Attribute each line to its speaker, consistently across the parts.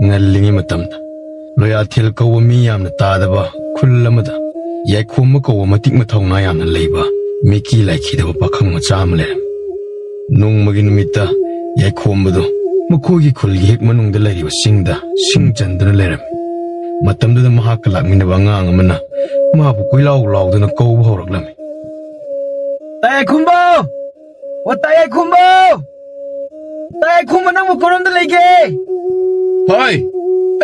Speaker 1: ngallingi matamda loya thil ko mi yamna tadaba khullamada yakhum ko matik mathongna yamna leiba miki laiki da pakhang macha amle nungmagi numita yakhum do mukogi khulgi hek manungda leriba singda singchandana leram matamda mahak lakmina bangang amana mabu koilaw lawduna ko horaklami
Speaker 2: Taykhumbo wa Taykhumbo Taykhumbo nang makoronda lege
Speaker 3: Hai,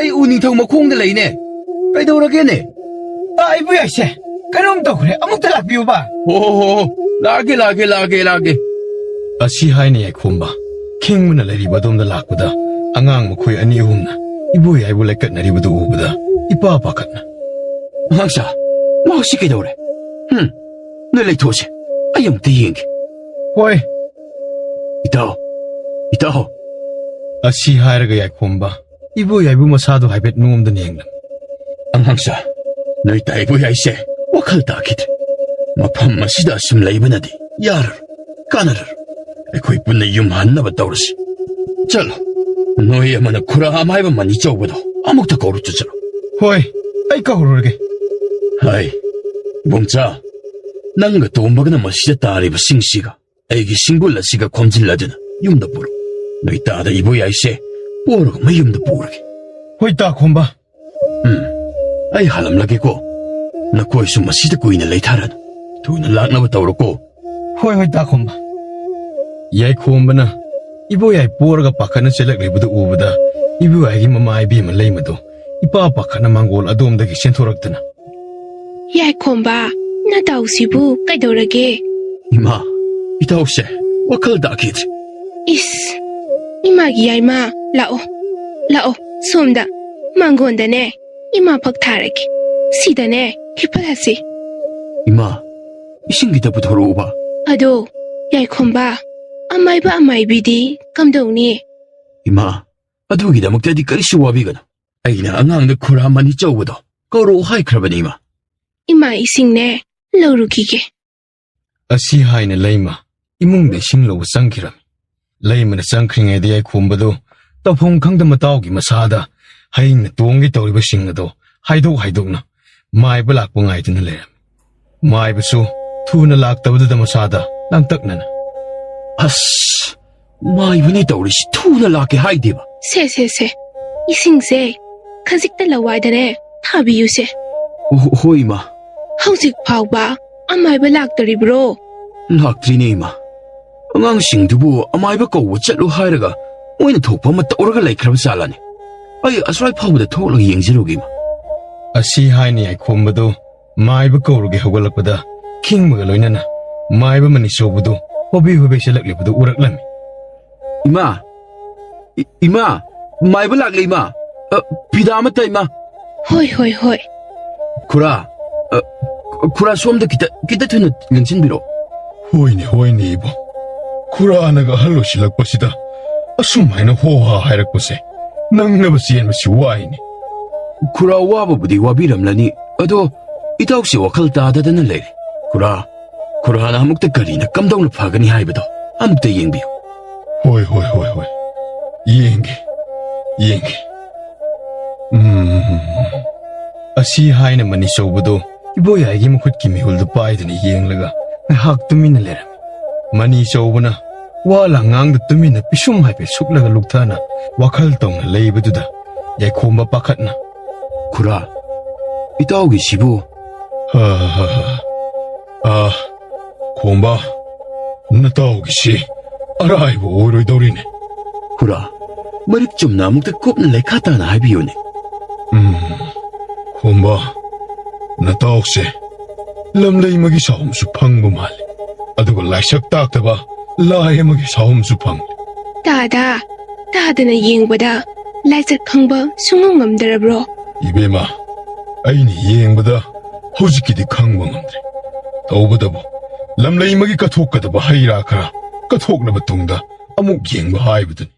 Speaker 3: ai uning thong makhongda leine. Kaidoragene?
Speaker 2: ai bu yaise kanom to kre amukta lakbiu ba
Speaker 3: Ho, lage.
Speaker 1: asi haine yakhumba khingmana leriba domda lakpada angang makhoi ani humna ibu yai bu lekat naribadu ubada ipa pakatna
Speaker 3: Hangsa, mashi kaidore. Nalai those. Ayam tiyeng.
Speaker 1: hoi
Speaker 3: Itaw.
Speaker 1: asi hairaga yakhumba ibu yai bu masadu haibet nungomda nenglam
Speaker 3: Hangsa, noi taibu yaise. Wakal takit. Mapam masida sim laibanadi. Yar, kanar. Ekoi punna yum hannaba tawrasi. Chalo. Noi amana kura amaiba mani chawbado. Amukta koru chalo.
Speaker 1: hoi ai ka hororge
Speaker 3: Hai, bomcha. Nanga tombagana masida tariba singsiga. Aigi singulla siga khomjilladana. Yumda puro. Noi tada ibu yaise. Puro mayumda purge.
Speaker 1: hoi ta khomba
Speaker 3: Ai halam lagi ko. Nakoi su masida kuina leitharan. Tuna laknaba tawrako.
Speaker 1: hoi ta khomba yai khombana ibu yai porga pakhana chelak lebudu ubada ibu yai gi mama ai bi ma leimado ipa pakhana mangol adom dagi senthoraktana
Speaker 4: Yakhomba na tausibu kaidorage
Speaker 3: Ima, itawse. Wakal dakit.
Speaker 4: is imagi yaima lao somda mangondane ima paktharake sidane khipalasi
Speaker 3: Ima, isingita puthoro uba.
Speaker 4: ado Yakhomba amaibidi kamdongni
Speaker 3: Ima, adugidamuktadi karisu wabigana. Aina angangda khura mani chawbado. Koro haikrabani ima.
Speaker 4: ima isingne lorukige
Speaker 1: asi haina leima imung de singlo sangkhiram leima na sangkhringe de yai khombado tafong khangda mataw gi masada haina tonggi tawriba singado haidokna mai balak pangai tuna leram mai basu thuna lak tabada masada langtaknana
Speaker 3: As, mai bani tawrisi thuna lake haideba.
Speaker 4: se isingse khazikta lawaidane thabiyuse
Speaker 3: Hoi ima,
Speaker 4: hauzik phawba amaiba laktaribro
Speaker 3: laktrine ima. Angangsingdubu amaiba kawwa chatlu hairaga moina thokpa ma tawraga laikhraba salani. Ai asrai phawda thoklaga yengjirugi ima.
Speaker 1: asi haina yai khombado mai ba kawruge hogalakpada khingmaga loinana mai ba mani sobudu hobi selak lebudu uraklami
Speaker 3: Ima, mai ba lakle ima. Pidama ta ima.
Speaker 4: hoi
Speaker 3: Kura somda kita thuna lensinbiro.
Speaker 1: hoine ibo khuranaga hallo silakpasida asum haina hoha hairakpase nangnaba sienbasi waini
Speaker 3: Kura wababudi wabiramlani. Ado itawsi wakal tadadana leire. Kurana amukta karina kamdawna phagani haibado. Amukta yengbiyo.
Speaker 1: hoi yenge asi haina mani sobudo ibo yaigi mukhut ki mihuldu paidani yenglaga hak tumina leram mani sobuna wala ngangda tumina pisum haipe suklaga lukthana wakhal tongna leibaduda yai khomba pakhatna
Speaker 3: Kura, itawgi sibu.
Speaker 1: khomba natawgi si araibo oiroidorine
Speaker 3: Kura, marik chumna amukta kopna laikhatana haibiyone.
Speaker 1: khomba natawse lamlei magi sahumsu phangbu male aduga laisak taktaba lai magi sahumsu phang
Speaker 4: tadana yengbada laizat khangba sungam ngamdarabro
Speaker 1: ibema aini yengbada hojikidi khangba ngamdre tawbadabo lamlei magi kathokadaba haira khara kathoknaba tungda amuk yengba haibuduni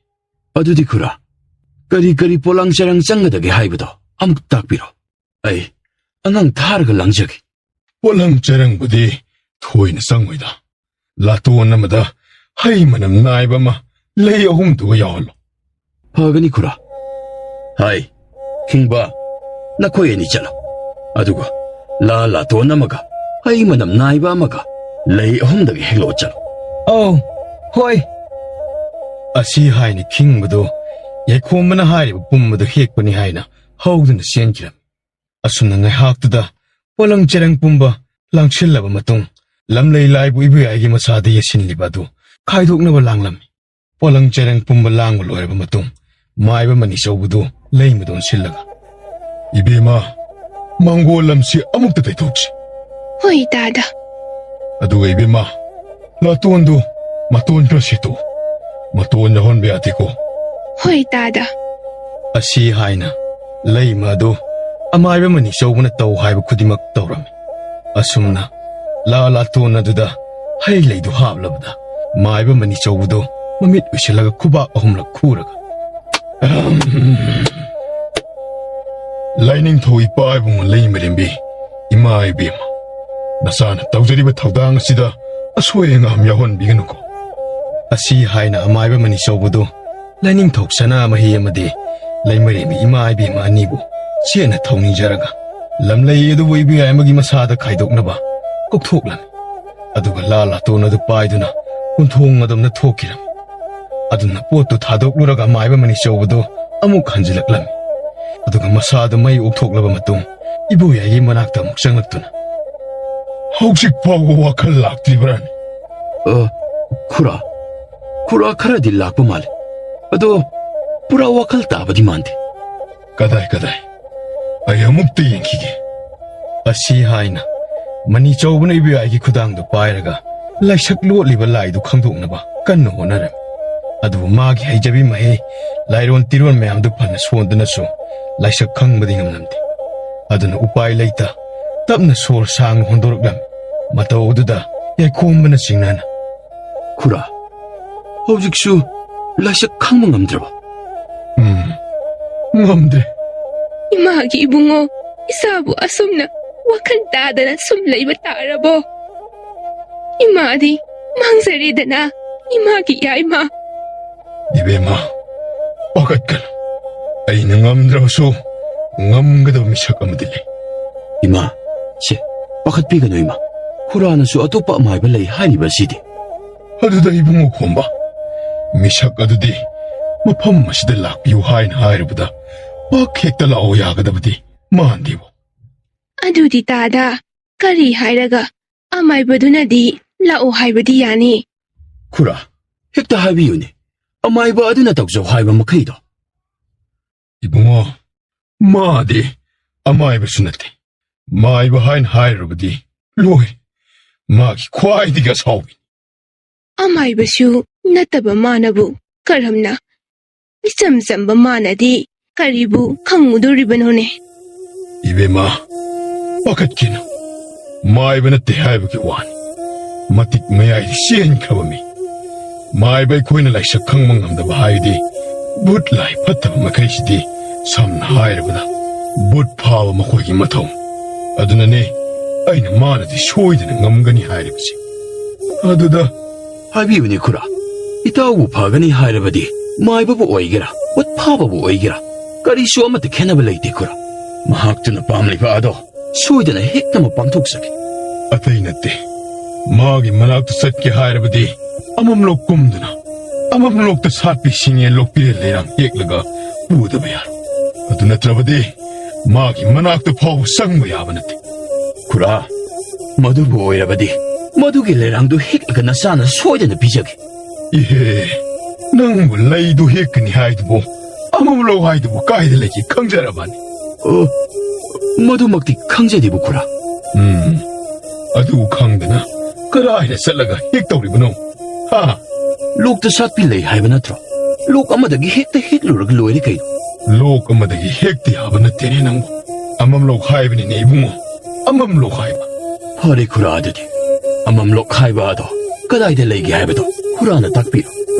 Speaker 3: Adudi Kura, kari polang sarang changadage haibado. Amuk takbiro. Ai, angang tharga langjagi.
Speaker 1: polang charang budi thoina sangoida laton namada hai manam naibama lei ahum du yawlo
Speaker 3: Phagani Kura. ꯍꯥꯏ ꯈꯤꯡꯕ ꯅꯈꯣꯏ ꯑꯅꯤ ꯆꯠꯂꯣ ꯑꯗꯨꯒ ꯂꯥꯇꯣꯟ ꯑꯃꯒ ꯍꯩ ꯃꯅꯝ ꯅꯥꯏꯕ ꯑꯃꯒ ꯂꯩ ꯑꯍꯨꯝꯗꯒꯤ ꯍꯦꯛꯂꯛꯑꯣ ꯆꯠꯂꯣ
Speaker 2: ꯑꯧ ꯍꯣꯏ
Speaker 1: ꯑꯁꯤ ꯍꯥꯏꯅ ꯈꯤꯡꯕꯗꯨ ꯌꯥꯏꯈꯣꯝꯕꯅ ꯍꯥꯏꯔꯤꯕ ꯄꯨꯝꯕꯗꯨ ꯍꯦꯛꯄꯅꯤ ꯍꯥꯏꯅ ꯍꯧꯗꯨꯅ ꯆꯦꯟꯈꯤꯔꯝꯃꯤ ꯑꯁꯨꯝꯅ ꯉꯥꯏꯍꯥꯛꯇꯨꯗ ꯄꯣꯂꯪ ꯆꯦꯔꯪ ꯄꯨꯝꯕ ꯂꯥꯡꯁꯤꯜꯂꯕ ꯃꯇꯨꯡ ꯂꯝꯂꯩ ꯂꯥꯏꯕꯨ ꯏꯕꯨꯌꯥꯏꯒꯤ ꯃꯁꯥꯗ ꯌꯦꯠꯁꯤꯜꯂꯤꯕ ꯑꯗꯨ ꯈꯥꯏꯗꯣꯛꯅꯕ ꯂꯥꯡꯂꯝꯃꯤ ꯄꯣꯂꯪ ꯆꯦꯔꯪ ꯄꯨꯝꯕ ꯂꯥꯡꯕ ꯂꯣꯏꯔꯕ ꯃꯇꯨꯡ ꯃꯥꯏꯕ ꯃꯅꯤꯆꯧꯕꯗꯨ ꯂꯩꯃꯗ ꯑꯣꯟꯁꯤꯜꯂꯒ ꯏꯕꯦꯝꯃ ꯃꯥꯡꯒꯣꯜ ꯂꯝꯁꯤ ꯑꯃꯨꯛꯇ ꯇꯩꯊꯣꯛꯁꯤ
Speaker 4: ꯍꯣꯏ ꯗꯥꯗꯥ
Speaker 1: ꯑꯗꯨꯒ ꯏꯕꯦꯝꯃ ꯂꯥꯇꯣꯟꯗꯨ ꯃꯇꯣꯟ ꯈꯔ ꯁꯦꯠꯇꯣꯛꯎ ꯃꯇꯣꯟ ꯌꯥꯎꯍꯟꯕ ꯌꯥꯗꯦꯀꯣ
Speaker 4: ꯍꯣꯏ ꯗꯥꯗꯥ
Speaker 1: ꯑꯁꯤ ꯍꯥꯏꯅ ꯂꯩꯃ ꯑꯗꯨ ꯑꯃꯥꯏꯕ ꯃꯅꯤꯆꯧꯕꯅ ꯇꯧ ꯍꯥꯏꯕ ꯈꯨꯗꯤꯡꯃꯛ ꯇꯧꯔꯝꯃꯤ ꯑꯁꯨꯝꯅ ꯂꯥꯇꯣꯟ ꯑꯗꯨꯗ ꯍꯩ ꯂꯩꯗꯨ ꯍꯥꯞꯂꯕꯗ ꯃꯥꯏꯕ ꯃꯅꯤꯆꯧꯕꯗꯨ ꯃꯃꯤꯠ ꯎꯏꯁꯤꯜꯂꯒ ꯈꯨꯕꯥꯛ ꯑꯍꯨꯝꯂꯛ ꯈꯨꯔꯒ ꯂꯥꯏꯅꯤꯡꯊꯧ ꯏꯄꯥ ꯏꯕꯨꯡ ꯂꯩꯃꯔꯦꯝꯕꯤ ꯏꯃꯥ ꯏꯕꯦꯝꯃ ꯅꯆꯥꯅ ꯇꯧꯖꯔꯤꯕ ꯊꯧꯗꯥꯡ ꯑꯁꯤꯗ ꯑꯁꯣꯏ ꯑꯉꯥꯝ ꯌꯥꯎꯍꯟꯕꯤꯒꯅꯨꯀꯣ ꯑꯁꯤ ꯍꯥꯏꯅ ꯑꯃꯥꯏꯕ ꯃꯅꯤꯆꯧꯕꯗꯨ ꯂꯥꯏꯅꯤꯡꯊꯧ ꯁꯅꯥꯃꯍꯤ ꯑꯃꯗꯤ ꯂꯩꯃꯔꯦꯝꯕꯤ ꯏꯃꯥ ꯏꯕꯦꯝꯃ ꯑꯅꯤꯕꯨ ꯆꯦꯠꯅ ꯊꯧꯅꯤꯖꯔꯒ ꯂꯝꯂꯩ ꯑꯗꯨꯕꯨ ꯏꯕꯨꯌꯥꯏ ꯑꯃꯒꯤ ꯃꯁꯥꯗ ꯈꯥꯏꯗꯣꯛꯅꯕ ꯀꯧꯊꯣꯛꯂꯝꯃꯤ ꯑꯗꯨꯒ ꯂꯥꯇꯣꯟ ꯑꯗꯨ ꯄꯥꯏꯗꯨꯅ ꯀꯨꯟꯊꯣꯡ ꯑꯗꯨꯝꯅ ꯊꯣꯛꯈꯤꯔꯝꯃꯤ ꯑꯗꯨꯅ ꯄꯣꯠꯇꯨ ꯊꯥꯗꯣꯛꯂꯨꯔꯒ ꯑꯃꯥꯏꯕ ꯃꯅꯤꯆꯧꯕꯗꯨ ꯑꯃꯨꯛ ꯍꯟꯖꯤꯜꯂꯛꯂꯝꯃꯤ ꯑꯗꯨꯒ ꯃꯁꯥꯗꯨ ꯃꯩ ꯑꯣꯛꯊꯣꯛꯂꯕ ꯃꯇꯨꯡ ꯏꯕꯨꯌꯥꯏꯒꯤ ꯃꯅꯥꯛꯇ ꯑꯃꯨꯛ ꯆꯪꯂꯛꯇꯨꯅ ꯍꯧꯖꯤꯛ ꯐꯥꯎꯕ ꯋꯥꯈꯜ ꯂꯥꯛꯇ꯭ꯔꯤꯕ꯭ꯔꯥꯅꯤ
Speaker 3: ꯈꯨꯔꯥ ꯈꯔꯗꯤ ꯂꯥꯛꯄ ꯃꯥꯜꯂꯦ ꯑꯗꯣ ꯄꯨꯔꯥ ꯋꯥꯈꯜ ꯇꯥꯕꯗꯤ ꯃꯥꯟꯗꯦ
Speaker 1: ꯀꯗꯥꯏ ꯑꯩ ꯑꯃꯨꯛꯇ ꯌꯦꯡꯈꯤꯒꯦ ꯑꯁꯤ ꯍꯥꯏꯅ ꯃꯅꯤꯆꯧꯕꯅ ꯏꯕꯨꯌꯥꯏꯒꯤ ꯈꯨꯗꯥꯡꯗꯨ ꯄꯥꯏꯔꯒ ꯂꯥꯏꯁꯛ ꯂꯣꯠꯂꯤꯕ ꯂꯥꯏꯗꯨ ꯈꯪꯗꯣꯛꯅꯕ ꯀꯟꯅ ꯍꯣꯠꯅꯔꯝꯃꯤ ꯑꯗꯨꯕꯨ ꯃꯥꯒꯤ ꯍꯩꯖꯕꯤ ꯃꯍꯩ ꯂꯥꯏꯔꯣꯟ ꯇꯤꯔꯣꯟ ꯃꯌꯥꯝꯗꯨ ꯐꯅ ꯁꯣꯟꯗꯨꯅꯁꯨ ꯂꯥꯏꯁꯛ ꯈꯪꯕꯗꯤ ꯉꯝꯂꯝꯗꯦ ꯑꯗꯨꯅ ꯎꯄꯥꯏ ꯂꯩꯇ ꯇꯞꯅ ꯁꯣꯔ ꯁꯥꯡꯅ ꯍꯣꯟꯗꯣꯔꯛꯂꯝꯃꯤ ꯃꯇꯧ ꯑꯗꯨꯗ ꯌꯥꯏꯈꯣꯝꯕꯅ ꯆꯤꯡꯅꯅ
Speaker 3: ꯈꯨꯔꯥ ꯍꯧꯖꯤꯛꯁꯨ ꯂꯥꯏꯁꯛ ꯈꯪꯕ ꯉꯝꯗ꯭ꯔꯕ
Speaker 1: ꯉꯝꯗ꯭ꯔꯦ
Speaker 4: 이마기 이붕어 이사부 아솜나 와칸 따다나 숨레이바 따라보 이마디 망설이다나 이마기 야이마
Speaker 1: 이베마 빠갓간 아이는 ngам드라서 ngам가도 미sak 아무들리
Speaker 3: 이마 시 빠갓비가노 이마 쿠라나수 어또빠 마이바 레이 하니바시디
Speaker 1: 아두다 이붕어 곰바 미sak 아두디 마팜 마시들 락비우 하인 하이르보다 빡 헥다 라오 야가다부디 마한디보
Speaker 4: 아두디 따다 까리 하이라가 아마이바두나디 라오 하이바디 야니
Speaker 3: 쿠라 헥다 하이비유니 아마이바 아두나 덕저 하이바 마카이도
Speaker 1: 이붕어 마디 아마이바 수나테 마이바 하인 하이르보디 로이 마기 콰이디가 사오비
Speaker 4: 아마이바슈 나타바 마나부 까람나 이samsam바 마나디 까리부 강무도리바노네
Speaker 1: 이베마 빠갓기나 마이바나 대하이바기 와니 마틱 메아이디 시엔 카바미 마이바이 코이나 라이샤 강망감다바 하이디 붓라이 파타바 마카이시디 삼나 하이르바다 붓 파바 마코이기 마타움 아두나네 아이나 마나디 쇼이드나 ngamgani 하이르비지 아두다
Speaker 3: 하이비유니 쿠라 이따오부 파가니 하이르바디 마이바부 오이게라 왓 파바부 오이게라 까리슈 아마테 캐나바 레이디 쿠라 마학두나 빰리바 아도 소이드나 헥타마 빰톡사기
Speaker 1: ꯑꯇꯩ ꯅꯠꯇꯦ ꯃꯥꯒꯤ ꯃꯅꯥꯛꯇ ꯆꯠꯀꯦ ꯍꯥꯏꯔꯕꯗꯤ ꯑꯃꯝꯂꯣꯛ ꯀꯨꯝꯗꯨꯅ ꯑꯃꯝꯂꯣꯛꯇ ꯁꯥꯠꯄꯤ ꯁꯤꯡꯌꯦꯟ ꯂꯣꯛꯄꯤꯔꯦꯜ ꯂꯩꯔꯥꯡ ꯍꯦꯛꯂꯒ ꯄꯨꯗꯕ ꯌꯥꯔꯣꯏ ꯑꯗꯨ ꯅꯠꯇ꯭ꯔꯕꯗꯤ ꯃꯥꯒꯤ ꯃꯅꯥꯛꯇ ꯐꯥꯎꯕ ꯆꯪꯕ ꯌꯥꯕ ꯅꯠꯇꯦ
Speaker 3: 쿠라 మధుబు ఓయిరబది మధుగి లేరాందు హిక్లగ నసాన సోయిదన పిజగి
Speaker 1: 이헤 ꯅꯪꯕꯨ ꯂꯩꯗꯨ ꯍꯦꯛꯀꯅꯤ ꯍꯥꯏꯗꯨꯕꯨ ꯑꯃꯝꯂꯣꯛ ꯍꯥꯏꯗꯨꯕꯨ ꯀꯥꯏꯗ ꯂꯩꯒꯦ ꯈꯪꯖꯔꯕꯅꯤ
Speaker 3: మధుꯃక్తి ꯈꯪꯖꯗꯦꯕꯨ 쿠라
Speaker 1: ꯑꯗꯨ ꯈꯪꯗꯅ ꯀꯗꯥꯏꯗ ꯆꯠꯂꯒ ꯍꯦꯛꯇꯧꯔꯤꯕꯅꯣ ꯍꯥ
Speaker 3: ꯂꯣꯛꯇ ꯁꯥꯠꯄꯤ ꯂꯩ ꯍꯥꯏꯕ ꯅꯠꯇ꯭ꯔꯣ ꯂꯣꯛ ꯑꯃꯗꯒꯤ ꯍꯦꯛꯇ ꯍꯦꯛꯂꯨꯔꯒ ꯂꯣꯏꯔꯦ ꯀꯩꯅꯣ
Speaker 1: ꯂꯣꯛ ꯑꯃꯗꯒꯤ ꯍꯦꯛꯇ ꯌꯥꯕ ꯅꯠꯇꯦꯅꯦ ꯅꯪꯕꯨ ꯑꯃꯝꯂꯣꯛ ꯍꯥꯏꯕꯅꯤꯅꯦ ꯏꯕꯨꯡꯉꯣ ꯑꯃꯝꯂꯣꯛ ꯍꯥꯏꯕ
Speaker 3: ꯐꯔꯦ ꯈꯨꯔꯥ ꯑꯗꯨꯗꯤ ꯑꯃꯝꯂꯣꯛ ꯍꯥꯏꯕ ꯑꯗꯣ ꯀꯗꯥꯏꯗ ꯂꯩꯒꯦ ꯍꯥꯏꯕꯗꯣ ꯈꯨꯔꯥꯅ ꯇꯥꯛꯄꯤꯔꯣ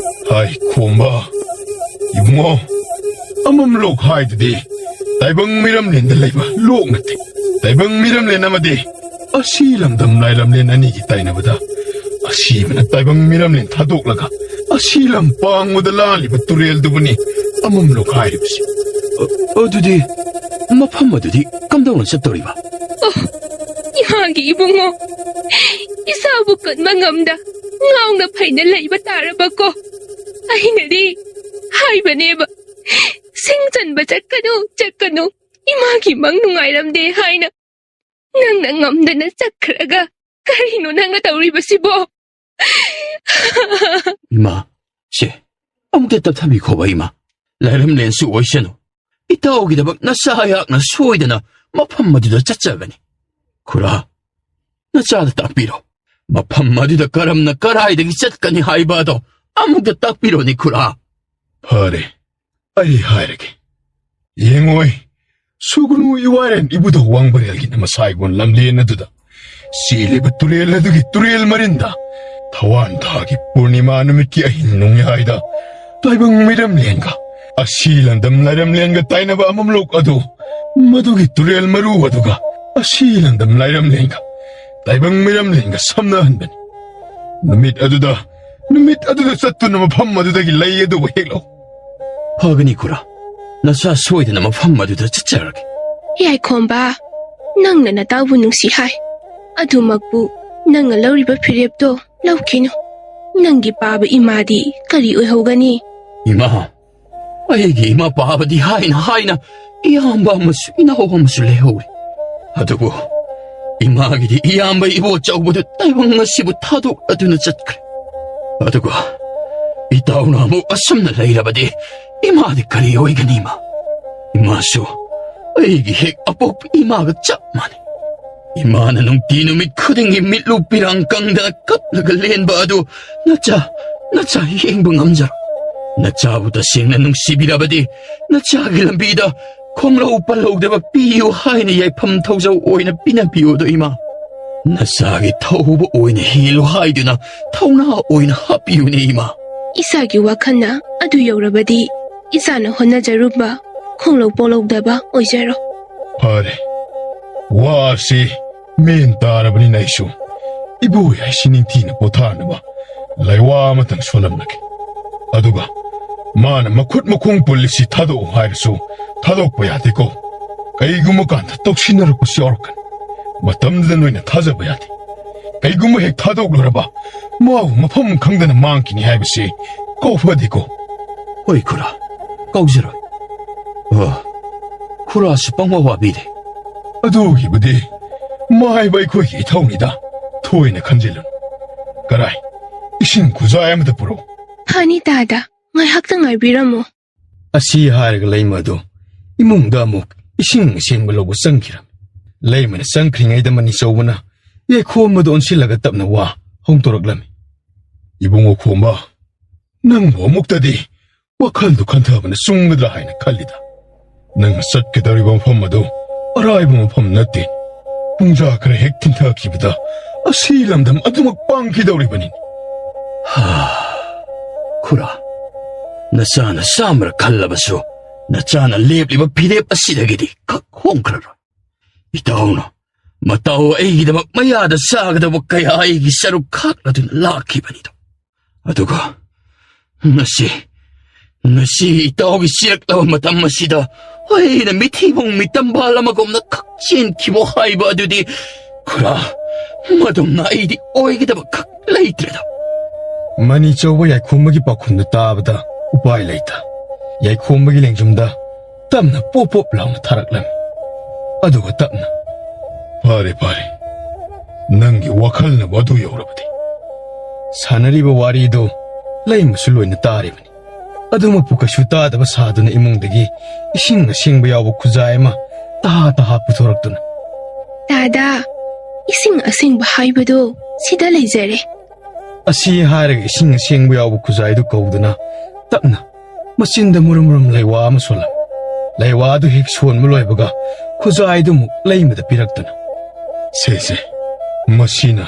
Speaker 1: ꯍꯥꯏ ꯈꯣꯝꯕ ꯏꯕꯨꯡꯉꯣ ꯑꯃꯝꯂꯣꯛ ꯍꯥꯏꯗꯨꯗꯤ ꯇꯥꯏꯕꯪ ꯃꯤꯔꯝꯂꯦꯟꯗ ꯂꯩꯕ ꯂꯣꯛ ꯅꯠꯇꯦ ꯇꯥꯏꯕꯪ ꯃꯤꯔꯝꯂꯦꯟ ꯑꯃꯗꯤ ꯑꯁꯤ ꯂꯝꯗꯝ ꯂꯥꯏꯂꯝꯂꯦꯟ ꯑꯅꯤꯒꯤ ꯇꯥꯏꯅꯕꯗ ꯑꯁꯤꯕꯅ ꯇꯥꯏꯕꯪ ꯃꯤꯔꯝꯂꯦꯟ ꯊꯥꯗꯣꯛꯂꯒ ꯑꯁꯤ ꯂꯝ ꯄꯥꯡꯕꯗ ꯂꯥꯜꯂꯤꯕ ꯇꯨꯔꯦꯜꯗꯨꯕꯨꯅꯤ ꯑꯃꯝꯂꯣꯛ ꯍꯥꯏꯔꯤꯕꯁꯤ
Speaker 3: 어두디, 마팜마두디, 깜다운 샷돌이봐.
Speaker 4: 이마기 이봉어 이사부 끝만감다 ngawna phaina leiba tarabako ainadi haibaneba singchanba chakkanu imagi mang nungairamde haina nangna ngamdana chakraga karino nanga tawribasibo
Speaker 3: 이마, 씨, 아무 데다 탐이 거봐, 이마. 라름 렌스 오이셔노. 이따 오기다 막, 나 싸야, 나 수호이다나, 마팜마디다 짜짜가니. 구라, 나 짜다 딱 빌어. 마팜마디다 까람나 까라이다기 짰가니 하이바도, 아무 데다 딱 빌어니, 구라.
Speaker 1: 파레, 아이 하이르게. 잉오이, 수군우 이와렌 이부도 왕버리하기 나마 사이곤 람리에나두다. 실리바 뚜레엘라두기 뚜레엘 말인다. 타완 타기 पूर्णिमा नुमित की अहिन नुंगयाइदा ताइबंग मिरम लेंगा अशीलंदम लाइरम लेंगा ताइनबा अमम लोक अदु मदुगी तुरेल मरु अदुगा अशीलंदम लाइरम लेंगा ताइबंग मिरम लेंगा समना हनबन नुमित अदुदा सत्तुन मफम मदुदगी लई अदु hello
Speaker 3: 파그니 구라, 나 짜 수호이다나 마팜마디다 짜짜가니.
Speaker 4: yaikhomba nangna natabu nungsi hai adumakbu nanga lawriba phirepto lawkinu nangi paba imadi kari oihogani
Speaker 3: 이마, 아이기 이마 바바디 하이나, 이양바 마수, 이나호가 마수 레호리. 아두고, 이마기디 이양바 이보 짜고보드 따이왕나 시부 타도 아두나 짰그래. 아두고, 이따오나 뭐 아sam나 레이라바디, 이마디 카리 오이가니 이마. 이마수, 아이기 핵 아뽀 이마가 짭마네. 이마나 농띠누 및 크댕이 밑루피랑 깡다나 깝라가 렌바도, 나짜 행방 남자로. 나짜부터 싱나 농시비라바디, 나짜기 람비다, 콩라우 빨라우다바 비유 하이니 예팜 타우자 오이나 비나 비오도 이마. 나짜기 타우보 오이나 힐로 하이드나, 타우나 오이나 하비우네 이마.
Speaker 4: isagi wakhana adu yorabadi isana honajaruba khonglo polowdaba oijaro
Speaker 1: 파레, 와시 맨 따라버니 나이쇼 이부야 신인티나 보타나바 라이와 마땅 솔람나게 아두가 마나 마콧 마콩 볼리시 타도 하이르소 타독봐야 되고 가이구모 간다 똑신나르고 시어르간 마땀드는 노이나 타자봐야 돼 가이구모 핵 타독로라바 뭐하고 마펌 강다는 망키니 하이브시 꼬파디고
Speaker 3: 어이 구라, 까우지라. 구라스 빵와와 비데.
Speaker 1: 아두기부디 마이바이 코이 타오니다 토이네 간질런 가라이 이신 구자야무다 부로
Speaker 4: hani tada ngai hakta ngai biramo
Speaker 1: ꯑꯁꯤ ꯍꯥꯏꯔꯒ ꯂꯩꯃꯗꯨ ꯏꯃꯨꯡꯗ ꯑꯃꯨꯛ ꯏꯁꯤꯡ ꯑꯁꯦꯡꯕ ꯂꯧꯕ ꯆꯪꯈꯤꯔꯝꯃꯤ ꯂꯩꯃꯅ ꯆꯪꯈ꯭ꯔꯤꯉꯩꯗ ꯃꯅꯤꯆꯧꯕꯅ ꯌꯥꯏꯈꯣꯝꯕꯗ ꯑꯣꯟꯁꯤꯜꯂꯒ ꯇꯞꯅ ꯋꯥ ꯍꯣꯡꯗꯣꯔꯛꯂꯝꯃꯤ ꯏꯕꯨꯡꯉꯣ ꯈꯣꯝꯕ ꯅꯪꯕꯨ ꯑꯃꯨꯛꯇꯗꯤ ꯋꯥꯈꯜꯗꯨ ꯈꯟꯊꯕꯅ ꯆꯨꯝꯒꯗ꯭ꯔꯥ ꯍꯥꯏꯅ ꯈꯜꯂꯤꯗ ꯅꯪꯅ ꯆꯠꯀꯗꯧꯔꯤꯕ ꯃꯐꯝ ꯑꯗꯨ ꯑꯔꯥꯏꯕ ꯃꯐꯝ ꯅꯠꯇꯦ ꯄꯨꯡꯖꯥ ꯈꯔ ꯍꯦꯛ ꯊꯤꯟꯊꯈꯤꯕꯗ ꯑꯁꯤ ꯂꯝꯗꯝ ꯑꯗꯨꯃꯛ ꯄꯥꯡꯈꯤꯗꯧꯔꯤꯕꯅꯤ
Speaker 3: 구라, 나짜나 싸움을 갈라봐서 나짜나 랩리바 비랩아시다기디 각 홍크라라. 이따오노 마따오 에이기다 막 마야다 싸가다 먹가야 에이기 싸루 각라든 라키바니도. 아두가 나시 이따오기 시작다와 마땀마시다 아이나 미티봉 미땀발라마검나 각진 키보 하이바두디 구라 마돔 나이디 오이기다 막 각 레이트레다.
Speaker 1: ꯃꯅꯤꯆꯧꯕ ꯌꯥꯏꯈꯣꯝꯕꯒꯤ ꯄꯥꯎꯈꯨꯝꯗꯨ ꯇꯥꯕꯗ ꯎꯄꯥꯏ ꯂꯩꯇ ꯌꯥꯏꯈꯣꯝꯕꯒꯤ ꯂꯦꯡꯖꯨꯝꯗ ꯇꯞꯅ ꯄꯣꯞ ꯄꯣꯞ ꯂꯥꯎꯅ ꯊꯥꯔꯛꯂꯝꯃꯤ ꯑꯗꯨꯒ ꯇꯞꯅ ꯐꯔꯦ ꯅꯪꯒꯤ ꯋꯥꯈꯜꯅꯕꯨ ꯑꯗꯨ ꯌꯧꯔꯕꯗꯤ ꯁꯥꯟꯅꯔꯤꯕ ꯋꯥꯔꯤꯗꯨ ꯂꯩꯃꯁꯨ ꯂꯣꯏꯅ ꯇꯥꯔꯤꯕꯅꯤ ꯑꯗꯨꯃꯛꯄꯨ ꯀꯩꯁꯨ ꯇꯥꯗꯕ ꯁꯥꯗꯨꯅ ꯏꯃꯨꯡꯗꯒꯤ ꯏꯁꯤꯡ ꯑꯁꯦꯡꯕ ꯌꯥꯎꯕ ꯈꯨꯖꯥꯏ ꯑꯃ ꯇꯍꯥ ꯄꯨꯊꯣꯔꯛꯇꯨꯅ
Speaker 4: tada ising asing haibado sida leizare
Speaker 1: ꯑꯁꯤ ꯍꯥꯏꯔꯒ ꯏꯁꯤꯡ ꯑꯁꯦꯡꯕ ꯌꯥꯎꯕ ꯈꯨꯖꯥꯏꯗꯨ ꯀꯧꯗꯨꯅ ꯇꯞꯅ ꯃꯆꯤꯟꯗ ꯃꯨꯔꯨꯝ ꯂꯩꯋꯥ ꯑꯃ ꯁꯣꯜꯂꯝꯃꯤ ꯂꯩꯋꯥ ꯑꯗꯨ ꯍꯦꯛ ꯁꯣꯟꯕ ꯂꯣꯏꯕꯒ ꯈꯨꯖꯥꯏꯗꯨꯃꯨꯛ ꯂꯩꯃꯗ ꯄꯤꯔꯛꯇꯨꯅ ꯁꯦ ꯃꯁꯤꯅ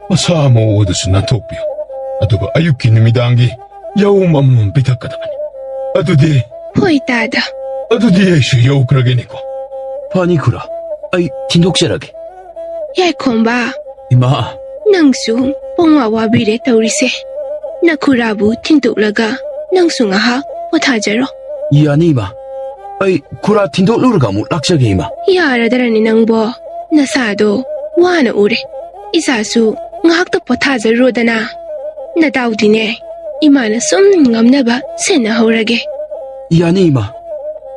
Speaker 1: ꯃꯁꯥ ꯃꯎꯗꯨꯁꯨ ꯅꯥꯟꯊꯣꯛꯄꯤꯌꯨ ꯑꯗꯨꯒ ꯑꯌꯨꯛꯀꯤ ꯅꯨꯃꯤꯗꯥꯡꯒꯤ ꯌꯥꯎꯝ ꯑꯃꯃꯝ ꯄꯤꯊꯛꯀꯗꯕꯅꯤ ꯑꯗꯨꯗꯤ
Speaker 4: hoi tada
Speaker 1: ꯑꯗꯨꯗꯤ ꯑꯩꯁꯨ ꯌꯧꯈ꯭ꯔꯒꯦꯅꯦꯀꯣ
Speaker 3: 파니 구라, 아이 틴독자라게.
Speaker 4: yaikhomba
Speaker 3: 이마,
Speaker 4: nangsu pongwa wabire taurise nakurabu tintuklaga nangsu ngaha pothajaro
Speaker 3: 이아니 이마, ꯑꯩ ꯈꯨꯔꯥ ꯊꯤꯟꯗꯣꯛꯂꯨꯔꯒ ꯑꯃꯨꯛ ꯂꯥꯛꯆꯒꯦ ꯏꯃꯥ.
Speaker 4: ꯌꯥꯔꯗ꯭ꯔꯅꯤ ꯅꯪꯕꯣ ꯅꯁꯥꯗꯣ ꯋꯥꯅ ꯎꯔꯦ ꯏꯁꯥꯁꯨ ꯉꯥꯏꯍꯥꯛꯇ ꯄꯣꯊꯥꯖꯔꯨꯗꯅ ꯅꯇꯥꯎꯗꯤꯅꯦ ꯏꯃꯥꯅ ꯁꯨꯝ ꯉꯝꯅꯕ ꯁꯦꯟꯅꯍꯧꯔꯒꯦ.
Speaker 3: ꯌꯥꯅꯤ ꯏꯃꯥ.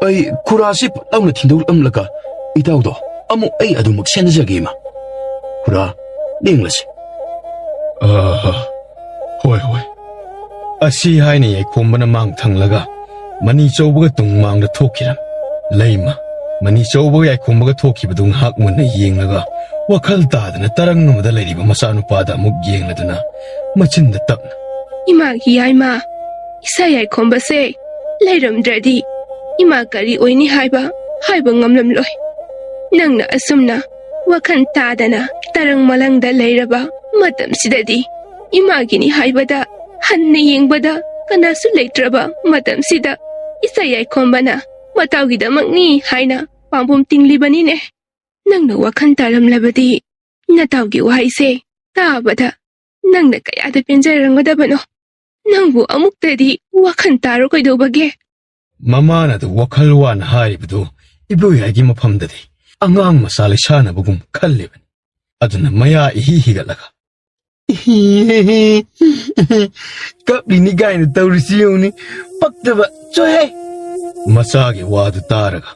Speaker 3: ꯑꯩ ꯈꯨꯔꯥꯁꯤ ꯂꯥꯎꯅ ꯊꯤꯟꯗꯣꯛꯂꯝꯂꯒ ꯏꯇꯥꯎꯗꯣ ꯑꯃꯨꯛ ꯑꯩ ꯑꯗꯨꯃꯛ ꯁꯦꯟꯅꯖꯒꯦ ꯏꯃꯥ. ꯈꯨꯔꯥ ꯂꯦꯡꯂꯁꯤ.
Speaker 1: ꯍꯣꯏ ꯍꯣꯏ. ꯑꯁꯤ ꯍꯥꯏꯅ ꯌꯥꯏꯈꯣꯝꯕꯅ ꯃꯥꯡ ꯊꯪꯂꯒ ꯃꯅꯤ ꯆꯧꯕꯒ ꯇꯨꯡ ꯃꯥꯡꯗ ꯊꯣꯛꯈꯤꯔꯝ. ꯂꯩꯃ ꯃꯅꯤ ꯆꯧꯕꯒ ꯌꯥꯏꯈꯣꯝꯕꯒ ꯊꯣꯛꯈꯤꯕꯗꯨ ꯉꯥꯏꯍꯥꯛ ꯃꯨꯟꯅ ꯌꯦꯡꯂꯒ ꯋꯥꯈꯜ ꯇꯥꯗꯅ ꯇꯔꯪ ꯑꯃꯗ ꯂꯩꯔꯤꯕ ꯃꯆꯥꯅꯨꯄꯥꯗ ꯑꯃꯨꯛ ꯌꯦꯡꯂꯗꯨꯅ ꯃꯆꯤꯟꯗ ꯇꯞꯅ
Speaker 4: ꯏꯃꯥꯒꯤ ꯌꯥꯏꯃ ꯏꯁꯥ ꯌꯥꯏꯈꯣꯝꯕꯁꯦ ꯂꯩꯔꯝꯗ꯭ꯔꯗꯤ ꯏꯃꯥ ꯀꯔꯤ ꯑꯣꯏꯅꯤ ꯍꯥꯏꯕ ꯉꯝꯂꯝꯂꯣꯏ. ꯅꯪꯅ ꯑꯁꯨꯝꯅ ꯋꯥꯈꯜ ꯇꯥꯗꯅ ꯇꯔꯪ ꯃꯂꯪꯗ ꯂꯩꯔꯕ ꯃꯇꯝꯁꯤꯗꯗꯤ ꯏꯃꯥꯒꯤꯅꯤ ꯍꯥꯏꯕꯗ ꯍꯟꯅ ꯌꯦꯡꯕꯗ ꯀꯅꯥꯁꯨ ꯂꯩꯇ꯭ꯔꯕ ꯃꯇꯝꯁꯤꯗ ꯏꯆꯥ ꯌꯥꯏꯈꯣꯝꯕꯅ ꯃꯇꯥꯎꯒꯤꯗꯃꯛꯅꯤ ꯍꯥꯏꯅ ꯄꯥꯝꯕꯣꯝ ꯇꯤꯡꯂꯤꯕꯅꯤꯅꯦ. ꯅꯪꯅ ꯋꯥꯈꯜ ꯇꯥꯔꯝꯂꯕꯗꯤ ꯅꯇꯥꯎꯒꯤ ꯋꯥꯍꯩꯁꯦ ꯇꯥꯕꯗ ꯅꯪꯅ ꯀꯌꯥꯗ ꯄꯦꯟꯖꯔꯝꯒꯗꯕꯅꯣ. ꯅꯪꯕꯨ ꯑꯃꯨꯛꯇꯗꯤ ꯋꯥꯈꯜ ꯇꯥꯔꯣ ꯀꯩꯗꯧꯕꯒꯦ?
Speaker 1: ꯃꯃꯥꯅꯗ ꯋꯥꯈꯜ ꯋꯥꯅ ꯍꯥꯏꯔꯤꯕꯗꯨ ꯏꯕꯣꯌꯥꯏꯒꯤ ꯃꯐꯝꯗꯗꯤ ꯑꯉꯥꯡ ꯃꯆꯥ ꯂꯩꯁꯥꯅꯕꯒꯨꯝ ꯈꯜꯂꯤꯕꯅꯤ. ꯑꯗꯨꯅ ꯃꯌꯥ ꯏꯍꯤ ꯍꯤꯒꯠꯂꯒ
Speaker 2: ꯀꯞꯂꯤꯅꯤ ꯀꯥꯏꯅ ꯇꯧꯔꯤꯁꯤ ꯌꯦꯡꯉꯨꯅꯤ ꯄꯛꯇꯕ ꯆꯣꯍꯦ.
Speaker 1: ꯃꯆꯥꯒꯤ ꯋꯥꯗꯨ ꯇꯥꯔꯒ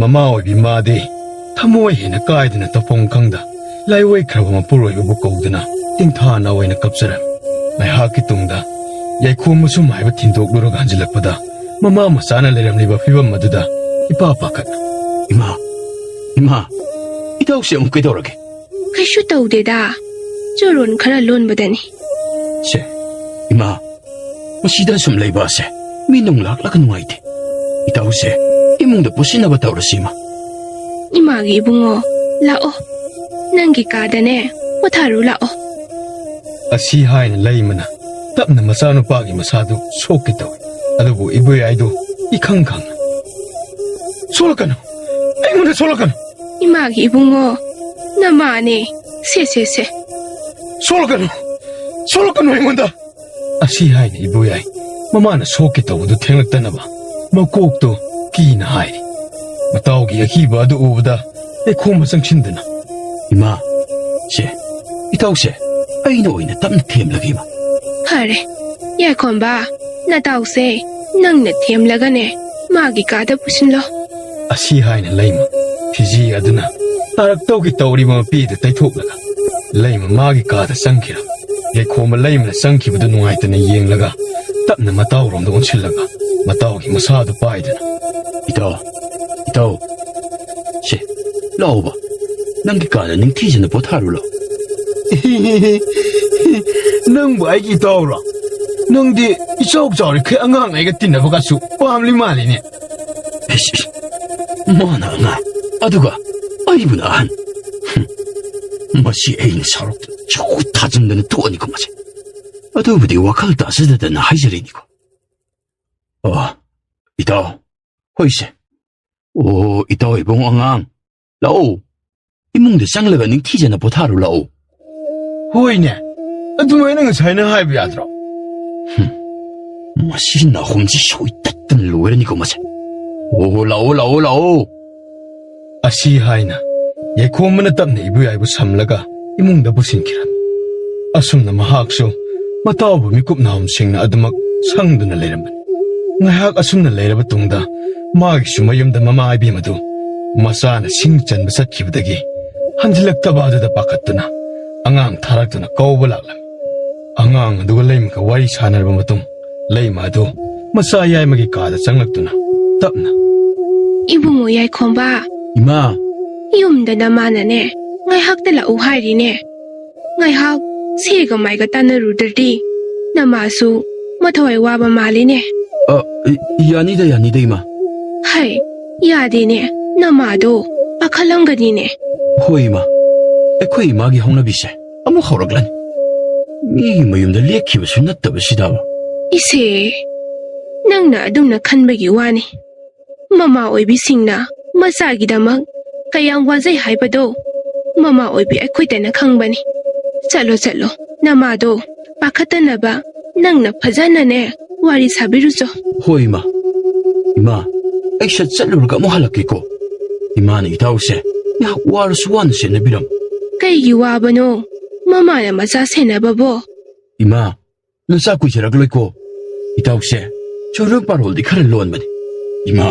Speaker 1: ꯃꯃꯥ ꯑꯣꯏꯕꯤ ꯃꯥꯗꯤ ꯊꯃꯣꯏ ꯍꯦꯟꯅ ꯀꯥꯏꯗꯅ ꯇꯧꯐꯝ ꯈꯪꯗ ꯂꯥꯏꯑꯣꯏꯈ꯭ꯔꯕ ꯃꯄꯨꯔꯣꯏꯕꯕꯨ ꯀꯧꯗꯨꯅ ꯇꯤꯡꯊꯥꯅ ꯑꯣꯏꯅ ꯀꯞꯆꯔꯝꯃꯤ. ꯉꯥꯏꯍꯥꯛꯀꯤ ꯇꯨꯡꯗ ꯌꯥꯏꯈꯣꯝꯕ ꯁꯨꯝ ꯍꯥꯏꯕ ꯊꯤꯟꯗꯣꯛꯂꯨꯔꯒ ꯍꯟꯖꯤꯜꯂꯛꯄꯗ ꯃꯃꯥ ꯃꯆꯥꯅ ꯂꯩꯔꯝꯂꯤꯕ ꯐꯤꯕꯝ ꯑꯗꯨꯗ ꯏꯄꯥ ꯄꯥꯈꯠꯅ
Speaker 3: ꯏꯃꯥ ꯏꯇꯥꯎꯁꯤ ꯑꯃꯨꯛ ꯀꯩꯗꯧꯔꯒꯦ?
Speaker 4: ꯀꯩꯁꯨ ꯇꯧꯗꯦꯗ ꯆꯣꯔꯣꯟ ꯈꯔ ꯂꯣꯟꯕꯗꯅꯤ.
Speaker 3: ꯁꯦ ꯏꯃꯥ ꯃꯁꯤꯗ ꯁꯨꯝ ꯂꯩꯕ ꯑꯁꯦ ꯃꯤ ꯅꯨꯡ ꯂꯥꯛꯂꯒ ꯅꯨꯡꯉꯥꯏꯇꯦ. ꯏꯇꯥꯎꯁꯦ ꯏꯃꯨꯡꯗ ꯄꯨꯁꯤꯟꯅꯕ ꯇꯧꯔꯁꯤ ꯏꯃꯥ.
Speaker 4: 이마기 ꯏꯕꯨꯡꯉꯣ ꯂꯥꯛꯑꯣ ꯅꯪꯒꯤ ꯀꯥꯗꯅꯦ ꯄꯣꯊꯥꯔꯨ ꯂꯥꯛꯑꯣ.
Speaker 1: ꯑꯁꯤ ꯍꯥꯏꯅ ꯂꯩꯃꯅ ꯇꯞꯅ ꯃꯆꯥꯅꯨꯄꯥꯒꯤ ꯃꯁꯥꯗꯨ ꯁꯣꯛꯀꯦ ꯇꯧꯏ. ꯑꯗꯨꯕꯨ 이보야ꯏꯗꯨ 이khang khangna ꯁꯣꯛꯂꯛꯀꯅꯨ ꯑꯩꯉꯣꯟꯗ ꯁꯣꯛꯂꯛꯀꯅꯨ.
Speaker 4: 이마기 이붕어 나마네 세세세
Speaker 1: ꯁꯣꯛꯂꯛꯀꯅꯨ ꯑꯩꯉꯣꯟꯗ. ꯑꯁꯤ ꯍꯥꯏꯅ 이보야이 ꯃꯃꯥꯅ ꯁꯣꯛꯀꯦ ꯇꯧꯕꯗꯨ ꯊꯦꯡꯂꯛꯇꯅꯕ ꯃꯀꯣꯛꯇꯨ ꯀꯤꯅ ꯍꯥꯏꯔꯤ. ꯃꯇꯥꯎꯒꯤ ꯑꯀꯤꯕ ꯑꯗꯨ ꯎꯕꯗ ꯌꯥꯏꯈꯣꯝꯕ ꯆꯪꯁꯤꯟꯗꯨꯅ
Speaker 3: 이마 ꯁꯦ 이따ꯎꯁꯦ ꯑꯩꯅ ꯑꯣꯏꯅ ꯇꯞꯅ ꯊꯦꯝꯂꯒꯦ 이마.
Speaker 4: ꯐꯔꯦ ꯌꯥꯏꯈꯣꯝꯕ ꯅꯇꯥꯎꯁꯦ ꯅꯪꯅ ꯊꯦꯝꯂꯒꯅꯦ ꯃꯥꯒꯤ ꯀꯥꯗ ꯄꯨꯁꯤꯟꯂꯣ.
Speaker 1: ꯑꯁꯤ ꯍꯥꯏꯅ ꯂꯩꯃ ꯐꯤꯖꯤ ꯑꯗꯨꯅ ꯇꯥꯔꯛꯇꯧꯒꯤ ꯇꯧꯔꯤꯕ ꯃꯄꯤꯗ ꯇꯩꯊꯣꯛꯂꯒ ꯂꯩꯃ ꯃꯥꯒꯤ ꯀꯥꯗ ꯆꯪꯈꯤꯔꯝ. ꯌꯥꯏꯈꯣꯝꯕ ꯂꯩꯃꯅ ꯆꯪꯈꯤꯕꯗꯨ ꯅꯨꯡꯉꯥꯏꯇꯅ ꯌꯦꯡꯂꯒ ꯇꯞꯅ ꯃꯇꯥꯎꯔꯣꯝꯗ ꯑꯣꯟꯁꯤꯜꯂꯒ ꯃꯇꯥꯎꯒꯤ ꯃꯁꯥꯗꯨ ꯄꯥꯏꯗꯨꯅ
Speaker 3: 이따우 ꯁꯦ ꯂꯥꯛꯑꯣꯕ ꯅꯪꯒꯤ ꯀꯥꯗ ꯅꯤꯡꯊꯤꯖꯅ ꯄꯣꯊꯥꯔꯨꯂꯣ.
Speaker 2: ꯅꯪꯕꯨ ꯑꯩꯒꯤ ꯏꯇꯥꯎꯔꯣ? ꯅꯪꯗꯤ 이ꯆꯥꯎ ꯆꯥꯎꯔꯤꯈꯩ ꯑꯉꯥꯡ ꯑꯩꯒ ꯇꯤꯟꯅꯕꯒꯁꯨ ꯄꯥꯝꯂꯤ ꯃꯥꯜꯂꯤꯅꯦ.
Speaker 3: ꯃꯥꯅ ꯑꯉꯥꯡ ꯑꯗꯨꯒ ꯑꯩꯕꯨꯅ ꯑꯍꯟ. ꯃꯁꯤ ꯑꯩꯅ ꯁꯥꯎꯔꯛꯇꯅ ꯆꯧ ꯊꯥꯖꯤꯟꯗꯅ ꯊꯣꯛꯑꯅꯤꯀꯣ ꯃꯁꯦ. ꯑꯗꯨꯕꯨꯗꯤ ꯋꯥꯈꯜ ꯇꯥꯖꯗꯗꯅ ꯍꯥꯏꯖꯔꯤꯅꯤꯀꯣ. 이따우 ꯍꯣꯏꯁꯦ. 이따우 이봉 ꯑꯉꯥꯡ ꯂꯥꯛꯑꯣ. 이mun데 ꯆꯪꯂꯒ ꯅꯤꯡꯊꯤꯖꯅ ꯄꯣꯊꯥꯔꯨ ꯂꯥꯛꯑꯣ.
Speaker 2: ꯍꯣꯏꯅꯦ ꯑꯗꯨꯃꯥꯏꯅ ꯉꯁꯥꯏꯅ ꯍꯥꯏꯕ ꯌꯥꯗ꯭ꯔꯣ?
Speaker 3: ꯃꯁꯤ ꯅꯥꯍꯣꯝꯁꯤ ꯁꯣꯏꯇꯠꯇꯅ ꯂꯣꯏꯔꯅꯤꯀꯣ ꯃꯁꯦ. ꯂꯥꯛꯑꯣ.
Speaker 1: ꯑꯁꯤ ꯍꯥꯏꯅ ꯌꯥꯏꯈꯣꯝꯕꯅ ꯇꯞꯅ 이보야이ꯕꯨ ꯁꯝꯂꯒ ꯏꯃꯨꯡꯗ ꯄꯨꯁꯤꯟꯈꯤꯔꯝ. ꯑꯁꯨꯝꯅ ꯃꯍꯥꯛꯁꯨ ꯃꯇꯥꯎꯕꯨ ꯃꯤꯀꯨꯞ ꯅꯥꯍꯨꯝꯁꯤꯡꯅ ꯑꯗꯨꯃꯛ ꯁꯪꯗꯨꯅ ꯂꯩꯔꯝꯕꯅꯤ. ꯉꯥꯏꯍꯥꯛ ꯑꯁꯨꯝꯅ ꯂꯩꯔꯕ ꯇꯨꯡꯗ ꯃꯥꯒꯤꯁꯨ ꯃꯌꯨꯝꯗ ꯃꯃꯥ ꯏꯕꯦꯝꯃꯗꯨ ꯃꯆꯥꯅ ꯁꯤꯡ ꯆꯟꯕ ꯆꯠꯈꯤꯕꯗꯒꯤ ꯍꯟꯖꯤꯜꯂꯛꯇꯕ ꯑꯗꯨꯗ ꯄꯥꯈꯠꯇꯨꯅ ꯑꯉꯥꯡ ꯊꯥꯔꯛꯇꯨꯅ ꯀꯧꯕ ꯂꯥꯛꯂꯝꯃꯤ. ꯑꯉꯥꯡ ꯑꯗꯨꯒ ꯂꯩꯃꯒ ꯋꯥꯔꯤ ꯁꯥꯟꯅꯔꯕ ꯃꯇꯨꯡ ꯂꯩꯃ ꯑꯗꯨ ꯃꯆꯥ ꯌꯥꯏꯃꯒꯤ ꯀꯥꯗ ꯆꯪꯂꯛꯇꯨꯅ ꯇꯞꯅ
Speaker 4: 이붕어 야이콤바
Speaker 3: 이마
Speaker 4: ꯌꯨꯝꯗ ꯅꯃꯥꯅꯅꯦ ꯉꯥꯏꯍꯥꯛꯇ ꯂꯥꯛꯎ ꯍꯥꯏꯔꯤꯅꯦ. ꯉꯥꯏꯍꯥꯛ ꯁꯦꯒ ꯃꯥꯏꯒ ꯇꯥꯟꯅꯔꯨꯗ꯭ꯔꯗꯤ ꯅꯃꯥꯁꯨ ꯃꯊꯋꯥꯏ ꯋꯥꯕ ꯃꯥꯜꯂꯤꯅꯦ.
Speaker 3: 야니다 이마.
Speaker 4: ꯍꯩ ꯌꯥꯗꯦꯅꯦ ꯅꯃꯥꯗꯣ ꯄꯥꯈꯠꯂꯝꯒꯅꯤꯅꯦ.
Speaker 3: ꯍꯣꯏ 이마. ꯑꯩꯈꯣꯏ 이마ꯒꯤ ꯍꯧꯅꯕꯤꯁꯦ ꯑꯃꯨꯛ ꯍꯧꯔꯛꯂꯅꯤ. ꯃꯤꯒꯤ ꯃꯌꯨꯝꯗ ꯂꯦꯛꯈꯤꯕꯁꯨ ꯅꯠꯇꯕꯁꯤꯗꯕ.
Speaker 4: 이세 ꯅꯪꯅ ꯑꯗꯨꯝꯅ ꯈꯟꯕꯒꯤ ꯋꯥꯅꯤ. ꯃꯃꯥ ꯑꯣꯏꯕꯤꯁꯤꯡꯅ ꯃꯆꯥꯒꯤꯗꯃꯛ ꯀꯌꯥꯝ ꯋꯥꯖꯩ ꯍꯥꯏꯕꯗꯣ ꯃꯃꯥ ꯑꯣꯏꯕꯤ ꯑꯩꯈꯣꯏꯗꯅ ꯈꯪꯕꯅꯤ. ꯆꯠꯂꯣ ꯅꯃꯥꯗꯣ ꯄꯥꯈꯠꯇꯅꯕ ꯅꯪꯅ ꯐꯖꯅꯅꯦ ꯋꯥꯔꯤ ꯁꯥꯕꯤꯔꯨꯆꯣ.
Speaker 3: ꯍꯣꯏ 이마. ꯑꯩ ꯁꯠ ꯆꯠꯂꯨꯔꯒ ꯑꯃꯨꯛ ꯍꯜꯂꯛꯀꯦꯀꯣ ꯏꯃꯥꯅ ꯏꯇꯥꯎꯁꯦ ꯉꯥꯏꯍꯥꯛ ꯋꯥꯔꯁꯨ ꯋꯥꯅ ꯁꯦꯟꯅꯕꯤꯔꯝ
Speaker 4: ꯀꯩꯒꯤ ꯋꯥꯕꯅꯣ ꯃꯃꯥꯅ ꯃꯆꯥ ꯁꯦꯟꯅꯕꯕꯣ
Speaker 3: ꯏꯃꯥ ꯅꯆꯥ ꯀꯨꯏꯖꯔꯛꯂꯣꯏꯀꯣ ꯏꯇꯥꯎꯁꯦ ꯆꯣꯔꯣꯛ ꯄꯥꯔꯣꯜꯗꯤ ꯈꯔ ꯂꯣꯟꯕꯅꯤ ꯏꯃꯥ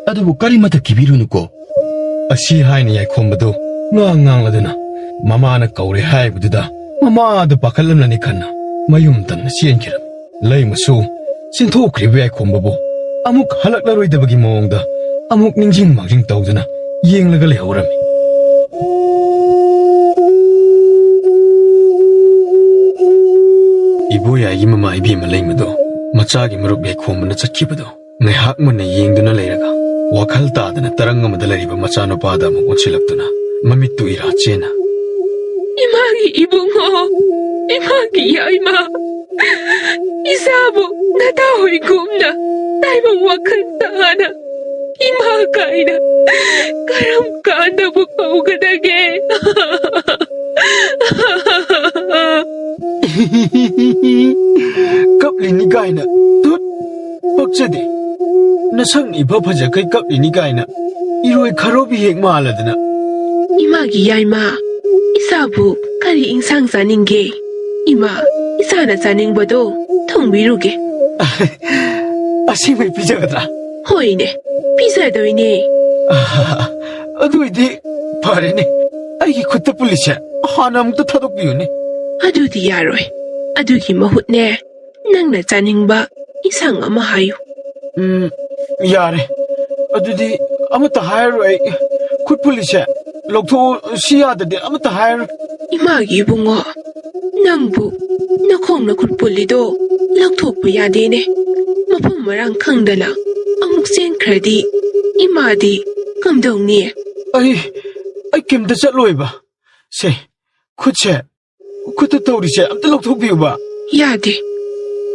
Speaker 3: ꯑꯗꯨꯕꯨ ꯀꯔꯤꯃꯠꯇ ꯀꯤꯕꯤꯔꯨꯅꯨꯀꯣ
Speaker 1: ꯑꯁꯤ ꯍꯥꯏꯅ ꯌꯥꯏꯈꯣꯝꯕꯗꯨ ꯉꯥꯡꯂꯗꯨꯅ ꯃꯃꯥꯅ ꯀꯧꯔꯦ ꯍꯥꯏꯕꯗꯨꯗ ꯃꯃꯥꯗꯨ ꯄꯥꯈꯠꯂꯝꯂꯅꯤ ꯈꯟꯅ ꯃꯌꯨꯝ ꯇꯝꯅ ꯆꯦꯟꯈꯤꯔꯝꯃꯤ ꯂꯩꯃꯁꯨ ꯆꯦꯟꯊꯣꯛꯈ꯭ꯔꯤꯕ ꯌꯥꯏꯈꯣꯝꯕꯕꯨ ꯑꯃꯨꯛ ꯍꯜꯂꯛꯂꯔꯣꯏꯗꯕꯒꯤ ꯃꯑꯣꯡꯗ ꯑꯃꯨꯛ ꯅꯤꯡꯁꯤꯡ ꯃꯥꯡꯖꯤꯡ ꯇꯧꯗꯨꯅ ꯌꯦꯡꯂꯒ ꯂꯩꯍꯧꯔꯝꯃꯤ ꯏꯕꯣꯌꯥꯏꯒꯤ ꯃꯃꯥ ꯏꯕꯦꯝꯃ ꯂꯩꯃꯗꯣ ꯃꯆꯥꯒꯤ ꯃꯔꯨꯞ ꯌꯥꯏꯈꯣꯝꯕꯅ ꯆꯠꯈꯤꯕꯗꯣ ꯉꯥꯏꯍꯥꯛ ꯃꯨꯟꯅ ꯌꯦꯡꯗꯨꯅ ꯂꯩꯔꯒ ꯋꯥꯈꯜ ꯇꯥꯗꯅ ꯇꯔꯪ ꯑꯃꯗ ꯂꯩꯔꯤꯕ ꯃꯆꯥꯅꯨꯄꯥꯗ ꯑꯃꯨꯛ ꯑꯣꯟꯁꯤꯜꯂꯛꯇꯨꯅ ꯃꯃꯤꯠꯇꯨ ꯏꯔꯥ ꯆꯦꯅ
Speaker 5: 이마기 이붕어 이마기 야이마 이사부 나다 호이kum나 나이방 와칸타하나 이마가이나 가람 간다부 파우가다게
Speaker 2: ꯀꯞꯂꯤꯅꯤ ꯀꯥꯏꯅ ꯇꯨꯠ ꯄꯛꯆꯗꯦ ꯅꯁꯪ ꯏꯐ ꯐꯖꯈꯩ ꯀꯞꯂꯤꯅꯤ ꯀꯥꯏꯅ 이로의 가로비 ꯍꯦꯛ ꯃꯥꯜꯂꯗꯅ
Speaker 5: 이마기 야이마 이사부 까리 인상 짜닝게 이마 이사나 짜닝버도 통비루게
Speaker 2: ꯑꯁꯦꯡꯕꯩ ꯄꯤꯖꯒꯗ꯭ꯔꯥ
Speaker 5: 호이네 비사도이네
Speaker 2: ꯑꯗꯨꯏꯗꯤ ꯐꯔꯦꯅꯦ ꯑꯩꯒꯤ ꯈꯨꯠꯇ ꯄꯨꯜꯂꯤꯁꯦ ꯍꯥꯟꯅ ꯑꯃꯨꯛꯇ ꯊꯥꯗꯣꯛꯄꯤꯌꯨꯅꯦ
Speaker 5: ꯑꯗꯨꯗꯤ ꯌꯥꯔꯣꯏ ꯑꯗꯨꯒꯤ ꯃꯍꯨꯠꯅꯦ ꯅꯪꯅ ꯆꯥꯅꯤꯡꯕ ꯏꯟꯁꯥꯡ ꯑꯃ ꯍꯥꯏꯌꯨ
Speaker 2: ꯌꯥꯔꯦ ꯑꯗꯨꯗꯤ ꯑꯃꯠꯇ ꯍꯥꯏꯔꯔꯣꯏ ꯑꯩ ꯈꯨꯠ ꯄꯨꯜꯂꯤꯁꯦ ꯂꯧꯊꯣꯛꯑꯣ ꯁꯤ ꯌꯥꯗꯗꯤ ꯑꯃꯠꯇ ꯍꯥꯏꯔꯔꯣꯏ
Speaker 5: 이마기 이붕어 ꯅꯪꯕꯨ ꯅꯈꯣꯡꯅ ꯈꯨꯠ ꯄꯨꯜꯂꯤꯗꯣ ꯂꯧꯊꯣꯛꯄ ꯌꯥꯗꯦꯅꯦ ꯃꯐꯝ ꯃꯔꯥꯡ ꯈꯪꯗꯅ ꯑꯃꯨꯛ ꯆꯦꯟꯈ꯭ꯔꯗꯤ 이마ꯗꯤ ꯀꯝꯗꯧꯅꯤ
Speaker 2: ꯑꯩ ꯀꯩꯝꯇ ꯆꯠꯂꯣꯏꯕ ꯁꯦ ꯈꯨꯠꯇ ꯇꯧꯔꯤꯁꯦ ꯑꯝꯇ ꯂꯧꯊꯣꯛꯄꯤꯌꯨꯕ
Speaker 5: ꯌꯥꯗꯦ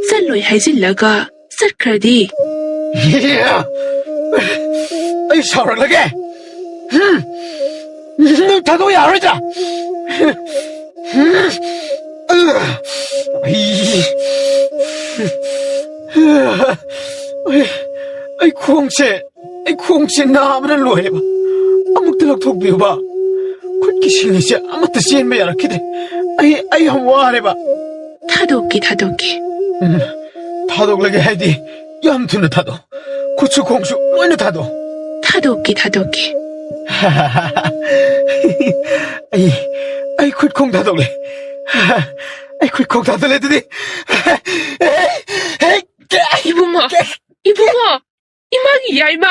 Speaker 5: ꯆꯠꯂꯣꯏ ꯍꯥꯏꯖꯤꯜꯂꯒ ꯆꯠꯈ꯭ꯔꯗꯤ
Speaker 2: ꯑꯩ ꯁꯥꯎꯔꯛꯂꯒꯦ ꯅꯪ ꯊꯥꯗꯣꯛ ꯌꯥꯔꯣꯏꯗ꯭ꯔꯥ ꯑꯩ ꯈꯣꯡꯁꯦ ꯅꯥꯕꯅ ꯂꯣꯏꯔꯦꯕ ꯑꯃꯨꯛꯇ ꯂꯧꯊꯣꯛꯄꯤꯌꯨꯕ ꯈꯨꯠꯀꯤ ꯁꯤꯡꯂꯤꯁꯦ ꯑꯃꯠꯇ ꯆꯦꯟꯕ ꯌꯥꯔꯛꯈꯤꯗ꯭ꯔꯦ ꯑꯩ ꯌꯥꯝ ꯋꯥꯔꯦꯕ
Speaker 5: ꯊꯥꯗꯣꯛꯀꯦ
Speaker 2: ꯊꯥꯗꯣꯛꯂꯒꯦ ꯍꯥꯏꯗꯤ ꯌꯥꯝ ꯊꯨꯅ ꯊꯥꯗꯣꯛ ꯈꯨꯠꯁꯨ ꯈꯣꯡꯁꯨ ꯂꯣꯏꯅ ꯊꯥꯗꯣꯛꯊꯥꯗꯣꯛꯀꯦ ꯑꯩ ꯈꯨꯠ ꯈꯣꯡ ꯊꯥꯗꯣꯛꯂꯦ ꯑꯩ ꯈꯨꯠ ꯈꯣꯡ ꯊꯥꯗꯣꯛꯂꯦ ꯑꯗꯨꯗꯤ
Speaker 5: 이붕어 이마기 야이마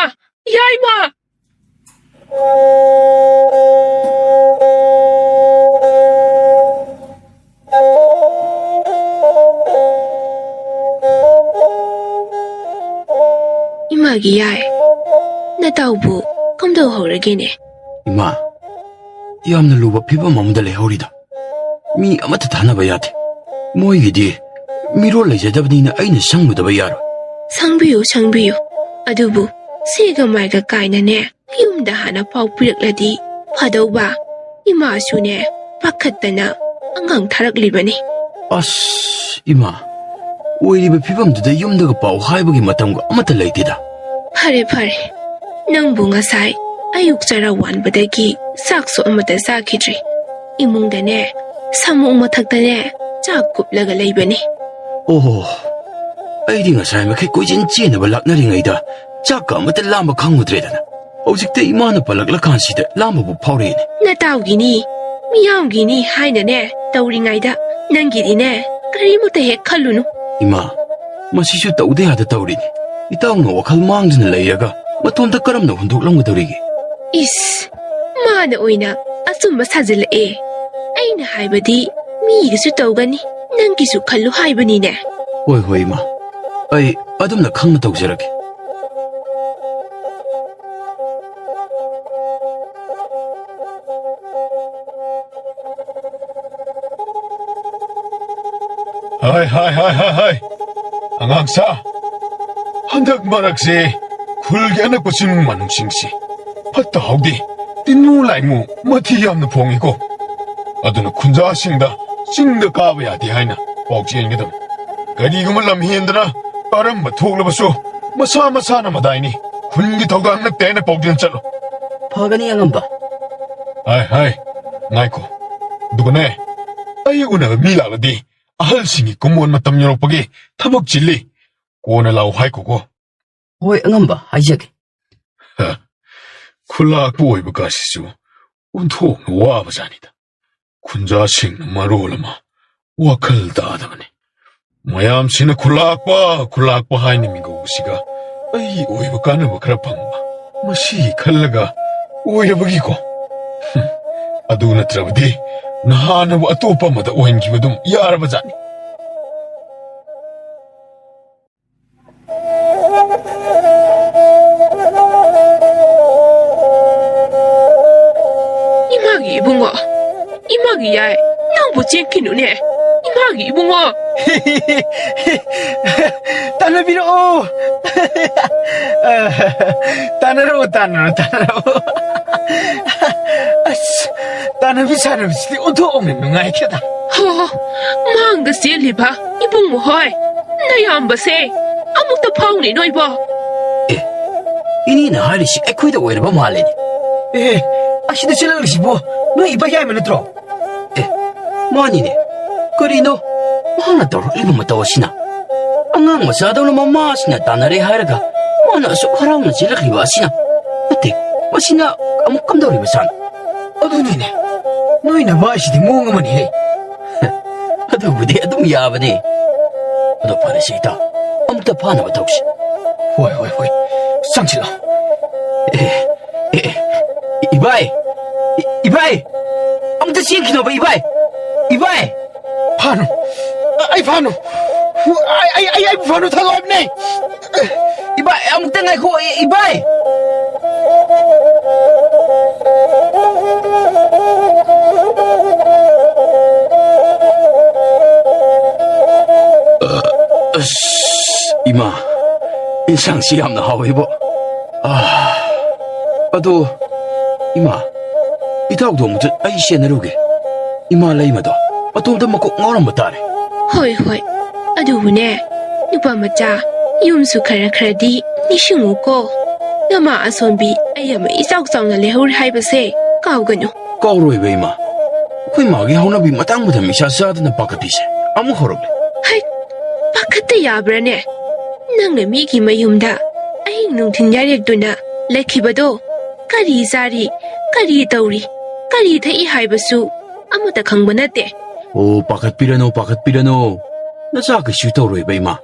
Speaker 5: 이마기 야이 나다우부 컴도호르게네
Speaker 3: 이마 ꯌꯥꯝꯅ ꯂꯨꯕ ꯐꯤꯕꯝ ꯑꯃꯗ ꯂꯩꯍꯧꯔꯤꯗ ꯃꯤ ꯑꯃꯠꯇ ꯊꯥꯅꯕ ꯌꯥꯗꯦ ꯃꯣꯏꯒꯤꯗꯤ ꯃꯤꯔꯣꯜ ꯂꯩꯖꯗꯕꯅꯤꯅ ꯑꯩꯅ ꯁꯪꯂꯨꯗꯕ ꯌꯥꯔꯣꯏ
Speaker 5: 상비요 ꯑꯗꯨꯕꯨ ꯁꯤꯒ ꯃꯥꯏꯒ ꯀꯥꯏꯅꯅꯦ ꯌꯨꯝꯗ ꯍꯥꯟꯅ ꯄꯥꯎ ꯄꯤꯔꯛꯂꯗꯤ ꯐꯗꯧꯕ 이마ꯁꯨꯅꯦ ꯄꯥꯈꯠꯇꯅ ꯑꯉꯥꯡ ꯊꯥꯔꯛꯂꯤꯕꯅꯤ
Speaker 3: ꯑꯁ ꯏꯃꯥ ꯑꯣꯏꯔꯤꯕ ꯐꯤꯕꯝꯗꯨꯗ ꯌꯨꯝꯗꯒ ꯄꯥꯎ ꯍꯥꯏꯕꯒꯤ ꯃꯇꯝꯒ ꯑꯃꯠꯇ ꯂꯩꯇꯦꯗ
Speaker 5: ꯐꯔꯦ ꯅꯪꯕꯨ ꯉꯁꯥꯏ ꯑꯌꯨꯛ ꯆꯔꯥ ꯋꯥꯟꯕꯗꯒꯤ ꯆꯥꯛꯁꯨ ꯑꯃꯠꯇ ꯆꯥꯈꯤꯗ꯭ꯔꯤ ꯏꯃꯨꯡꯗꯅꯦ ꯁꯥꯃꯨꯛ ꯃꯊꯛꯇꯅꯦ ꯆꯥꯛ ꯀꯨꯞꯂꯒ ꯂꯩꯕꯅꯤ
Speaker 3: ꯑꯣꯍꯣ ꯑꯩꯗꯤ ꯉꯁꯥꯏ ꯃꯈꯩ ꯀꯣꯏꯆꯦꯟ ꯆꯦꯟꯅꯕ ꯂꯥꯛꯅꯔꯤꯉꯩꯗ ꯆꯥꯛꯀ ꯑꯃꯠꯇ ꯂꯥꯝꯕ ꯈꯪꯉꯨꯗ꯭ꯔꯦꯗꯅ ꯍꯧꯖꯤꯛꯇ ꯏꯃꯥꯅ ꯄꯜꯂꯛꯂꯀꯥꯟꯁꯤꯗ ꯂꯥꯝꯕꯕꯨ ꯐꯥꯎꯔꯛꯏꯅꯦ
Speaker 5: ꯅꯇꯥꯎꯒꯤꯅꯤ ꯃꯤꯌꯥꯝꯒꯤꯅꯤ ꯍꯥꯏꯅꯅꯦ ꯇꯧꯔꯤꯉꯩꯗ ꯅꯪꯒꯤꯗꯤꯅꯦ ꯀꯔꯤꯃꯠꯇ ꯍꯦꯛ ꯈꯜꯂꯨꯅꯨ
Speaker 3: ꯏꯃꯥ ꯃꯁꯤꯁꯨ ꯇꯧꯗ ꯌꯥꯗ ꯇꯧꯔꯤꯅꯤ ꯏꯇꯥꯎꯅ ꯋꯥꯈꯜ ꯃꯥꯡꯗꯨꯅ ꯂꯩꯔꯒ ꯃꯇꯣꯝꯇ ꯀꯔꯝꯅ ꯍꯨꯟꯗꯣꯛꯂꯝꯒꯗꯧꯔꯤꯒꯦ
Speaker 5: ꯏꯁ ꯃꯥꯅ ꯑꯣꯏꯅ ꯑꯆꯨꯝꯕ ꯁꯥꯖꯤꯜꯂꯛꯑꯦ ꯑꯩꯅ ꯍꯥꯏꯕꯗꯤ ꯃꯤꯒꯤꯁꯨ ꯇꯧꯒꯅꯤ ꯅꯪꯒꯤꯁꯨ ꯈꯜꯂꯨ ꯍꯥꯏꯕꯅꯤꯅꯦ
Speaker 3: ꯍꯣꯏ ꯏꯃꯥ ꯑꯩ ꯑꯗꯨꯝꯅ ꯈꯪꯅ ꯇꯧꯖꯔꯒꯦ
Speaker 2: ꯍꯥꯏ ꯑꯉꯥꯡꯁꯥ ꯍꯟꯗꯛ ꯃꯔꯛꯁꯦ ꯈꯨꯜꯒꯤ ꯑꯅꯛꯄ ꯆꯤꯡ ꯃꯅꯨꯡꯁꯤꯡꯁꯤ ꯐꯠꯇ ꯍꯥꯎꯗꯦ ꯇꯤꯟꯅꯨ ꯂꯥꯏꯃꯨ ꯃꯊꯤ ꯌꯥꯝꯅ ꯐꯣꯡꯏꯀꯣ ꯑꯗꯨꯅ ꯈꯨꯟꯖꯥꯁꯤꯡꯗ ꯆꯤꯡꯗ ꯀꯥꯕ ꯌꯥꯗꯦ ꯍꯥꯏꯅ ꯄꯥꯎ ꯆꯦꯟꯒꯗꯕꯅꯤ ꯀꯔꯤꯒꯨꯝꯕ ꯂꯝ ꯍꯦꯟꯗꯅ ꯀꯔꯝꯕ ꯊꯣꯛꯂꯕꯁꯨ ꯃꯁꯥ ꯃꯁꯥꯅ ꯃꯗꯥꯏꯅꯤ ꯈꯨꯟꯒꯤ ꯊꯧꯗꯥꯡ ꯅꯠꯇꯦ ꯍꯥꯏꯅ ꯄꯥꯎꯖꯦꯜ ꯆꯠꯂꯣ.
Speaker 3: ꯐꯒꯅꯤ ꯑꯉꯝꯕ.
Speaker 2: ꯍꯥꯏ ꯉꯥꯏꯈꯣ. ꯑꯗꯨꯒꯅꯦ ꯑꯩ ꯎꯅꯕ ꯃꯤ ꯂꯥꯛꯂꯗꯤ ꯑꯍꯜꯁꯤꯡꯒꯤ ꯀꯨꯝꯑꯣꯟ ꯃꯇꯝ ꯌꯧꯔꯛꯄꯒꯤ ꯊꯕꯛ ꯆꯤꯜꯂꯤ ꯀꯣꯟꯅ ꯂꯥꯛꯎ ꯍꯥꯏꯈꯣꯀꯣ.
Speaker 3: ꯍꯣꯏ ꯑꯉꯝꯕ ꯍꯥꯏꯖꯒꯦ.
Speaker 2: ꯈꯨꯜꯂꯥꯛꯄ ꯑꯣꯏꯕ ꯀꯥꯁꯤꯁꯨ ꯑꯣꯟꯊꯣꯛꯅ ꯋꯥꯕꯖꯥꯠꯅꯤꯗ. ꯈꯨꯟꯖꯥꯁꯤꯡꯅ ꯃꯔꯣꯜ ꯑꯃ ꯋꯥꯈꯜ ꯇꯥꯗꯕꯅꯤ. ꯃꯌꯥꯝꯁꯤꯅ ꯈꯨꯜꯂꯥꯛꯄ ꯍꯥꯏꯅ ꯃꯤꯡꯒꯧꯕꯁꯤꯒ ꯑꯩ ꯑꯣꯏꯕ ꯀꯥꯟꯅꯕ ꯈꯔ ꯐꯪꯕ ꯃꯁꯤ ꯈꯜꯂꯒ ꯑꯣꯏꯔꯕꯒꯤꯀꯣ. ꯑꯗꯨ ꯅꯠꯇ꯭ꯔꯕꯗꯤ ꯅꯍꯥꯟꯅꯕꯨ ꯑꯇꯣꯞꯄ ꯑꯃꯗ ꯑꯣꯏꯍꯟꯈꯤꯕꯗꯨꯝ ꯌꯥꯔꯕꯖꯥꯠꯅꯤ.
Speaker 5: 이마기 이붕어, 이마기 야이, 낭부 쟁키누네. 이마기 이붕어.
Speaker 6: 따라비로 따라로 따라비 사람들이 온통 능아이켜다.
Speaker 5: 망가 셀리바 이붕어 허이. 나야ambase 아무것도 파우니 너이봐.
Speaker 3: 이니나 하리시 에코이다 오이르바 말레니.
Speaker 6: 에 아시도 실랑리시 너 이봐야 하면 들어.
Speaker 3: 뭐니네. 그리노 마나 떠로 이름을 떠오시나. 안강 마사도로 마마시나 따나레 하르가 마나 소카라우나 지르기 와시나. 어때? 마시나 아무 감도리 마산.
Speaker 6: 어두니네 너희나 마시디 몽어머니 해.
Speaker 3: 어두부디 어둠 야바니. 어두 파르시다. 아무도 파나 바톡시.
Speaker 6: 호이 상칠러.
Speaker 3: 이바이 아무도 시행키노바 이바이
Speaker 6: 파노 아이 파노 아이 파노 타고 없네.
Speaker 3: 이바이 아무도 나이고 이바이 이마 인상시 얌나 하오이보. 아도 이마 이타옥도 아무튼 아이시에 내려오게. 이마 레이마도 어tom도 먹고 ngauramma tare.
Speaker 5: ꯍꯣꯏ ꯑꯗꯨꯕꯨꯅꯦ ꯅꯨꯄꯥ ꯃꯆꯥ ꯌꯨꯝꯁꯨ ꯈꯔꯗꯤ ꯅꯤꯡꯁꯤꯡꯉꯨꯀꯣ. ꯅꯃꯥ ꯑꯁꯣꯟꯕꯤ ꯑꯩ ꯑꯃ ꯏꯆꯥꯎ ꯆꯥꯎꯅ ꯂꯩꯍꯧꯔꯦ ꯍꯥꯏꯕꯁꯦ ꯀꯥꯎꯒꯅꯨ.
Speaker 3: ꯀꯥꯎꯔꯣꯏꯕ ꯏꯃꯥ. ꯑꯩꯈꯣꯏ ꯃꯥꯒꯤ ꯍꯧꯅꯕꯤ ꯃꯇꯥꯡ ꯃꯇꯝ ꯏꯁꯥ ꯆꯥꯗꯅ ꯄꯥꯈꯠꯄꯤꯁꯦ ꯑꯃꯨꯛ ꯍꯧꯔꯛꯂꯦ.
Speaker 5: ꯍꯩ ꯄꯥꯈꯠꯇ ꯌꯥꯕ꯭ꯔꯥꯅꯦ? ꯅꯪꯅ ꯃꯤꯒꯤ ꯃꯌꯨꯝꯗ ꯑꯍꯤꯡ ꯅꯨꯡꯊꯤꯟ ꯌꯥꯔꯦꯛꯇꯨꯅ ꯂꯩꯈꯤꯕꯗꯣ ꯀꯔꯤ ꯆꯥꯔꯤ ꯀꯔꯤ ꯇꯧꯔꯤ ꯀꯔꯤ ꯊꯛꯏ ꯍꯥꯏꯕꯁꯨ ꯑꯃꯠꯇ ꯈꯪꯕ ꯅꯠꯇꯦ.
Speaker 3: ꯑꯣ ꯄꯥꯈꯠꯄꯤꯔꯅꯨ. ꯅꯆꯥ ꯀꯩꯁꯨ ꯇꯧꯔꯣꯏꯕ ꯏꯃꯥ.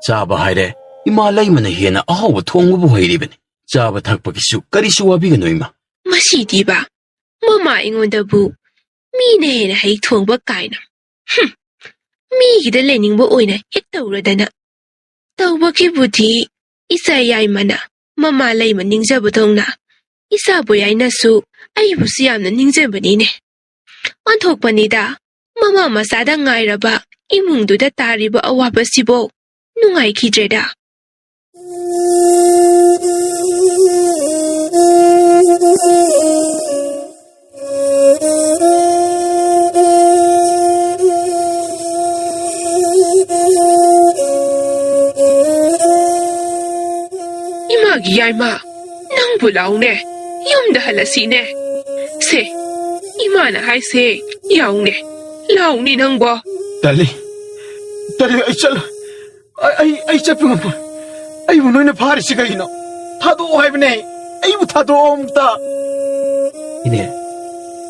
Speaker 3: ꯆꯥꯕ ꯍꯥꯏꯔꯦ ꯏꯃꯥ ꯂꯩꯃꯅ ꯍꯦꯟꯅ ꯑꯍꯥꯎꯕ ꯊꯣꯡꯕꯕꯨ ꯍꯩꯔꯤꯕꯅꯤ. ꯆꯥꯕ ꯊꯛꯄꯒꯤꯁꯨ ꯀꯔꯤꯁꯨ ꯋꯥꯕꯤꯒꯅꯨ ꯏꯃꯥ.
Speaker 5: ꯃꯁꯤꯗꯤꯕ ꯃꯃꯥ ꯑꯩꯉꯣꯟꯗꯕꯨ ꯃꯤꯅ ꯍꯦꯟꯅ ꯍꯩ ꯊꯣꯡꯕ ꯀꯥꯏꯅ. ꯃꯤꯒꯤꯗ ꯂꯩꯅꯤꯡꯕ ꯑꯣꯏꯅ ꯍꯦꯛ ꯇꯧꯔꯗꯅ. ꯇꯧꯕꯒꯤꯕꯨꯗꯤ ꯏꯆꯥ ꯌꯥꯏꯃꯅ ꯃꯃꯥ ꯂꯩꯃ ꯅꯤꯡꯖꯕꯗꯧꯅ ꯏꯆꯥꯕꯨ ꯌꯥꯏꯅꯁꯨ ꯑꯩꯕꯨꯁꯨ ꯌꯥꯝꯅ ꯅꯤꯡꯖꯕꯅꯤꯅꯦ. ꯑꯣꯟꯊꯣꯛꯄꯅꯤꯗ ꯃꯃꯥ ꯃꯆꯥꯗ ꯉꯥꯏꯔꯕ ꯏꯃꯨꯡꯗꯨꯗ ꯇꯥꯔꯤꯕ ꯑꯋꯥꯕꯁꯤꯕꯣ ꯅꯨꯡꯉꯥꯏꯈꯤꯗ꯭ꯔꯦꯗ. 이마기 야이마 낭부 라오네 염다 할라시네 세 이마나 하이세 야오네 라오니 낭부
Speaker 6: 달리 아이 잘라 아이 잡히면 아이고 너희는 파리시가 이노 타도 하이브네 아이고 타도 옴다.
Speaker 3: 이네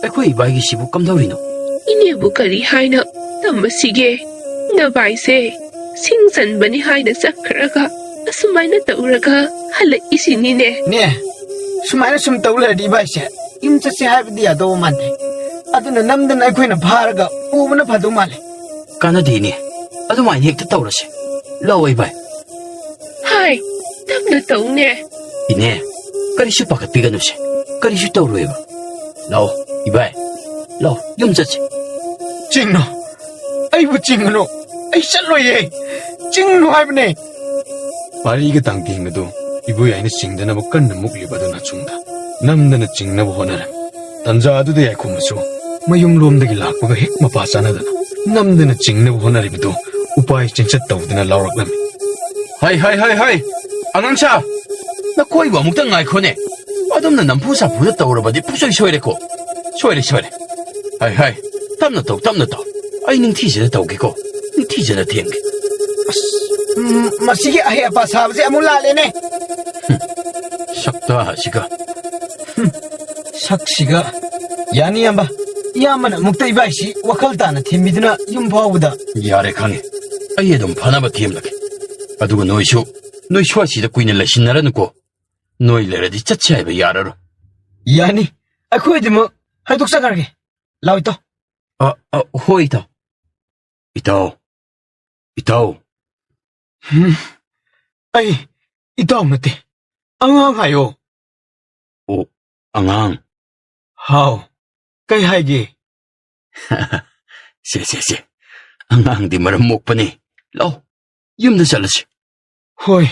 Speaker 3: ꯑꯩꯈꯣꯏ ꯏꯕꯥꯏꯒꯤ ꯁꯤꯕꯨ ꯀꯝꯗꯧꯔꯤꯅꯣ?
Speaker 5: 이네부 그리 하이나 ꯇꯝꯕꯁꯤꯒꯦ ꯅꯕꯥꯏꯁꯦ ꯁꯤꯡꯆꯟꯕꯅꯤ ꯍꯥꯏꯅ ꯆꯠꯈ꯭ꯔꯒ ꯑꯁꯨꯃꯥꯏꯅ ꯇꯧꯔꯒ ꯍꯜꯂꯛꯏꯁꯤꯅꯤꯅꯦ.
Speaker 6: 네 수마이나 숨 떠올려디 바이세 임자세 하이브디 야도 만데 아두나 남든 아이코이나 파르가 우브나 파도 말레.
Speaker 3: ꯀꯥꯟꯅꯗꯦ ꯏꯅꯦ. ꯑꯗꯨꯃꯥꯏꯅ ꯍꯦꯛꯇ ꯇꯧꯔꯁꯦ. ꯂꯥꯛꯑꯣ ꯏꯕꯥꯏ.
Speaker 5: ꯍꯥꯏ ꯇꯞꯅ ꯇꯧꯅꯦ.
Speaker 3: 이네ꯀꯔꯤꯁꯨ ꯄꯥꯈꯠꯄꯤꯒꯅꯨꯁꯦ. ꯀꯔꯤꯁꯨ ꯇꯧꯔꯣꯏꯕ. ꯂꯥꯛꯑꯣ 이바이. ꯂꯥꯛꯑꯣ ꯌꯨꯝ ꯆꯠꯁꯦ.
Speaker 6: 찡노 아이고 찡노 아이 짤로예 찡노 하이브네.
Speaker 1: 파리가 당기행도 이부 야이는 징드나부 깐는 묵리바도 나중다. 남드는 징나부 호나람. 단자아두도 야이코무소 마용롬다기 락바가 핵 마파사나다나. 남드는 징나부 호나리비도 우파이 진짜 떠우드나 라우락남.
Speaker 3: 하이. 안강차. 나 거이고 아무것도 ꯉꯥꯏꯈꯣꯅꯦ ꯑꯗꯨꯝꯅ ꯅꯝꯐꯨ ꯁꯥꯐꯨꯗ ꯇꯧꯔꯕꯗꯤ ꯄꯨꯡꯁꯣꯏ ꯁꯣꯏꯔꯦꯀꯣ ꯁꯣꯏꯔꯦ ꯍꯥꯏ ꯇꯞꯅ ꯇꯧ ꯑꯩ ꯅꯤꯡꯊꯤꯖꯅ ꯇꯧꯒꯦꯀꯣ ꯅꯤꯡꯊꯤꯖꯅ ꯊꯦꯝꯒꯦ
Speaker 6: ꯃꯁꯤꯒꯤ ꯑꯍꯩ ꯑꯄꯥ ꯁꯥꯕꯁꯦ ꯑꯃꯨꯛ ꯂꯥꯜꯂꯦꯅꯦ
Speaker 3: ꯁꯛꯇꯥꯁꯤꯒ
Speaker 6: ꯁꯛꯁꯤꯒ ꯌꯥꯅꯤ ꯏꯌꯥꯝꯕꯅ ꯑꯃꯨꯛꯇ ꯏꯕꯥꯏꯁꯤ ꯋꯥꯈꯜ ꯇꯥꯅ ꯊꯦꯝꯕꯤꯗꯨꯅ ꯌꯨꯝ ꯐꯥꯎꯕꯗ
Speaker 3: ꯌꯥꯔꯦ ꯈꯪꯉꯦ ꯑꯩ ꯑꯗꯨꯝ ꯐꯅꯕ ꯊꯦꯝꯂꯒꯦ ꯑꯗꯨꯒ ꯅꯣꯏ ꯁ꯭ꯋꯥꯏꯁꯤꯗ ꯀꯨꯏꯅ ꯂꯩꯁꯤꯟꯅꯔꯅꯨꯀꯣ ꯅꯣꯏ ꯂꯩꯔꯗꯤ ꯆꯠꯁꯦ ꯍꯥꯏꯕ ꯌꯥꯔꯔꯣꯏ
Speaker 6: ꯌꯥꯅꯤ ꯑꯩꯈꯣꯏꯗꯃꯛ ꯍꯥꯏꯗꯣꯛꯆꯈ꯭ꯔꯒꯦ ꯂꯥꯎ ꯏꯇꯥꯎ
Speaker 3: ꯍꯣꯏ ꯏꯇꯥꯎ
Speaker 6: ꯑꯩ ꯏꯇꯥꯎ ꯅꯠꯇꯦ ꯑꯉꯥꯡ ꯍꯥꯏꯌꯣ
Speaker 3: ꯑꯣ ꯑꯉꯥꯡ
Speaker 6: ꯍꯥꯎ ꯀꯩ ꯍꯥꯏꯒꯦ
Speaker 3: ꯁꯦ ꯑꯉꯥꯡꯗꯤ ꯃꯔꯝ ꯃꯣꯛꯄꯅꯤ ꯂꯥꯎ ꯌꯨꯝꯗ ꯆꯠꯂꯁꯤ
Speaker 6: ꯍꯣꯏ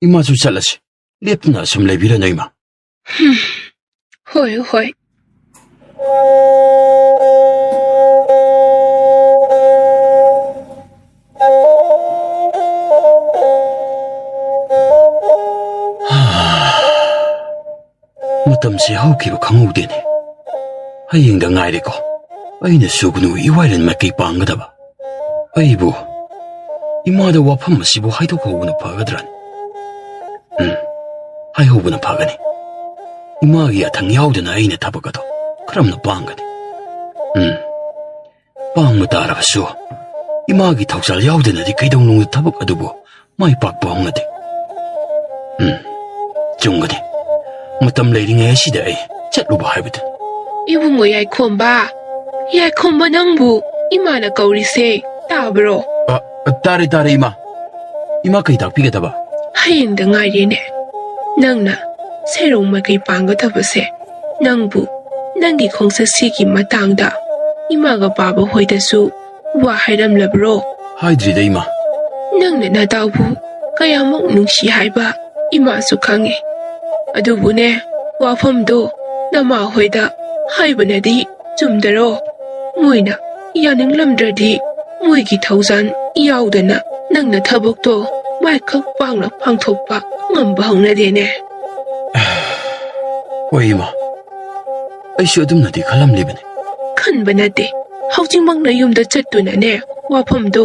Speaker 3: 이마주 잘라시 lep나 좀 레비려나 이마
Speaker 5: ꯍꯣꯏ
Speaker 3: ꯃꯇꯝꯁꯤ ꯍꯧꯈꯤꯕ ꯈꯪꯍꯧꯗꯦꯅꯦ ꯍꯌꯦꯡꯗ ꯉꯥꯏꯔꯦꯀꯣ ꯑꯩꯅ ꯁꯨꯒꯅꯨ ꯏꯋꯥꯏꯔꯟ ꯃꯥꯏꯀꯩ ꯄꯥꯡꯒꯗꯕ ꯑꯩꯕꯨ 이마다 와판 마시고 하이도하고는 파가더란 하이호부는 파가니 이마기야 당야우드나 아이네 타버가도 그럼나 빵가니 빵무 따라봤소 이마기 턱살 야우드나디 그이동농의 타버가도보 마이 빡빡하디 중가디 무땀 레이링의 시대에 잣루바 하이거든
Speaker 5: 이붕어 야이콤바 낭부 이마나 거리세 따브로
Speaker 3: 따래 이마 그이 닭비게다봐
Speaker 5: ꯍꯌꯦꯡꯗ ꯉꯥꯏꯔꯦꯅꯦ ꯅꯪꯅ ꯁꯦꯔꯧ ꯃꯥꯏꯀꯩ ꯄꯥꯡꯒꯗꯕꯁꯦ ꯅꯪꯕꯨ ꯅꯪꯒꯤ ꯈꯣꯡꯆꯠꯁꯤꯒꯤ ꯃꯇꯥꯡꯗ ꯏꯃꯥꯒ ꯄꯥꯕ ꯍꯣꯏꯗꯁꯨ ꯋꯥ ꯍꯥꯏꯔꯝꯂꯕ꯭ꯔꯣ
Speaker 3: 하이드리다 이마
Speaker 5: ꯅꯪꯅ ꯅꯇꯥꯎꯕꯨ ꯀꯌꯥꯃꯨꯛ ꯅꯨꯡꯁꯤ ꯍꯥꯏꯕ ꯏꯃꯥꯁꯨ ꯈꯪꯉꯤ ꯑꯗꯨꯕꯨꯅꯦ ꯋꯥꯐꯝꯗꯣ ꯅꯃꯥ ꯍꯣꯏꯗ ꯍꯥꯏꯕꯅꯗꯤ ꯆꯨꯝꯗꯔꯣ ꯃꯣꯏꯅ ꯌꯥꯅꯤꯡꯂꯝꯗ꯭ꯔꯗꯤ ꯃꯣꯏꯒꯤ ꯊꯧꯖꯥꯟ ꯌꯥꯎꯗꯅ ꯅꯪꯅ ꯊꯕꯛꯇꯣ ꯃꯥꯏꯈꯛ ꯄꯥꯡꯅ ꯄꯥꯡꯊꯣꯛꯄ ꯉꯝꯕ ꯍꯧꯅꯗꯦꯅꯦ
Speaker 3: ꯍꯣꯏ 이마 ꯑꯩꯁꯨ ꯑꯗꯨꯝꯅꯗꯤ ꯈꯜꯂꯝꯂꯤꯕꯅꯤ
Speaker 5: ꯈꯟꯕ ꯅꯠꯇꯦ ꯍꯧꯖꯤꯛꯃꯛꯅ ꯌꯨꯝꯗ ꯆꯠꯇꯨꯅꯅꯦ ꯋꯥꯐꯝꯗꯣ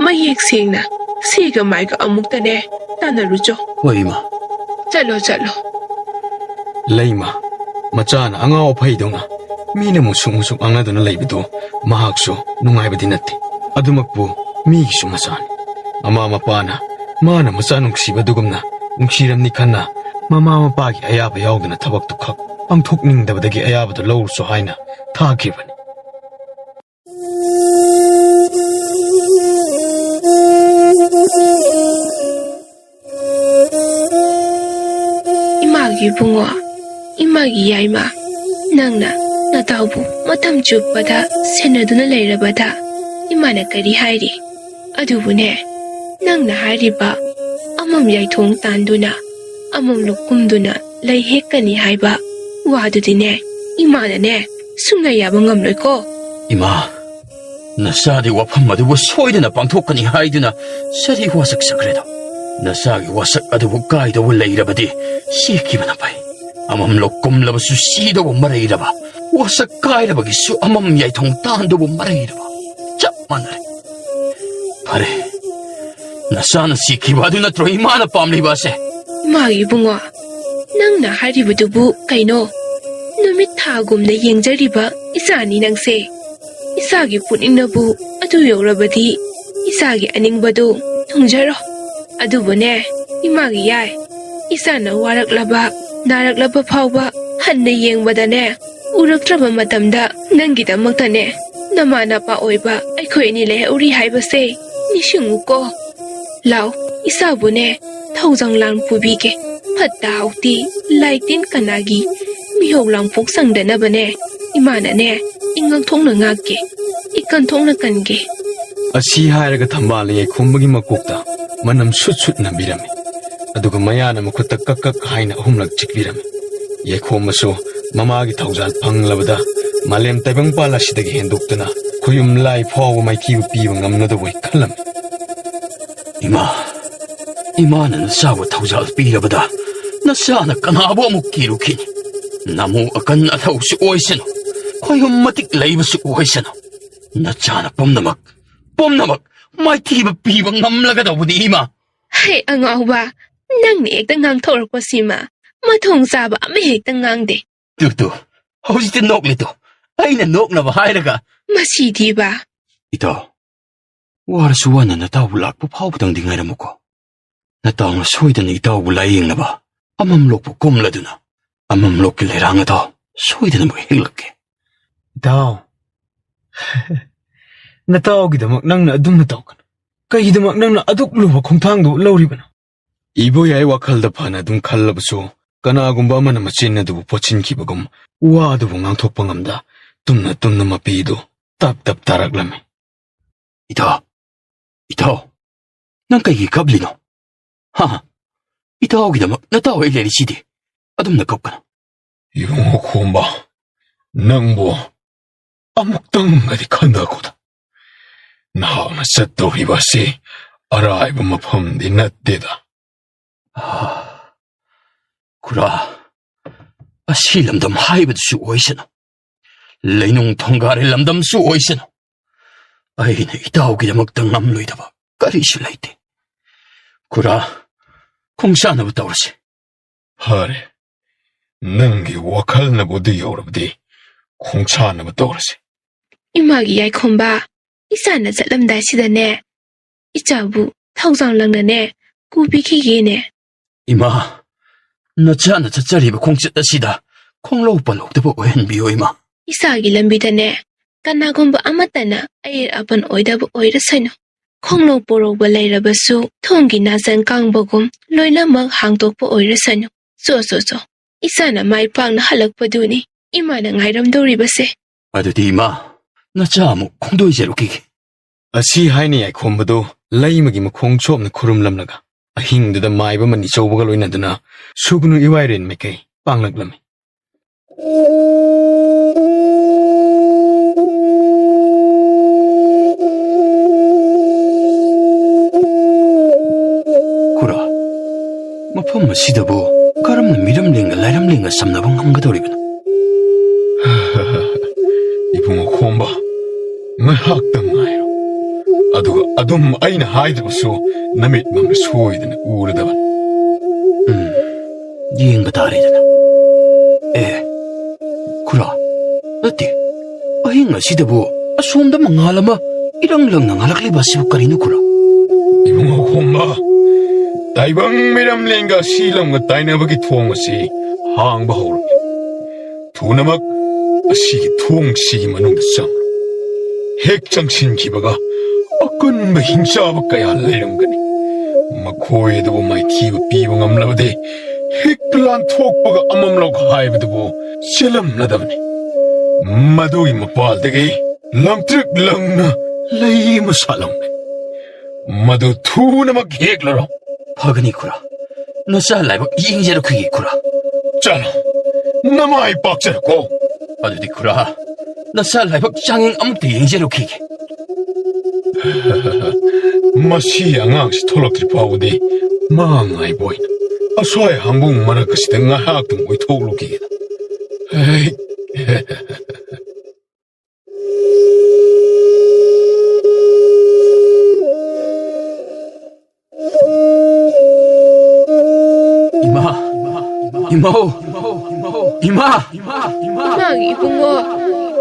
Speaker 5: ꯃꯌꯦꯛ ꯁꯦꯡꯅ ꯁꯤꯒ ꯃꯥꯏꯒ ꯑꯃꯨꯛꯇꯅꯦ ꯇꯥꯟꯅꯔꯨꯆꯣ
Speaker 3: ꯍꯣꯏ 이마
Speaker 5: ꯆꯠꯂꯣ
Speaker 1: ꯂꯩꯃ ꯃꯆꯥꯅ ꯑꯉꯥꯎ ꯑꯐꯩꯗꯧꯅ ꯃꯤꯅ ꯃꯨꯁꯨꯛ ꯉꯥꯡꯅꯗꯨꯅ ꯂꯩꯕꯗꯨ ꯃꯍꯥꯛꯁꯨ ꯅꯨꯡꯉꯥꯏꯕꯗꯤ ꯅꯠꯇꯦ ꯑꯗꯨꯃꯛꯄꯨ ꯃꯤꯒꯤꯁꯨ ꯃꯆꯥꯅꯤ ꯃꯃꯥ ꯃꯄꯥꯅ ꯃꯥꯅ ꯃꯆꯥ ꯅꯨꯡꯁꯤꯕꯗꯨꯒꯨꯝꯅ ꯅꯨꯡꯁꯤꯔꯝꯅꯤ ꯈꯟꯅ ꯃꯃꯥ ꯃꯄꯥꯒꯤ ꯑꯌꯥꯕ ꯌꯥꯎꯗꯅ ꯊꯕꯛꯇꯨ ꯈꯛ ꯄꯥꯡꯊꯣꯛꯅꯤꯡꯗꯕꯗꯒꯤ ꯑꯌꯥꯕꯗꯨ ꯂꯧꯔꯨꯁꯨ ꯍꯥꯏꯅ ꯊꯥꯈꯤꯕꯅꯤ
Speaker 5: 이마기 붕어 이마기 야이마 낭나 나다우부 마탐 쭈빠다 세너두나 레이라바다 이마나 까리 하이리 아두부네 낭나 하이리바 아멈 야이통 딴두나 아멈 록꿈두나 레이헤까니 하이바 와두디네 이마나네 숭나 야방감로이고
Speaker 3: 이마 나사디 와판 마두고 소이드나 빵톡까니 하이드나 사리 와삭 사그래도 나사기 와삭 아두고 까이도고 레이라바디 시키바나 파이 아맘 록꿈라바수 시도고 마레이라바 와삭 까이라바기수 아맘 야이통 딴도고 마레이라바 자 만나래 파레 나사나 시키바두나 트로 이마나 빰리바세
Speaker 5: 마기 붕어 낭나 하이리부두부 까이노 누밋 타곰나 옌자리바 이사니 낭세 이사기 뿌닝나부 아두 여러바디 이사기 아닝바도 통자로 아두보네 이마기 야이 이사나 와락라바 나락라바 파우바 한내 옌바다네 우럭트라바 마담다 낭기다막다네 나마나파 오이바 아이코이니 레우리 하이바세 니싱우꼬 라우 이사부네 타우장랑 부비게 팟다우티 라이틴 까나기 미호랑 복상되나바네 이마나네 인강 통나 ngak게 이간 통나 간게
Speaker 1: ꯑꯁꯤ ꯍꯥꯏꯔꯒ ꯊꯝꯕꯥꯜ ꯌꯩꯈꯣꯝꯕꯒꯤ ꯃꯀꯣꯛꯇ ꯃꯅꯝ ꯁꯨꯠ ꯅꯝꯕꯤꯔꯝꯃꯤ ꯑꯗꯨꯒ ꯃꯌꯥꯅ ꯃꯈꯨꯠꯇ ꯀꯛ ꯍꯥꯏꯅ ꯑꯍꯨꯝꯂꯛ ꯆꯤꯛꯄꯤꯔꯝꯃꯤ ꯌꯩꯈꯣꯝꯕꯁꯨ ꯃꯃꯥꯒꯤ ꯊꯧꯖꯥꯜ ꯐꯪꯂꯕꯗ ꯃꯥꯂꯦꯝ ꯇꯥꯏꯕꯪꯄꯥꯜ ꯑꯁꯤꯗꯒꯤ ꯍꯦꯟꯗꯣꯛꯇꯨꯅ ꯈꯨꯌꯨꯝ ꯂꯥꯏ ꯐꯥꯎꯕ ꯃꯥꯏꯊꯤꯕ ꯄꯤꯕ ꯉꯝꯅꯗꯕꯣꯏ ꯈꯜꯂꯝꯃꯤ
Speaker 3: 이마는 나사와 타우잘 삐려보다 나사나 까나보 아무 기루키니 나무 아깐 나타우시 오이시노 과연마틱 레이브시 오이시노 나자나 뽐나막 마이티바 비방 남라가다 보니 이마
Speaker 5: Hey, angawba, nang ni ekta ngang thorok pa sima. Mathong saba ama hekta ngang de.
Speaker 3: 뚜뚜 허지트 녹리도 아이나 녹나봐 하이라가
Speaker 5: Masidi ba?
Speaker 3: 이따 와르수와나 나타우 락부 파우부당 딩하이라 먹고 나타우나 소이드는 이따우 라이잉나봐 아맘록부 꼼라드나 아맘록길 해랑하다 소이드는 뭐 힐럭게
Speaker 6: Dao. Nataogidamak nangna adumna tawkan. Kaigidamak nangna aduk luba khongthangdu lawribana.
Speaker 1: 이보야의 와칼다 파나 둥 칼라부소 까나군바 마나 마친나두부 포친키바금 와두부 낭톡방암다 tumna mapido tap taraglame
Speaker 3: 이따 난 까이기 갑리노 하하 이따 오기다막 나타오 일레리시디 아둠나 겁가나
Speaker 2: 이봉호 곰바 낭보 아묵당가디 간다고다 나오나 셋도비바시 아라이브 마펌디 낫데다
Speaker 3: 구라 아실람담 하이브드수 오이시노 레이농 통가를 람담수 오이시노 아이네 이따 오기다막 당남로이다바 까리실라이데 구라 공사나부터 오르시
Speaker 2: 하레 능기 와칼나보디 여러브디 콩차나부터 오르시
Speaker 5: Imagi yai khomba. Isana zatlamda sidane. Ichabu thawsang langnane. Kubi khigene.
Speaker 3: 이마 너자나 저짜리바 공ចិត្ត다시다 콩로우빨로우드보 오헨비오 이마
Speaker 5: Isagi lambidane. Kanagomba amatana air apan oidabu oirasano. Khonglo porogba leirabasu thongi nasan kangbagum loinamak hangtokpa oirasano. So. Isana mai pangna halakpaduni. Imana ngairamdoribase.
Speaker 3: 아두디 이마 너자무 콩도이제로기기
Speaker 1: ꯑꯁꯤ ꯍꯥꯏꯅ ꯌꯥꯏꯈꯣꯝꯕꯗꯨ ꯂꯩꯃꯒꯤ ꯃꯈꯣꯡ ꯆꯣꯞꯅ ꯈꯨꯔꯨꯝꯂꯝꯂꯒ ꯑꯍꯤꯡꯗꯨꯗ ꯃꯥꯏꯕ money ꯆꯧꯕꯒ ꯂꯣꯏꯅꯗꯨꯅ ꯁꯨꯒꯨꯅꯨ ꯏꯋꯥꯏꯔꯦꯟ ꯃꯥꯏꯀꯩ ꯄꯥꯡꯂꯛꯂꯝꯃꯤ
Speaker 3: 구라 머펌 시더부 까름나 미름링가 라이람링가 삼나봉 함가도리구나
Speaker 2: 이봉호 곰바 ngahaktangairo aduga adum aina haidabasu namit mamna soidana uradaban
Speaker 3: 니인가 다리잖아 에 구라 어때 아hinga 시더부 아솜다 망할라마 이랑랑나 할락리바시부 까리누 구라
Speaker 2: 이봉호 곰바 다이방 미람랭가 실람가 다이나바기 투엉시 항바 호르 두나막 아시기 투엉시기 마농다 쌍 핵장신 기바가 어끈 힘싸바 까야 레랑가니 마코에도 마이 티바 비방 암라바데 핵플란 톡바가 암암라고 하이브드고 실람라다브니 마도이 마팔데게 랑트릭 랑나 레이마 살람네 마도 투나막 핵라로
Speaker 3: 파그니 구라 너자 라이브 이잉제로 크기 구라
Speaker 2: 짠 나마이 빡자고
Speaker 3: 아두디 구라 너자 라이브 장행 아무도 이잉제로 크기
Speaker 2: 마시 양앙시 톨럭트리 파우디 망아이 보이나 아소이 한국 마라카시 등아 하악등 보이 토글로기게다 에이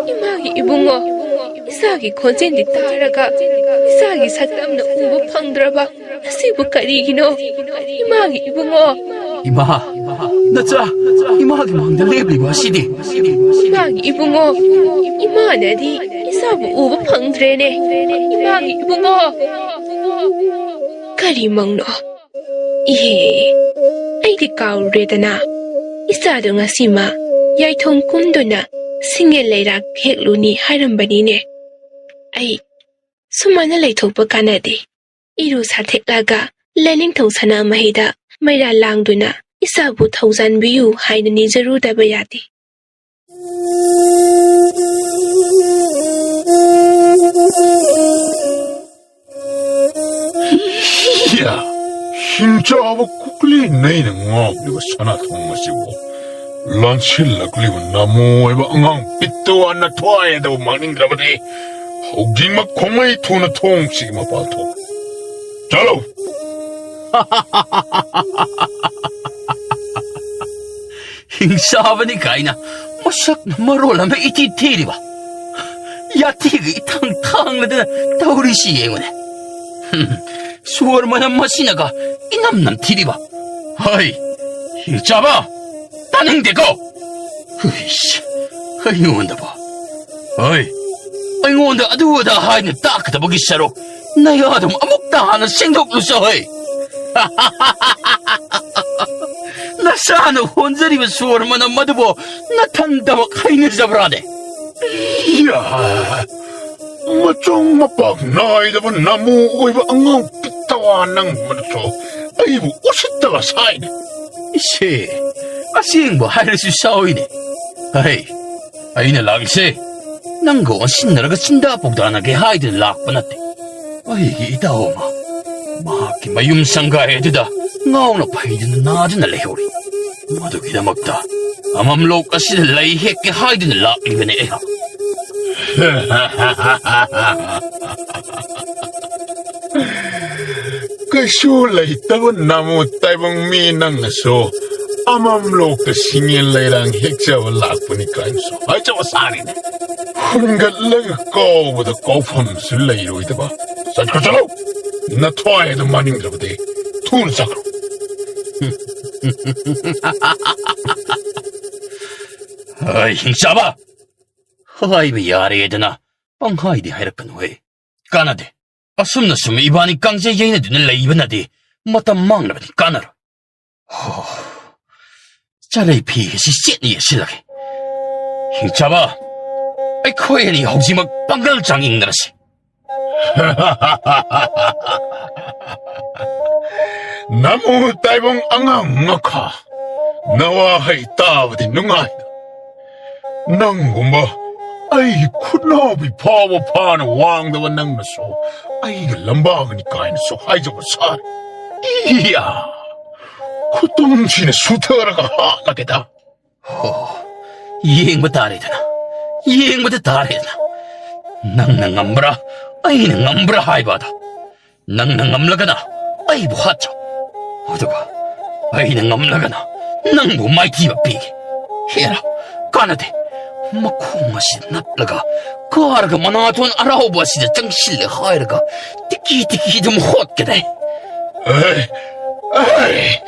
Speaker 5: Imagi ibungo. Isagi konsendi taraga. Isagi satamna uba pangdraba. Asibu karigino. Imagi ibungo.
Speaker 3: 이마 너자 이마하게 망들 레블리고 하시디
Speaker 5: Imagi ibungo. Imanadi isabu uba pangdrene. Imagi ibungo. Kari mangno. Aidi kaurredana. Isado ngasima. Yaithong kumdona. Singe leirak hekluni harambanine. Ai sumana leithokpa kanade. Iru satheklaga lening thongsana mahida maira langduna isabu thaujanbiyu haina nijarudaba yade.
Speaker 2: 야 힘 힘차고 쿡리 내는 ngọc 사나 통마시고 란실락리고 나무에바 엉엉 빗도 안나 토아에도 망닝드라버디 호깅막 공의 토나 통치기마 발토 잘로
Speaker 3: Hingsaban ni kaina, masak na marola may ititiri ba? Yatiga itang-tang na din tauri siya yun. Suwar man ang masinaga, inam-nam tiri ba? Hay, hingsa taneng de ko! Huish, ayun na ba? Hay, ayun na aduwa hay na takata bagisaro, nayadong amuktahan na singdok lusa hay. Nasaan 혼자리면 수월만 한 마드보 나탄다와 카이는 잡으라네.
Speaker 2: 이야 마쫑마빡 나이다바 나무 오이바 엉엉 빗다와 낭 말소 아이고 오셨다가 사이네
Speaker 3: 시, 아싱 뭐 하이르수 싸우이네. 아이, 아이네 락이세. 난거 신나라가 신다 복다나게 하이든 락바나테. 아이 이다오마. 마키 마윰상가 애드다. ngaw na pahidan na natin na lehiori. Madugi na magta. Amamlok kasi na lahihik kay haidin na lakli ba na eha.
Speaker 2: Kasulay taban namu taibang minang naso. Amamlok ka singin layrang hiksa walak po ni kainso. Ay chawa sari na. Hanggat lang ko ba da kofam sulayro ita ba? Saan ka chalaw? Natwaya da maning drabade. Tun sakro.
Speaker 3: Ay, hingsa Ay, mayari ito na. Panghay di hayrakan way. Kanade, asum na sumibani kang siya na dun na laiban na di. Matamang na ba ni kanar? Chalay pihe si sit niya silaki. Hingsa ay kuya ni hogsi magpanggal janging narasi.
Speaker 2: Namu taibong angang ngaka. Nawahay tawad nungay. Nanggumba, ay kunabi pawa pana wang dawan nang naso. Ay lambagan ni kain so hay jawa sari. Iya. Kutong sina sutara ka hana kita.
Speaker 3: Yeng batari na. Yeng batari na. Nang nangambra, ay nangambra hay bata. Nang nangamlaga na, ay buhatsa. Otoka, ay nangamlaga na, nang bumayti mapigi. Hira, kanade, makumasid naplaga, karaga manaton araw ba sida jangsil hayraga, tiki-tiki dumhot ka day.
Speaker 2: Ay,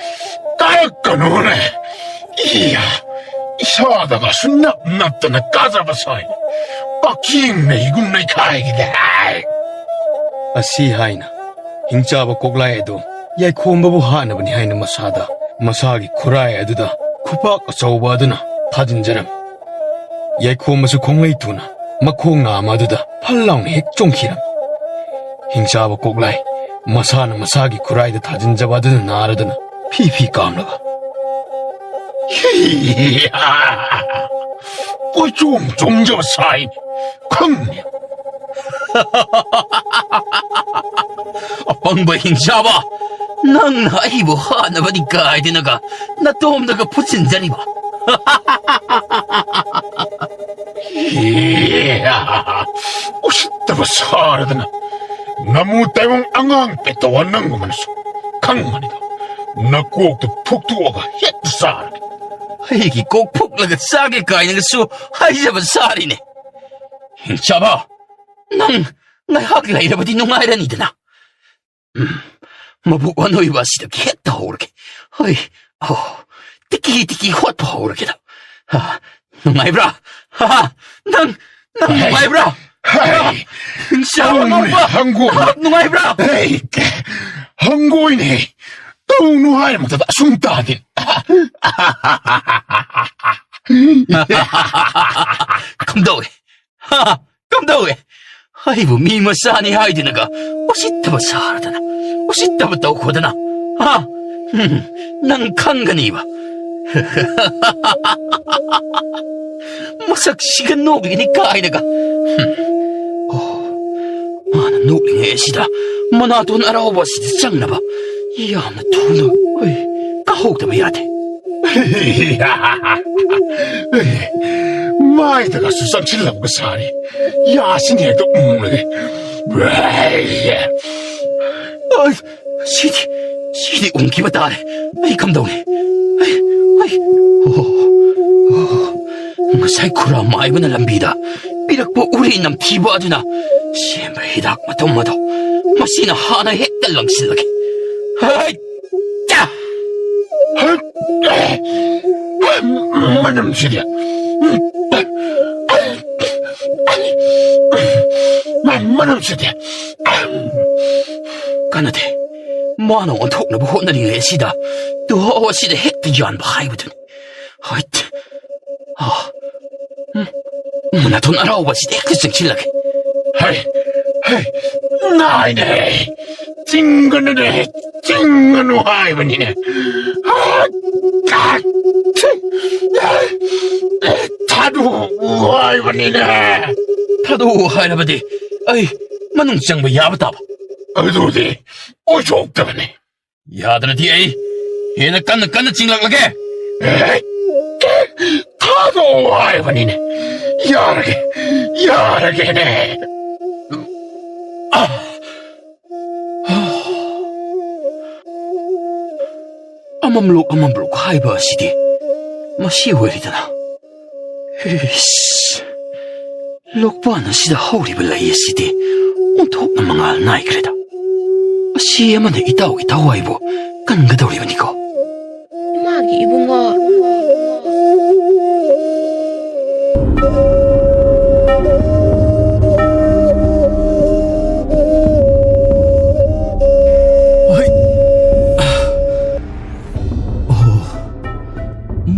Speaker 2: tayak ka noon eh. Iya, isadaga sunap-nap na nagkasabasay. Paking na igun na ikaigida.
Speaker 1: Asi haina. Hingchaba koglay edo. Yay khombabu hanabani haina masada. Masagi kuray eduda. Kupak achauba aduna. Thajinjaram. Yay khombasu khonglay tuna. Makhong na amaduda. Phallaung hek chongkhiram. Hingchaba koglay. Masana masagi kuray da thajinjaba aduna naraduna. Phi kamlaga.
Speaker 2: Hiya. Qoy chong sain. Khang.
Speaker 3: Apang ba hingsa nang naibo na ba di ka ay dinaga natom naga putsin dyan ba?
Speaker 2: Iya. Usita ba sarad na? Namutay mong angang petawan ng gumanso. Kang manito. Nakuok to puktuwaga hit sarad.
Speaker 3: Ay kikokpuk lagat sagi ka ay nagaso ay saban sari ne. Hingsa nang haglay na ba di nungayran ito na? Mabuwan ho'y ba sida kita horke? Ay, tiki-tiki hot pa horke na. Nungay bra! Nungay bra!
Speaker 2: Hey!
Speaker 3: Siya mo ba? Nungay bra!
Speaker 2: Hey! Hanggoy ni! Taunuhay mo tata sumtatin!
Speaker 3: Kamdaw eh! Kamdaw eh! Ay, bumimasani hay dinaga. Wasita ba sa harata na? Wasita ba tao ko na? Ha? Nang kangani ba? Masaksikan no ini kain naga. Mana nukling esida. Manaton araw ba si sang na ba? ꯌꯥꯝꯅ ꯊꯨꯅ ꯀꯥꯍꯧꯗꯕ ꯌꯥꯗꯦ.
Speaker 2: 마이다가수 쌍칠라고 사리 야신이도
Speaker 3: 시디 옮기면 따래. 감독님. Masay kura maay na lambida. Birak po uri ng tiba aduna. Siyempre hidak matumado. Masina hana hekta lang silagi. Hay! Ya!
Speaker 2: Manam siya. Manam siya.
Speaker 3: Kanade. Mano ang tok na buhok na rin sida. Tuho sida hekta yan ba kayo dun? Hay! Manaton araw ba sida hekta siyang silagi?
Speaker 2: Hay! Hay! Naine! Tingano ne! Tingano hay ba niya? Tado hay ba niya?
Speaker 3: Tado hay na ba di? Ay, manong siyang bayabata ba?
Speaker 2: Adudi, ojo ka ba ni?
Speaker 3: Yada na di ay, hinakan na chinglak lagi.
Speaker 2: Tado hay ba niya? Yarage ne!
Speaker 3: Amamlok haiba sidi. Masiwalidana. Hiss. Lokpa na sida hawriba laya sidi. Untok na mga alnay kreda. Siya man na itaw ay bo. Kanggadawriba niko.
Speaker 5: Imagi ibungo.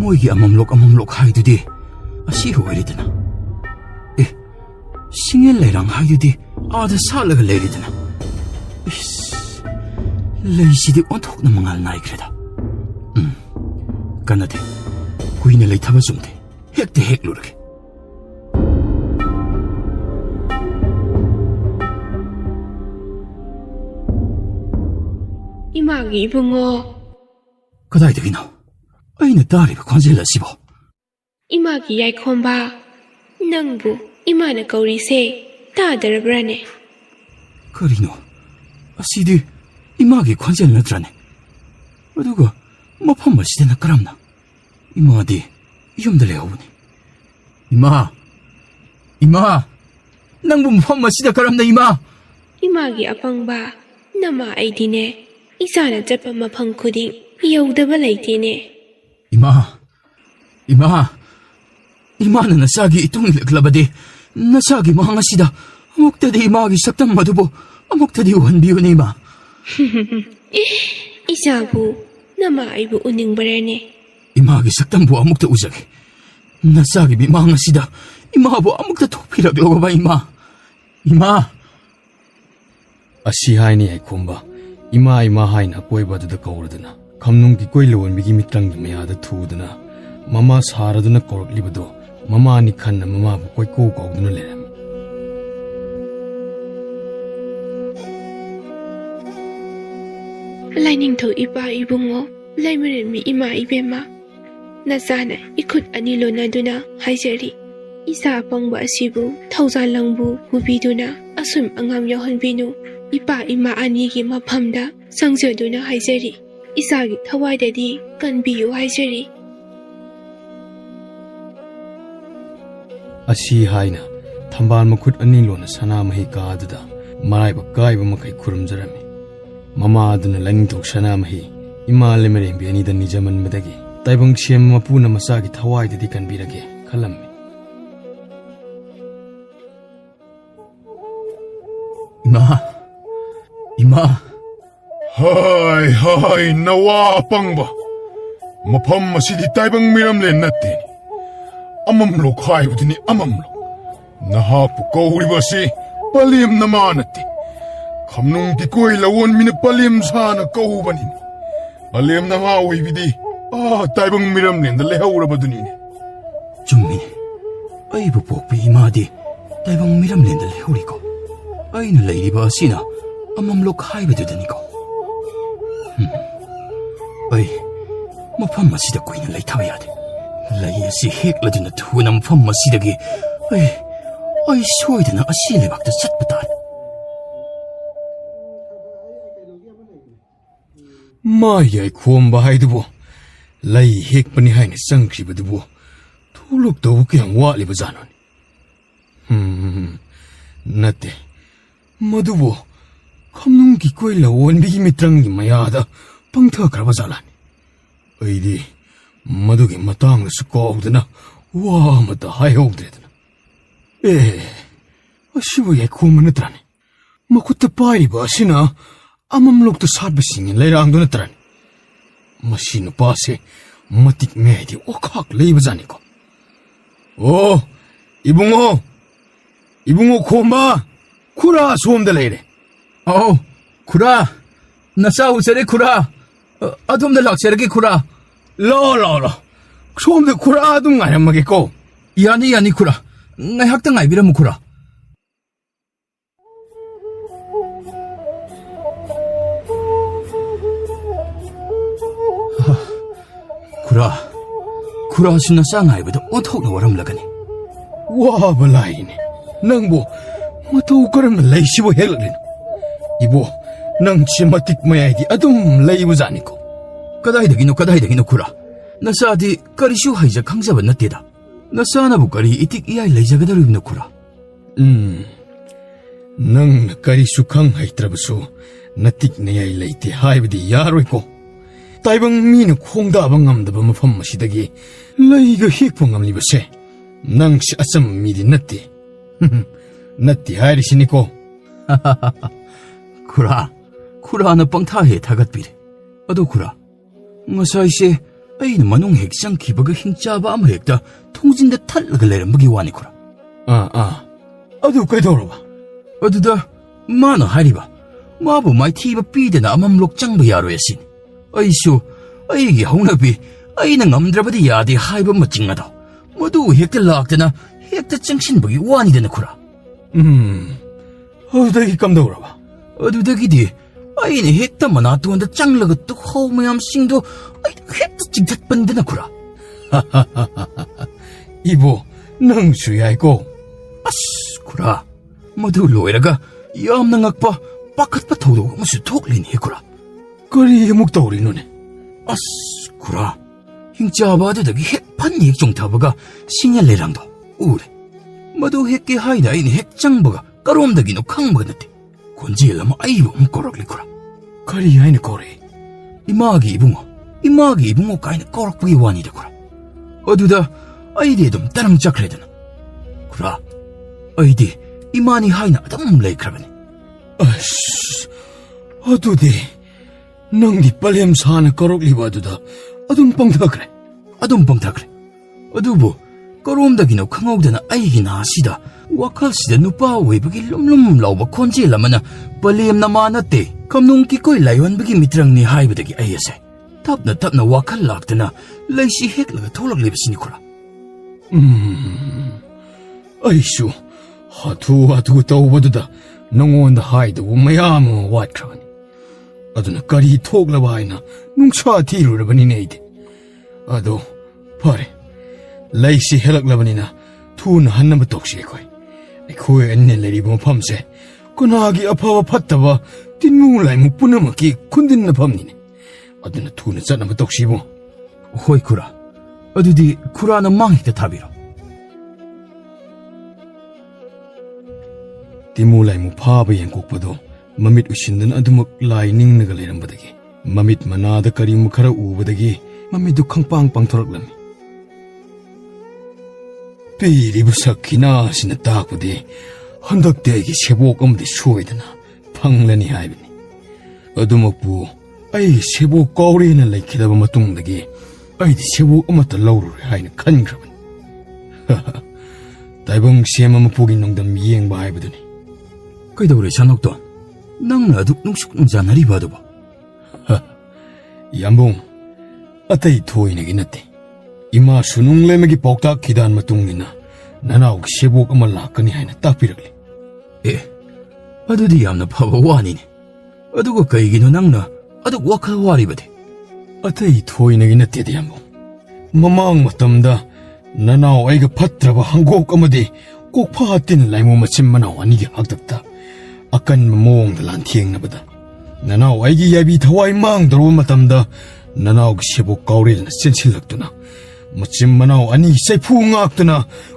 Speaker 3: Mo'y amamlok haidudi. Asiho eridana. Singel lerang haidudi. Ada salaga leridana. Leisidi ontok na mga alnay kreda. Kanade. Kuina lay tabasumde. Hekte heklurage.
Speaker 5: Imagi ibungo.
Speaker 3: Kadaydagino. Ayna tariba konjela sibo.
Speaker 5: Imagi yaikhomba. Nangbu imana kaurise tadarabrane.
Speaker 3: Karino. Asidi imagi konjel nadrane. Aduga mafam asidena karamna. Imadi yumda leawuni. Ima. Nangbu mafam asida karamna ima.
Speaker 5: Imagi apangba. Nama aidine. Isana japa mafam kuding. Yaudaba laitine. Imana
Speaker 3: nasagi itong ilaglabadi. Nasagi mga sida. Amuktadi imagi saktang madubo. Amuktadi uhanbiyo na ima.
Speaker 5: Isabu, nama aibu uning barane.
Speaker 3: Imagi saktang buwa amukta uzagi. Nasagi bi mga sida. Imabo amukta tupiraglawa ba ima?
Speaker 1: Asi haini ay kumba. Ima hain akoy ba da kauradana. Kamnung ki koy lawon bigi mitrang gi mayada thudana. Mama saraduna korok libado. Mama ni khanna mama bu koy ko kauduna leram.
Speaker 5: Laining tho ipa ibungo. Laimarin mi ima ibema. Nasana ikut anilo na duna haijari. Isa apangba asibu. Thawza langbu hubiduna. Asum angam yohan binu. Ipa ima anigi maphamda. Sangjaduna haijari. Isagi thawaidadi kanbiyu haijari.
Speaker 1: Asi haina thambal makhut ani lona sana mahi ka adada marai ba kai ba makai khurum jarami. Mama aduna laning tok sana mahi ima lemere bi ani da nijaman madagi. Taibang siem mapuna masagi thawaidadi kanbirage khalammi.
Speaker 3: Ima.
Speaker 2: Hay, nawa pangba. Mapam masidi taibang miram len natin. Amamlok hay budini amamlok. Nahapu kauri basi palim namanati. Kamnung di koy lawon mina palim sana kaubanin. Palim namawi bidi. Taibang miram len da lehawra badunini.
Speaker 3: Jumini. Ay bupokpi imadi. Taibang miram len da lehawri ko. Ay nalairi ba asina amamlok hay badudani ko. ꯃꯐꯝ ꯑꯁꯤꯗ ꯀꯨꯏꯅ ꯂꯩꯊꯕ ꯌꯥꯗꯦ ꯂꯩ ꯑꯁꯤ ꯍꯦꯛꯂꯗꯨꯅ ꯊꯨꯅ ꯃꯐꯝ ꯑꯁꯤꯗꯒꯤ ꯑꯩ ꯁꯣꯏꯗꯅ ꯑꯁꯤ ꯂꯩꯕꯥꯛꯇ ꯆꯠꯄ ꯇꯥꯔꯦ
Speaker 1: ꯃꯥ ꯌꯥꯏꯈꯣꯝꯕ ꯍꯥꯏꯗꯨꯕꯨ ꯂꯩ ꯍꯦꯛꯄꯅꯤ ꯍꯥꯏꯅ ꯆꯪꯈꯤꯕꯗꯨꯕꯨ ꯊꯣꯛꯂꯛꯇꯧꯕ ꯀꯌꯥꯝ ꯋꯥꯠꯂꯤꯕ ꯖꯥꯠꯅꯣꯅꯤ ꯅꯠꯇꯦ ꯃꯗꯨꯕꯨ ꯈꯝꯅꯨꯡꯒꯤ ꯀꯣꯏ ꯂꯧꯋꯣꯟꯕꯤꯒꯤ ꯃꯤꯇ꯭ꯔꯪꯒꯤ ꯃꯌꯥꯗ ꯄꯪꯊꯈ꯭ꯔꯕ ꯖꯥꯠꯂꯥꯅꯤ ꯑꯩꯗꯤ ꯃꯗꯨꯒꯤ ꯃꯇꯥꯡꯗꯁꯨ ꯀꯥꯎꯗꯅ ꯋꯥ ꯑꯃꯠꯇ ꯍꯥꯏꯍꯧꯗ꯭ꯔꯦꯗꯅ ꯑꯁꯤꯕꯨ ꯌꯥꯏꯈꯣꯝꯕ ꯅꯠꯇ꯭ꯔꯥꯅꯤ ꯃꯈꯨꯠꯇ ꯄꯥꯏꯔꯤꯕ ꯑꯁꯤꯅ ꯑꯃꯝꯂꯣꯛꯇ ꯁꯥꯠꯄꯁꯤꯡꯒꯤ ꯂꯩꯔꯥꯡꯗꯨ ꯅꯠꯇ꯭ꯔꯥꯅꯤ ꯃꯁꯤ ꯅꯨꯄꯥꯁꯦ ꯃꯇꯤꯛ ꯃꯌꯥꯏꯗꯤ ꯋꯥꯈꯥꯛ ꯂꯩꯕꯖꯥꯠꯅꯤꯀꯣ ꯑꯣ ꯏꯕꯨꯡꯉꯣ ꯈꯣꯝꯕ ꯈꯨꯔꯥ ꯁꯣꯝꯗ ꯂꯩꯔꯦ
Speaker 3: ꯑꯧ ꯈꯨꯔꯥ ꯅꯆꯥ ꯎꯖꯔꯦ ꯈꯨꯔꯥ ꯑꯗꯣꯝꯗ ꯂꯥꯛꯆꯔꯒꯦ ꯈꯨꯔꯥ
Speaker 1: ꯂꯥꯛꯑꯣ ꯁꯣꯝꯗ ꯈꯨꯔꯥ ꯑꯗꯨꯝ ꯉꯥꯏꯔꯝꯃꯒꯦꯀꯣ
Speaker 3: ꯌꯥꯅꯤ ꯈꯨꯔꯥ ꯉꯥꯏꯍꯥꯛꯇ ꯉꯥꯏꯕꯤꯔꯝꯃꯨ ꯈꯨꯔꯥ ꯈꯨꯔꯥꯁꯨ ꯅꯆꯥ ꯉꯥꯏꯕꯗ ꯑꯣꯟꯊꯣꯛꯅ ꯋꯥꯔꯝꯂꯒꯅꯤ
Speaker 1: ꯋꯥꯕ ꯂꯥꯏꯅꯦ ꯅꯪꯕꯨ ꯃꯇꯧ ꯀꯔꯝꯅ ꯂꯩꯁꯤꯕꯨ ꯍꯦꯛꯂꯛꯂꯤꯅꯣ 이보, 넌지 마틱 모야이디 아둠 레이브자니코.
Speaker 3: 그다이득이노 쿠라. 나사디 까리슈 하이자 강자바 나띠다. 나사나부 까리 이틱 이아이 레이자가다르비노 쿠라.
Speaker 1: 넌 까리슈 강 하이트라부수 나틱 내야이 레이티 하이비디 야로이코. 따이방 미는 콩다방 암다바 마팜 마시다기 레이가 힉풍 암리버세. 넌시 아썸 미디 나띠. 나띠 하이리시니코.
Speaker 3: 쿠라는 뻥타해 다갓비래. 어도 쿠라. ngsaise aina manung hek sang khibaga hingchaba am hekta thongjinda thallaga leirambagi wani khura.
Speaker 1: adu kaidoraba.
Speaker 3: Aduda mana hariba. Mabu mai thiba pidena amamlok changba yaroy asin. Aisu aigi haunabi aina ngamdrabadi yadi haiba machingada. Madu hekta laktana hekta changsinbagi wanidena khura.
Speaker 1: Adudagi kamdoraba.
Speaker 3: Adudagidi 아이네 헥다 마나투온다 짱라가 또 허우마얌싱도 헥다 찡tat반데나 쿠라.
Speaker 1: 이보 능수야이고.
Speaker 3: 아스 쿠라. 모두 로이라가 얌낭악바 빠컷바 토도 무슨 톡리니 쿠라.
Speaker 1: 거리 묵도리 눈에.
Speaker 3: 아스 쿠라. 힝짜바드다기 헥판 헥종타바가 싱얄레랑도 우레. 모두 헥게 하이다 아이네 헥짱바가 까롬다기노 캉바가나티. 곤지엘라마 아이보 꼬락리쿠라.
Speaker 1: 거리 아이네 꼬리.
Speaker 3: 이마기 이붕어 까이네 꼬락부기 와니데쿠라. 어두다 아이디 좀 따랑 짝래드나. 쿠라. 아이디 이마니 하이나 아담 레이크라바니.
Speaker 1: 아씨. 어두디. 낭디 빨렘 사나 꼬락리바두다. 아둠 뻥타그래.
Speaker 3: 어두부 꼬롬다기노 캉옥다나 아이기 나시다. 와칼시다 누파 웨브기 lumlum 라우바 콘지엘라마나 빨렘 나마나테. 감농기 거이 라이원비기 미트랑니 하이브다기 아이에세 탑나 와칼 락드나 레이시 헥라가 톨락리비시니 쿠라.
Speaker 1: 아이슈 하투 떠오버두다 농원다 하이드고 마야무 왓크라바니 아두나 까리 톡라바이나 농차 티루라바니 네이데 아도 파레 레이시 헬락라바니나 투나 한나무 똑시에코이 코에 엔네 레리보 팜세 그나기 아파와 팠다바 띵무라이 묵부나마기 콘딘나 밤니네 아드나 투나 짜나마 똑시보
Speaker 3: 호이 쿠라. 어두디 쿠라는 망히다 타비로.
Speaker 1: 띵무라이 무파바 옌곡바도 마밋 우신든 아두목 라이 닝나가 레람바다기 마밋 마나다 까리무 카라 우바다기 마밋두 캉빵빵 토락라미 삐리부사키나 시나 딱부디 헌덕대기 세복 엄디 수호이드나 팡라니 하이비니 어두먹부 아이 세복 거우리는 레이키다바 마뚱다기 아이디 세복 엄마따 라우루리 하이는 칸그라바니 다이봉 시에마마 보긴 농담 미행바 하이브드니
Speaker 3: 그이다우레 샤녹돈 낭라둑 농숙농자나리 바도바.
Speaker 1: 얌봉 아따이 토이네기 나띠 이마 수능레메기 복닥 기단 마뚱이나 나나옥 세복 엄마 라까니 하이나 딱비럭리
Speaker 3: 어두디 얌나 파바 와니네. 어두고 까이기노 낭나 어둑 와칼 와리바데.
Speaker 1: ꯑꯇꯩ ꯊꯣꯏꯅꯒꯤ ꯅꯠꯇꯦꯗ ꯌꯥꯝꯕꯨꯡ. ꯃꯃꯥꯡ ꯃꯇꯝꯗ ꯅꯅꯥꯎ ꯑꯩꯒ ꯐꯠꯇ꯭ꯔꯕ ꯍꯪꯒꯣꯛ ꯑꯃꯗꯤ ꯀꯣꯛꯐꯥ ꯇꯤꯟ ꯂꯥꯏꯃꯨ ꯃꯆꯤꯟ ꯃꯅꯥꯎ ꯑꯅꯤꯒꯤ ꯍꯥꯛꯇꯛꯇ ꯑꯀꯟꯕ ꯃꯑꯣꯡꯗ ꯂꯥꯟꯊꯦꯡꯅꯕꯗ ꯅꯅꯥꯎ ꯑꯩꯒꯤ ꯌꯥꯏꯕꯤ ꯊꯋꯥꯏ ꯃꯥꯡꯗꯧꯔꯕ ꯃꯇꯝꯗ ꯅꯅꯥꯎꯒꯤ ꯁꯦꯕꯣꯛ ꯀꯥꯎꯔꯦꯜꯅ ꯆꯦꯟꯁꯤꯜꯂꯛꯇꯨꯅ ꯃꯆꯤꯟ ꯃꯅꯥꯎ ꯑꯅꯤꯒꯤ ꯆꯩꯐꯨ ꯉꯥꯛꯇꯨꯅ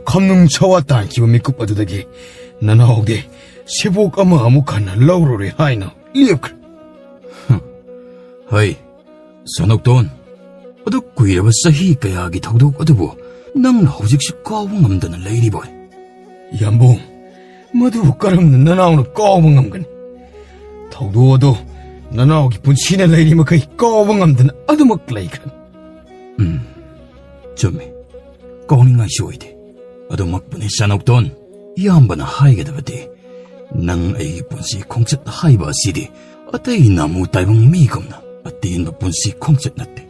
Speaker 1: ꯈꯝꯅꯨꯡ ꯁꯋꯥ ꯇꯥꯟꯈꯤꯕ ꯃꯤꯀꯨꯞ ꯑꯗꯨꯗꯒꯤ ꯅꯅꯥꯎꯗꯤ ꯁꯦꯕꯣꯛ ꯑꯃ ꯑꯃꯨꯛ ꯍꯟꯅ ꯂꯧꯔꯔꯣꯏ ꯍꯥꯏꯅ ꯂꯦꯞꯈ꯭ꯔꯦ.
Speaker 3: ꯍꯣꯏ, ꯁꯅꯣꯛꯇꯣꯟ. ꯑꯗꯨ ꯀꯨꯏꯔꯕ ꯆꯍꯤ ꯀꯌꯥꯒꯤ ꯊꯧꯗꯣꯛ ꯑꯗꯨꯕꯨ ꯅꯪꯅ ꯍꯧꯖꯤꯛꯁꯨ ꯀꯥꯎꯕ ꯉꯝꯗꯅ ꯂꯩꯔꯤꯕꯣꯏ?
Speaker 1: ꯌꯥꯝꯕꯨꯡ, ꯃꯗꯨꯕꯨ ꯀꯔꯝꯅ ꯅꯅꯥꯎꯅ ꯀꯥꯎꯕ ꯉꯝꯒꯅꯤ? ꯊꯧꯗꯣꯛ ꯑꯗꯨ ꯅꯅꯥꯎꯒꯤ ꯄꯨꯟꯁꯤꯅ ꯂꯩꯔꯤ ꯃꯈꯩ ꯀꯥꯎꯕ ꯉꯝꯗꯅ ꯑꯗꯨꯃꯛ ꯂꯩꯈ꯭ꯔꯅꯤ.
Speaker 3: ꯆꯨꯝꯃꯤ. ꯀꯥꯎꯅꯤꯡꯉꯥꯏꯁꯨ ꯑꯣꯏꯗꯦ. ꯑꯗꯨꯃꯛꯄꯨꯅꯤ ꯁꯅꯣꯛꯇꯣꯟ. ꯏꯌꯥꯝꯕꯅ ꯍꯥꯏꯒꯗꯕꯗꯤ ꯅꯪ ꯑꯩꯒꯤ ꯄꯨꯟꯁꯤ ꯈꯣꯡꯆꯠ ꯍꯥꯏꯕ ꯑꯁꯤꯗꯤ ꯑꯇꯩ ꯅꯥꯃꯨ ꯇꯥꯏꯕꯪ ꯃꯤꯒꯨꯝꯅ ꯑꯇꯦꯟꯕ ꯄꯨꯟꯁꯤ ꯈꯣꯡꯆꯠ ꯅꯠꯇꯦ.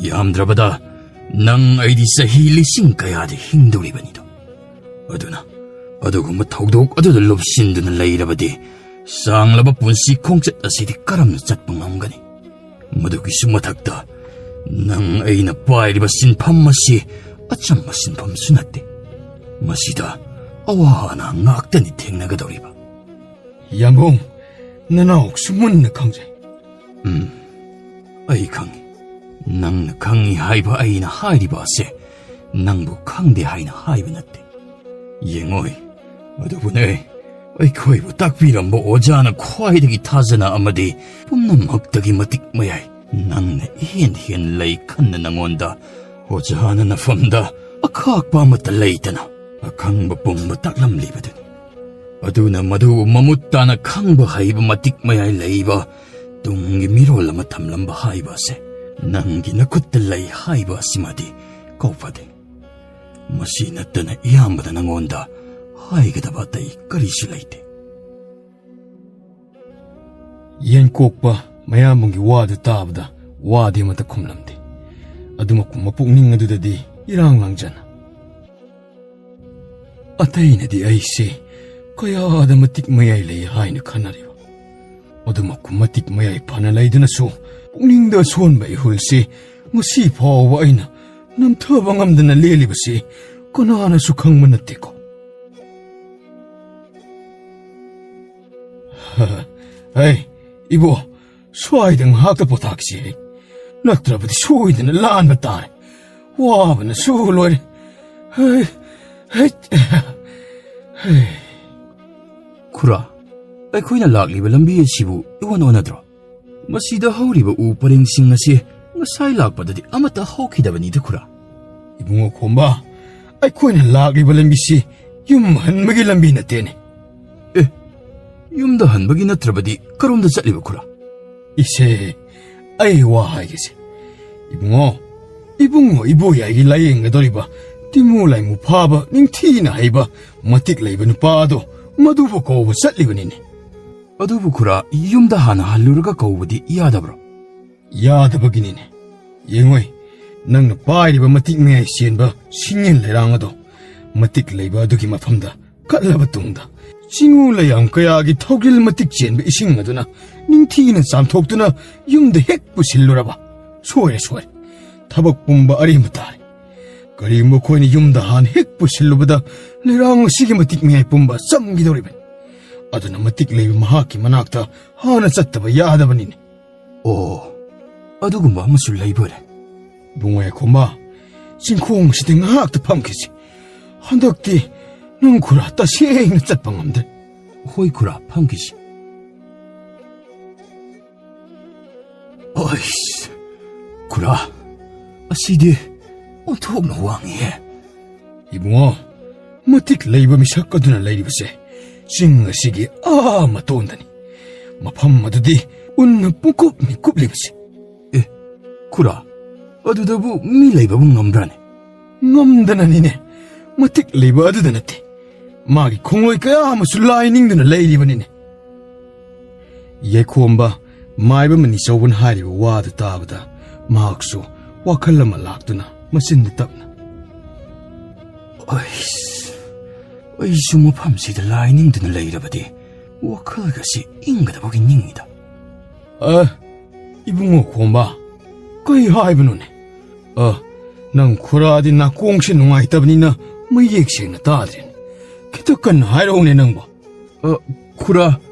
Speaker 3: ꯌꯥꯝꯗ꯭ꯔꯕꯗ ꯅꯪ ꯑꯩꯗꯤ ꯆꯍꯤ 1,000 ꯀꯌꯥꯗꯤ ꯍꯤꯡꯗꯧꯔꯤꯕꯅꯤꯗꯣ. ꯑꯗꯨꯅ ꯑꯗꯨꯒꯨꯝꯕ ꯊꯧꯗꯣꯛ ꯑꯗꯨꯗ ꯂꯨꯞꯁꯤꯟꯗꯨꯅ ꯂꯩꯔꯕꯗꯤ ꯁꯥꯡꯂꯕ ꯄꯨꯟꯁꯤ ꯈꯣꯡꯆꯠ ꯑꯁꯤꯗꯤ ꯀꯔꯝꯅ ꯆꯠꯄ ꯉꯝꯒꯅꯤ? ꯃꯗꯨꯒꯤꯁꯨ ꯃꯊꯛꯇ ꯅꯪ ꯑꯩꯅ ꯄꯥꯏꯔꯤꯕ ꯁꯤꯟꯐꯝ ꯑꯁꯤ ꯑꯆꯝꯕ ꯁꯤꯟꯐꯝꯁꯨ ꯅꯠꯇꯦ. ꯃꯁꯤꯗ ꯑꯋꯥ ꯑꯅꯥ ꯉꯥꯛꯇꯅꯤ ꯊꯦꯡꯅꯒꯗꯧꯔꯤꯕ.
Speaker 1: ꯌꯥꯝꯕꯨꯡ, ꯅꯅꯥꯎꯁꯨ ꯃꯨꯟꯅ ꯈꯪꯖꯩ.
Speaker 3: ꯑꯩ ꯈꯪꯉꯤ. ꯅꯪꯅ ꯈꯪꯉꯤ ꯍꯥꯏꯕ ꯑꯩꯅ ꯍꯥꯏꯔꯤꯕ ꯑꯁꯦ ꯅꯪꯕꯨ ꯈꯪꯗꯦ ꯍꯥꯏꯅ ꯍꯥꯏꯕ ꯅꯠꯇꯦ. ꯌꯦꯡꯉꯣꯏ, ꯑꯗꯨꯕꯨꯅꯦ, ꯑꯩꯈꯣꯏꯕꯨ ꯇꯥꯛꯄꯤꯔꯝꯕ ꯑꯣꯖꯥꯅ ꯈ꯭ꯋꯥꯏꯗꯒꯤ ꯊꯥꯖꯅ ꯑꯃꯗꯤ ꯄꯨꯝꯅꯃꯛꯇꯒꯤ ꯃꯇꯤꯛ ꯃꯌꯥꯏ ꯅꯪꯅ ꯏꯍꯦꯟ ꯂꯩ ꯈꯟꯅ ꯅꯪꯉꯣꯟꯗ ꯑꯣꯖꯥꯅ ꯅꯐꯝꯗ ꯑꯈꯥꯛꯄ ꯑꯃꯠꯇ ꯂꯩꯇꯅ ꯑꯈꯪꯕ ꯄꯨꯝꯕ ꯇꯥꯛꯂꯝꯂꯤꯕꯗꯨꯅꯤ. ꯑꯗꯨꯅ ꯃꯗꯨ ꯃꯃꯨꯠ ꯇꯥꯅ ꯈꯪꯕ ꯍꯩꯕ ꯃꯇꯤꯛ ꯃꯌꯥꯏ ꯂꯩꯕ ꯇꯨꯡꯒꯤ ꯃꯤꯔꯣꯜ ꯑꯃ ꯊꯝꯂꯝꯕ ꯍꯥꯏꯕ ꯑꯁꯦ ꯅꯪꯒꯤ ꯅꯈꯨꯠꯇ ꯂꯩ ꯍꯥꯏꯕ ꯑꯁꯤꯃꯗꯤ ꯀꯥꯎꯐꯗꯦ. ꯃꯁꯤ ꯅꯠꯇꯅ ꯏꯌꯥꯝꯕꯗ ꯅꯪꯉꯣꯟꯗ ꯍꯥꯏꯒꯗꯕ ꯑꯇꯩ ꯀꯔꯤꯁꯨ ꯂꯩꯇꯦ.
Speaker 1: ꯌꯦꯟ ꯀꯣꯛꯄ ꯃꯌꯥꯝꯕꯨꯡꯒꯤ ꯋꯥꯗꯨ ꯇꯥꯕꯗ ꯋꯥꯗꯤ ꯑꯃꯠꯇ ꯈꯨꯝꯂꯝꯗꯦ. ꯑꯗꯨꯃꯛꯄꯨ ꯃꯄꯨꯛꯅꯤꯡ ꯑꯗꯨꯗꯗꯤ ꯏꯔꯥꯡ ꯂꯥꯡꯖꯅ ꯑꯇꯩꯅꯗꯤ ꯑꯩꯁꯦ ꯀꯌꯥꯗ ꯃꯇꯤꯛ ꯃꯌꯥꯏ ꯂꯩ ꯍꯥꯏꯅ ꯈꯟꯅꯔꯤꯕ. ꯑꯗꯨꯃꯛꯄꯨ ꯃꯇꯤꯛ ꯃꯌꯥꯏ ꯐꯅ ꯂꯩꯗꯨꯅꯁꯨ ꯄꯨꯛꯅꯤꯡꯗ ꯑꯁꯣꯟꯕ ꯏꯍꯨꯜꯁꯤ ꯉꯁꯤ ꯐꯥꯎꯕ ꯑꯩꯅ ꯅꯝꯊꯕ ꯉꯝꯗꯅ ꯂꯦꯜꯂꯤꯕꯁꯤ ꯀꯅꯥꯅꯁꯨ ꯈꯪꯕ ꯅꯠꯇꯦꯀꯣ. ꯍꯩ, ꯏꯕꯣ, ꯁ꯭ꯋꯥꯏꯗ ꯉꯥꯏꯍꯥꯛꯇ ꯄꯣꯊꯥꯈꯤꯁꯤ. ꯅꯠꯇ꯭ꯔꯕꯗꯤ ꯁꯣꯏꯗꯅ ꯂꯥꯟꯕ ꯇꯥꯔꯦ. ꯋꯥꯕꯅꯁꯨ ꯂꯣꯏꯔꯦ.
Speaker 3: ꯈꯨꯔꯥ, ꯑꯩꯈꯣꯏꯅ ꯂꯥꯛꯂꯤꯕ ꯂꯝꯕꯤ ꯑꯁꯤꯕꯨ ꯏꯋꯣꯟ ꯑꯣꯟꯅꯗ꯭ꯔꯣ? ꯃꯁꯤꯗ ꯍꯧꯔꯤꯕ ꯎ ꯄꯔꯦꯡꯁꯤꯡ ꯑꯁꯤ ꯉꯁꯥꯏ ꯂꯥꯛꯄꯗꯗꯤ ꯑꯃꯠꯇ ꯍꯧꯈꯤꯗꯕꯅꯤꯗ ꯈꯨꯔꯥ.
Speaker 1: ꯏꯕꯨꯡꯉꯣ ꯈꯣꯝꯕ, ꯑꯩꯈꯣꯏꯅ ꯂꯥꯛꯂꯤꯕ ꯂꯝꯕꯤꯁꯤ ꯌꯨꯝ ꯍꯟꯕꯒꯤ ꯂꯝꯕꯤ ꯅꯠꯇꯦꯅꯦ.
Speaker 3: ꯌꯨꯝꯗ ꯍꯟꯕꯒꯤ ꯅꯠꯇ꯭ꯔꯕꯗꯤ ꯀꯔꯣꯝꯗ ꯆꯠꯂꯤꯕ ꯈꯨꯔꯥ?
Speaker 1: ꯏꯁꯦ, ꯑꯩ ꯋꯥ ꯍꯥꯏꯒꯦꯁꯦ. ꯏꯕꯨꯡꯉꯣ ꯏꯕꯣꯌꯥꯏꯒꯤ ꯂꯥꯌꯦꯡꯒꯗꯧꯔꯤꯕ ꯇꯤꯃꯨ ꯂꯥꯏꯃꯨ ꯐꯥꯕ ꯅꯤꯡꯊꯤꯅ ꯍꯩꯕ ꯃꯇꯤꯛ ꯂꯩꯕ ꯅꯨꯄꯥ ꯑꯗꯣ ꯃꯗꯨꯕꯨ ꯀꯧꯕ ꯆꯠꯂꯤꯕꯅꯤꯅꯦ.
Speaker 3: ꯑꯗꯨꯕꯨ ꯈꯨꯔꯥ, ꯌꯨꯝꯗ ꯍꯥꯟꯅ ꯍꯜꯂꯨꯔꯒ ꯀꯧꯕꯗꯤ ꯌꯥꯗꯕ꯭ꯔꯣ?
Speaker 1: ꯌꯥꯗꯕꯒꯤꯅꯤꯅꯦ. ꯌꯦꯡꯉꯣꯏ, ꯅꯪꯅ ꯄꯥꯏꯔꯤꯕ ꯃꯇꯤꯛ ꯃꯌꯥꯏ ꯆꯦꯟꯕ ꯁꯤꯡꯌꯦꯟ ꯂꯩꯔꯥꯡ ꯑꯗꯣ ꯃꯇꯤꯛ ꯂꯩꯕ ꯑꯗꯨꯒꯤ ꯃꯐꯝꯗ ꯀꯠꯂꯕ ꯇꯨꯡꯗ ꯆꯤꯡꯎ ꯂꯩꯌꯥꯝ ꯀꯌꯥꯒꯤ ꯊꯧꯒꯤꯜ ꯃꯇꯤꯛ ꯆꯦꯟꯕ ꯏꯁꯤꯡ ꯑꯗꯨꯅ ꯅꯤꯡꯊꯤꯅ ꯆꯥꯝꯊꯣꯛꯇꯨꯅ ꯌꯨꯝꯗ ꯍꯦꯛ ꯄꯨꯁꯤꯜꯂꯨꯔꯕ ꯁꯣꯏꯔꯦ. ꯊꯕꯛ ꯄꯨꯝꯕ ꯑꯔꯦꯝꯕ ꯇꯥꯔꯦ. ꯀꯔꯤꯒꯨꯝꯕ ꯑꯩꯈꯣꯏꯅ ꯌꯨꯝꯗ ꯍꯥꯟꯅ ꯍꯦꯛ ꯄꯨꯁꯤꯜꯂꯨꯕꯗ ꯂꯩꯔꯥꯡ ꯑꯁꯤꯒꯤ ꯃꯇꯤꯛ ꯃꯌꯥꯏ ꯄꯨꯝꯕ ꯆꯝꯈꯤꯗꯧꯔꯤꯕꯅꯤ. ꯑꯗꯨꯅ ꯃꯇꯤꯛ ꯂꯩꯕ ꯃꯍꯥꯛꯀꯤ ꯃꯅꯥꯛꯇ ꯍꯥꯟꯅ ꯆꯠꯇꯕ ꯌꯥꯗꯕꯅꯤꯅꯦ.
Speaker 3: ꯑꯣ, ꯑꯗꯨꯒꯨꯝꯕ ꯑꯃꯁꯨ ꯂꯩꯕꯣꯏꯔꯦ.
Speaker 1: ꯏꯕꯨꯡꯉꯣ ꯈꯣꯝꯕ, ꯆꯤꯡꯈꯣꯡ ꯑꯁꯤꯗ ꯉꯥꯏꯍꯥꯛꯇ ꯐꯝꯈꯤꯁꯤ. ꯍꯟꯗꯛꯇꯤ ꯅꯪ ꯈꯨꯔꯥ ꯇꯁꯦꯡꯅ ꯆꯠꯄ ꯉꯝꯗ꯭ꯔꯦ.
Speaker 3: ꯍꯣꯏ ꯈꯨꯔꯥ, ꯐꯝꯈꯤꯁꯤ. ꯑꯩꯁ, ꯈꯨꯔꯥ, ꯑꯁꯤꯗꯤ ꯑꯣꯟꯊꯣꯛꯅ ꯋꯥꯡꯉꯤꯍꯦ.
Speaker 1: ꯏꯕꯨꯡꯉꯣ, ꯃꯇꯤꯛ ꯂꯩꯕ ꯃꯤꯁꯛ ꯑꯗꯨꯅ ꯂꯩꯔꯤꯕꯁꯦ ꯆꯤꯡ ꯑꯁꯤꯒꯤ ꯃꯇꯣꯟꯗꯅꯤ. ꯃꯐꯝ ꯑꯗꯨꯗꯤ ꯎꯟꯅ ꯄꯨꯡꯀꯨꯞꯅꯤ ꯀꯨꯞꯂꯤꯕꯁꯦ.
Speaker 3: ꯈꯨꯔꯥ, ꯑꯗꯨꯗꯕꯨ ꯃꯤ ꯂꯩꯕꯕꯨ ꯉꯝꯕ꯭ꯔꯥꯅꯦ?
Speaker 1: ꯉꯝꯗꯅꯅꯤꯅꯦ. ꯃꯇꯤꯛ ꯂꯩꯕ ꯑꯗꯨꯗ ꯅꯠꯇꯦ, ꯃꯥꯒꯤ ꯈꯣꯡꯂꯣꯏ ꯀꯌꯥ ꯑꯃꯁꯨ ꯂꯥꯏ ꯅꯤꯡꯗꯨꯅ ꯂꯩꯔꯤꯕꯅꯤꯅꯦ. ꯌꯥꯏꯈꯣꯝꯕ ꯃꯥꯏꯕ ꯃꯅꯤꯆꯧꯕꯅ ꯍꯥꯏꯔꯤꯕ ꯋꯥꯗꯨ ꯇꯥꯕꯗ ꯃꯍꯥꯛꯁꯨ ꯋꯥꯈꯜ ꯑꯃ ꯂꯥꯛꯇꯨꯅ ꯃꯆꯤꯟꯗ ꯇꯞꯅ,
Speaker 3: ꯑꯩꯁꯨ ꯃꯐꯝꯁꯤꯗ ꯂꯥꯏ ꯅꯤꯡꯗꯨꯅ ꯂꯩꯔꯕꯗꯤ ꯋꯥꯈꯜꯒꯁꯤ ꯏꯪꯒꯗꯕꯒꯤ ꯅꯤꯡꯉꯤꯗ.
Speaker 1: ꯏꯕꯨꯡꯉꯣ ꯈꯣꯝꯕ,
Speaker 6: ꯀꯩ ꯍꯥꯏꯕꯅꯣꯅꯦ? ꯅꯪ ꯈꯨꯔꯥꯗꯤ ꯅꯥꯀꯣꯡꯁꯦ ꯅꯨꯡꯉꯥꯏꯇꯕꯅꯤꯅ ꯃꯌꯦꯛ ꯁꯦꯡꯅ ꯇꯥꯗ꯭ꯔꯦꯅꯦ. ꯈꯤꯇ ꯀꯟꯅ ꯍꯥꯏꯔꯛꯎꯅꯦ ꯅꯪꯕꯣ.
Speaker 3: ꯈꯨꯔꯥ,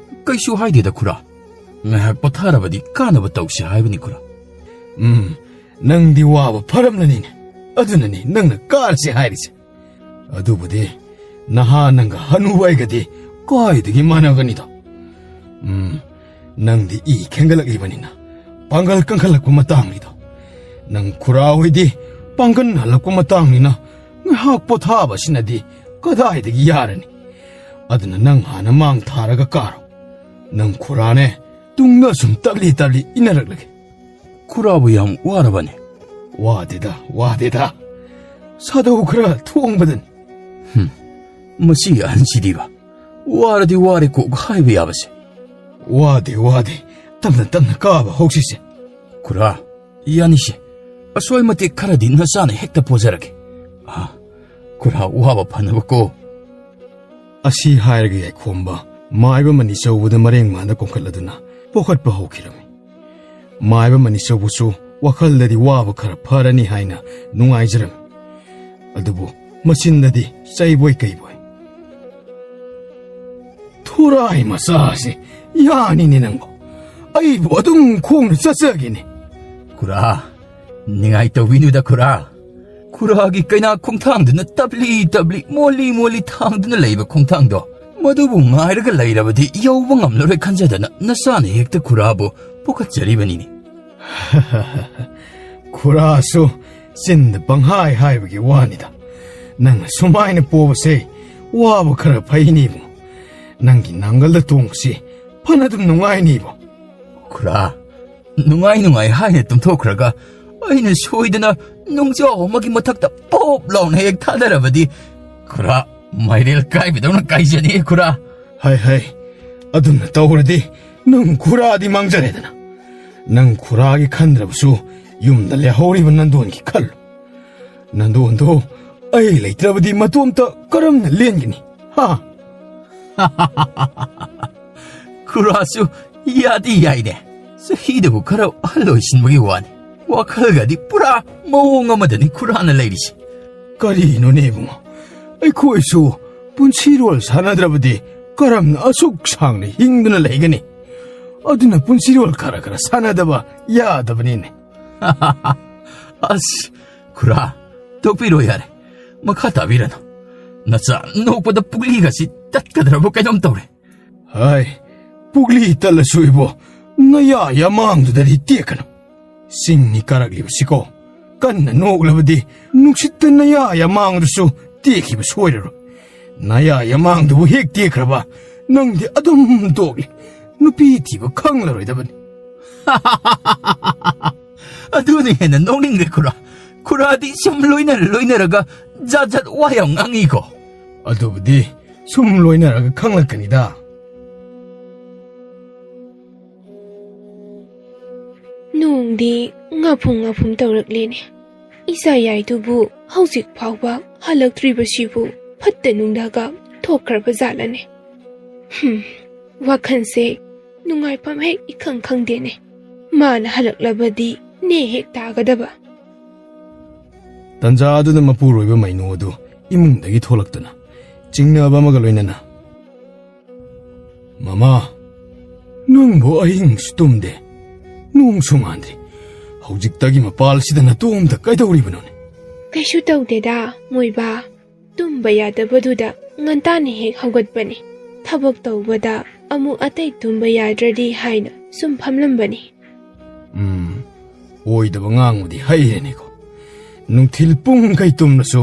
Speaker 3: ꯀꯩꯁꯨ ꯍꯥꯏꯗꯦꯗ ꯈꯨꯔꯥ. ꯉꯥꯏꯍꯥꯛ ꯄꯣꯊꯥꯔꯕꯗꯤ ꯀꯥꯟꯅꯕ ꯇꯧꯁꯤ ꯍꯥꯏꯕꯅꯤ ꯈꯨꯔꯥ.
Speaker 6: ꯅꯪꯗꯤ ꯋꯥꯕ ꯐꯔꯝꯂꯅꯤꯅꯦ. ꯑꯗꯨꯅꯅꯤ ꯅꯪꯅ ꯀꯥꯔꯁꯦ ꯍꯥꯏꯔꯤꯁꯦ. ꯑꯗꯨꯕꯨꯗꯤ ꯅꯍꯥ ꯅꯪꯒ ꯍꯅꯨꯕ ꯑꯩꯒꯗꯤ ꯀꯥꯏꯗꯒꯤ ꯃꯥꯟꯅꯒꯅꯤꯗꯣ. ꯅꯪꯗꯤ ꯏ ꯈꯦꯡꯒꯠꯂꯛꯂꯤꯕꯅꯤꯅ ꯄꯥꯡꯒꯜ ꯀꯟꯈꯠꯂꯛꯄ ꯃꯇꯥꯡꯅꯤꯗꯣ. ꯅꯪ ꯈꯨꯔꯥ ꯍꯣꯏꯗꯤ ꯄꯥꯡꯒꯜ ꯍꯜꯂꯛꯄ ꯃꯇꯥꯡꯅꯤꯅ ꯉꯥꯏꯍꯥꯛ ꯄꯣꯊꯥꯕꯁꯤꯅꯗꯤ ꯀꯗꯥꯏꯗꯒꯤ ꯌꯥꯔꯅꯤ. ꯑꯗꯨꯅ ꯅꯪ ꯍꯥꯟꯅ ꯃꯥꯡ ꯊꯥꯔꯒ ꯀꯥꯔꯣ. ꯅꯪ ꯈꯨꯔꯥꯅꯦ ꯇꯨꯡꯗ ꯁꯨꯝ ꯇꯞꯂꯤ ꯇꯞꯂꯤ ꯏꯟꯅꯔꯛꯂꯒꯦ.
Speaker 3: ꯈꯨꯔꯥꯕꯨ ꯌꯥꯝ ꯋꯥꯔꯕꯅꯦ?
Speaker 6: ꯋꯥꯗꯦꯗ. ꯁꯥꯗꯧ ꯈꯔ ꯊꯣꯡꯕꯗꯅꯤ.
Speaker 3: ꯃꯁꯤꯒꯤ ꯑꯍꯟꯁꯤꯗꯤꯕ ꯋꯥꯔꯗꯤ ꯋꯥꯔꯦ ꯀꯣꯛ ꯍꯥꯏꯕ ꯌꯥꯕꯁꯦ.
Speaker 6: ꯋꯥꯗꯦ. ꯇꯞꯅ ꯀꯥꯕ ꯍꯧꯁꯤꯁꯦ.
Speaker 3: ꯈꯨꯔꯥ, ꯌꯥꯅꯤꯁꯦ. ꯑꯁꯣꯏ ꯃꯇꯦꯛ ꯈꯔꯗꯤ ꯅꯆꯥꯅ ꯍꯦꯛꯇ ꯄꯣꯖꯔꯒꯦ. ꯈꯨꯔꯥ ꯋꯥꯕ ꯐꯅꯕꯀꯣ.
Speaker 6: ꯑꯁꯤ ꯍꯥꯏꯔꯒ ꯌꯥꯏꯈꯣꯝꯕ ꯃꯥꯏꯕ ꯃꯅꯤꯆꯧꯕꯗ ꯃꯔꯦꯡ ꯃꯥꯟꯗ ꯀꯣꯡꯈꯠꯂꯗꯨꯅ ꯄꯣꯈꯠꯄ ꯍꯧꯈꯤꯔꯝꯃꯤ. ꯃꯥꯏꯕ ꯃꯅꯤꯆꯧꯕꯁꯨ ꯋꯥꯈꯜꯗꯗꯤ ꯋꯥꯕ ꯈꯔ ꯐꯔꯅꯤ ꯍꯥꯏꯅ ꯅꯨꯡꯉꯥꯏꯖꯔꯝꯃꯤ. ꯑꯗꯨꯕꯨ ꯃꯆꯤꯟꯗꯗꯤ ꯆꯩꯕꯣꯏ ꯀꯩꯕꯣꯏ. ꯊꯣꯔꯥꯏ ꯃꯆꯥꯁꯦ ꯌꯥꯅꯤꯅꯦ ꯅꯪꯕꯣ. ꯑꯩꯕꯨ ꯑꯗꯨꯝ ꯈꯣꯡꯅ ꯆꯠꯆꯒꯦꯅꯦ.
Speaker 3: ꯈꯨꯔꯥ, ꯅꯤꯡꯉꯥꯏ ꯇꯧꯕꯤꯅꯨꯗ ꯈꯨꯔꯥ. ꯈꯨꯔꯥꯒꯤ ꯀꯩꯅꯥ ꯈꯣꯡꯊꯥꯡꯗꯨꯅ ꯇꯞꯂꯤ ꯃꯣꯜꯂꯤ ꯊꯥꯡꯗꯨꯅ ꯂꯩꯕ ꯈꯣꯡꯊꯥꯡꯗꯣ ꯃꯗꯨꯕꯨ ꯉꯥꯏꯔꯒ ꯂꯩꯔꯕꯗꯤ ꯌꯧꯕ ꯉꯝꯂꯔꯣꯏ ꯈꯟꯖꯗꯅ ꯅꯆꯥꯅ ꯍꯦꯛꯇ ꯈꯨꯔꯥꯕꯨ ꯄꯣꯈꯠꯆꯔꯤꯕꯅꯤꯅꯦ.
Speaker 6: ꯈꯨꯔꯥꯁꯨ ꯆꯤꯟꯗ ꯄꯪꯍꯥꯏ ꯍꯥꯏꯕꯒꯤ ꯋꯥꯅꯤꯗ. ꯅꯪꯅ ꯁꯨꯃꯥꯏꯅ ꯄꯣꯕꯁꯦ ꯋꯥꯕ ꯈꯔ ꯐꯩꯅꯤꯕꯣ. ꯅꯪꯒꯤ ꯅꯥꯡꯒꯜꯗ ꯇꯣꯡꯕꯁꯤ ꯐꯅ ꯑꯗꯨꯝ ꯅꯨꯡꯉꯥꯏꯅꯤꯕꯣ.
Speaker 3: ꯈꯨꯔꯥ, ꯅꯨꯡꯉꯥꯏ ꯍꯥꯏꯅ ꯇꯨꯝꯊꯣꯛꯈ꯭ꯔꯒ ꯑꯩꯅ ꯁꯣꯏꯗꯅ ꯅꯨꯡꯖꯥꯎ ꯑꯃꯒꯤ ꯃꯊꯛꯇ ꯄꯣꯞ ꯂꯥꯎꯅ ꯍꯦꯛ ꯊꯥꯗꯔꯕꯗꯤ ꯈꯨꯔꯥ ꯃꯥꯏꯔꯦꯜ ꯀꯥꯏꯕꯗꯧꯅ ꯀꯥꯏꯖꯅꯤ ꯈꯨꯔꯥ.
Speaker 6: ꯍꯥꯏ ꯑꯗꯨꯝꯅ ꯇꯧꯔꯗꯤ ꯅꯪ ꯈꯨꯔꯥꯗꯤ ꯃꯥꯡꯖꯔꯦꯗꯅ. ꯅꯪ ꯈꯨꯔꯥꯒꯤ ꯈꯟꯗ꯭ꯔꯕꯁꯨ ꯌꯨꯝꯗ ꯂꯩꯍꯧꯔꯤꯕ ꯅꯟꯗꯣꯟꯒꯤ ꯈꯜꯂꯨ. ꯅꯟꯗꯣꯟꯗꯣ ꯑꯩ ꯂꯩꯇ꯭ꯔꯕꯗꯤ ꯃꯇꯣꯝꯇ ꯀꯔꯝꯅ ꯂꯦꯟꯒꯅꯤ?
Speaker 3: ꯈꯨꯔꯥꯁꯨ ꯌꯥꯗꯤ ꯌꯥꯏꯅꯦ. ꯆꯍꯤꯗꯕꯨ ꯈꯔ ꯑꯍꯜ ꯑꯣꯏꯁꯤꯟꯕꯒꯤ ꯋꯥꯅꯤ. ꯋꯥꯈꯜꯒꯗꯤ ꯄꯨꯔꯥ ꯃꯑꯣꯡ ꯑꯃꯗꯅꯤ ꯈꯨꯔꯥꯅ ꯂꯩꯔꯤꯁꯦ.
Speaker 6: ꯀꯔꯤꯅꯣꯅꯦ ꯏꯕꯨꯡꯉꯣ? ꯑꯩꯈꯣꯏꯁꯨ ꯄꯨꯟꯁꯤꯔꯣꯜ ꯁꯥꯟꯅꯗ꯭ꯔꯕꯗꯤ ꯀꯔꯝꯅ ꯑꯁꯨꯛ ꯁꯥꯡꯅ ꯍꯤꯡꯗꯨꯅ ꯂꯩꯒꯅꯤ? ꯑꯗꯨꯅ ꯄꯨꯟꯁꯤꯔꯣꯜ ꯈꯔ ꯁꯥꯟꯅꯗꯕ ꯌꯥꯗꯕꯅꯤꯅꯦ.
Speaker 3: ꯑꯁ ꯈꯨꯔꯥ, ꯇꯣꯛꯄꯤꯔꯣ ꯌꯥꯔꯦ. ꯃꯈꯥ ꯇꯥꯕꯤꯔꯅꯨ. ꯅꯆꯥ ꯅꯣꯛꯄꯗ ꯄꯨꯛꯂꯤꯒꯁꯤ ꯇꯠꯀꯗ꯭ꯔꯕ ꯀꯩꯅꯣꯝ ꯇꯧꯔꯦ.
Speaker 6: ꯍꯥꯏ, ꯄꯨꯛꯂꯤ ꯇꯠꯂꯁꯨ ꯏꯕꯣ ꯅꯌꯥ ꯌꯥꯃꯥꯡꯗꯨꯗꯗꯤ ꯇꯦꯛꯀꯅꯨ. ꯁꯤꯡꯅꯤ ꯀꯥꯔꯛꯂꯤꯕꯁꯤꯀꯣ. ꯀꯟꯅ ꯅꯣꯛꯂꯕꯗꯤ ꯅꯨꯡꯁꯤꯠꯇ ꯅꯌꯥ ꯌꯥꯃꯥꯡꯗꯨꯁꯨ ꯇꯦꯛꯈꯤꯕ ꯁꯣꯏꯔꯔꯣꯏ. ꯅꯌꯥ ꯌꯥꯃꯥꯡꯗꯨꯕꯨ ꯍꯦꯛ ꯇꯦꯛꯈ꯭ꯔꯕ ꯅꯪꯗꯤ ꯑꯗꯨꯝ ꯇꯣꯛꯂꯤ. ꯅꯨꯄꯤ ꯊꯤꯕ ꯈꯪꯂꯔꯣꯏꯗꯕꯅꯤ.
Speaker 3: ꯑꯗꯨꯅ ꯍꯦꯟꯅ ꯅꯣꯛꯅꯤꯡꯉꯦ ꯈꯨꯔꯥ. ꯈꯨꯔꯥꯗꯤ ꯁꯨꯝ ꯂꯣꯏꯅꯔꯒ ꯖꯥꯠ ꯋꯥ ꯌꯥꯝ ꯉꯥꯡꯉꯤꯀꯣ.
Speaker 6: ꯑꯗꯨꯕꯨꯗꯤ ꯁꯨꯝ ꯂꯣꯏꯅꯔꯒ ꯈꯪꯂꯛꯀꯅꯤꯗ.
Speaker 5: ꯅꯣꯡꯗꯤ ꯉꯥꯐꯨꯡ ꯇꯧꯔꯛꯂꯦꯅꯦ. ꯏꯆꯥ ꯌꯥꯏꯗꯨꯕꯨ ꯍꯧꯖꯤꯛ ꯐꯥꯎꯕ ꯍꯜꯂꯛꯇ꯭ꯔꯤꯕꯁꯤꯕꯨ ꯐꯠꯇ ꯅꯨꯡꯗꯒ ꯊꯣꯛꯈ꯭ꯔꯕ ꯖꯥꯠꯂꯅꯦ. ꯋꯥꯈꯜꯁꯦ ꯅꯨꯡꯉꯥꯏꯐꯝ ꯍꯦꯛ ꯏꯈꯪ ꯈꯪꯗꯦꯅꯦ. ꯃꯥꯅ ꯍꯜꯂꯛꯂꯕꯗꯤ ꯅꯦ ꯍꯦꯛ ꯇꯥꯒꯗꯕ.
Speaker 6: ꯇꯟꯖꯥ ꯑꯗꯨꯗ ꯃꯄꯨꯔꯣꯏꯕ ꯃꯩꯅꯣ ꯑꯗꯨ ꯏꯃꯨꯡꯗꯒꯤ ꯊꯣꯛꯂꯛꯇꯨꯅ ꯆꯤꯡꯅꯕ ꯑꯃꯒ ꯂꯣꯏꯅꯅ, ꯃꯃꯥ, ꯅꯪꯕꯨ ꯑꯍꯤꯡꯁꯨ ꯇꯨꯝꯗꯦ, ꯅꯣꯡꯁꯨ ꯉꯥꯟꯗ꯭ꯔꯤ. ꯍꯧꯖꯤꯛꯇꯒꯤ ꯃꯄꯥꯜꯁꯤꯗ ꯅꯇꯣꯝꯇ ꯀꯩꯗꯧꯔꯤꯕꯅꯣꯅꯦ?
Speaker 5: ꯀꯩꯁꯨ ꯇꯧꯗꯦꯗ ꯃꯣꯏꯕꯥ. ꯇꯨꯝꯕ ꯌꯥꯗꯕꯗꯨꯗ ꯉꯟꯇꯥꯅ ꯍꯦꯛ ꯍꯧꯒꯠꯄꯅꯤ. ꯊꯕꯛ ꯇꯧꯕꯗ ꯑꯃꯨꯛ ꯑꯇꯩ ꯇꯨꯝꯕ ꯌꯥꯗ꯭ꯔꯗꯤ ꯍꯥꯏꯅ ꯁꯨꯝ ꯐꯝꯂꯝꯕꯅꯤ.
Speaker 6: ꯑꯣꯏꯗꯕ ꯉꯥꯡꯕꯗꯤ ꯍꯩꯔꯦꯅꯦꯀꯣ. ꯅꯨꯡꯊꯤꯜ ꯄꯨꯡꯈꯩ ꯇꯨꯝꯂꯁꯨ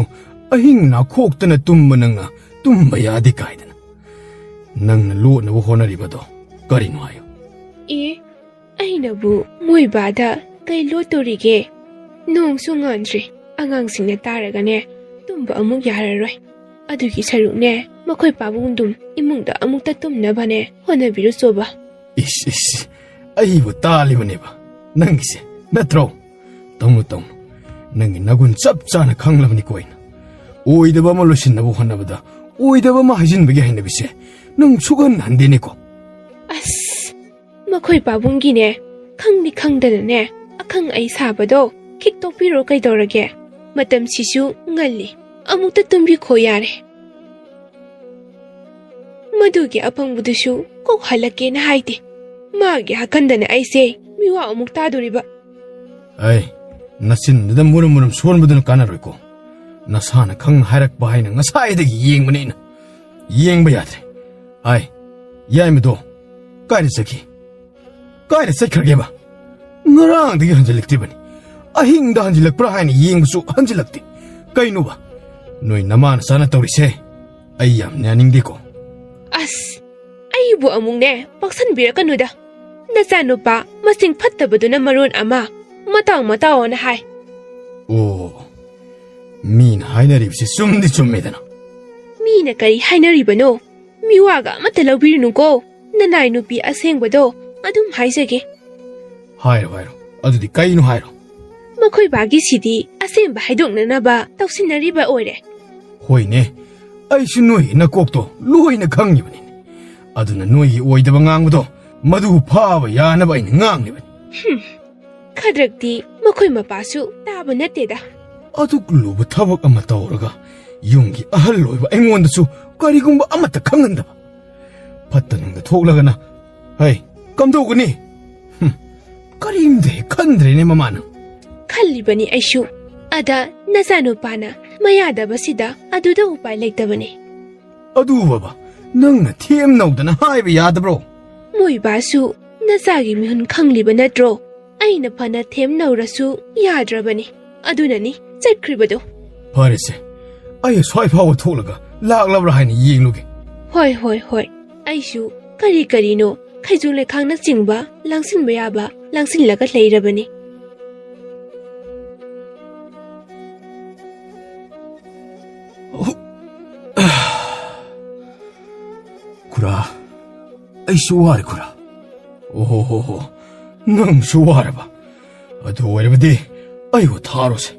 Speaker 6: ꯑꯍꯤꯡ ꯅꯥꯈꯣꯛꯇꯅ ꯇꯨꯝꯕ ꯅꯪꯅ ꯇꯨꯝꯕ ꯌꯥꯗꯦ ꯀꯥꯏꯗꯅ. ꯅꯪꯅ ꯂꯣꯠꯅꯕ ꯍꯣꯠꯅꯔꯤꯕꯗꯣ ꯀꯔꯤꯅꯣ ꯍꯥꯏꯌꯨ?
Speaker 5: ꯑꯩꯅꯕꯨ ꯃꯣꯏꯕꯥꯗ ꯀꯩ ꯂꯣꯠꯇꯣꯔꯤꯒꯦ? ꯅꯣꯡꯁꯨ ꯉꯥꯟꯗ꯭ꯔꯤ. ꯑꯉꯥꯡꯁꯤꯡꯅ ꯇꯥꯔꯒꯅꯦ ꯇꯨꯝꯕ ꯑꯃꯨꯛ ꯌꯥꯔꯔꯣꯏ. ꯑꯗꯨꯒꯤ ꯁꯔꯨꯛꯅꯦ ꯃꯈꯣꯏ ꯄꯥꯕꯨꯡꯗꯨꯝ ꯏꯃꯨꯡꯗ ꯑꯃꯨꯛꯇ ꯇꯨꯝꯅꯕꯅꯦ ꯍꯣꯠꯅꯕꯤꯔꯨꯆꯣꯕ.
Speaker 6: ꯏꯁ ꯑꯩꯕꯨ ꯇꯥꯜꯂꯤꯕꯅꯦꯕ ꯅꯪꯒꯤꯁꯦ, ꯅꯠꯇ꯭ꯔꯣ? ꯇꯧꯅꯨ. ꯅꯪꯒꯤ ꯅꯒꯨꯟ ꯆꯞ ꯆꯥꯅ ꯈꯪꯂꯕꯅꯤꯀꯣ ꯑꯩꯅ. ꯑꯣꯏꯗꯕ ꯑꯃ ꯂꯣꯏꯁꯤꯟꯅꯕ ꯍꯣꯠꯅꯕꯗ ꯑꯣꯏꯗꯕ ꯑꯃ ꯍꯥꯏꯖꯤꯟꯕꯒꯤ ꯍꯩꯅꯕꯤꯁꯦ ꯅꯪ ꯁꯨꯛꯍꯟꯍꯟꯗꯦꯅꯦꯀꯣ.
Speaker 5: ꯑꯁ, ꯃꯈꯣꯏ ꯄꯥꯕꯨꯡꯒꯤꯅꯦ ꯈꯪꯗꯤ ꯈꯪꯗꯅꯅꯦ ꯑꯈꯪ ꯑꯩ ꯁꯥꯕꯗꯣ ꯈꯤꯛꯇꯣꯛꯄꯤꯔꯣ ꯀꯩꯗꯧꯔꯒꯦ? ꯃꯇꯝꯁꯤꯁꯨ ꯉꯜꯂꯤ. ꯑꯃꯨꯛꯇ ꯇꯨꯝꯕꯤꯈꯣ ꯌꯥꯔꯦ. ꯃꯗꯨꯒꯤ ꯑꯄꯪꯕꯗꯨꯁꯨ ꯀꯣꯛ ꯍꯜꯂꯛꯀꯦꯅ ꯍꯥꯏꯗꯦ. ꯃꯥꯒꯤ ꯍꯥꯀꯟꯗꯅ ꯑꯩꯁꯦ ꯃꯤꯋꯥ ꯑꯃꯨꯛ ꯇꯥꯗꯣꯔꯤꯕ.
Speaker 6: ꯑꯩ ꯅꯆꯤꯟꯗꯨꯗ ꯃꯨꯔꯨꯝ ꯃꯨꯔꯨꯝ ꯁꯣꯟꯕꯗꯨꯅ ꯀꯥꯟꯅꯔꯣꯏꯀꯣ. ꯅꯁꯥꯅ ꯈꯪꯅ ꯍꯥꯏꯔꯛꯄ ꯍꯥꯏꯅ ꯉꯁꯥꯏꯗꯒꯤ ꯌꯦꯡꯕꯅꯤ ꯑꯩꯅ. ꯌꯦꯡꯕ ꯌꯥꯗ꯭ꯔꯦ. ꯑꯩ ꯌꯥꯏꯃꯗꯣ ꯀꯥꯏꯗ ꯆꯠꯈꯤ? ꯀꯥꯏꯗ ꯆꯠꯈ꯭ꯔꯒꯦꯕ? ꯉꯔꯥꯡꯗꯒꯤ ꯍꯟꯖꯤꯜꯂꯛꯇ꯭ꯔꯤꯕꯅꯤ. ꯑꯍꯤꯡꯗ ꯍꯟꯖꯤꯜꯂꯛꯄ꯭रा ꯍꯥꯏꯅ ꯌꯦꯡꯕꯁꯨ ꯍꯟꯖꯤꯜꯂꯛꯇꯦ. ꯀꯩꯅꯣꯕ? ꯅꯣꯏ ꯅꯃꯥꯅ ꯆꯥꯅ ꯇꯧꯔꯤꯁꯦ ꯑꯩ ꯌꯥꯝ ꯌꯥꯅꯤꯡꯗꯦꯀꯣ.
Speaker 5: ꯑꯁ, ꯑꯩꯕꯨ ꯑꯃꯨꯛꯅꯦ ꯄꯛꯁꯟꯕꯤꯔꯛꯀꯅꯨꯗ. ꯅꯆꯥꯅꯨꯄꯥ ꯃꯁꯤꯡ ꯐꯠꯇꯕꯗꯨꯅ ꯃꯔꯣꯟ ꯑꯃ ꯃꯇꯥꯎ ꯃꯇꯥꯎꯅ ꯍꯥꯏ.
Speaker 6: ꯑꯣ, ꯃꯤꯅ ꯍꯥꯏꯅꯔꯤꯕꯁꯤ ꯆꯨꯝꯗꯤ ꯆꯨꯝꯃꯦꯗꯅ.
Speaker 5: ꯃꯤꯅ ꯀꯔꯤ ꯍꯥꯏꯅꯔꯤꯕꯅꯣ? ꯃꯤꯋꯥꯒ ꯑꯃꯠꯇ ꯂꯧꯕꯤꯔꯨꯅꯨꯀꯣ. ꯅꯅꯥꯏ ꯅꯨꯄꯤ ꯑꯁꯦꯡꯕꯗꯣ ꯑꯗꯨꯝ ꯍꯥꯏꯖꯒꯦ.
Speaker 6: ꯍꯥꯏꯔꯣ ꯍꯥꯏꯔꯣ. ꯑꯗꯨꯗꯤ ꯀꯩꯅꯣ ꯍꯥꯏꯔꯣ.
Speaker 5: ꯃꯈꯣꯏ ꯕꯥꯒꯤꯁꯤꯗꯤ ꯑꯁꯦꯡꯕ ꯍꯥꯏꯗꯣꯛꯅꯅꯕ ꯇꯧꯁꯤꯟꯅꯔꯤꯕ ꯑꯣꯏꯔꯦ.
Speaker 6: ꯍꯣꯏꯅꯦ, ꯑꯩꯁꯨ ꯅꯣꯏꯒꯤ ꯅꯀꯣꯛꯇꯣ ꯂꯣꯏꯅ ꯈꯪꯉꯤꯕꯅꯤꯅꯦ. ꯑꯗꯨꯅ ꯅꯣꯏꯒꯤ ꯑꯣꯏꯗꯕ ꯉꯥꯡꯕꯗꯣ ꯃꯗꯨ ꯐꯥꯕ ꯌꯥꯅꯕ ꯑꯩꯅ ꯉꯥꯡꯂꯤꯕꯅꯤ.
Speaker 5: ꯈꯗ꯭ꯔꯛꯇꯤ ꯃꯈꯣꯏ ꯃꯄꯥꯁꯨ ꯇꯥꯕ ꯅꯠꯇꯦꯗ.
Speaker 6: ꯑꯗꯨꯛ ꯂꯨꯕ ꯊꯕꯛ ꯑꯃ ꯇꯧꯔꯒ ꯌꯨꯝꯒꯤ ꯑꯍꯜ ꯑꯣꯏꯕ ꯑꯩꯉꯣꯟꯗꯁꯨ ꯀꯔꯤꯒꯨꯝꯕ ꯑꯃꯠꯇ ꯈꯪꯍꯟꯗꯕ. ꯐꯠꯇ ꯅꯨꯡꯗ ꯊꯣꯛꯂꯒꯅ ꯍꯩ ꯀꯝꯗꯧꯒꯅꯤ? ꯀꯔꯤꯝꯇ ꯍꯦꯛ ꯈꯟꯗ꯭ꯔꯦꯅꯦ ꯃꯃꯥꯅ.
Speaker 5: ꯈꯜꯂꯤꯕꯅꯤ ꯑꯩꯁꯨ. ꯑꯗ ꯅꯆꯥꯅꯨꯄꯥꯅ ꯃꯌꯥꯗꯕꯁꯤꯗ ꯑꯗꯨꯗ ꯎꯄꯥꯏ ꯂꯩꯇꯕꯅꯤ.
Speaker 6: ꯑꯗꯨꯕꯕ ꯅꯪꯅ ꯊꯦꯝꯅꯧꯗꯅ ꯍꯥꯏꯕ ꯌꯥꯗꯕ꯭ꯔꯣ?
Speaker 5: ꯃꯣꯏ ꯕꯥꯁꯨ ꯅꯆꯥꯒꯤ ꯃꯤꯍꯨꯟ ꯈꯪꯂꯤꯕ ꯅꯠꯇ꯭ꯔꯣ? ꯑꯩꯅ ꯐꯅ ꯊꯦꯝꯅꯧꯔꯁꯨ ꯌꯥꯗ꯭ꯔꯕꯅꯤ. ꯑꯗꯨꯅꯅꯤ ꯆꯠꯈ꯭ꯔꯤꯕꯗꯣ.
Speaker 6: ꯐꯔꯦꯁꯦ, ꯑꯩ ꯑꯁ꯭ꯋꯥꯏ ꯐꯥꯎꯕ ꯊꯣꯛꯂꯒ ꯂꯥꯛꯂꯕ꯭ꯔꯥ ꯍꯥꯏꯅ ꯌꯦꯡꯂꯨꯒꯦ.
Speaker 5: ꯍꯣꯏ ꯍꯣꯏ ꯍꯣꯏ. ꯑꯩꯁꯨ ꯀꯔꯤ ꯀꯔꯤꯅꯣ ꯈꯩꯖꯣꯛ ꯂꯩꯈꯥꯡꯅꯆꯤꯡꯕ ꯂꯥꯡꯁꯤꯟꯕ ꯌꯥꯕ ꯂꯥꯡꯁꯤꯜꯂꯒ ꯂꯩꯔꯕꯅꯤ.
Speaker 3: ꯈꯨꯔꯥ, ꯑꯩꯁꯨ ꯋꯥꯔꯦ ꯈꯨꯔꯥ.
Speaker 6: ꯑꯣꯍꯣ, ꯅꯪꯁꯨ ꯋꯥꯔꯕ? ꯑꯗꯨ ꯑꯣꯏꯔꯕꯗꯤ ꯑꯩꯕꯨ ꯊꯥꯔꯣꯁꯦ.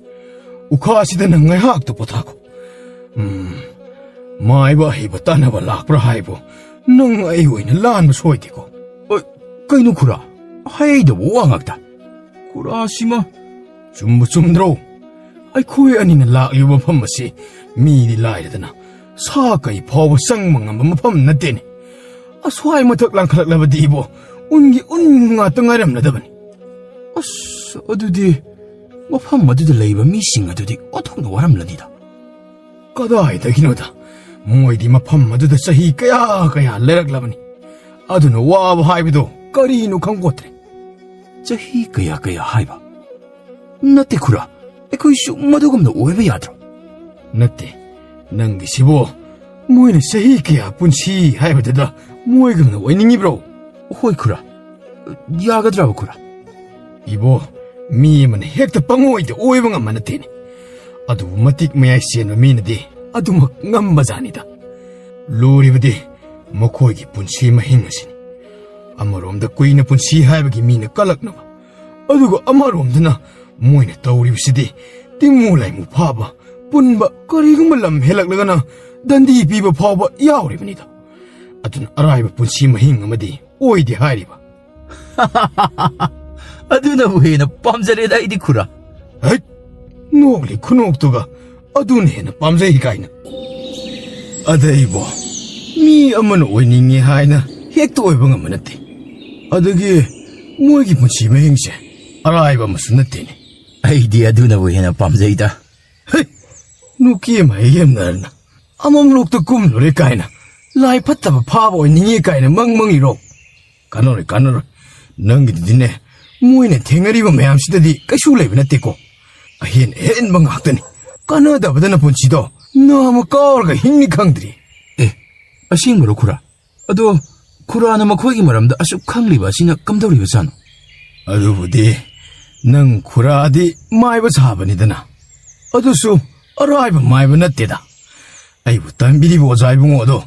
Speaker 6: ꯎꯈꯥꯁꯤꯗ ꯅꯪ ꯉꯥꯏꯍꯥꯛꯇ ꯄꯣꯊꯥꯈꯣ. ꯃꯥꯏꯕ ꯑꯍꯩꯕ ꯇꯥꯟꯅꯕ ꯂꯥꯛꯄ꯭ꯔꯥ ꯍꯥꯏꯕꯨ ꯅꯪ ꯑꯩ ꯑꯣꯏꯅ ꯂꯥꯟꯕ ꯁꯣꯏꯗꯦꯀꯣ.
Speaker 3: ꯀꯩꯅꯣ ꯈꯨꯔꯥ? ꯍꯩꯗꯕ ꯋꯥ ꯉꯥꯛꯇ. ꯈꯨꯔꯥꯁꯤꯃ
Speaker 6: ꯆꯨꯝꯕ ꯆꯨꯝꯗ꯭ꯔꯣ? ꯑꯩꯈꯣꯏ ꯑꯅꯤꯅ ꯂꯥꯛꯂꯤꯕ ꯃꯐꯝ ꯑꯁꯤ ꯃꯤꯗꯤ ꯂꯥꯏꯔꯗꯅ ꯁꯥ ꯀꯩ ꯐꯥꯎꯕ ꯆꯪꯕ ꯉꯝꯕ ꯃꯐꯝ ꯅꯠꯇꯦꯅꯦ. ꯑꯁ꯭ꯋꯥꯏ ꯃꯊꯛ ꯂꯥꯡꯈꯠꯂꯛꯂꯕꯗꯤ ꯏꯕꯣ ꯎꯟꯒꯤ ꯎꯟ ꯉꯥꯛꯇ ꯉꯥꯏꯔꯝꯂꯗꯕꯅꯤ.
Speaker 3: ꯑꯁ, ꯑꯗꯨꯗꯤ ꯃꯐꯝ ꯑꯗꯨꯗ ꯂꯩꯕ ꯃꯤꯁꯤꯡ ꯑꯗꯨꯗꯤ ꯑꯣꯟꯊꯣꯛꯅ ꯋꯥꯔꯝꯂꯅꯤꯗ.
Speaker 6: ꯀꯗꯥꯏꯗꯒꯤꯅꯣꯗ? ꯃꯣꯏꯗꯤ ꯃꯐꯝ ꯑꯗꯨꯗ ꯆꯍꯤ ꯀꯌꯥ ꯂꯩꯔꯛꯂꯕꯅꯤ. ꯑꯗꯨꯅ ꯋꯥꯕ ꯍꯥꯏꯕꯗꯣ ꯀꯔꯤꯅꯣ ꯈꯪꯄꯣꯠꯇ꯭ꯔꯦ.
Speaker 3: ꯆꯍꯤ ꯀꯌꯥ ꯍꯥꯏꯕ? ꯅꯠꯇꯦ ꯈꯨꯔꯥ, ꯑꯩꯈꯣꯏꯁꯨ ꯃꯗꯨꯒꯨꯝꯅ ꯑꯣꯏꯕ ꯌꯥꯗ꯭ꯔꯣ?
Speaker 6: ꯅꯠꯇꯦ, ꯅꯪꯒꯤꯁꯤꯕꯣ ꯃꯣꯏꯅ ꯆꯍꯤ ꯀꯌꯥ ꯄꯨꯟꯁꯤ ꯍꯥꯏꯕꯗꯨꯗ ꯃꯣꯏꯒꯨꯝꯅ ꯑꯣꯏꯅꯤꯡꯉꯤꯕ꯭ꯔꯣ?
Speaker 3: ꯍꯣꯏ ꯈꯨꯔꯥ, ꯌꯥꯒꯗ꯭ꯔꯕ ꯈꯨꯔꯥ?
Speaker 6: ꯏꯕꯣ, ꯃꯤ ꯑꯃꯅ ꯍꯦꯛꯇ ꯄꯪꯑꯣꯏꯗ ꯑꯣꯏꯕ ꯉꯝꯕ ꯅꯠꯇꯦꯅꯦ. ꯑꯗꯨꯕꯨ ꯃꯇꯤꯛ ꯃꯌꯥꯏ ꯆꯦꯟꯕ ꯃꯤꯅꯗꯤ ꯑꯗꯨꯃꯛ ꯉꯝꯕꯖꯥꯠꯅꯤꯗ. ꯂꯨꯔꯤꯕꯗꯤ ꯃꯈꯣꯏꯒꯤ ꯄꯨꯟꯁꯤ ꯃꯍꯤꯡ ꯑꯁꯤꯅꯤ. ꯑꯃꯔꯣꯝꯗ ꯀꯨꯏꯅ ꯄꯨꯟꯁꯤ ꯍꯥꯏꯕꯒꯤ ꯃꯤꯅ ꯀꯜꯂꯛꯅꯕ, ꯑꯗꯨꯒ ꯑꯃꯔꯣꯝꯗꯅ ꯃꯣꯏꯅ ꯇꯧꯔꯤꯕꯁꯤꯗꯤ ꯇꯤꯡꯃꯨ ꯂꯥꯏꯃꯨ ꯐꯥꯕ, ꯄꯨꯟꯕ, ꯀꯔꯤꯒꯨꯝꯕ ꯂꯝ ꯍꯦꯜꯂꯛꯂꯒꯅ ꯗꯟꯗꯤ ꯄꯤꯕ ꯐꯥꯎꯕ ꯌꯥꯎꯔꯤꯕꯅꯤꯗ. ꯑꯗꯨꯅ ꯑꯔꯥꯏꯕ ꯄꯨꯟꯁꯤ ꯃꯍꯤꯡ ꯑꯃꯗꯤ ꯑꯣꯏꯗꯦ ꯍꯥꯏꯔꯤꯕ.
Speaker 3: ꯑꯗꯨꯅꯕꯨ ꯍꯦꯟꯅ ꯄꯥꯝꯖꯔꯦꯗ ꯑꯩꯗꯤ ꯈꯨꯔꯥ.
Speaker 6: ꯍꯩꯠ, ꯅꯣꯛꯂꯤ ꯈꯨꯅꯣꯛꯇꯨꯒ ꯑꯗꯨꯅ ꯍꯦꯟꯅ ꯄꯥꯝꯖꯩ ꯀꯥꯏꯅ. ꯑꯗꯩꯕꯣ, ꯃꯤ ꯑꯃꯅ ꯑꯣꯏꯅꯤꯡꯉꯦ ꯍꯥꯏꯅ ꯍꯦꯛꯇ ꯑꯣꯏꯕ ꯉꯝꯕ ꯅꯠꯇꯦ. ꯑꯗꯒꯤ ꯃꯣꯏꯒꯤ ꯄꯨꯟꯁꯤ ꯃꯍꯤꯡꯁꯦ ꯑꯔꯥꯏꯕ ꯑꯃꯁꯨ ꯅꯠꯇꯦꯅꯦ.
Speaker 3: ꯑꯩꯗꯤ ꯑꯗꯨꯅꯕꯨ ꯍꯦꯟꯅ ꯄꯥꯝꯖꯩꯗ.
Speaker 6: ꯍꯩ, ꯅꯨꯄꯤ ꯑꯃ ꯌꯦꯡꯅꯔꯅ ꯑꯃꯝꯂꯣꯛꯇ ꯀꯨꯝꯂꯨꯔꯦ ꯀꯥꯏꯅ ꯂꯥꯏ ꯐꯠꯇꯕ ꯐꯥꯕ ꯑꯣꯏꯅꯤꯡꯉꯦ ꯀꯥꯏꯅ ꯃꯪꯏꯔꯣ? ꯀꯥꯟꯅꯔꯣꯏ. ꯅꯪꯒꯤꯗꯨꯗꯤꯅꯦ, ꯃꯣꯏꯅ ꯊꯦꯡꯅꯔꯤꯕ ꯃꯌꯥꯝꯁꯤꯗꯗꯤ ꯀꯩꯁꯨ ꯂꯩꯕ ꯅꯠꯇꯦꯀꯣ. ꯑꯍꯦꯟꯕ ꯉꯥꯛꯇꯅꯤ. ꯀꯥꯟꯅꯗꯕꯗꯅ ꯄꯨꯟꯁꯤꯗꯣ ꯅꯥꯃ ꯀꯥꯎꯔꯒ ꯍꯤꯡꯅꯤ ꯈꯪꯗ꯭ꯔꯤ.
Speaker 3: ꯑꯁꯦꯡꯕꯔꯣ ꯈꯨꯔꯥ? ꯑꯗꯣ ꯈꯨꯔꯥꯅ ꯃꯈꯣꯏꯒꯤ ꯃꯔꯝꯗ ꯑꯁꯨꯛ ꯈꯪꯂꯤꯕ ꯑꯁꯤꯅ ꯀꯝꯗꯧꯔꯤꯕꯖꯥꯠꯅꯣ?
Speaker 6: ꯑꯗꯨꯕꯨꯗꯤ ꯅꯪ ꯈꯨꯔꯥꯗꯤ ꯃꯥꯏꯕ ꯁꯥꯕꯅꯤꯗꯅ. ꯑꯗꯨꯁꯨ ꯑꯔꯥꯏꯕ ꯃꯥꯏꯕ ꯅꯠꯇꯦꯗ. ꯑꯩꯕꯨ ꯇꯝꯕꯤꯔꯤꯕ ꯑꯣꯖꯥ ꯏꯕꯨꯡꯉꯣꯗꯣ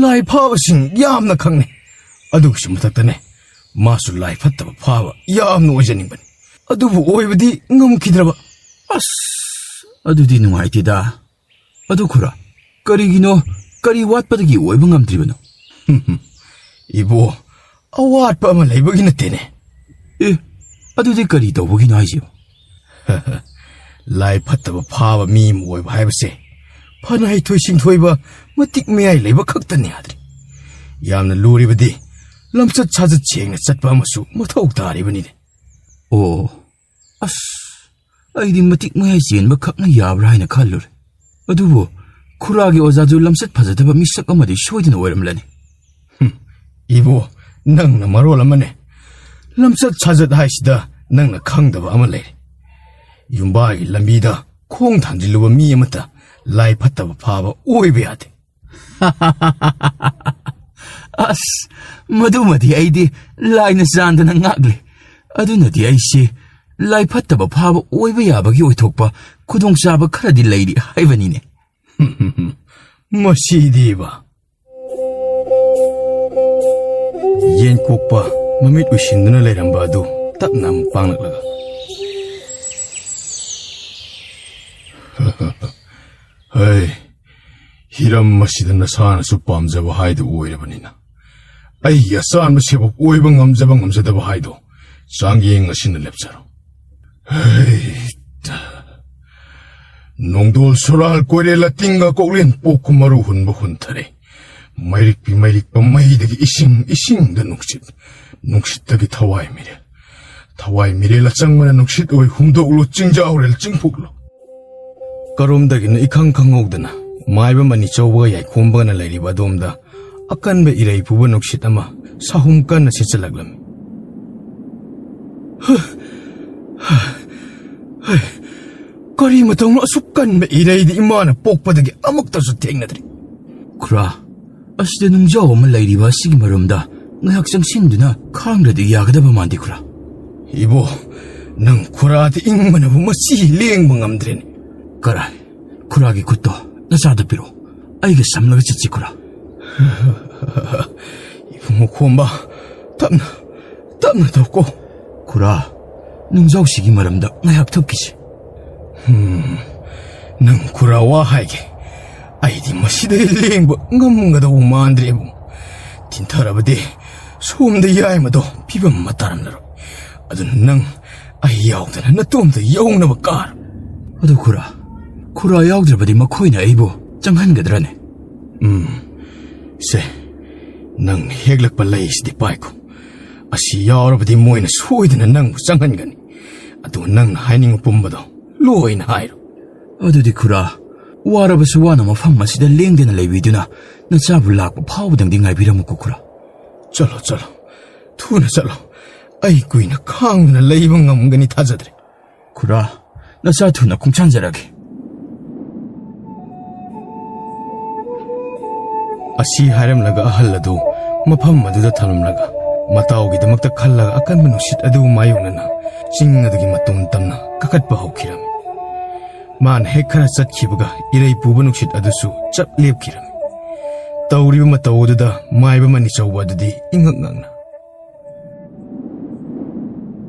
Speaker 6: ꯂꯥꯏ ꯐꯥꯕꯁꯤꯡ ꯌꯥꯝꯅ ꯈꯪꯅꯤ. ꯑꯗꯨꯒꯤꯁꯨ ꯃꯊꯛꯇꯅꯦ, ꯃꯥꯁꯨ ꯂꯥꯏ ꯐꯠꯇꯕ ꯐꯥꯕ ꯌꯥꯝꯅ ꯑꯣꯏꯖꯅꯤꯡꯕꯅꯤ. ꯑꯗꯨꯕꯨ ꯑꯣꯏꯕꯗꯤ ꯉꯝꯈꯤꯗ꯭ꯔꯕ.
Speaker 3: ꯑꯁ, ꯑꯗꯨꯗꯤ ꯅꯨꯡꯉꯥꯏꯇꯦꯗ. ꯑꯗꯨ ꯈꯨꯔꯥ, ꯀꯔꯤꯒꯤꯅꯣ? ꯀꯔꯤ ꯋꯥꯠꯄꯗꯒꯤ ꯑꯣꯏꯕ ꯉꯝꯗ꯭ꯔꯤꯕꯅꯣ?
Speaker 6: ꯏꯕꯣ, ꯑꯋꯥꯠꯄ ꯑꯃ ꯂꯩꯕꯒꯤ ꯅꯠꯇꯦꯅꯦ.
Speaker 3: ꯑꯗꯨꯗꯤ ꯀꯔꯤ ꯇꯧꯕꯒꯤꯅꯣ ꯍꯥꯏꯁꯤꯕꯣ?
Speaker 6: ꯂꯥꯏ ꯐꯠꯇꯕ ꯐꯥꯕ ꯃꯤ ꯑꯃ ꯑꯣꯏꯕ ꯍꯥꯏꯕꯁꯦ ꯐꯅ ꯍꯩꯊꯣꯏ ꯁꯤꯡꯊꯣꯏꯕ ꯃꯇꯤꯛ ꯃꯌꯥꯏ ꯂꯩꯕ ꯈꯛꯇꯅꯤ ꯌꯥꯗ꯭ꯔꯤ. ꯌꯥꯝꯅ ꯂꯨꯔꯤꯕꯗꯤ ꯂꯝꯆꯠ ꯁꯥꯖꯠ ꯁꯦꯡꯅ ꯆꯠꯄ ꯑꯃꯁꯨ ꯃꯊꯧ ꯇꯥꯔꯤꯕꯅꯤꯅꯦ.
Speaker 3: ꯑꯣ, ꯑꯁ, ꯑꯩꯗꯤ ꯃꯇꯤꯛ ꯃꯌꯥꯏ ꯆꯦꯟꯕ ꯈꯛꯅ ꯌꯥꯕ꯭ꯔꯥ ꯍꯥꯏꯅ ꯈꯜꯂꯨꯔꯦ. ꯑꯗꯨꯕꯨ ꯈꯨꯔꯥꯒꯤ ꯑꯣꯖꯥꯗꯨ ꯂꯝꯆꯠ ꯐꯖꯗꯕ ꯃꯤꯁꯛ ꯑꯃꯗꯤ ꯁꯣꯏꯗꯅ ꯑꯣꯏꯔꯝꯂꯅꯤ.
Speaker 6: 이보, ꯅꯪꯅ ꯃꯔꯣꯜ ꯑꯃꯅꯦ. ꯂꯝꯆꯠ ꯁꯥꯖꯠ ꯍꯥꯏꯁꯤꯗ ꯅꯪꯅ ꯈꯪꯗꯕ ꯑꯃ ꯂꯩꯔꯦ. ꯌꯨꯝꯕꯥꯒꯤ ꯂꯝꯕꯤꯗ ꯈꯣꯡ ꯊꯥꯡꯖꯤꯜꯂꯨꯕ ꯃꯤ ꯑꯃꯠꯇ ꯂꯥꯏ ꯐꯠꯇꯕ ꯐꯥꯕ ꯑꯣꯏꯕ ꯌꯥꯗꯦ.
Speaker 3: ꯑꯁ, ꯃꯗꯨꯃꯗꯤ ꯑꯩꯗꯤ ꯂꯥꯏꯅ ꯆꯥꯟꯗꯅ ꯉꯥꯛꯂꯤ. ꯑꯗꯨꯅꯗꯤ ꯑꯩꯁꯦ ꯂꯥꯏ ꯐꯠꯇꯕ ꯐꯥꯕ ꯑꯣꯏꯕ ꯌꯥꯕꯒꯤ ꯑꯣꯏꯊꯣꯛꯄ ꯈꯨꯗꯣꯡꯆꯥꯕ ꯈꯔꯗꯤ ꯂꯩꯔꯤ ꯍꯥꯏꯕꯅꯤꯅꯦ.
Speaker 6: ꯃꯁꯤꯗꯤꯕ. ꯌꯦꯟ ꯀꯣꯛꯄ ꯃꯃꯤꯠ ꯎꯏꯁꯤꯟꯗꯨꯅ ꯂꯩꯔꯝꯕ ꯑꯗꯨ ꯇꯞꯅ ꯑꯃꯨꯛ ꯄꯥꯡꯂꯛꯂꯒ,
Speaker 2: ꯍꯩ, ꯍꯤꯔꯝ ꯑꯁꯤꯗ ꯅꯁꯥꯅꯁꯨ ꯄꯥꯝꯖꯕ ꯍꯥꯏꯗꯨ ꯑꯣꯏꯔꯕꯅꯤꯅ ꯑꯩꯒꯤ ꯑꯆꯥꯟꯕ ꯁꯦꯕꯣꯛ ꯑꯣꯏꯕ ꯉꯝꯖꯕ ꯉꯝꯖꯗꯕ ꯍꯥꯏꯗꯣ ꯆꯥꯡꯌꯦꯡ ꯑꯁꯤꯅ ꯂꯦꯞꯆꯔꯣ. ꯅꯣꯡꯗꯣꯜ ꯁꯣꯔꯥꯜ ꯀꯣꯏꯔꯦꯜ ꯑꯇꯤꯡꯒ ꯀꯣꯛꯂꯦꯟ ꯄꯣꯛꯀ ꯃꯔꯨ ꯍꯨꯟꯕ ꯍꯨꯟꯊꯔꯦ. ꯃꯩꯔꯤꯛꯄꯤ ꯃꯩꯔꯤꯛꯄ ꯃꯩꯗꯒꯤ ꯏꯁꯤꯡ, ꯏꯁꯤꯡꯗ ꯅꯨꯡꯁꯤꯠ, ꯅꯨꯡꯁꯤꯠꯇꯒꯤ ꯊꯋꯥꯏ ꯃꯤꯔꯦꯜ, ꯊꯋꯥꯏ ꯃꯤꯔꯦꯜ ꯑꯆꯪꯕꯅ ꯅꯨꯡꯁꯤꯠ ꯑꯣꯏ ꯍꯨꯝꯗꯣꯛꯂꯨ ꯆꯤꯡꯖꯥꯎꯔꯦꯜ ꯆꯤꯡꯐꯨꯛꯂꯨ.
Speaker 6: ꯀꯔꯣꯝꯗꯒꯤꯅꯣ ꯏꯈꯪ ꯈꯪꯍꯧꯗꯅ ꯃꯥꯏꯕ ꯃꯅꯤ ꯆꯧꯕꯒ ꯌꯥꯏꯈꯣꯝꯕꯒꯅ ꯂꯩꯔꯤꯕ ꯑꯗꯣꯝꯗ ꯑꯀꯟꯕ ꯏꯔꯩ ꯄꯨꯕ ꯅꯨꯡꯁꯤꯠ ꯑꯃ ꯁꯥꯍꯨꯝ ꯀꯟꯅ ꯁꯤꯠꯆꯜꯂꯛꯂꯝꯃꯤ. ꯀꯔꯤ ꯃꯇꯧꯅꯣ ꯑꯁꯨꯛ ꯀꯟꯕ ꯏꯔꯩꯗꯤ ꯏꯃꯥꯅ ꯄꯣꯛꯄꯗꯒꯤ ꯑꯃꯨꯛꯇꯁꯨ ꯊꯦꯡꯅꯗ꯭ꯔꯤ.
Speaker 3: ꯈꯨꯔꯥ, ꯑꯁꯤꯗ ꯅꯨꯡꯖꯥꯎ ꯑꯃ ꯂꯩꯔꯤꯕ ꯑꯁꯤꯒꯤ ꯃꯔꯝꯗ ꯉꯥꯏꯍꯥꯛ ꯆꯪꯁꯤꯟꯗꯨꯅ ꯈꯥꯡꯗ꯭ꯔꯗꯤ ꯌꯥꯒꯗꯕ ꯃꯥꯟꯗꯦ ꯈꯨꯔꯥ.
Speaker 6: 이보, ꯅꯪ ꯈꯨꯔꯥꯗꯤ ꯏꯪꯕꯅꯕꯨ ꯃꯁꯤ ꯂꯦꯡꯕ ꯉꯝꯗ꯭ꯔꯦꯅꯦ.
Speaker 3: ꯀꯔꯥꯏ, ꯈꯨꯔꯥꯒꯤ ꯈꯨꯠꯇꯣ ꯅꯆꯥꯗ ꯄꯤꯔꯛꯑꯣ. ꯑꯩꯒ ꯁꯝꯂꯒ ꯆꯠꯁꯤ ꯈꯨꯔꯥ.
Speaker 6: 이봉호 콤바, 땀나 덥고.
Speaker 3: ꯈꯨꯔꯥ, ꯅꯨꯡꯖꯥꯎꯁꯤꯒꯤ ꯃꯔꯝꯗ ꯉꯥꯏꯍꯥꯛ ꯊꯣꯛꯈꯤꯁꯤ.
Speaker 6: ꯅꯪ ꯈꯨꯔꯥ ꯋꯥ ꯍꯥꯏꯒꯦ. ꯑꯩꯗꯤ ꯃꯁꯤꯗꯩ ꯂꯦꯡꯕ ꯉꯝꯒꯗꯧꯕ ꯃꯥꯟꯗ꯭ꯔꯦꯕꯨ. ꯊꯤꯟꯊꯔꯕꯗꯤ ꯁꯣꯝꯗ ꯌꯥꯏꯃꯗꯣ ꯐꯤꯕꯝ ꯑꯃ ꯇꯥꯔꯝꯂꯔꯣꯏ. ꯑꯗꯨꯅ ꯅꯪ ꯑꯩ ꯌꯥꯎꯗꯅ ꯅꯇꯣꯝꯇ ꯌꯧꯅꯕ ꯀꯥꯔꯣ.
Speaker 3: ꯑꯗꯨ ꯈꯨꯔꯥ ꯌꯥꯎꯗ꯭ꯔꯕꯗꯤ ꯃꯈꯣꯏꯅ ꯑꯩꯕꯨ ꯆꯪꯍꯟꯒꯗ꯭ꯔꯅꯦ?
Speaker 6: ꯁꯦ, ꯅꯪꯅ ꯍꯦꯛꯂꯛꯄ ꯂꯩꯁꯤꯗꯤ ꯄꯥꯏꯈꯣ. ꯑꯁꯤ ꯌꯥꯎꯔꯕꯗꯤ ꯃꯣꯏꯅ ꯁꯣꯏꯗꯅ ꯅꯪꯕꯨ ꯆꯪꯍꯟꯒꯅꯤ. ꯑꯗꯨꯒ ꯅꯪꯅ ꯍꯥꯏꯅꯤꯡꯕ ꯄꯨꯝꯕꯗꯣ ꯂꯣꯏꯅ ꯍꯥꯏꯔꯣ.
Speaker 3: ꯑꯗꯨꯗꯤ ꯈꯨꯔꯥ, ꯋꯥꯔꯕꯁꯨ ꯋꯥꯅ ꯃꯐꯝ ꯑꯁꯤꯗ ꯂꯦꯡꯗꯅ ꯂꯩꯕꯤꯗꯨꯅ ꯅꯆꯥꯕꯨ ꯂꯥꯛꯄ ꯐꯥꯎꯕꯗꯪꯗꯤ ꯉꯥꯏꯕꯤꯔꯝꯃꯨꯀꯣ ꯈꯨꯔꯥ.
Speaker 6: ꯆꯠꯂꯣ, ꯊꯨꯅ ꯆꯠꯂꯣ. ꯑꯩ ꯀꯨꯏꯅ ꯈꯥꯡꯗꯨꯅ ꯂꯩꯕ ꯉꯝꯒꯅꯤ ꯊꯥꯖꯗ꯭ꯔꯦ.
Speaker 3: ꯈꯨꯔꯥ, ꯅꯆꯥ ꯊꯨꯅ ꯈꯣꯡꯁꯥꯟꯖꯔꯒꯦ.
Speaker 6: ꯑꯁꯤ ꯍꯥꯏꯔꯝꯂꯒ ꯑꯍꯜ ꯑꯗꯨ ꯃꯐꯝ ꯑꯗꯨꯗ ꯊꯝꯂꯝꯂꯒ ꯃꯇꯥꯎꯒꯤꯗꯃꯛꯇ ꯈꯜꯂꯒ ꯑꯀꯟꯕ ꯅꯨꯡꯁꯤꯠ ꯑꯗꯨꯕꯨ ꯃꯥꯌꯣꯛꯅꯅ ꯆꯤꯡ ꯑꯗꯨꯒꯤ ꯃꯇꯣꯟ ꯇꯝꯅ ꯀꯥꯈꯠꯄ ꯍꯧꯈꯤꯔꯝꯃꯤ. ꯃꯥꯅ ꯍꯦꯛ ꯈꯔ ꯆꯠꯈꯤꯕꯒ ꯏꯔꯩ ꯄꯨꯕ ꯅꯨꯡꯁꯤꯠ ꯑꯗꯨꯁꯨ ꯆꯞ ꯂꯦꯞꯈꯤꯔꯝꯃꯤ. ꯇꯧꯔꯤꯕ ꯃꯇꯧ ꯑꯗꯨꯗ ꯃꯥꯏꯕ ꯃꯅꯤ ꯆꯧꯕ ꯑꯗꯨꯗꯤ ꯏꯉꯛ ꯉꯛꯅ,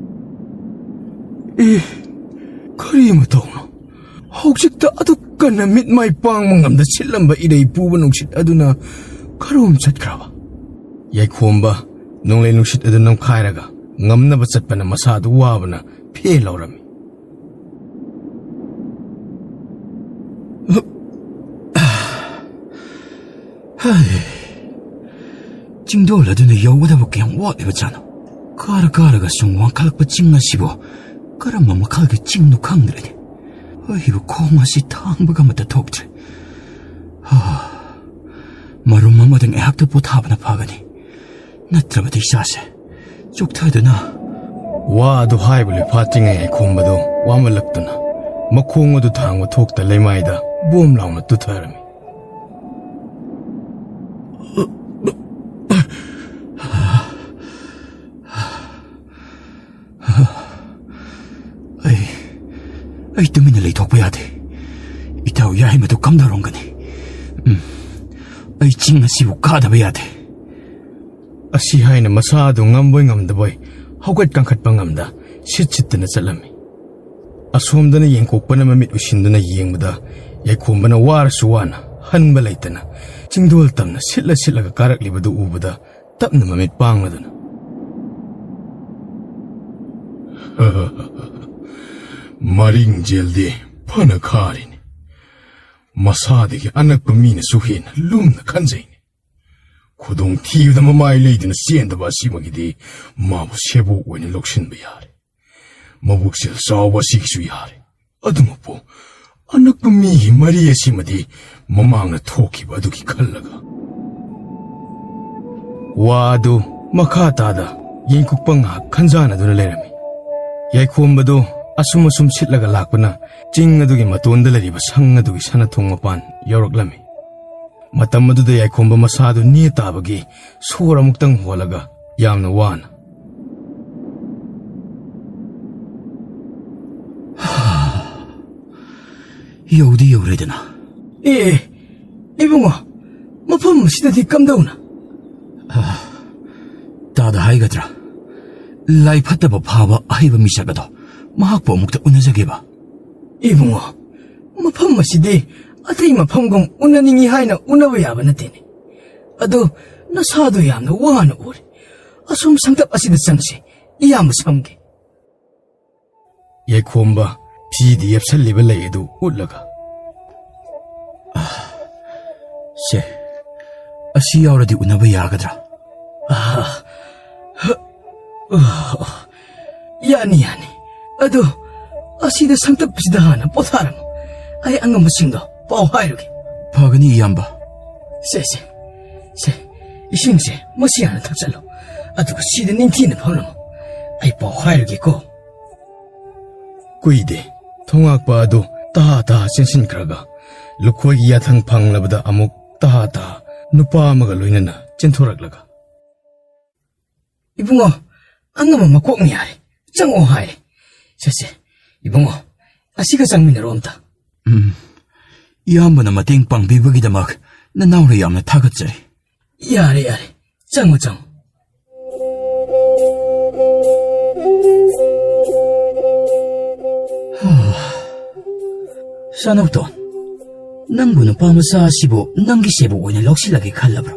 Speaker 6: ꯀꯔꯤ ꯃꯇꯧꯅꯣ? ꯍꯧꯖꯤꯛꯇ ꯑꯗꯨꯛ ꯀꯟꯅ ꯃꯤꯠ ꯃꯥꯏ ꯄꯥꯡꯕ ꯉꯝꯗ ꯁꯤꯠꯂꯝꯕ ꯏꯔꯩ ꯄꯨꯕ ꯅꯨꯡꯁꯤꯠ ꯑꯗꯨꯅ ꯀꯔꯣꯝ ꯆꯠꯈ꯭ꯔꯕ? ꯌꯥꯏꯈꯣꯝꯕ ꯅꯣꯡꯂꯩ ꯅꯨꯡꯁꯤꯠ ꯑꯗꯨ ꯅꯝꯈꯥꯏꯔꯒ ꯉꯝꯅꯕ ꯆꯠꯄꯅ ꯃꯁꯥꯗꯨ ꯋꯥꯕꯅ ꯐꯦꯜꯍꯧꯔꯝꯃꯤ.
Speaker 3: ꯆꯤꯡꯗꯣꯜ ꯑꯗꯨꯅ ꯌꯧꯒꯗꯕ ꯀꯌꯥꯝ ꯋꯥꯠꯂꯤꯕꯖꯥꯠꯅꯣ? ꯀꯥꯔꯒ ꯁꯨꯝ ꯋꯥꯡꯈꯠꯂꯛꯄ ꯆꯤꯡ ꯑꯁꯤꯕꯨ ꯀꯔꯝꯕ ꯃꯈꯜꯒꯤ ꯆꯤꯡꯅꯣ ꯈꯪꯗ꯭ꯔꯦꯅꯦ. ꯑꯩꯕꯨ ꯈꯣꯡ ꯑꯁꯤ ꯊꯥꯡꯕꯒ ꯑꯃꯠꯇ ꯊꯣꯛꯇ꯭ꯔꯦ. ꯃꯔꯨꯝ ꯑꯃꯗ ꯉꯥꯏꯍꯥꯛꯇ ꯄꯣꯊꯥꯕꯅ ꯐꯒꯅꯤ. ꯅꯠꯇ꯭ꯔꯕꯗꯤ ꯏꯁꯥꯁꯦ ꯆꯣꯛꯊꯗꯨꯅ.
Speaker 6: ꯋꯥ ꯑꯗꯨ ꯍꯥꯏꯕ ꯂꯣꯏꯐꯥꯠꯇ꯭ꯔꯤꯉꯩ ꯌꯥꯏꯈꯣꯝꯕꯗꯨ ꯋꯥꯃꯜꯂꯛꯇꯨꯅ ꯃꯈꯣꯡ ꯑꯗꯨ ꯊꯥꯡꯕ ꯊꯣꯛꯇ ꯂꯩꯃꯥꯏꯗ ꯕꯣꯝ ꯂꯥꯎꯅ ꯇꯨꯊꯔꯝꯃꯤ.
Speaker 3: ꯑꯩ ꯇꯨꯃꯤꯟꯅ ꯂꯩꯊꯣꯛꯄ ꯌꯥꯗꯦ. ꯏꯇꯥꯎ ꯌꯥꯏꯃꯗꯨ ꯀꯝꯗꯧꯔꯝꯒꯅꯤ? ꯑꯩ ꯆꯤꯡ ꯑꯁꯤꯕꯨ ꯀꯥꯗꯕ ꯌꯥꯗꯦ.
Speaker 6: ꯑꯁꯤ ꯍꯥꯏꯅ ꯃꯁꯥ ꯑꯗꯨ ꯉꯝꯕꯣꯏ ꯉꯝꯗꯕꯣꯏ ꯍꯧꯒꯠ ꯀꯥꯡꯈꯠꯄ ꯉꯝꯗ ꯁꯤꯠꯇꯅ ꯆꯠꯂꯝꯃꯤ. ꯑꯁꯣꯝꯗꯅ ꯌꯦꯡꯀꯣꯛꯄꯅ ꯃꯃꯤꯠ ꯎꯏꯁꯤꯟꯗꯨꯅ ꯌꯦꯡꯕꯗ ꯌꯥꯏꯈꯣꯝꯕꯅ ꯋꯥꯔꯁꯨ ꯋꯥꯅ ꯍꯟꯕ ꯂꯩꯇꯅ ꯆꯤꯡꯗꯣꯜ ꯇꯝꯅ ꯁꯤꯠꯂꯒ ꯀꯥꯔꯛꯂꯤꯕꯗꯨ ꯎꯕꯗ ꯇꯞꯅ ꯃꯃꯤꯠ ꯄꯥꯡꯂꯗꯨꯅ,
Speaker 2: ꯃꯔꯤꯡꯖꯦꯜꯗꯤ ꯐꯅ ꯈꯥꯔꯤꯅꯤ ꯃꯁꯥꯗꯒꯤ ꯑꯅꯛꯄ ꯃꯤꯅꯁꯨ ꯍꯦꯟꯅ ꯂꯨꯝꯅ ꯈꯟꯖꯩꯅꯤ ꯈꯨꯗꯣꯡ ꯊꯤꯕꯗ ꯃꯃꯥꯏ ꯂꯩꯗꯨꯅ ꯆꯦꯟꯗꯕ ꯑꯁꯤꯃꯒꯤꯗꯤ ꯃꯥꯕꯨ ꯁꯦꯕꯣꯛ ꯑꯣꯏꯅ ꯂꯧꯁꯤꯟꯕ ꯌꯥꯔꯦ ꯃꯕꯨꯛꯆꯦꯜ ꯆꯥꯎꯕ ꯑꯁꯤꯒꯤꯁꯨ ꯌꯥꯔꯦ ꯑꯗꯨꯃꯛꯄꯨ ꯑꯅꯛꯄ ꯃꯤꯒꯤ ꯃꯔꯤ ꯑꯁꯤꯃꯗꯤ ꯃꯃꯥꯡꯅ ꯊꯣꯛꯈꯤꯕ ꯑꯗꯨꯒꯤ ꯈꯜꯂꯒ
Speaker 6: ꯋꯥ ꯑꯗꯨ ꯃꯈꯥ ꯇꯥꯗ ꯌꯦꯡꯀꯨꯞꯄ ꯉꯥꯏꯍꯥꯛ ꯈꯟꯖꯥꯟꯅꯗꯨꯅ ꯂꯩꯔꯝꯃꯤ ꯌꯥꯏꯈꯣꯝꯕꯗꯨ ꯑꯁꯨꯝ ꯑꯁꯨꯝ ꯁꯤꯠꯂꯒ ꯂꯥꯛꯄꯅ ꯆꯤꯡ ꯑꯗꯨꯒꯤ ꯃꯇꯣꯟꯗ ꯂꯩꯔꯤꯕ ꯁꯪ ꯑꯗꯨꯒꯤ ꯁꯅꯊꯣꯡ ꯃꯄꯥꯟ ꯌꯧꯔꯛꯂꯝꯃꯤ ꯃꯇꯝ ꯑꯗꯨꯗ ꯌꯥꯏꯈꯣꯝꯕ ꯃꯁꯥꯗꯨ ꯅꯦ ꯇꯥꯕꯒꯤ ꯁꯣꯔ ꯑꯃꯨꯛꯇꯪ ꯍꯣꯜꯂꯒ ꯌꯥꯝꯅ ꯋꯥꯅ
Speaker 3: ꯌꯧꯗꯤ ꯌꯧꯔꯦꯗꯅ
Speaker 6: ꯏꯕꯨꯡꯉꯣ ꯃꯐꯝ ꯑꯁꯤꯗꯗꯤ ꯀꯝꯗꯧꯅ
Speaker 3: ꯇꯥꯗ ꯍꯥꯏꯒꯗ꯭ꯔꯥ ꯂꯥꯏ ꯐꯠꯇꯕ ꯐꯥꯕ ꯑꯍꯩꯕ ꯃꯤꯁꯛ ꯑꯗꯣ ꯃꯍꯥꯛꯄꯨ ꯑꯃꯨꯛꯇ ꯎꯅꯖꯒꯦꯕ
Speaker 6: ꯏꯕꯨꯡꯉꯣ ꯃꯐꯝ ꯑꯁꯤꯗꯤ ꯑꯇꯩ ꯃꯐꯝꯒꯨꯝ ꯎꯅꯅꯤꯡꯉꯤ ꯍꯥꯏꯅ ꯎꯅꯕ ꯌꯥꯕ ꯅꯠꯇꯦꯅꯦ ꯑꯗꯨ ꯅꯁꯥꯗꯨ ꯌꯥꯝꯅ ꯋꯥꯅ ꯎꯔꯦ ꯑꯁꯨꯝ ꯁꯪꯇꯞ ꯑꯁꯤꯗ ꯆꯪꯁꯤ ꯏꯌꯥꯝꯕ ꯁꯝꯒꯦ ꯌꯥꯏꯈꯣꯝꯕ ꯐꯤꯗꯤ ꯌꯦꯞꯁꯜꯂꯤꯕ ꯂꯩ ꯑꯗꯨ ꯎꯠꯂꯒ
Speaker 3: ꯁꯦ ꯑꯁꯤ ꯌꯥꯎꯔꯗꯤ ꯎꯅꯕ ꯌꯥꯒꯗ꯭ꯔꯥ
Speaker 6: ꯌꯥꯅꯤ ꯌꯥꯅꯤ ꯑꯗꯨ ꯑꯁꯤꯗ ꯁꯪꯇꯞꯄꯁꯤꯗ ꯍꯥꯟꯅ ꯄꯣꯊꯥꯔꯝꯃꯨ ꯑꯩ ꯑꯉꯝꯕꯁꯤꯡꯗꯣ ꯄꯥꯎ ꯍꯥꯏꯔꯨꯒꯦ
Speaker 3: ꯐꯒꯅꯤ ꯏꯌꯥꯝꯕ
Speaker 6: ꯁꯦ ꯏꯁꯤꯡꯁꯦ ꯃꯁꯤ ꯍꯥꯟꯅ ꯊꯛꯆꯜꯂꯨ ꯑꯗꯨꯒ ꯁꯤꯗ ꯅꯤꯡꯊꯤꯅ ꯐꯝꯂꯝꯃꯨ ꯑꯩ ꯄꯥꯎ ꯍꯥꯏꯔꯨꯒꯦꯀꯣ ꯀꯨꯏꯗꯦ ꯊꯣꯉꯥꯛꯄ ꯑꯗꯨ ꯇꯍꯥ ꯆꯦꯟꯁꯤꯟꯈ꯭ꯔꯒ ꯂꯨꯈꯣꯏꯒꯤ ꯌꯥꯊꯪ ꯐꯪꯂꯕꯗ ꯑꯃꯨꯛ ꯇꯍꯥ ꯅꯨꯄꯥ ꯑꯃꯒ ꯂꯣꯏꯅꯅ ꯆꯦꯟꯊꯣꯔꯛꯂꯒ ꯏꯕꯨꯡꯉꯣ ꯑꯉꯝꯕ ꯃꯀꯣꯛꯅ ꯌꯥꯔꯦ ꯆꯪꯉꯣ ꯍꯥꯏꯔꯦ ꯁꯦ ꯏꯕꯨꯡꯉꯣ ꯑꯁꯤꯒ ꯆꯪꯃꯤꯟꯅꯔꯣ ꯑꯝꯇ
Speaker 3: ꯏꯌꯥꯝꯕꯅ ꯃꯇꯦꯡ ꯄꯥꯡꯕꯤꯕꯒꯤꯗꯃꯛ ꯅꯅꯥꯎꯅ ꯌꯥꯝꯅ ꯊꯥꯒꯠꯆꯔꯤ
Speaker 6: ꯌꯥꯔꯦ ꯆꯪꯉꯣ
Speaker 3: ꯁꯅꯧꯇꯣꯟ ꯅꯪꯕꯨ ꯅꯨꯄꯥ ꯃꯆꯥ ꯑꯁꯤꯕꯨ ꯅꯪꯒꯤ ꯁꯦꯕꯣꯛ ꯑꯣꯏꯅ ꯂꯧꯁꯤꯜꯂꯒꯦ ꯈꯜꯂꯕ꯭ꯔꯣ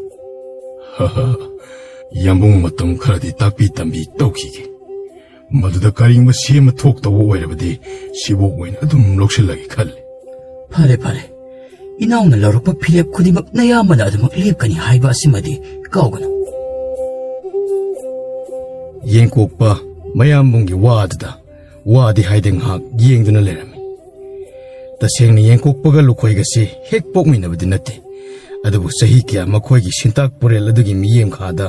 Speaker 2: ꯌꯥꯝꯕꯨꯡ ꯃꯇꯝ ꯈꯔꯗꯤ ꯇꯥꯛꯄꯤ ꯇꯝꯕꯤ ꯇꯧꯈꯤꯒꯦ ꯃꯗꯨꯗ ꯀꯔꯤꯒꯨꯝꯕ ꯁꯦꯝꯕ ꯊꯣꯛꯇꯧꯕ ꯑꯣꯏꯔꯕꯗꯤ ꯁꯦꯕꯣꯛ ꯑꯣꯏꯅ ꯑꯗꯨꯝ ꯂꯧꯁꯤꯜꯂꯒꯦ ꯈꯜꯂꯤ
Speaker 3: ꯐꯔꯦ ꯏꯅꯥꯎꯅ ꯂꯧꯔꯛꯄ ꯐꯤꯔꯦꯞ ꯈꯨꯗꯤꯡꯃꯛ ꯅꯌꯥꯝꯕꯅ ꯑꯗꯨꯃꯛ ꯂꯦꯞꯀꯅꯤ ꯍꯥꯏꯕ ꯑꯁꯤꯃꯗꯤ ꯀꯥꯎꯒꯅꯨ
Speaker 6: ꯌꯦꯡꯀꯣꯛꯄ ꯃꯌꯥꯝꯕꯨꯡꯒꯤ ꯋꯥꯗꯨꯗ ꯋꯥꯗꯤ ꯍꯥꯏꯗꯦ ꯉꯥꯏꯍꯥꯛ ꯌꯦꯡꯗꯨꯅ ꯂꯩꯔꯝꯃꯤ ꯇꯁꯦꯡꯅ ꯌꯦꯡꯀꯣꯛꯄꯒ ꯂꯨꯈꯣꯏꯒꯁꯤ ꯍꯦꯛ ꯄꯣꯛꯃꯤꯟꯅꯕꯗꯤ ꯅꯠꯇꯦ ꯑꯗꯨꯕꯨ ꯆꯍꯤ ꯀꯌꯥ ꯃꯈꯣꯏꯒꯤ ꯁꯤꯟꯇꯥꯛ ꯄꯨꯔꯦꯜ ꯑꯗꯨꯒꯤ ꯃꯤꯠꯌꯦꯡꯈꯥꯗ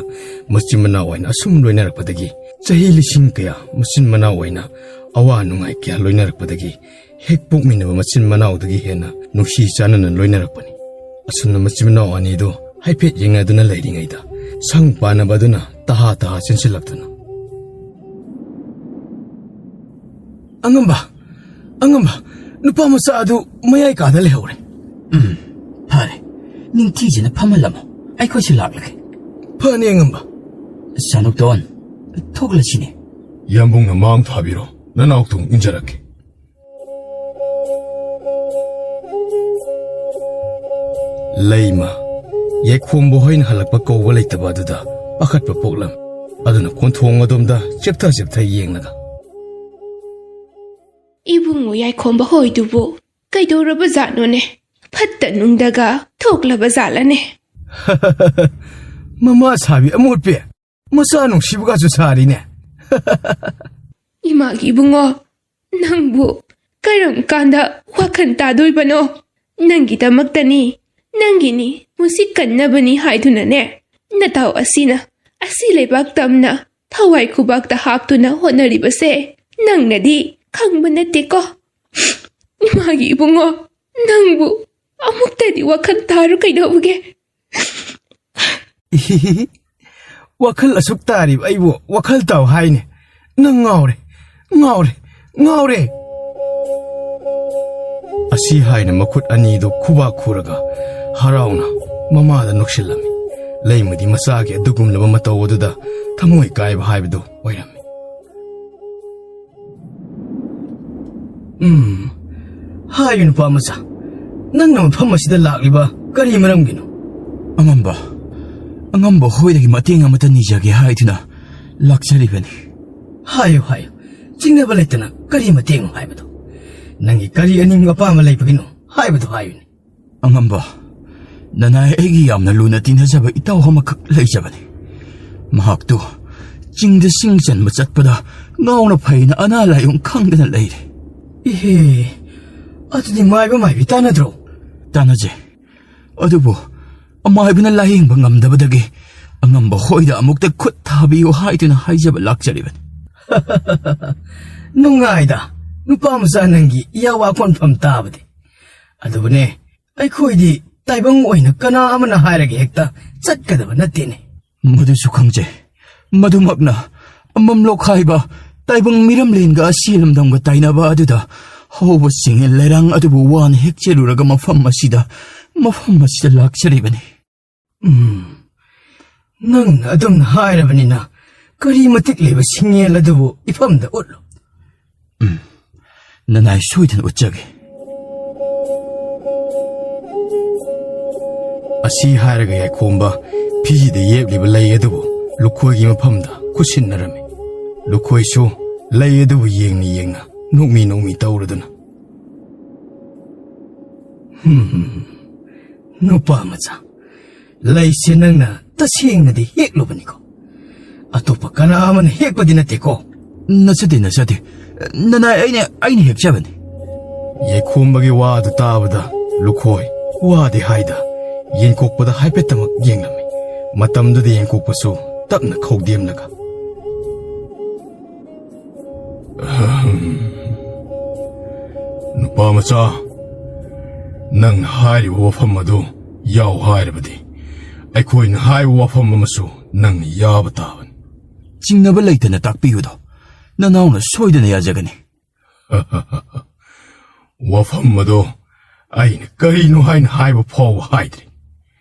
Speaker 6: ꯃꯆꯤꯟ ꯃꯅꯥꯎ ꯑꯣꯏꯅ ꯑꯁꯨꯝ ꯂꯣꯏꯅꯔꯛꯄꯗꯒꯤ ꯆꯍꯤ ꯂꯤꯁꯤꯡ ꯀꯌꯥ ꯃꯆꯤꯟ ꯃꯅꯥꯎ ꯑꯣꯏꯅ ꯑꯋꯥ ꯅꯨꯡꯉꯥꯏ ꯀꯌꯥ ꯂꯣꯏꯅꯔꯛꯄꯗꯒꯤ ꯍꯦꯛ ꯄꯣꯛꯃꯤꯟꯅꯕ ꯃꯆꯤꯟ ꯃꯅꯥꯎꯗꯒꯤ ꯍꯦꯟꯅ ꯅꯨꯡꯁꯤ ꯆꯥꯟꯅꯅ ꯂꯣꯏꯅꯔꯛꯄꯅꯤ ꯑꯁꯨꯝꯅ ꯃꯆꯤꯟ ꯃꯅꯥꯎ ꯑꯅꯤꯗꯨ ꯍꯥꯏꯐꯦꯠ ꯌꯦꯡꯅꯗꯨꯅ ꯂꯩꯔꯤꯉꯩꯗ ꯁꯪ ꯄꯥꯟꯅꯕ ꯑꯗꯨꯅ ꯇꯍꯥ ꯆꯦꯟꯁꯤꯜꯂꯛꯇꯨꯅ ꯑꯉꯝꯕ ꯅꯨꯄꯥ ꯃꯆꯥ ꯑꯗꯨ ꯃꯌꯥꯏ ꯀꯥꯗ ꯂꯩꯍꯧꯔꯦ
Speaker 3: ꯐꯔꯦ ꯅꯤꯡꯊꯤꯖꯅ ꯐꯝꯍꯜꯂꯝꯃꯣ ꯑꯩꯈꯣꯏꯁꯨ ꯂꯥꯛꯂꯒꯦ
Speaker 6: ꯐꯅꯤ ꯑꯉꯝꯕ
Speaker 3: ꯁꯅꯨꯛꯇꯣꯟ ꯊꯣꯛꯂꯁꯤꯅꯦ
Speaker 2: ꯌꯥꯝꯕꯨꯡꯅ ꯃꯥꯡ ꯊꯥꯕꯤꯔꯣ ꯅꯅꯥꯎꯇꯨꯡ ꯏꯟꯖꯔꯛꯀꯦ
Speaker 6: ꯂꯩꯃ ꯌꯥꯏꯈꯣꯝꯕ ꯍꯣꯏꯅ ꯍꯜꯂꯛꯄ ꯀꯧꯕ ꯂꯩꯇꯕ ꯑꯗꯨꯗ ꯄꯥꯈꯠꯄ ꯄꯣꯛꯂꯝ ꯑꯗꯨꯅ ꯈꯣꯟꯊꯣꯡ ꯑꯗꯣꯝꯗ ꯆꯦꯞꯊ ꯌꯦꯡꯂꯒ
Speaker 5: ꯏꯕꯨꯡꯉꯣ ꯌꯥꯏꯈꯣꯝꯕ ꯍꯣꯏꯗꯨꯕꯨ ꯀꯩꯗꯧꯔꯕ ꯖꯥꯠꯅꯣꯅꯦ ꯐꯠꯇ ꯅꯨꯡꯗꯒ ꯊꯣꯛꯂꯕ ꯖꯥꯠꯂꯅꯦ
Speaker 6: ꯃꯃꯥ ꯁꯥꯕꯤ ꯑꯃꯣꯠꯄꯤ ꯃꯆꯥ ꯅꯨꯡꯁꯤꯕꯒꯁꯨ ꯁꯥꯔꯤꯅꯦ
Speaker 5: 이마기 ꯏꯕꯨꯡꯉꯣ ꯅꯪꯕꯨ ꯀꯔꯝ ꯀꯥꯟꯗ ꯋꯥꯈꯜ ꯇꯥꯗꯣꯏꯕꯅꯣ ꯅꯪꯒꯤꯗꯃꯛꯇꯅꯤ ꯅꯪꯒꯤꯅꯤ ꯃꯨꯁꯤꯛ ꯀꯟꯅꯕꯅꯤ ꯍꯥꯏꯗꯨꯅꯅꯦ ꯅꯇꯥꯎ ꯑꯁꯤꯅ ꯑꯁꯤ ꯂꯩꯕꯥꯛ ꯇꯝꯅ ꯊꯋꯥꯏ ꯈꯨꯕꯥꯛꯇ ꯍꯥꯞꯇꯨꯅ ꯍꯣꯠꯅꯔꯤꯕꯁꯦ ꯅꯪꯅꯗꯤ ꯈꯪꯕ ꯅꯠꯇꯦꯀꯣ 이마기 이붕어 ꯅꯪꯕꯨ ꯑꯃꯨꯛꯇꯗꯤ ꯋꯥꯈꯜ ꯇꯥꯔꯨ ꯀꯩꯗꯧꯕꯒꯦ
Speaker 6: ꯋꯥꯈꯜ ꯑꯁꯨꯛ ꯇꯥꯔꯤꯕ ꯑꯩꯕꯨ ꯋꯥꯈꯜ ꯇꯥꯎ ꯍꯥꯏꯅꯦ ꯅꯪ ꯉꯥꯎꯔꯦ ꯑꯁꯤ ꯍꯥꯏꯅ ꯃꯈꯨꯠ ꯑꯅꯤꯗꯨ ꯈꯨꯕꯥꯛ ꯈꯨꯔꯒ ꯍꯔꯥꯎꯅ ꯃꯃꯥꯗ ꯅꯣꯛꯁꯤꯜꯂꯝꯃꯤ ꯂꯩꯃꯗꯤ ꯃꯆꯥꯒꯤ ꯑꯗꯨꯒꯨꯝꯂꯕ ꯃꯇꯧ ꯑꯗꯨꯗ ꯊꯃꯣꯏ ꯀꯥꯏꯕ ꯍꯥꯏꯕꯗꯨ ꯑꯣꯏꯔꯝꯃꯤ ꯍꯥꯏꯌꯨ ꯅꯨꯄꯥ ꯃꯆꯥ ꯅꯪꯅ ꯃꯐꯝ ꯑꯁꯤꯗ ꯂꯥꯛꯂꯤꯕ ꯀꯔꯤ ꯃꯔꯝꯒꯤꯅꯣ ꯑꯉꯝꯕ
Speaker 3: ꯍꯣꯏꯗꯒꯤ ꯃꯇꯦꯡ ꯑꯃꯠꯇ ꯅꯤꯖꯒꯦ ꯍꯥꯏꯗꯨꯅ ꯂꯥꯛꯆꯔꯤꯕꯅꯤ
Speaker 6: ꯍꯥꯏꯌꯨ ꯆꯤꯡꯅꯕ ꯂꯩꯇꯅ ꯀꯔꯤ ꯃꯇꯦꯡꯅꯣ ꯍꯥꯏꯕꯗꯣ ꯅꯪꯒꯤ ꯀꯔꯤ ꯑꯅꯤꯡ ꯑꯄꯥꯝꯕ ꯂꯩꯕꯒꯤꯅꯣ ꯍꯥꯏꯕꯗꯣ ꯍꯥꯏꯌꯨꯅꯦ
Speaker 3: ꯑꯉꯝꯕ ꯅꯅꯥꯏ ꯑꯩꯒꯤ ꯌꯥꯝꯅ ꯂꯨꯅ ꯇꯤꯟꯅꯖꯕ ꯏꯇꯥꯎ ꯑꯃꯈꯛ ꯂꯩꯖꯕꯅꯤ ꯃꯍꯥꯛꯇꯨ ꯆꯤꯡꯗ ꯁꯤꯡ ꯆꯟꯕ ꯆꯠꯄꯗ ꯉꯥꯎꯅ ꯐꯩꯅ ꯑꯅꯥ ꯂꯥꯏꯌꯣꯡ ꯈꯪꯗꯅ ꯂꯩꯔꯦ
Speaker 6: ꯏꯍꯦ ꯑꯗꯨꯗꯤ ꯃꯥꯏꯕ ꯃꯥꯏꯕꯤ ꯇꯥꯟꯅꯗ꯭ꯔꯣ
Speaker 3: ꯇꯥꯟꯅꯖꯩ ꯑꯗꯨꯕꯨ ꯑꯃꯥꯏꯕꯅ ꯂꯥꯌꯦꯡꯕ ꯉꯝꯗꯕꯗꯒꯤ ꯑꯉꯝꯕ ꯍꯣꯏꯗ ꯑꯃꯨꯛꯇ ꯈꯨꯠ ꯊꯥꯕꯤꯌꯨ ꯍꯥꯏꯗꯨꯅ ꯍꯥꯏꯖꯕ ꯂꯥꯛꯆꯔꯤꯕꯅꯤ
Speaker 6: ꯅꯨꯡꯉꯥꯏꯗ ꯅꯨꯄꯥ ꯃꯆꯥ ꯅꯪꯒꯤ ꯏꯌꯥꯋꯥ ꯈꯣꯟꯐꯝ ꯇꯥꯕꯗꯤ ꯑꯗꯨꯕꯨꯅꯦ ꯑꯩꯈꯣꯏꯗꯤ ꯇꯥꯏꯕꯪ ꯑꯣꯏꯅ ꯀꯅꯥ ꯑꯃꯅ ꯍꯥꯏꯔꯒ ꯍꯦꯛꯇ ꯆꯠꯀꯗꯕ ꯅꯠꯇꯦꯅꯦ
Speaker 3: ꯃꯗꯨꯁꯨ ꯈꯪꯖꯩ ꯃꯗꯨꯃꯛꯅ ꯑꯃꯝꯂꯣꯛ ꯍꯥꯏꯕ ꯇꯥꯏꯕꯪ ꯃꯤꯔꯝꯂꯦꯟꯒ ꯑꯁꯤꯂꯝꯗꯝꯒ ꯇꯥꯏꯅꯕ ꯑꯗꯨꯗ ꯍꯧꯕ ꯆꯤꯡꯉꯦ ꯂꯩꯔꯥꯡ ꯑꯗꯨꯕꯨ ꯋꯥꯅ ꯍꯦꯛ ꯆꯦꯜꯂꯨꯔꯒ ꯃꯐꯝ ꯑꯁꯤꯗ ꯂꯥꯛꯆꯔꯤꯕꯅꯤ
Speaker 6: ꯅꯪꯅ ꯑꯗꯨꯝꯅ ꯍꯥꯏꯔꯕꯅꯤꯅ ꯀꯔꯤ ꯃꯇꯤꯛ ꯂꯩꯕ ꯁꯤꯡꯉꯦꯜ ꯑꯗꯨꯕꯨ ꯏꯐꯝꯗ ꯎꯠꯂꯨ
Speaker 3: ꯅꯅꯥꯏ ꯁꯣꯏꯗꯅ ꯎꯠꯆꯒꯦ
Speaker 1: ꯑꯁꯤ ꯍꯥꯏꯔꯒ ꯌꯥꯏꯈꯣꯝꯕ ꯐꯤꯁꯤꯗ ꯌꯦꯞꯂꯤꯕ ꯂꯩ ꯑꯗꯨꯕꯨ ꯂꯨꯈꯣꯏꯒꯤ ꯃꯐꯝꯗ ꯈꯨꯠꯁꯤꯟꯅꯔꯝꯃꯤ ꯂꯨꯈꯣꯏꯁꯨ ꯂꯩ ꯑꯗꯨꯕꯨ ꯌꯦꯡꯅ ꯌꯦꯡꯅ ꯅꯣꯛꯃꯤ ꯇꯧꯔꯗꯨꯅ
Speaker 6: ꯅꯨꯄꯥ ꯃꯆꯥ ꯂꯩꯁꯦ ꯅꯪꯅ ꯇꯁꯦꯡꯅꯗꯤ ꯍꯦꯛꯂꯨꯕꯅꯤꯀꯣ ꯑꯇꯣꯞꯄ ꯀꯅꯥ ꯑꯃꯅ ꯍꯦꯛꯄꯗꯤ ꯅꯠꯇꯦꯀꯣ
Speaker 3: ꯅꯆꯗꯦ ꯅꯅꯥꯏ ꯑꯩꯅ ꯍꯦꯛꯆꯕꯅꯤ
Speaker 1: ꯌꯥꯏꯈꯣꯝꯕꯒꯤ ꯋꯥ ꯑꯗꯨ ꯇꯥꯕꯗ ꯂꯨꯈꯣꯏ ꯋꯥꯗꯤ ꯍꯥꯏꯗ ꯌꯦꯟꯀꯣꯛꯄꯗ ꯍꯥꯏꯐꯦꯠꯇꯃꯛ ꯌꯦꯡꯂꯝꯃꯤ ꯃꯇꯝꯗꯨꯗ ꯌꯦꯟꯀꯣꯛꯄꯁꯨ ꯇꯞꯅ ꯈꯧꯗꯦꯝꯂꯒ
Speaker 2: ꯅꯨꯄꯥ ꯃꯆꯥ ꯅꯪꯅ ꯍꯥꯏꯔꯤꯕ ꯋꯥꯐꯝ ꯑꯗꯨ ꯌꯥꯎ ꯍꯥꯏꯔꯕꯗꯤ ꯑꯩꯈꯣꯏꯅ ꯍꯥꯏꯕ ꯋꯥꯐꯝ ꯑꯃꯁꯨ ꯅꯪꯅ ꯌꯥꯕ ꯇꯥꯕꯅꯤ
Speaker 3: ꯆꯤꯡꯅꯕ ꯂꯩꯇꯅ ꯇꯥꯛꯄꯤꯌꯨꯗꯣ ꯅꯅꯥꯎꯅ ꯁꯣꯏꯗꯅ ꯌꯥꯖꯒꯅꯤ
Speaker 2: ꯋꯥꯐꯝ ꯑꯗꯣ ꯑꯩꯅ ꯀꯔꯤꯅꯣ ꯍꯥꯏꯅ ꯍꯥꯏꯕ ꯐꯥꯎꯕ ꯍꯥꯏꯗ꯭ꯔꯤ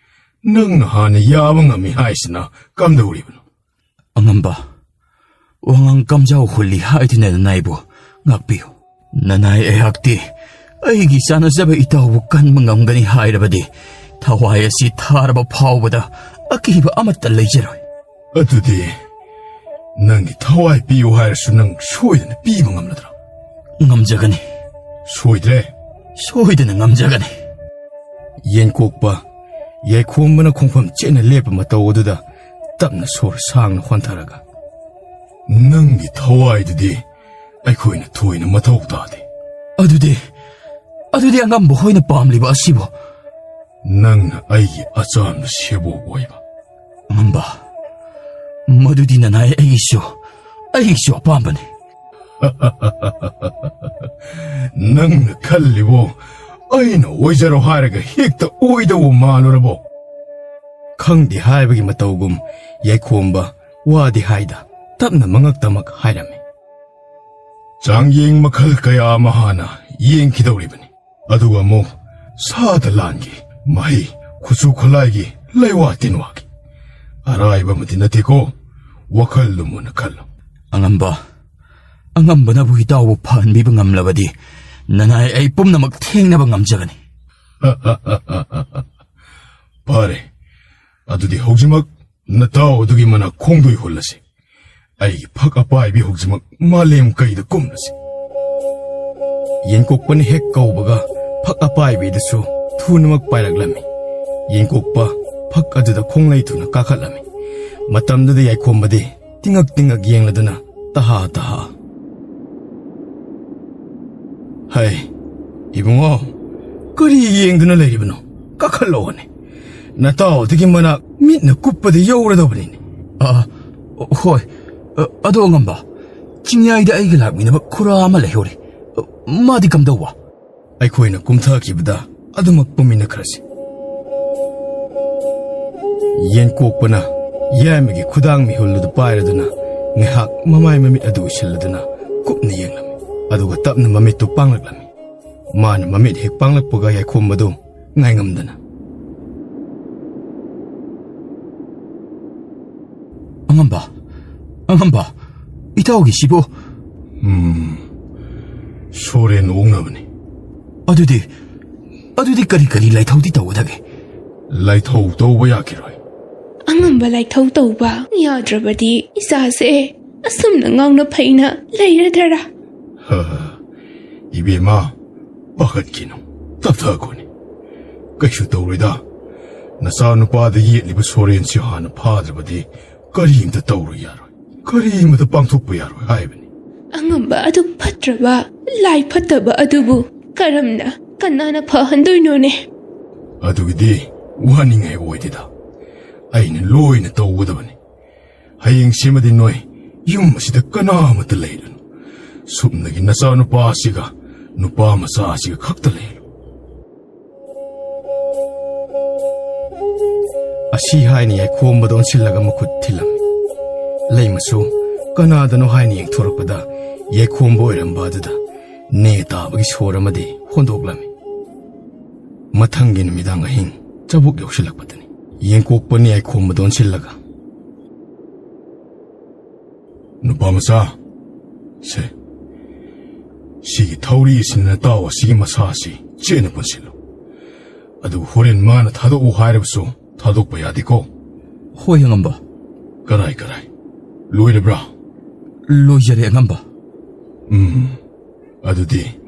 Speaker 2: ꯅꯪꯅ ꯍꯥꯟꯅ ꯌꯥꯕ ꯉꯝꯃꯤ ꯍꯥꯏꯁꯤꯅ ꯀꯝꯗꯧꯔꯤꯕꯅꯣ
Speaker 3: ꯑꯉꯝꯕ ꯋꯥꯉꯥꯡ ꯀꯝꯖꯥꯎ ꯍꯨꯜꯂꯤ ꯍꯥꯏꯗꯨꯅ ꯅꯅꯥꯏꯕꯨ ꯉꯥꯛꯄꯤꯌꯨ ꯅꯅꯥꯏ ꯑꯩꯍꯥꯛꯇꯤ ꯑꯩꯒꯤ ꯆꯥꯟꯅꯖꯕ ꯏꯇꯥꯎꯕꯨ ꯀꯟꯕ ꯉꯝꯒꯅꯤ ꯍꯥꯏꯔꯕꯗꯤ ꯊꯋꯥꯏ ꯑꯁꯤ ꯊꯥꯔꯕ ꯐꯥꯎꯕꯗ ꯑꯀꯤꯕ ꯑꯃꯠꯇ ꯂꯩꯖꯔꯣꯏ
Speaker 2: ꯑꯗꯨꯗꯤ ꯅꯪꯒꯤ ꯊꯋꯥꯏ ꯄꯤꯌꯨ ꯍꯥꯏꯔꯁꯨ ꯅꯪ ꯁꯣꯏꯗꯅ ꯄꯤꯕ ꯉꯝꯂꯗ꯭ꯔꯥ
Speaker 3: ꯉꯝꯖꯒꯅꯤ ꯁꯣꯏꯗꯅ ꯉꯝꯖꯒꯅꯤ
Speaker 1: ꯌꯦꯟꯀꯣꯛꯄ ꯌꯥꯏꯈꯣꯝꯕꯅ ꯈꯣꯡꯐꯝ ꯆꯦꯠꯅ ꯂꯦꯞꯄ ꯃꯇꯧ ꯑꯗꯨꯗ ꯇꯞꯅ ꯁꯣꯔ ꯁꯥꯡꯅ ꯍꯣꯟꯊꯔꯒ
Speaker 2: ꯅꯪꯒꯤ ꯊꯋꯥꯏꯗꯨꯗꯤ ꯑꯩꯈꯣꯏꯅ ꯊꯣꯏꯅ ꯃꯊꯧ ꯇꯥꯗꯦ
Speaker 3: ꯑꯗꯨꯗꯤ ꯑꯉꯝꯕ ꯍꯣꯏꯅ ꯄꯥꯝꯂꯤꯕ ꯑꯁꯤꯕꯨ
Speaker 2: ꯅꯪꯅ ꯑꯩꯒꯤ ꯑꯆꯥꯝꯕ ꯁꯦꯕꯣꯛ ꯑꯣꯏꯕ
Speaker 3: ꯑꯉꯝꯕ ꯃꯗꯨꯗꯤ ꯅꯅꯥꯏ ꯑꯩꯒꯤꯁꯨ ꯑꯄꯥꯝꯕꯅꯤ
Speaker 2: ꯅꯪꯅ ꯈꯜꯂꯤꯕꯣ ꯑꯩꯅ ꯑꯣꯏꯖꯔꯣ ꯍꯥꯏꯔꯒ ꯍꯦꯛꯇ ꯑꯣꯏꯗꯧꯕ ꯃꯥꯜꯂꯨꯔꯕꯣ
Speaker 1: ꯈꯪꯗꯦ ꯍꯥꯏꯕꯒꯤ ꯃꯇꯧꯒꯨꯝ ꯌꯥꯏꯈꯣꯝꯕ ꯋꯥꯗꯤ ꯍꯥꯏꯗ ꯇꯞꯅ ꯃꯉꯛꯇꯃꯛ ꯍꯥꯏꯔꯝꯃꯤ
Speaker 2: ꯆꯥꯡꯌꯦꯡ ꯃꯈꯜ ꯀꯌꯥ ꯑꯃ ꯍꯥꯟꯅ ꯌꯦꯡꯈꯤꯗꯧꯔꯤꯕꯅꯤ ꯑꯗꯨꯒ ꯑꯃꯨꯛ ꯁꯥꯗ ꯂꯥꯟꯒꯤ ꯃꯍꯩ ꯈꯨꯠꯁꯨ ꯈꯨꯠꯂꯥꯏꯒꯤ ꯂꯩꯋꯥ ꯇꯤꯟꯋꯥꯒꯤ ꯑꯔꯥꯏꯕ ꯑꯃꯗꯤ ꯅꯠꯇꯦꯀꯣ ꯋꯥꯈꯜꯗꯨ ꯃꯨꯟꯅ ꯈꯜꯂꯨ
Speaker 3: ꯑꯉꯝꯕꯅꯕꯨ ꯏꯇꯥꯎꯕꯨ ꯐꯍꯟꯕꯤꯕ ꯉꯝꯂꯕꯗꯤ ꯅꯅꯥꯏ ꯑꯩ ꯄꯨꯝꯅꯃꯛ ꯊꯦꯡꯅꯕ ꯉꯝꯖꯒꯅꯤ
Speaker 2: ꯐꯔꯦ ꯑꯗꯨꯗꯤ ꯍꯧꯖꯤꯛꯃꯛ ꯅꯇꯥꯎ ꯑꯗꯨꯒꯤ ꯃꯅꯥꯛ ꯈꯣꯡꯗꯣꯏ ꯍꯨꯜꯂꯁꯤ ꯑꯩꯒꯤ ꯐꯛ ꯑꯄꯥꯏꯕꯤ ꯍꯧꯖꯤꯛꯃꯛ ꯃꯥꯂꯦꯝ ꯀꯩꯗ ꯀꯨꯝꯂꯁꯤ
Speaker 1: ꯌꯦꯟꯀꯣꯛꯄꯅ ꯍꯦꯛ ꯀꯧꯕꯒ ꯐꯛ ꯑꯄꯥꯏꯕꯤꯗꯨꯁꯨ ꯊꯨꯅꯃꯛ ꯄꯥꯏꯔꯛꯂꯝꯃꯤ ꯌꯦꯟꯀꯣꯛꯄ ꯐꯛ ꯑꯗꯨꯗ ꯈꯣꯡꯂꯩ ꯊꯨꯅ ꯀꯥꯈꯠꯂꯝꯃꯤ ꯃꯇꯝꯗꯨꯗ ꯌꯥꯏꯈꯣꯝꯕꯗꯤ ꯇꯤꯡꯉꯛ ꯌꯦꯡꯂꯗꯨꯅ ꯇꯍꯥ ꯍꯩ ꯏꯕꯨꯡꯉꯣ ꯀꯔꯤ ꯌꯦꯡꯗꯨꯅ ꯂꯩꯔꯤꯕꯅꯣ ꯀꯥꯈꯠꯂꯛꯑꯣꯅꯦ ꯅꯇꯥꯎꯗꯒꯤ ꯃꯅꯥꯛ ꯃꯤꯠꯅ ꯀꯨꯞꯄꯗ ꯌꯧꯔꯗꯧꯕꯅꯤꯅꯦ
Speaker 3: ꯍꯣꯏ ꯑꯗꯣ ꯑꯉꯝꯕ ꯆꯤꯡꯌꯥꯏꯗ ꯑꯩꯒ ꯂꯥꯛꯃꯤꯟꯅꯕ ꯈꯨꯔꯥ ꯑꯃ ꯂꯩꯍꯧꯔꯤ ꯃꯥꯗꯤ ꯀꯝꯗꯧꯕ
Speaker 1: ꯑꯩꯈꯣꯏꯅ ꯀꯨꯝꯊꯈꯤꯕꯗ ꯑꯗꯨꯃꯛ ꯄꯨꯃꯤꯟꯅꯈ꯭ꯔꯁꯤ ꯌꯦꯟꯀꯣꯛꯄꯅ ꯌꯥꯏꯃꯒꯤ ꯈꯨꯗꯥꯡ ꯃꯤꯍꯨꯜ ꯑꯗꯨ ꯄꯥꯏꯔꯗꯨꯅ ꯉꯥꯏꯍꯥꯛ ꯃꯃꯥꯏ ꯃꯃꯤꯠ ꯑꯗꯨ ꯎꯏꯁꯤꯜꯂꯗꯨꯅ ꯀꯨꯞꯅ ꯌꯦꯡꯂꯝꯃꯤ ꯑꯗꯨꯒ ꯇꯞꯅ ꯃꯃꯤꯠꯇꯨ ꯄꯥꯡꯂꯛꯂꯝꯃꯤ ꯃꯥꯅ ꯃꯃꯤꯠ ꯍꯦꯛ ꯄꯥꯡꯂꯛꯄꯒ ꯌꯥꯏꯈꯣꯝꯕꯗꯨ ꯉꯥꯏꯉꯝꯗꯅ
Speaker 3: ꯑꯉꯝꯕ ꯏꯇꯥꯎꯒꯤꯁꯤꯕꯨ
Speaker 2: ꯁꯣꯔꯦꯟ ꯑꯣꯛꯅꯕꯅꯤ
Speaker 3: ꯑꯗꯨꯗꯤ ꯀꯔꯤ ꯂꯥꯏꯊꯧꯗꯤ ꯇꯧꯒꯗꯒꯦ
Speaker 2: ꯂꯥꯏꯊꯧ ꯇꯧꯕ ꯌꯥꯈꯤꯔꯣꯏ
Speaker 5: ꯑꯉꯝꯕ ꯂꯥꯏꯊꯧ ꯇꯧꯕ ꯌꯥꯗ꯭ꯔꯕꯗꯤ ꯏꯆꯥꯁꯦ ꯑꯁꯨꯝꯅ ꯉꯥꯡꯅ ꯐꯩꯅ ꯂꯩꯔꯗ꯭ꯔꯥ?
Speaker 2: 이비마 빠갓기노 답답하고니 그이슈 떠오르다 나사 누파다 예리바 소렌시 하나 파드바디 거리임다 떠오르 야로 거리임다 빵톡부 야로 하이베니
Speaker 5: ꯑꯉꯝꯕ ꯑꯗꯨ ꯐꯠꯇ꯭ꯔꯕ ꯂꯥꯏ ꯐꯠꯇꯕ ꯑꯗꯨꯕꯨ ꯀꯔꯝꯅ ꯀꯅꯥꯅ ꯐꯍꯟꯗꯣꯏꯅꯣꯅꯦ?
Speaker 2: ꯑꯗꯨꯒꯤꯗꯤ ꯋꯥꯅꯤꯡꯉꯥꯏ ꯑꯣꯏꯗꯦꯗ ꯑꯩꯅ ꯂꯣꯏꯅ ꯇꯧꯒꯗꯕꯅꯤ ꯍꯌꯦꯡꯁꯤꯃꯗꯤ ꯅꯣꯏ ꯌꯨꯝ ꯑꯁꯤꯗ ꯀꯅꯥꯃꯠꯇ ꯂꯩꯔꯅꯨ ꯁꯨꯞꯅꯒꯤ ꯅꯆꯥꯅꯨꯄꯥ ꯑꯁꯤꯒ ꯅꯨꯄꯥ ꯃꯆꯥ ꯑꯁꯤꯒ ꯈꯛꯇ ꯂꯩꯔꯨ
Speaker 6: ꯑꯁꯤ ꯍꯥꯏꯅ ꯌꯥꯏꯈꯣꯝꯕꯗ ꯑꯣꯟꯁꯤꯜꯂꯒ ꯃꯈꯨꯠ ꯊꯤꯜꯂꯝꯃꯤ ꯂꯩꯃꯁꯨ ꯀꯅꯥꯗꯅꯣ ꯍꯥꯏꯅ ꯌꯦꯡꯊꯣꯔꯛꯄꯗ ꯌꯥꯏꯈꯣꯝꯕ ꯑꯣꯏꯔꯝꯕ ꯑꯗꯨꯗ ꯅꯦ ꯇꯥꯕꯒꯤ ꯁꯣꯔ ꯑꯃꯗꯤ ꯍꯣꯟꯗꯣꯛꯂꯝꯃꯤ ꯃꯊꯪꯒꯤ ꯅꯨꯃꯤꯗꯥꯡ ꯑꯍꯤꯡ ꯆꯕꯨꯛ ꯌꯧꯁꯤꯜꯂꯛꯄꯗꯅꯤ ꯌꯦꯡꯀꯣꯛꯄꯅ ꯌꯥꯏꯈꯣꯝꯕꯗ ꯑꯣꯟꯁꯤꯜꯂꯒ
Speaker 2: 누파 마사 세 시기 타우리 있으나 따와 시기 마사시 쟤는 본실로 아두 호렌 마나 타도고 하이럽소 타독 봐야디고
Speaker 3: 호영한바
Speaker 2: 가라이 루이르브라
Speaker 3: 로이자리 앵한바
Speaker 2: 아두디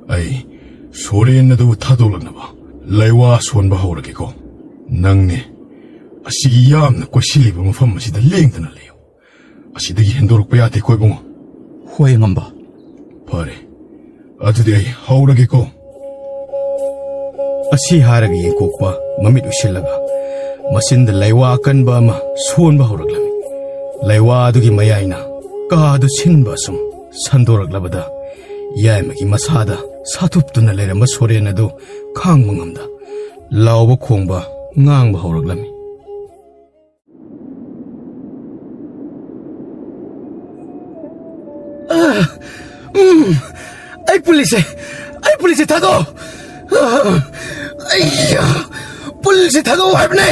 Speaker 2: 아이 소리엔나도 타독락나봐 라이와 손바 하오라기고 낭네 아시기 얌나 꼬실리브 무팜마시다 랭드나 레요 아시드기 핸도록바 야디 고이봉어
Speaker 3: 호영한바
Speaker 2: 파레 아두디 아이 하오라기고
Speaker 6: ꯑꯁꯤ ꯍꯥꯏꯔꯒ ꯌꯦꯡꯀꯣꯛꯄ ꯃꯃꯤꯠ ꯎꯏꯁꯤꯜꯂꯒ ꯃꯆꯤꯟꯗ ꯂꯩꯋꯥ ꯑꯀꯟꯕ ꯑꯃ ꯁꯣꯟꯕ ꯍꯧꯔꯛꯂꯝꯃꯤ ꯂꯩꯋꯥ ꯑꯗꯨꯒꯤ ꯃꯌꯥꯏꯅ ꯀꯥꯗꯨ ꯁꯤꯟꯕ ꯑꯁꯨꯝ ꯁꯟꯗꯣꯔꯛꯂꯕꯗ ꯌꯥꯏꯃꯒꯤ ꯃꯁꯥꯗ ꯁꯥꯊꯨꯞꯇꯨꯅ ꯂꯩꯔꯝꯕ ꯁꯣꯔꯦꯟ ꯑꯗꯨ ꯈꯥꯡꯕ ꯉꯝꯗ ꯂꯥꯎꯕ ꯈꯣꯡꯕ ꯉꯥꯡꯕ ꯍꯧꯔꯛꯂꯝꯃꯤ ꯑꯩ ꯄꯨꯂꯤꯁꯦ ꯊꯥꯗꯣꯛ ꯑꯩꯌꯥ ꯄꯨꯂꯤꯁꯦ ꯊꯥꯗꯣꯛ ꯍꯥꯏꯕꯅꯦ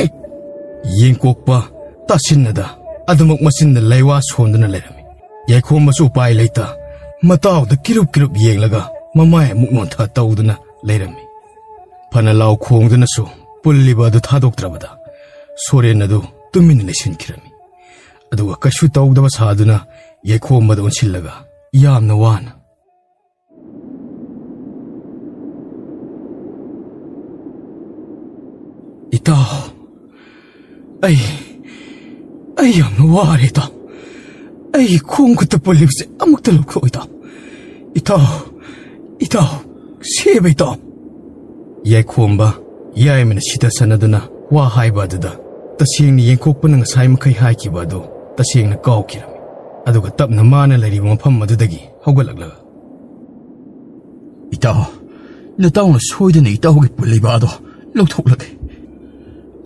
Speaker 6: ꯌꯦꯡꯀꯣꯛꯄ ꯇꯥꯁꯤꯟꯅꯗ ꯑꯗꯨꯃꯛ ꯃꯆꯤꯟꯗ ꯂꯩꯋꯥ ꯁꯣꯟꯗꯨꯅ ꯂꯩꯔꯝꯃꯤ ꯌꯥꯏꯈꯣꯝꯕꯁꯨ ꯎꯄꯥꯏ ꯂꯩꯇ ꯃꯇꯥꯎꯗ ꯀꯤꯔꯨꯞ ꯌꯦꯡꯂꯒ ꯃꯃꯥꯏ ꯑꯃꯨꯛ ꯅꯣꯟꯊ ꯇꯧꯗꯨꯅ ꯂꯩꯔꯝꯃꯤ ꯐꯅ ꯂꯥꯎ ꯈꯣꯡꯗꯨꯅꯁꯨ ꯄꯨꯜꯂꯤꯕ ꯑꯗꯨ ꯊꯥꯗꯣꯛꯇ꯭ꯔꯕꯗ ꯁꯣꯔꯦꯟ ꯑꯗꯨ ꯇꯨꯃꯤꯟꯅ ꯂꯩꯁꯤꯟꯈꯤꯔꯝꯃꯤ ꯑꯗꯨꯒ ꯀꯩꯁꯨ ꯇꯧꯗꯕ ꯁꯥꯗꯨꯅ ꯌꯥꯏꯈꯣꯝꯕꯗ ꯑꯣꯟꯁꯤꯜꯂꯒ ꯌꯥꯝꯅ ꯋꯥꯅ ꯏꯇꯥꯎ ꯑꯩ ꯌꯥꯝꯅ ꯋꯥꯔꯦ ꯏꯇꯥꯎ ꯑꯩ ꯈꯣꯡ ꯈꯨꯠꯇ ꯄꯨꯜꯂꯤꯕꯁꯦ ꯑꯃꯨꯛꯇ ꯂꯧꯊꯣꯛꯑꯣ ꯏꯇꯥꯎ ꯁꯦꯕ ꯏꯇꯥꯎ ꯌꯥꯏꯈꯣꯝꯕ ꯌꯥꯏꯃꯅ ꯁꯤꯗꯁꯟꯅꯗꯨꯅ ꯋꯥ ꯍꯥꯏꯕ ꯑꯗꯨꯗ ꯇꯁꯦꯡꯅ ꯌꯦꯡꯀꯣꯛꯄꯅ ꯉꯁꯥꯏ ꯃꯈꯩ ꯍꯥꯏꯈꯤꯕ ꯑꯗꯨ ꯇꯁꯦꯡꯅ ꯀꯥꯎꯈꯤꯔꯝꯃꯤ ꯑꯗꯨꯒ ꯇꯞꯅ ꯃꯥꯅ ꯂꯩꯔꯤꯕ ꯃꯐꯝ ꯑꯗꯨꯗꯒꯤ ꯍꯧꯒꯠꯂꯛꯂꯒ
Speaker 3: 이따 너따오는 소이드네 이따오기 불리바도 럭톡락해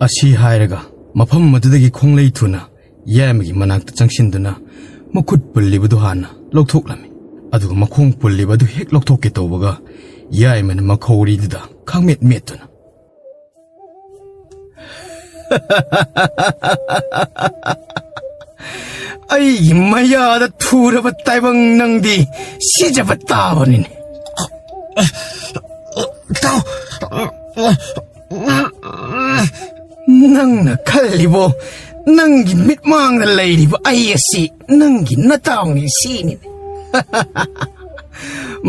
Speaker 6: ꯑꯁꯤ ꯍꯥꯏꯔꯒ ꯃꯐꯝ ꯑꯗꯨꯗꯒꯤ ꯈꯣꯡꯂꯩ ꯊꯨꯅ ꯌꯥꯏꯃꯒꯤ ꯃꯅꯥꯛꯇ ꯆꯪꯁꯤꯟꯗꯨꯅ ꯃꯈꯨꯠ ꯄꯨꯜꯂꯤꯕꯗꯨ ꯍꯥꯟꯅ ꯂꯧꯊꯣꯛꯂꯝꯃꯤ ꯑꯗꯨꯒ ꯃꯈꯣꯡ ꯄꯨꯜꯂꯤꯕꯗꯨ ꯍꯦꯛ ꯂꯧꯊꯣꯛꯀꯦ ꯇꯧꯕꯒ ꯌꯥꯏꯃꯅ ꯃꯈꯧꯔꯤꯗꯨꯗ ꯈꯥꯡꯃꯦꯠ ꯃꯦꯠꯇꯨꯅ ꯑꯩꯒꯤ ꯃꯌꯥꯗ ꯊꯨꯔꯕ ꯇꯥꯏꯕꯪ ꯅꯪꯗꯤ ꯁꯤꯖꯕ ꯇꯥꯕꯅꯤꯅꯦ ꯅꯪꯅ ꯈꯜꯂꯤꯕꯣ ꯅꯪꯒꯤ ꯃꯤꯠꯃꯥꯡꯗ ꯂꯩꯔꯤꯕ ꯑꯩ ꯑꯁꯤ ꯅꯪꯒꯤ ꯅꯇꯥꯎꯅꯤ ꯁꯤꯅꯤꯅꯦ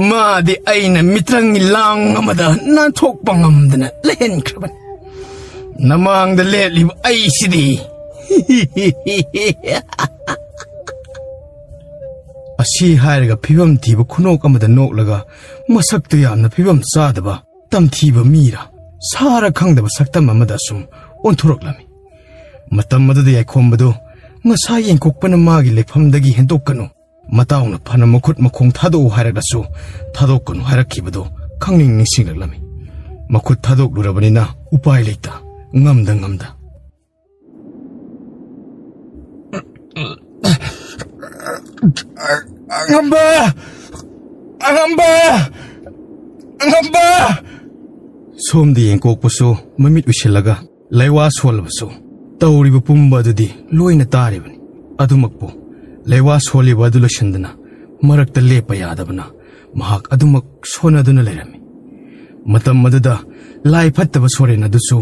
Speaker 6: ꯃꯥꯗꯤ ꯑꯩꯅ ꯃꯤꯇ꯭ꯔꯪꯒꯤ ꯂꯥꯡ ꯑꯃꯗ ꯅꯥꯟꯊꯣꯛꯄ ꯉꯝꯗꯅ ꯂꯩꯍꯟꯈ꯭ꯔꯕꯅꯤ ꯅꯃꯥꯡꯗ ꯂꯦꯞꯂꯤꯕ ꯑꯩꯁꯤꯗꯤ ꯑꯁꯤ ꯍꯥꯏꯔꯒ ꯐꯤꯕꯝ ꯊꯤꯕ ꯈꯨꯅꯣꯛ ꯑꯃꯗ ꯅꯣꯛꯂꯒ ꯃꯁꯛꯇꯨ ꯌꯥꯝꯅ ꯐꯤꯕꯝ ꯆꯥꯗꯕ ꯇꯝꯊꯤꯕ ꯃꯤꯔ ꯁꯥꯔ ꯈꯪꯗꯕ ꯁꯛꯇꯝ ꯑꯃꯗ ꯁꯨꯝ ꯑꯣꯟꯊꯣꯔꯛꯂꯝꯃꯤ ꯃꯇꯝ ꯑꯗꯨꯗ ꯌꯥꯏꯈꯣꯝꯕꯗꯨ ꯉꯁꯥꯏ ꯌꯦꯡꯀꯣꯛꯄꯅ ꯃꯥꯒꯤ ꯂꯩꯐꯝꯗꯒꯤ ꯍꯦꯟꯗꯣꯛꯀꯅꯨ ꯃꯇꯥꯎꯅ ꯐꯅ ꯃꯈꯨꯠ ꯃꯈꯣꯡ ꯊꯥꯗꯣꯛꯎ ꯍꯥꯏꯔꯒꯁꯨ ꯊꯥꯗꯣꯛꯀꯅꯨ ꯍꯥꯏꯔꯛꯈꯤꯕꯗꯨ ꯈꯪꯅꯤꯡ ꯅꯤꯡꯁꯤꯡꯂꯛꯂꯝꯃꯤ ꯃꯈꯨꯠ ꯊꯥꯗꯣꯛꯂꯨꯔꯕꯅꯤꯅ ꯎꯄꯥꯏ ꯂꯩꯇ ꯉꯝꯗ ꯑꯉꯝꯕ ꯁꯣꯝꯗ ꯌꯦꯡꯀꯣꯛꯄꯁꯨ ꯃꯃꯤꯠ ꯎꯏꯁꯤꯜꯂꯒ ꯂꯩꯋꯥ ꯁꯣꯜꯂꯕꯁꯨ ꯇꯧꯔꯤꯕ ꯄꯨꯝꯕ ꯑꯗꯨꯗꯤ ꯂꯣꯏꯅ ꯇꯥꯔꯤꯕꯅꯤ ꯑꯗꯨꯃꯛꯄꯨ ꯂꯩꯋꯥ ꯁꯣꯜꯂꯤꯕ ꯑꯗꯨ ꯂꯣꯏꯁꯤꯟꯗꯅ ꯃꯔꯛꯇ ꯂꯦꯞꯄ ꯌꯥꯗꯕꯅ ꯃꯍꯥꯛ ꯑꯗꯨꯃꯛ ꯁꯣꯟꯅꯗꯨꯅ ꯂꯩꯔꯝꯃꯤ ꯃꯇꯝ ꯑꯗꯨꯗ ꯂꯥꯏ ꯐꯠꯇꯕ ꯁꯣꯔꯦꯟ ꯑꯗꯨꯁꯨ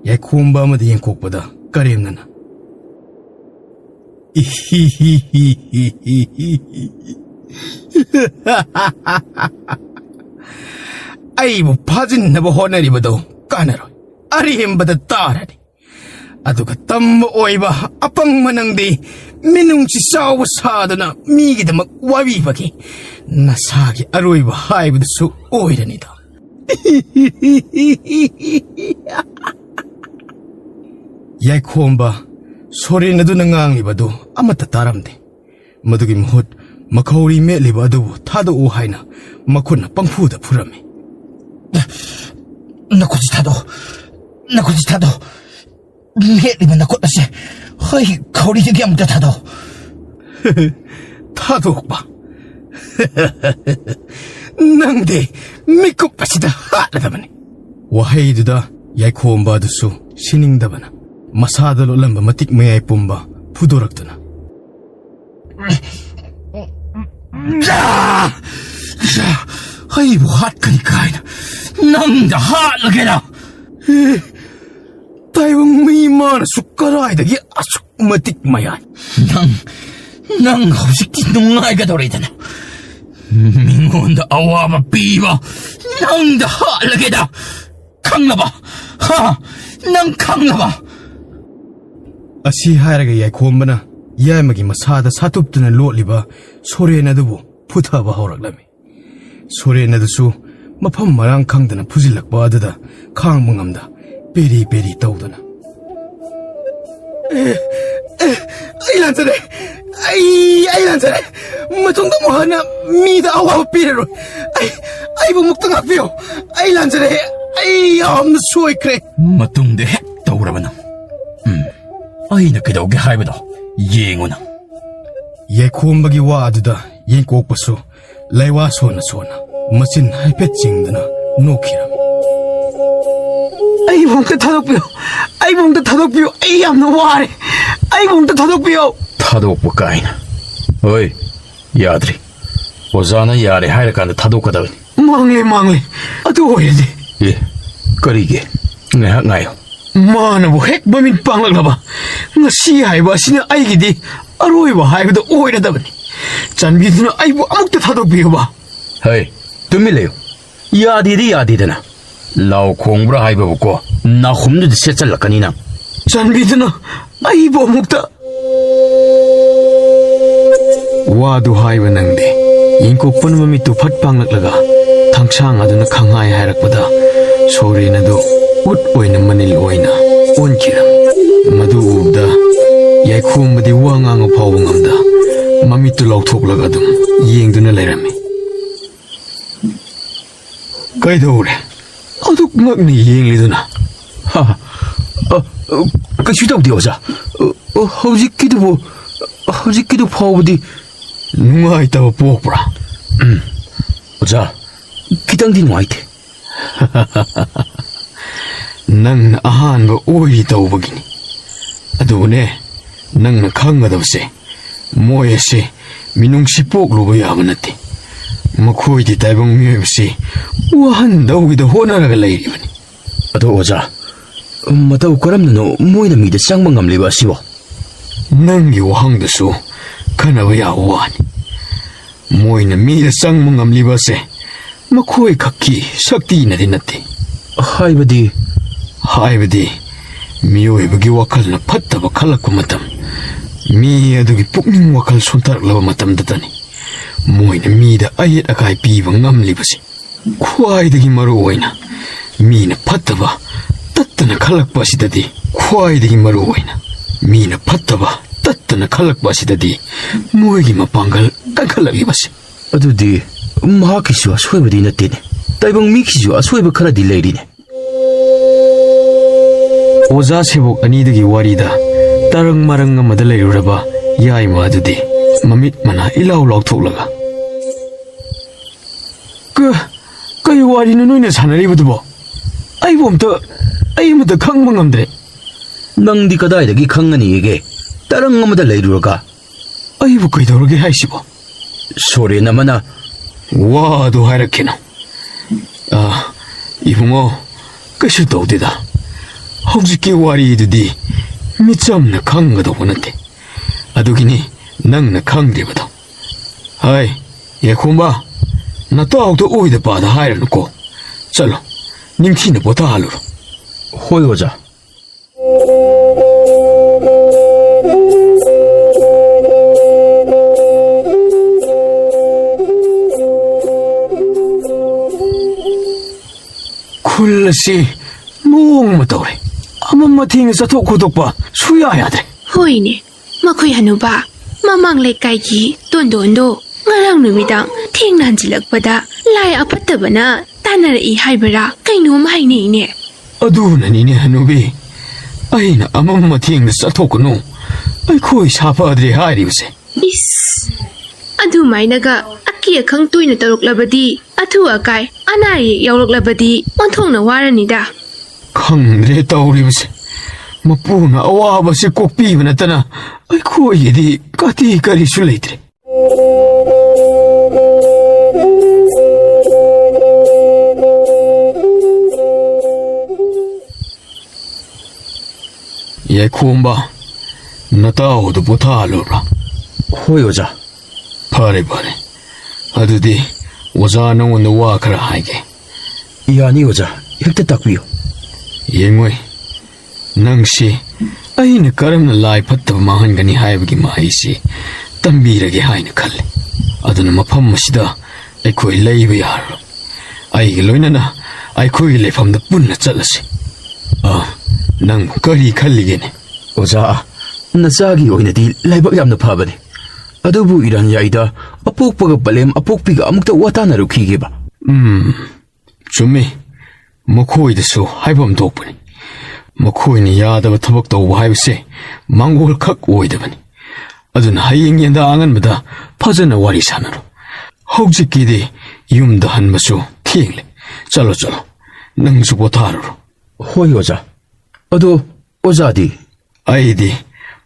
Speaker 6: ꯌꯥꯏꯈꯣꯝꯕ ꯑꯃꯗꯤ ꯌꯦꯡꯀꯣꯛꯄꯗ ꯀꯔꯦꯝꯅꯅ ꯑꯩꯕꯨ ꯐꯥꯖꯤꯟꯅꯕ ꯍꯣꯠꯅꯔꯤꯕꯗꯣ ꯀꯥꯟꯅꯔꯣꯏ ꯑꯔꯦꯝꯕꯗ ꯇꯥꯔꯅꯤ ꯑꯗꯨꯒ ꯇꯝꯕ ꯑꯣꯏꯕ ꯑꯄꯪꯕ ꯅꯪꯗꯤ ꯃꯤꯅꯨꯡꯁꯤ ꯆꯥꯎꯕ ꯁꯥꯗꯨꯅ ꯃꯤꯒꯤꯗꯃꯛ ꯋꯥꯕꯤꯕꯒꯤ ꯅꯁꯥꯒꯤ ꯑꯔꯣꯏꯕ ꯍꯥꯏꯕꯗꯨꯁꯨ ꯑꯣꯏꯔꯅꯤꯗ ꯌꯥꯏꯈꯣꯝꯕ ꯁꯣꯔꯦꯟ ꯑꯗꯨꯅ ꯉꯥꯡꯂꯤꯕꯗꯨ ꯑꯃꯠꯇ ꯇꯥꯔꯝꯗꯦ ꯃꯗꯨꯒꯤ ꯃꯍꯨꯠ ꯃꯈꯧꯔꯤ ꯃꯦꯠꯂꯤꯕ ꯑꯗꯨꯕꯨ ꯊꯥꯗꯣꯛꯎ ꯍꯥꯏꯅ ꯃꯈꯨꯠꯅ ꯄꯪꯐꯨꯗ ꯐꯨꯔꯝꯃꯤ
Speaker 3: ꯅꯈꯨꯠꯁꯤ ꯊꯥꯗꯣ ꯅꯈꯨꯠꯁꯤ ꯊꯥꯗꯣ ꯃꯦꯠꯂꯤꯕ ꯅꯈꯨꯠ ꯑꯁꯦ ꯍꯣꯏ ꯈꯧꯔꯤꯗꯒꯤ ꯑꯃꯨꯛꯇ ꯊꯥꯗꯣ
Speaker 6: ꯊꯥꯗꯣꯛꯄ ꯅꯪꯗꯤ ꯃꯤꯀꯨꯞ ꯑꯁꯤꯗ ꯍꯥꯠꯂꯗꯕꯅꯤ ꯋꯥꯍꯩꯗꯨꯗ ꯌꯥꯏꯈꯣꯝꯕ ꯑꯗꯨꯁꯨ ꯁꯤꯅꯤꯡꯗꯕꯅ ꯃꯁꯥꯗ ꯂꯣꯠꯂꯝꯕ ꯃꯇꯤꯛ ꯃꯌꯥꯏ ꯄꯨꯝꯕ ꯐꯨꯗꯣꯔꯛꯇꯨꯅ
Speaker 3: ꯑꯩꯕꯨ ꯍꯥꯠꯀꯅꯤ ꯀꯥꯏꯅ ꯅꯪꯗ ꯍꯥꯠꯂꯒꯦꯔꯥ
Speaker 6: ꯇꯥꯏꯕꯪ ꯃꯤ ꯃꯥꯅꯁꯨ ꯀꯔꯥꯏꯗꯒꯤ ꯑꯁꯨꯛ ꯃꯇꯤꯛ ꯃꯌꯥꯏ
Speaker 3: ꯅꯪ ꯍꯧꯖꯤꯛꯇꯤ ꯅꯨꯡꯉꯥꯏꯒꯗꯧꯔꯦꯗꯅ ꯃꯤꯉꯣꯟꯗ ꯑꯋꯥꯕ ꯄꯤꯕ ꯅꯪꯗ ꯍꯥꯠꯂꯒꯦꯗ ꯈꯪꯂꯕ ꯅꯪ ꯈꯪꯂꯕ
Speaker 6: ꯑꯁꯤ ꯍꯥꯏꯔꯒ ꯌꯥꯏꯈꯣꯝꯕꯅ ꯌꯥꯏꯃꯒꯤ ꯃꯁꯥꯗ ꯁꯥꯇꯨꯞꯇꯨꯅ ꯂꯣꯠꯂꯤꯕ ꯁꯣꯔꯦꯟ ꯑꯗꯨꯕꯨ ꯐꯨꯊꯕ ꯍꯧꯔꯛꯂꯝꯃꯤ ꯁꯣꯔꯦꯟ ꯑꯗꯨꯁꯨ ꯃꯐꯝ ꯃꯔꯥꯡ ꯈꯪꯗꯅ ꯐꯨꯖꯤꯜꯂꯛꯄ ꯑꯗꯨꯗ ꯈꯥꯡꯕ ꯉꯝꯗ ꯄꯦꯔꯤ ꯄꯦꯔꯤ ꯇꯧꯗꯨꯅ ꯑꯩ ꯂꯥꯟꯖꯔꯦ ꯑꯩ ꯂꯥꯟꯖꯔꯦ ꯃꯇꯨꯡꯗ ꯑꯃꯨꯛ ꯍꯟꯅ ꯃꯤꯗ ꯑꯋꯥꯕ ꯄꯤꯔꯔꯣꯏ ꯑꯩꯕꯨ ꯃꯨꯛꯇ ꯉꯥꯛꯄꯤꯌꯨ ꯑꯩ ꯂꯥꯟꯖꯔꯦ ꯑꯩ ꯌꯥꯝꯅ ꯁꯣꯏꯈ꯭ꯔꯦ
Speaker 3: ꯃꯇꯨꯡꯗ ꯍꯦꯛ ꯇꯧꯔꯕ ꯅꯪ ꯑꯩꯅ ꯀꯩꯗꯧꯒꯦ ꯍꯥꯏꯕꯗꯣ ꯌꯦꯡꯉꯨ ꯅꯪ
Speaker 6: ꯌꯥꯏꯈꯣꯝꯕꯒꯤ ꯋꯥ ꯑꯗꯨꯗ ꯌꯦꯡꯀꯣꯛꯄꯁꯨ ꯂꯩꯋꯥ ꯁꯣꯟꯅ ꯁꯣꯟꯅ ꯃꯆꯤꯟ ꯍꯥꯏꯐꯦꯠ ꯆꯤꯡꯗꯨꯅ ꯅꯣꯛꯈꯤꯔꯝꯃꯤ ꯑꯩꯕꯨ ꯑꯝꯇ ꯊꯥꯗꯣꯛꯄꯤꯌꯨ ꯑꯩꯕꯨ ꯑꯝꯇ ꯊꯥꯗꯣꯛꯄꯤꯌꯨ ꯑꯩ ꯌꯥꯝꯅ ꯋꯥꯔꯦ ꯑꯩꯕꯨ ꯑꯝꯇ ꯊꯥꯗꯣꯛꯄꯤꯌꯨ
Speaker 3: ꯊꯥꯗꯣꯛꯄ ꯀꯥꯏꯅ ꯍꯣꯏ ꯌꯥꯗ꯭ꯔꯤ ꯑꯣꯖꯥꯅ ꯌꯥꯔꯦ ꯍꯥꯏꯔꯀꯥꯟꯗ ꯊꯥꯗꯣꯛꯀꯗꯕꯅꯤ
Speaker 6: ꯃꯥꯡꯂꯦ ꯑꯗꯨ ꯑꯣꯏꯔꯗꯤ
Speaker 3: ꯀꯔꯤꯒꯤ ꯉꯥꯏꯍꯥꯛ ꯉꯥꯏꯌꯣ
Speaker 6: ꯃꯥꯅꯕꯨ ꯍꯦꯛ ꯃꯃꯤꯠ ꯄꯥꯡꯂꯛꯂꯕ ꯉꯁꯤ ꯍꯥꯏꯕ ꯑꯁꯤꯅ ꯑꯩꯒꯤꯗꯤ ꯑꯔꯣꯏꯕ ꯍꯥꯏꯕꯗꯣ ꯑꯣꯏꯔꯗꯕꯅꯤ ꯆꯥꯟꯕꯤꯗꯨꯅ ꯑꯩꯕꯨ ꯑꯃꯨꯛꯇ ꯊꯥꯗꯣꯛꯄꯤꯌꯨꯕ
Speaker 3: ꯍꯩ ꯇꯨꯃꯤꯟ ꯂꯩꯌꯨ ꯌꯥꯗꯦꯗꯤ ꯌꯥꯗꯦꯗꯅ ꯂꯥꯎ ꯈꯣꯡꯕ꯭ꯔꯥ ꯍꯥꯏꯕꯕꯨꯀꯣ ꯅꯥꯍꯨꯝꯗꯨꯗ ꯁꯦꯠꯆꯜꯂꯛꯀꯅꯤ ꯅꯪ
Speaker 6: ꯆꯥꯟꯕꯤꯗꯨꯅ ꯑꯩꯕꯨ ꯑꯃꯨꯛꯇ ꯋꯥꯗꯨ ꯍꯥꯏꯕ ꯅꯪꯗꯦ ꯌꯦꯡꯀꯣꯛꯄꯅ ꯃꯃꯤꯠꯇꯨ ꯐꯠ ꯄꯥꯡꯂꯛꯂꯒ ꯊꯥꯡꯁꯥꯡ ꯑꯗꯨꯅ ꯈꯪꯍꯥꯏ ꯍꯥꯏꯔꯛꯄꯗ ꯁꯣꯔꯦꯟ ꯑꯗꯨ ꯎꯠ ꯑꯣꯏꯅ ꯃꯅꯤꯜ ꯑꯣꯏꯅ ꯑꯣꯟꯈꯤꯔꯝꯃꯤ ꯃꯗꯨ ꯎꯕꯗ ꯌꯥꯏꯈꯣꯝꯕꯗꯤ ꯋꯥ ꯉꯥꯡꯕ ꯐꯥꯎꯕ ꯉꯝꯗ ꯃꯃꯤꯠꯇꯨ ꯂꯥꯎꯊꯣꯛꯂꯒ ꯑꯗꯨꯝ ꯌꯦꯡꯗꯨꯅ ꯂꯩꯔꯝꯃꯤ ꯀꯩꯗꯧꯔꯦ ꯑꯗꯨꯛ ꯉꯛꯅ ꯌꯦꯡꯂꯤꯗꯨꯅ
Speaker 3: ꯀꯩꯁꯨ ꯇꯧꯗꯦ ꯑꯣꯖꯥ ꯍꯧꯖꯤꯛꯀꯤꯗꯨ ꯐꯥꯎꯕꯗꯤ
Speaker 6: ꯅꯨꯡꯉꯥꯏꯇꯕ ꯄꯣꯛꯄ꯭ꯔꯥ
Speaker 3: ꯑꯣꯖꯥ ꯈꯤꯇꯪꯗꯤ ꯅꯨꯡꯉꯥꯏꯇꯦ
Speaker 6: ꯅꯪꯅ ꯑꯍꯥꯟꯕ ꯑꯣꯏꯔꯤ ꯇꯧꯕꯒꯤꯅꯤ ꯑꯗꯨꯕꯨꯅꯦ ꯅꯪꯅ ꯈꯪꯒꯗꯕꯁꯦ ꯃꯣꯏ ꯑꯁꯦ ꯃꯤꯅꯨꯡꯁꯤ ꯄꯣꯛꯂꯨꯕ ꯌꯥꯕ ꯅꯠꯇꯦ ꯃꯈꯣꯏꯗꯤ ꯇꯥꯏꯕꯪ ꯃꯤꯑꯣꯏꯕꯁꯤ ꯋꯥꯍꯟꯗꯧꯒꯤꯗ ꯍꯣꯠꯅꯔꯒ ꯂꯩꯔꯤꯕꯅꯤ
Speaker 3: ꯑꯗꯣ ꯑꯣꯖꯥ ꯃꯇꯧ ꯀꯔꯝꯅꯅꯣ ꯃꯣꯏꯅ ꯃꯤꯗ ꯆꯪꯕ ꯉꯝꯂꯤꯕ ꯑꯁꯤꯕꯣ
Speaker 6: ꯅꯪꯒꯤ ꯋꯥꯍꯪꯗꯨꯁꯨ ꯈꯟꯅꯕ ꯌꯥꯕ ꯋꯥꯅꯤ ꯃꯣꯏꯅ ꯃꯤꯗ ꯆꯪꯕ ꯉꯝꯂꯤꯕ ꯑꯁꯦ ꯃꯈꯣꯏ ꯈꯛꯀꯤ ꯁꯛꯇꯤꯅꯗꯤ ꯅꯠꯇꯦ ꯍꯥꯏꯕꯗꯤ ꯃꯤꯑꯣꯏꯕꯒꯤ ꯋꯥꯈꯜꯅ ꯐꯠꯇꯕ ꯈꯜꯂꯛꯄ ꯃꯇꯝ ꯃꯤ ꯑꯗꯨꯒꯤ ꯄꯨꯛꯅꯤꯡ ꯋꯥꯈꯜ ꯁꯣꯟꯊꯔꯛꯂꯕ ꯃꯇꯝꯗꯇꯅꯤ ꯃꯣꯏꯅ ꯃꯤꯗ ꯑꯌꯦꯠ ꯑꯀꯥꯏ ꯄꯤꯕ ꯉꯝꯂꯤꯕꯁꯤ ꯈ꯭ꯋꯥꯏꯗꯒꯤ ꯃꯔꯨ ꯑꯣꯏꯅ ꯃꯤꯅ ꯐꯠꯇꯕ ꯇꯠꯇꯅ ꯈꯜꯂꯛꯄ ꯑꯁꯤꯗꯗꯤ ꯈ꯭ꯋꯥꯏꯗꯒꯤ ꯃꯔꯨ ꯑꯣꯏꯅ ꯃꯤꯅ ꯐꯠꯇꯕ ꯇꯠꯇꯅ ꯈꯜꯂꯛꯄ ꯑꯁꯤꯗꯗꯤ ꯃꯣꯏꯒꯤ ꯃꯄꯥꯡꯒꯜ ꯀꯟꯈꯠꯂꯛꯂꯤꯕꯁꯤ
Speaker 3: ꯑꯗꯨꯗꯤ ꯃꯍꯥꯛꯀꯤꯁꯨ ꯑꯁꯣꯏꯕꯗꯤ ꯅꯠꯇꯦꯅꯦ ꯇꯥꯏꯕꯪ ꯃꯤꯒꯤꯁꯨ ꯑꯁꯣꯏꯕ ꯈꯔꯗꯤ ꯂꯩꯔꯤꯅꯦ
Speaker 6: ꯑꯣꯖꯥ ꯁꯦꯕꯣꯛ ꯑꯅꯤꯗꯒꯤ ꯋꯥꯔꯤꯗ ꯇꯔꯪ ꯃꯔꯪ ꯑꯃꯗ ꯂꯩꯔꯨꯔꯕ ꯌꯥꯏꯃ ꯑꯗꯨꯗꯤ ꯃꯃꯤꯠ ꯃꯅꯥ ꯏꯂꯥꯎ ꯂꯥꯎꯊꯣꯛꯂꯒ ꯀꯩ ꯋꯥꯔꯤꯅꯣ ꯅꯣꯏꯅ ꯁꯥꯟꯅꯔꯤꯕꯗꯨꯕꯣ ꯑꯩ ꯑꯃꯇ ꯈꯪꯕ ꯉꯝꯗ꯭ꯔꯦ
Speaker 3: ꯅꯪꯗꯤ ꯀꯗꯥꯏꯗꯒꯤ ꯈꯪꯒꯅꯤꯒꯦ ꯇꯔꯪ ꯑꯃꯗ ꯂꯩꯔꯨꯔꯒ
Speaker 6: ꯑꯩꯕꯨ ꯀꯩꯗꯧꯔꯒꯦ ꯍꯥꯏꯁꯤꯕꯣ
Speaker 3: ꯁꯣꯔꯦꯟ ꯑꯃꯅ
Speaker 6: ꯋꯥꯗꯨ ꯍꯥꯏꯔꯛꯈꯤꯅꯣ 이붕어 그시 도우디다. 혹시기 와리이드디 미점나 강가도 보는데
Speaker 1: ꯑꯗꯨꯒꯤꯅꯤ ꯅꯪꯅ ꯈꯪꯗ꯭ꯔꯤꯕꯗꯣ ꯍꯥꯏ ꯌꯦꯈꯣꯝꯕ ꯅꯇꯥꯎꯗꯣ ꯑꯣꯏꯗ ꯄꯥꯗ ꯍꯥꯏꯔꯅꯨꯀꯣ ꯆꯠꯂꯣ ꯅꯤꯡꯊꯤꯅ ꯄꯣꯊꯥꯍꯜꯂꯨꯔꯣ
Speaker 3: ꯍꯣꯏ ꯑꯣꯖꯥ
Speaker 1: ꯈꯨꯜ ꯑꯁꯤ ꯃꯑꯣꯡ ꯑꯃ ꯇꯧꯔꯦ ꯑꯃꯝ ꯑꯊꯦꯡꯅ ꯆꯠꯊꯣꯛ ꯈꯣꯠꯇꯣꯛꯄ ꯁꯨꯌꯥ ꯌꯥꯗ꯭ꯔꯦ
Speaker 5: ꯍꯣꯏꯅꯦ ꯃꯈꯣꯏ ꯍꯅꯨꯕ ꯃꯃꯥꯡ ꯂꯩꯀꯥꯏꯒꯤ ꯇꯣꯟꯗꯣꯟꯗꯣ ꯉꯔꯥꯡ ꯅꯨꯃꯤꯗꯥꯡ ꯊꯦꯡꯅ ꯍꯟꯖꯤꯜꯂꯛꯄꯗ ꯂꯥꯏ ꯑꯐꯠꯇꯕꯅ ꯇꯥꯟꯅꯔꯛꯏ ꯍꯥꯏꯕꯔꯥ ꯀꯩꯅꯣꯝ ꯍꯥꯏꯅꯩꯅꯦ
Speaker 1: ꯑꯗꯨꯅꯅꯤꯅꯦ ꯍꯅꯨꯕꯤ ꯑꯩꯅ ꯑꯃꯝ ꯑꯊꯦꯡꯅ ꯆꯠꯊꯣꯛꯀꯅꯨ ꯑꯩꯈꯣꯏ ꯁꯥꯐꯗ꯭ꯔꯦ ꯍꯥꯏꯔꯤꯕꯁꯦ
Speaker 5: ꯏꯁ ꯑꯗꯨꯃꯥꯏꯅꯒ ꯑꯀꯤ ꯑꯈꯪ ꯇꯣꯏꯅ ꯇꯧꯔꯛꯂꯕꯗꯤ ꯑꯊꯨ ꯑꯀꯥꯏ ꯑꯅꯥ ꯑꯌꯦꯛ ꯌꯥꯎꯔꯛꯂꯕꯗꯤ ꯑꯣꯟꯊꯣꯛꯅ ꯋꯥꯔꯅꯤꯗ
Speaker 1: ꯈꯪꯗ꯭ꯔꯦ ꯇꯧꯔꯤꯕꯁꯦ ꯃꯄꯨꯅ ꯑꯋꯥꯕꯁꯤ ꯀꯣꯛꯄꯤꯕ ꯅꯠꯇꯅ ꯑꯩꯈꯣꯏꯒꯤꯗꯤ ꯀꯥꯇꯤ ꯀꯔꯤꯁꯨ ꯂꯩꯇ꯭ꯔꯦ ꯌꯥꯏꯈꯣꯝꯕ ꯅꯇꯥꯎꯗꯨ ꯄꯣꯊꯥꯍꯜꯂꯨꯔꯥ
Speaker 3: ꯍꯣꯏ ꯑꯣꯖꯥ
Speaker 1: ꯐꯔꯦ ꯐꯔꯦ ꯑꯗꯨꯗꯤ ꯑꯣꯖꯥ ꯅꯉꯣꯟꯗ ꯋꯥ ꯈꯔ ꯍꯥꯏꯒꯦ
Speaker 3: ꯌꯥꯅꯤ ꯑꯣꯖꯥ ꯍꯦꯛꯇ ꯇꯥꯛꯄꯤꯌꯨ
Speaker 1: ꯌꯦꯡꯉꯣꯏ ꯅꯪꯁꯤ ꯑꯩꯅ ꯀꯔꯝꯅ ꯂꯥꯏ ꯐꯠꯇꯕ ꯃꯥꯡꯍꯟꯒꯅꯤ ꯍꯥꯏꯕꯒꯤ ꯃꯍꯩꯁꯤ ꯇꯝꯕꯤꯔꯒꯦ ꯍꯥꯏꯅ ꯈꯜꯂꯤ ꯑꯗꯨꯅ ꯃꯐꯝ ꯑꯁꯤꯗ ꯑꯩꯈꯣꯏ ꯂꯩꯕ ꯌꯥꯔꯔꯣꯏ ꯑꯩꯒ ꯂꯣꯏꯅꯅ ꯑꯩꯈꯣꯏꯒꯤ ꯂꯩꯐꯝꯗ ꯄꯨꯟꯅ ꯆꯠꯂꯁꯤ ꯅꯪ ꯀꯔꯤ ꯈꯜꯂꯤꯒꯦꯅꯦ
Speaker 3: ꯑꯣꯖꯥ ꯅꯆꯥꯒꯤ ꯑꯣꯏꯅꯗꯤ ꯂꯥꯏꯕꯛ ꯌꯥꯝꯅ ꯐꯕꯅꯤ ꯑꯗꯨꯕꯨ ꯏꯔꯥꯟꯌꯥꯏꯗ ꯑꯄꯣꯛꯄꯒ ꯄꯂꯦꯝ ꯑꯄꯣꯛꯄꯤꯒ ꯑꯃꯨꯛꯇ ꯋꯥꯇꯥꯅꯔꯨꯈꯤꯒꯦꯕ
Speaker 1: ꯆꯨꯝꯃꯤ ꯃꯈꯣꯏꯗꯁꯨ ꯍꯥꯏꯐꯝ ꯊꯣꯛꯄꯅꯤ ꯃꯈꯣꯏꯅ ꯌꯥꯗꯕ ꯊꯕꯛ ꯇꯧꯕ ꯍꯥꯏꯕꯁꯦ ꯃꯥꯡꯒꯣꯜ ꯈꯛ ꯑꯣꯏꯗꯕꯅꯤ ꯑꯗꯨꯅ ꯍꯌꯦꯡ ꯌꯦꯟꯗ ꯑꯉꯟꯕꯗ ꯐꯖꯅ ꯋꯥꯔꯤ ꯁꯥꯟꯅꯔꯣ ꯍꯧꯖꯤꯛꯀꯤꯗꯤ ꯌꯨꯝꯗ ꯍꯟꯕꯁꯨ ꯊꯦꯡꯂꯦ ꯆꯠꯂꯣ ꯆꯠꯂꯣ ꯅꯪꯁꯨ ꯄꯣꯊꯥꯔꯨꯔꯣ
Speaker 3: ꯍꯣꯏ ꯑꯣꯖꯥ ꯑꯗꯣ ꯑꯣꯖꯥꯗꯤ
Speaker 1: ꯑꯩꯗꯤ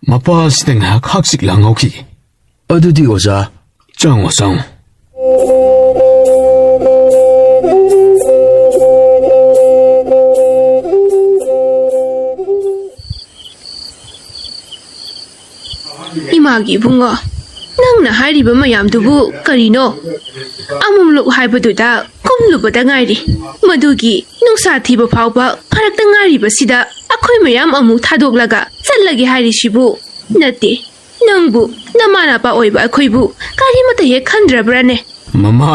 Speaker 1: ꯃꯄꯥꯁꯤꯗ ꯉꯥꯏꯍꯥꯛ ꯍꯛꯆꯤꯛ ꯂꯥꯡꯍꯧꯈꯤꯒꯦ
Speaker 3: ꯑꯗꯨꯗꯤ ꯑꯣꯖꯥ
Speaker 1: ꯆꯪꯉꯣ ꯆꯪꯉꯣ
Speaker 5: 이마기 붕어 ꯅꯪꯅ ꯍꯥꯏꯔꯤꯕ ꯃꯌꯥꯝꯗꯨꯕꯨ ꯀꯔꯤꯅꯣ ꯑꯃꯨꯛꯂꯨꯛ ꯍꯥꯏꯕꯗꯨꯗ ꯀꯨꯝꯂꯨꯕꯗ ꯉꯥꯏꯔꯤ ꯃꯗꯨꯒꯤ ꯅꯨꯡꯁꯥ ꯊꯤꯕ ꯐꯥꯎꯕ ꯐꯔꯛꯇ ꯉꯥꯏꯔꯤꯕꯁꯤꯗ ꯑꯩꯈꯣꯏ ꯃꯌꯥꯝ ꯑꯃꯨꯛ ꯊꯥꯗꯣꯛꯂꯒ ꯆꯠꯂꯒꯦ ꯍꯥꯏꯔꯤꯁꯤꯕꯨ ꯅꯠꯇꯦ ꯅꯪꯕꯨ ꯅꯃꯥꯅꯄꯥ ꯑꯣꯏꯕ ꯑꯩꯈꯣꯏꯕꯨ ꯀꯔꯤꯃꯇ ꯍꯦꯛ ꯈꯟꯗ꯭ꯔꯕ꯭ꯔꯥꯅꯦ
Speaker 1: ꯃꯃꯥ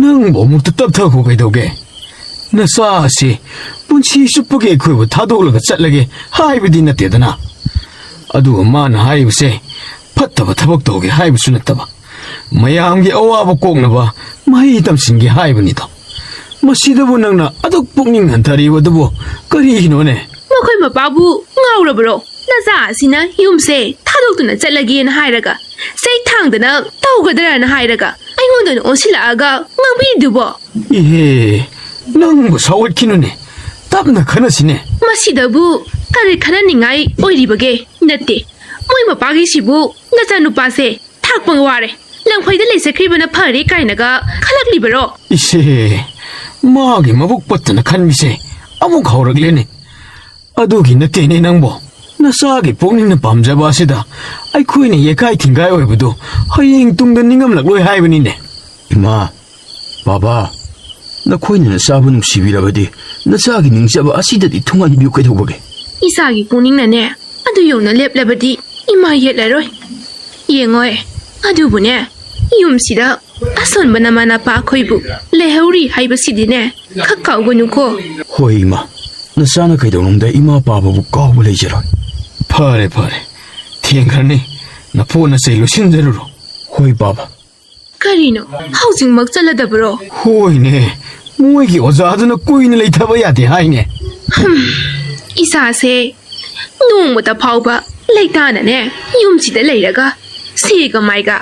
Speaker 1: ꯅꯪꯕꯨ ꯑꯃꯨꯛꯇ ꯇꯞꯊꯈꯣ ꯀꯩꯗꯧꯒꯦ ꯅꯆꯥ ꯑꯁꯤ ꯄꯨꯟꯁꯤ ꯆꯨꯞꯄꯒꯤ ꯑꯩꯈꯣꯏꯕꯨ ꯊꯥꯗꯣꯛꯂꯒ ꯆꯠꯂꯒꯦ ꯍꯥꯏꯕꯗꯤ ꯅꯠꯇꯦꯗꯅ ꯑꯗꯨꯒ ꯃꯥꯅ ꯍꯥꯏꯔꯤꯕꯁꯦ ꯐꯠꯇꯕ ꯊꯕꯛ ꯇꯧꯒꯦ ꯍꯥꯏꯕꯁꯨ ꯅꯠꯇꯕ ꯃꯌꯥꯝꯒꯤ ꯑꯋꯥꯕ ꯀꯣꯛꯅꯕ ꯃꯍꯩ ꯇꯝꯁꯤꯟꯒꯦ ꯍꯥꯏꯕꯅꯤꯗꯣ ꯃꯁꯤꯗꯕꯨ ꯅꯪꯅ ꯑꯗꯨꯛ ꯄꯨꯛꯅꯤꯡ ꯍꯟꯊꯔꯤꯕꯗꯨꯕꯨ ꯀꯔꯤꯒꯤꯅꯣꯅꯦ
Speaker 5: ꯃꯈꯣꯏ ꯃꯄꯥꯕꯨ ꯉꯥꯎꯔꯕ꯭ꯔꯣ ꯅꯆꯥ ꯑꯁꯤꯅ ꯌꯨꯝꯁꯦ ꯊꯥꯗꯣꯛꯇꯨꯅ ꯆꯠꯂꯒꯦꯅ ꯍꯥꯏꯔꯒ ꯆꯩ ꯊꯥꯡꯗꯅ ꯇꯧꯒꯗ꯭ꯔꯅ ꯍꯥꯏꯔꯒ ꯑꯩꯉꯣꯟꯗ ꯑꯣꯟꯁꯤꯜꯂꯛꯑꯒ ꯉꯥꯡꯕꯤꯗꯨꯕꯣ
Speaker 1: ꯏꯍꯦ ꯅꯪꯕꯨ ꯁꯥꯎꯒꯠꯈꯤꯅꯨꯅꯦ ꯇꯞꯅ ꯈꯟꯅꯁꯤꯅꯦ
Speaker 5: ꯃꯁꯤꯗꯕꯨ ꯀꯔꯤ ꯈꯟꯅꯅꯤꯡꯉꯥꯏ ꯑꯣꯏꯔꯤꯕꯒꯦ ꯅꯠꯇꯦ ꯃꯣꯏ ꯃꯄꯥꯒꯤꯁꯤꯕꯨ ꯅꯆꯥꯅꯨꯄꯥꯁꯦ ꯊꯥꯛꯄ ꯋꯥꯔꯦ ꯂꯪꯐꯩꯗ ꯂꯩꯖꯈ꯭ꯔꯤꯕꯅ ꯐꯔꯦ ꯀꯥꯏꯅꯒ ꯈꯜꯂꯛꯂꯤꯕꯔꯣ
Speaker 1: 이세 마기 마북버튼 칸미세 아무 가오락래네 아두기 너때네 낭보 나사기 뽕니는 밤자바시다 아이쿠이네 예카이 팅가이 오이부도 하이잉 뚱든 닝감락로이 하이브니네
Speaker 3: 이마 바바 너코이는 싸부 눅시비라버디 너사기 닝자바 아시다디 통하니 뮤케도보게
Speaker 5: 이사기 뽕닝나네 아두 용나 랩랩버디 이마 옛라로이 ꯌꯦꯡꯉꯣꯏ ꯑꯗꯨꯕꯨꯅꯦ ꯌꯨꯝꯁꯤꯗ ꯑꯁꯣꯟꯕ ꯅꯃꯥꯅꯄꯥ ꯑꯩꯈꯣꯏꯕꯨ ꯂꯩꯍꯧꯔꯤ ꯍꯥꯏꯕꯁꯤꯗꯤꯅꯦ ꯈꯛ ꯀꯥꯎꯒꯅꯨꯀꯣ
Speaker 3: ꯍꯣꯏ ꯏꯃꯥ ꯅꯆꯥꯅ ꯀꯩꯗꯧꯅꯨꯡꯗ ꯏꯃꯥ ꯄꯥꯕꯕꯨ ꯀꯥꯎꯕ ꯂꯩꯖꯔꯣꯏ
Speaker 1: ꯐꯔꯦ ꯐꯔꯦ ꯊꯦꯡꯈ꯭ꯔꯅꯤ ꯅꯄꯣꯅ ꯆꯩ ꯂꯣꯏꯁꯤꯟꯖꯔꯨꯔꯣ
Speaker 3: ꯍꯣꯏ ꯕꯥꯕꯥ
Speaker 5: ꯀꯔꯤꯅꯣ ꯍꯧꯖꯤꯛꯃꯛ ꯆꯠꯂꯗꯕ꯭ꯔꯣ
Speaker 1: ꯍꯣꯏꯅꯦ ꯃꯣꯏꯒꯤ ꯑꯣꯖꯥꯗꯨꯅ ꯀꯨꯏꯅ ꯂꯩꯊꯕ ꯌꯥꯗꯦ ꯍꯥꯏꯅꯦ
Speaker 5: ꯏꯁꯥꯁꯦ ꯅꯣꯡꯃꯇ ꯐꯥꯎꯕ ꯂꯩꯇꯥꯅꯅꯦ ꯌꯨꯝꯁꯤꯗ ꯂꯩꯔꯒ ꯁꯤꯒ ꯃꯥꯏꯒ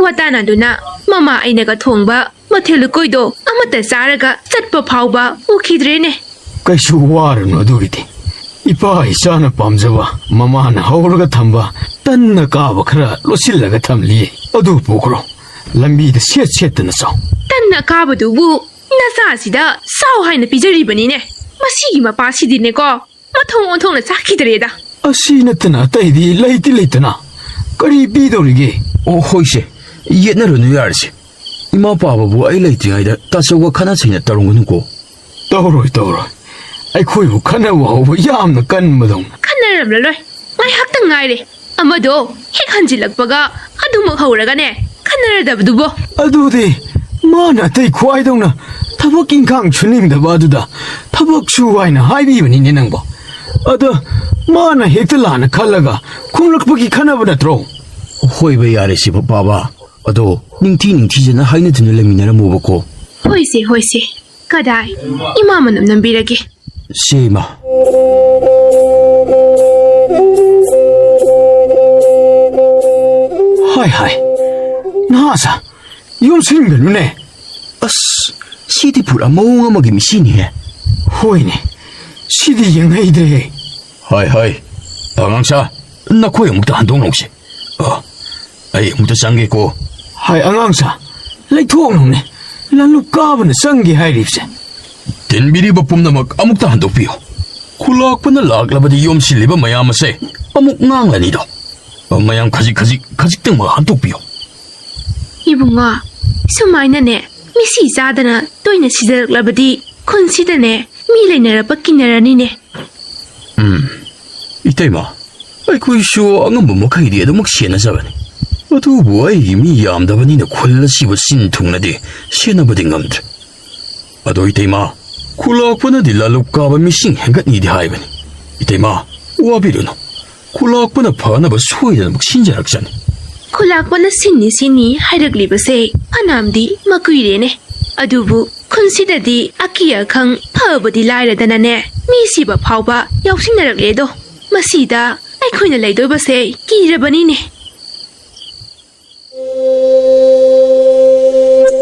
Speaker 5: ꯋꯥꯇꯥꯅꯗꯨꯅ ꯃꯃꯥ ꯑꯩꯅꯒ ꯊꯣꯡꯕ ꯃꯊꯦꯜ ꯂꯨꯀꯣꯏꯗꯣ ꯑꯃꯠꯇ ꯆꯥꯔꯒ ꯆꯠꯄ ꯐꯥꯎꯕ ꯎꯈꯤꯗ꯭ꯔꯦꯅꯦ
Speaker 1: ꯀꯩꯁꯨ ꯋꯥꯔꯨꯅꯨ ꯑꯗꯨꯒꯤꯗꯤ ꯏꯄꯥ ꯏꯆꯥꯅ ꯄꯥꯝꯖꯕ ꯃꯃꯥꯅ ꯍꯧꯔꯒ ꯊꯝꯕ ꯇꯟꯅ ꯀꯥꯕ ꯈꯔ ꯂꯣꯠꯁꯤꯜꯂꯒ ꯊꯝꯂꯤꯌꯦ ꯑꯗꯨ ꯄꯨꯈ꯭ꯔꯣ ꯂꯝꯕꯤꯗ ꯁꯦꯠ ꯁꯦꯠꯇꯅ ꯆꯥꯎ
Speaker 5: ꯇꯟꯅ ꯀꯥꯕꯗꯨꯕꯨ ꯅꯆꯥꯁꯤꯗ ꯆꯥꯎ ꯍꯥꯏꯅ ꯄꯤꯖꯔꯤꯕꯅꯤꯅꯦ ꯃꯁꯤꯒꯤ ꯃꯄꯥꯁꯤꯗꯤꯅꯦꯀꯣ ꯃꯊꯣꯡ ꯑꯣꯟꯊꯣꯛꯅ ꯆꯥꯈꯤꯗ꯭ꯔꯦꯗ
Speaker 1: ꯑꯁꯤ ꯅꯠꯇꯅ ꯑꯇꯩꯗꯤ ꯂꯩꯇꯤ ꯂꯩꯇꯅ
Speaker 6: ꯀꯔꯤ ꯄꯤꯗꯧꯔꯤꯒꯦ?
Speaker 3: ꯑꯣ ꯍꯣꯏꯁꯦ ꯌꯦꯠꯅꯔꯨꯅꯨ ꯌꯥꯔꯁꯦ ꯏꯃꯥ ꯄꯥꯕꯕꯨ ꯑꯩ ꯂꯩꯇ꯭ꯔꯤꯉꯩꯗ ꯇꯥꯆꯧꯒ ꯈꯟꯅ ꯆꯩꯅ ꯇꯧꯔꯝꯒꯅꯨꯀꯣ
Speaker 6: ꯇꯧꯔꯣꯏ ꯇꯧꯔꯣꯏ ꯑꯩꯈꯣꯏꯕꯨ ꯈꯟꯅꯕ ꯍꯧꯕ ꯌꯥꯝꯅ ꯀꯟꯕꯗꯧꯅ
Speaker 5: ꯈꯟꯅꯔꯝꯂꯔꯣꯏ ꯉꯥꯏꯍꯥꯛꯇꯪ ꯉꯥꯏꯔꯦ ꯑꯃꯗꯣ ꯍꯦꯛ ꯍꯟꯖꯤꯜꯂꯛꯄꯒ ꯑꯗꯨꯃꯛ ꯍꯧꯔꯒꯅꯦ ꯈꯟꯅꯔꯗꯕꯗꯨꯕꯣ
Speaker 6: ꯑꯗꯨꯗꯤ ꯃꯥꯅ ꯑꯇꯩ ꯈ꯭ꯋꯥꯏꯗꯧꯅ ꯊꯕꯛ ꯏꯪꯈꯥꯡ ꯁꯨꯅꯤꯡꯗꯕ ꯑꯗꯨꯗ ꯊꯕꯛ ꯁꯨ ꯍꯥꯏꯅ ꯍꯥꯏꯕꯤꯕꯅꯤꯅꯦ ꯅꯪꯕꯣ ꯑꯗ ꯃꯥꯅ ꯍꯦꯛꯇ ꯂꯥꯟꯅ ꯈꯜꯂꯒ ꯈꯨꯝꯂꯛꯄꯒꯤ ꯈꯟꯅꯕ ꯅꯠꯇ꯭ꯔꯣ?
Speaker 3: ꯍꯣꯏꯕ ꯌꯥꯔꯦꯁꯦ ꯄꯥꯕ ꯑꯗꯣ ꯅꯤꯡꯊꯤꯖꯅ ꯍꯥꯏꯅꯗꯨꯅ ꯂꯩꯃꯤꯟꯅꯔꯝꯃꯣꯕꯀꯣ
Speaker 5: ꯍꯣꯏꯁꯦ ꯍꯣꯏꯁꯦ ꯀꯗꯥꯏ ꯏꯃꯥ ꯃꯅꯝ ꯅꯝꯕꯤꯔꯒꯦ
Speaker 3: ꯁꯦ ꯏꯃꯥ
Speaker 6: ꯍꯥꯏ ꯍꯥꯏ ꯅꯍꯥꯁꯥ ꯌꯣꯝꯁꯤꯟꯒꯅꯨꯅꯦ
Speaker 3: ꯑꯁ ꯁꯤꯗꯤ ꯄꯨꯔꯥ ꯃꯑꯣꯡ ꯑꯃꯒꯤ ꯃꯤꯁꯤꯅꯤꯍꯦ
Speaker 6: ꯍꯣꯏꯅꯦ ꯁꯤꯗꯤ ꯌꯦꯡꯍꯩꯗ꯭ꯔꯦꯍꯦ
Speaker 3: ꯍꯥꯏ ꯑꯉꯥꯡꯁꯥ ꯅꯈꯣꯏ ꯑꯃꯨꯛꯇ ꯍꯟꯗꯣꯛꯅꯧꯁꯦ ꯑꯩ ꯑꯃꯨꯛꯇ ꯆꯪꯒꯦꯀꯣ
Speaker 6: ꯍꯥꯏ ꯑꯉꯥꯡꯁꯥ ꯂꯩꯊꯣꯛꯅꯧꯅꯦ ꯂꯜꯂꯨ ꯀꯥꯕꯅ ꯆꯪꯒꯦ ꯍꯥꯏꯔꯤꯕꯁꯦ
Speaker 3: ꯇꯤꯟꯕꯤꯔꯤꯕ ꯄꯨꯝꯅꯃꯛ ꯑꯃꯨꯛꯇ ꯍꯟꯗꯣꯛꯄꯤꯌꯨ ꯈꯨꯂꯥꯛꯄꯅ ꯂꯥꯛꯂꯕꯗꯤ ꯌꯣꯝꯁꯤꯜꯂꯤꯕ ꯃꯌꯥꯝ ꯑꯁꯦ ꯑꯃꯨꯛ ꯉꯥꯡꯂꯅꯤꯗꯣ ꯃꯌꯥꯝ ꯈꯖꯤꯛꯇꯪꯃꯛ ꯍꯟꯗꯣꯛꯄꯤꯌꯨ
Speaker 5: 이붕아 수마이나네 미시 자다나 또이나 시들럭라버디 콘시다네 미레나라빠 끼나라니네
Speaker 3: 이때마 ꯑꯩꯈꯣꯏꯁꯨ ꯑꯉꯝꯕ ꯃꯈꯩꯗꯤ ꯑꯗꯨꯃꯛ ꯁꯦꯟꯅꯖꯕꯅꯤ ꯑꯗꯨꯕꯨ ꯑꯩꯒꯤ ꯃꯤ ꯌꯥꯝꯗꯕꯅꯤꯅ ꯈꯨꯜꯂꯁꯤꯕꯨ ꯁꯤꯟ ꯊꯨꯡꯅꯗꯤ ꯁꯦꯟꯅꯕꯗꯤ ꯉꯝꯗ꯭ꯔꯦ ꯑꯗꯣ 이때마 ꯈꯨꯂꯥꯛꯄꯅꯗꯤ ꯂꯥꯂꯨꯞ ꯀꯥꯕ ꯃꯤꯁꯤꯡ ꯍꯦꯟꯒꯠꯅꯤꯗꯤ ꯍꯥꯏꯕꯅꯤ 이때마 ꯋꯥꯕꯤꯔꯨꯅꯨ ꯈꯨꯂꯥꯛꯄꯅ ꯐꯅꯕ ꯁꯣꯏꯗꯅꯃꯛ ꯁꯤꯟꯖꯔꯛꯆꯅꯤ
Speaker 5: ꯈꯨꯂꯥꯛꯄꯅ ꯁꯤꯟꯅꯤ ꯍꯥꯏꯔꯛꯂꯤꯕꯁꯦ ꯐꯅꯥꯝꯗꯤ ꯃꯀꯨꯏꯔꯦꯅꯦ ꯑꯗꯨꯕꯨ ꯈꯨꯟꯁꯤꯗꯗꯤ ꯑꯀꯤ ꯑꯈꯪ ꯐꯕꯗꯤ ꯂꯥꯏꯔꯗꯅꯅꯦ ꯃꯤ ꯁꯤꯕ ꯐꯥꯎꯕ ꯌꯥꯎꯁꯤꯟꯅꯔꯛꯂꯦꯗꯣ ꯃꯁꯤꯗ ꯑꯩꯈꯣꯏꯅ ꯂꯩꯗꯣꯏꯕꯁꯦ ꯀꯤꯔꯕꯅꯤꯅꯦ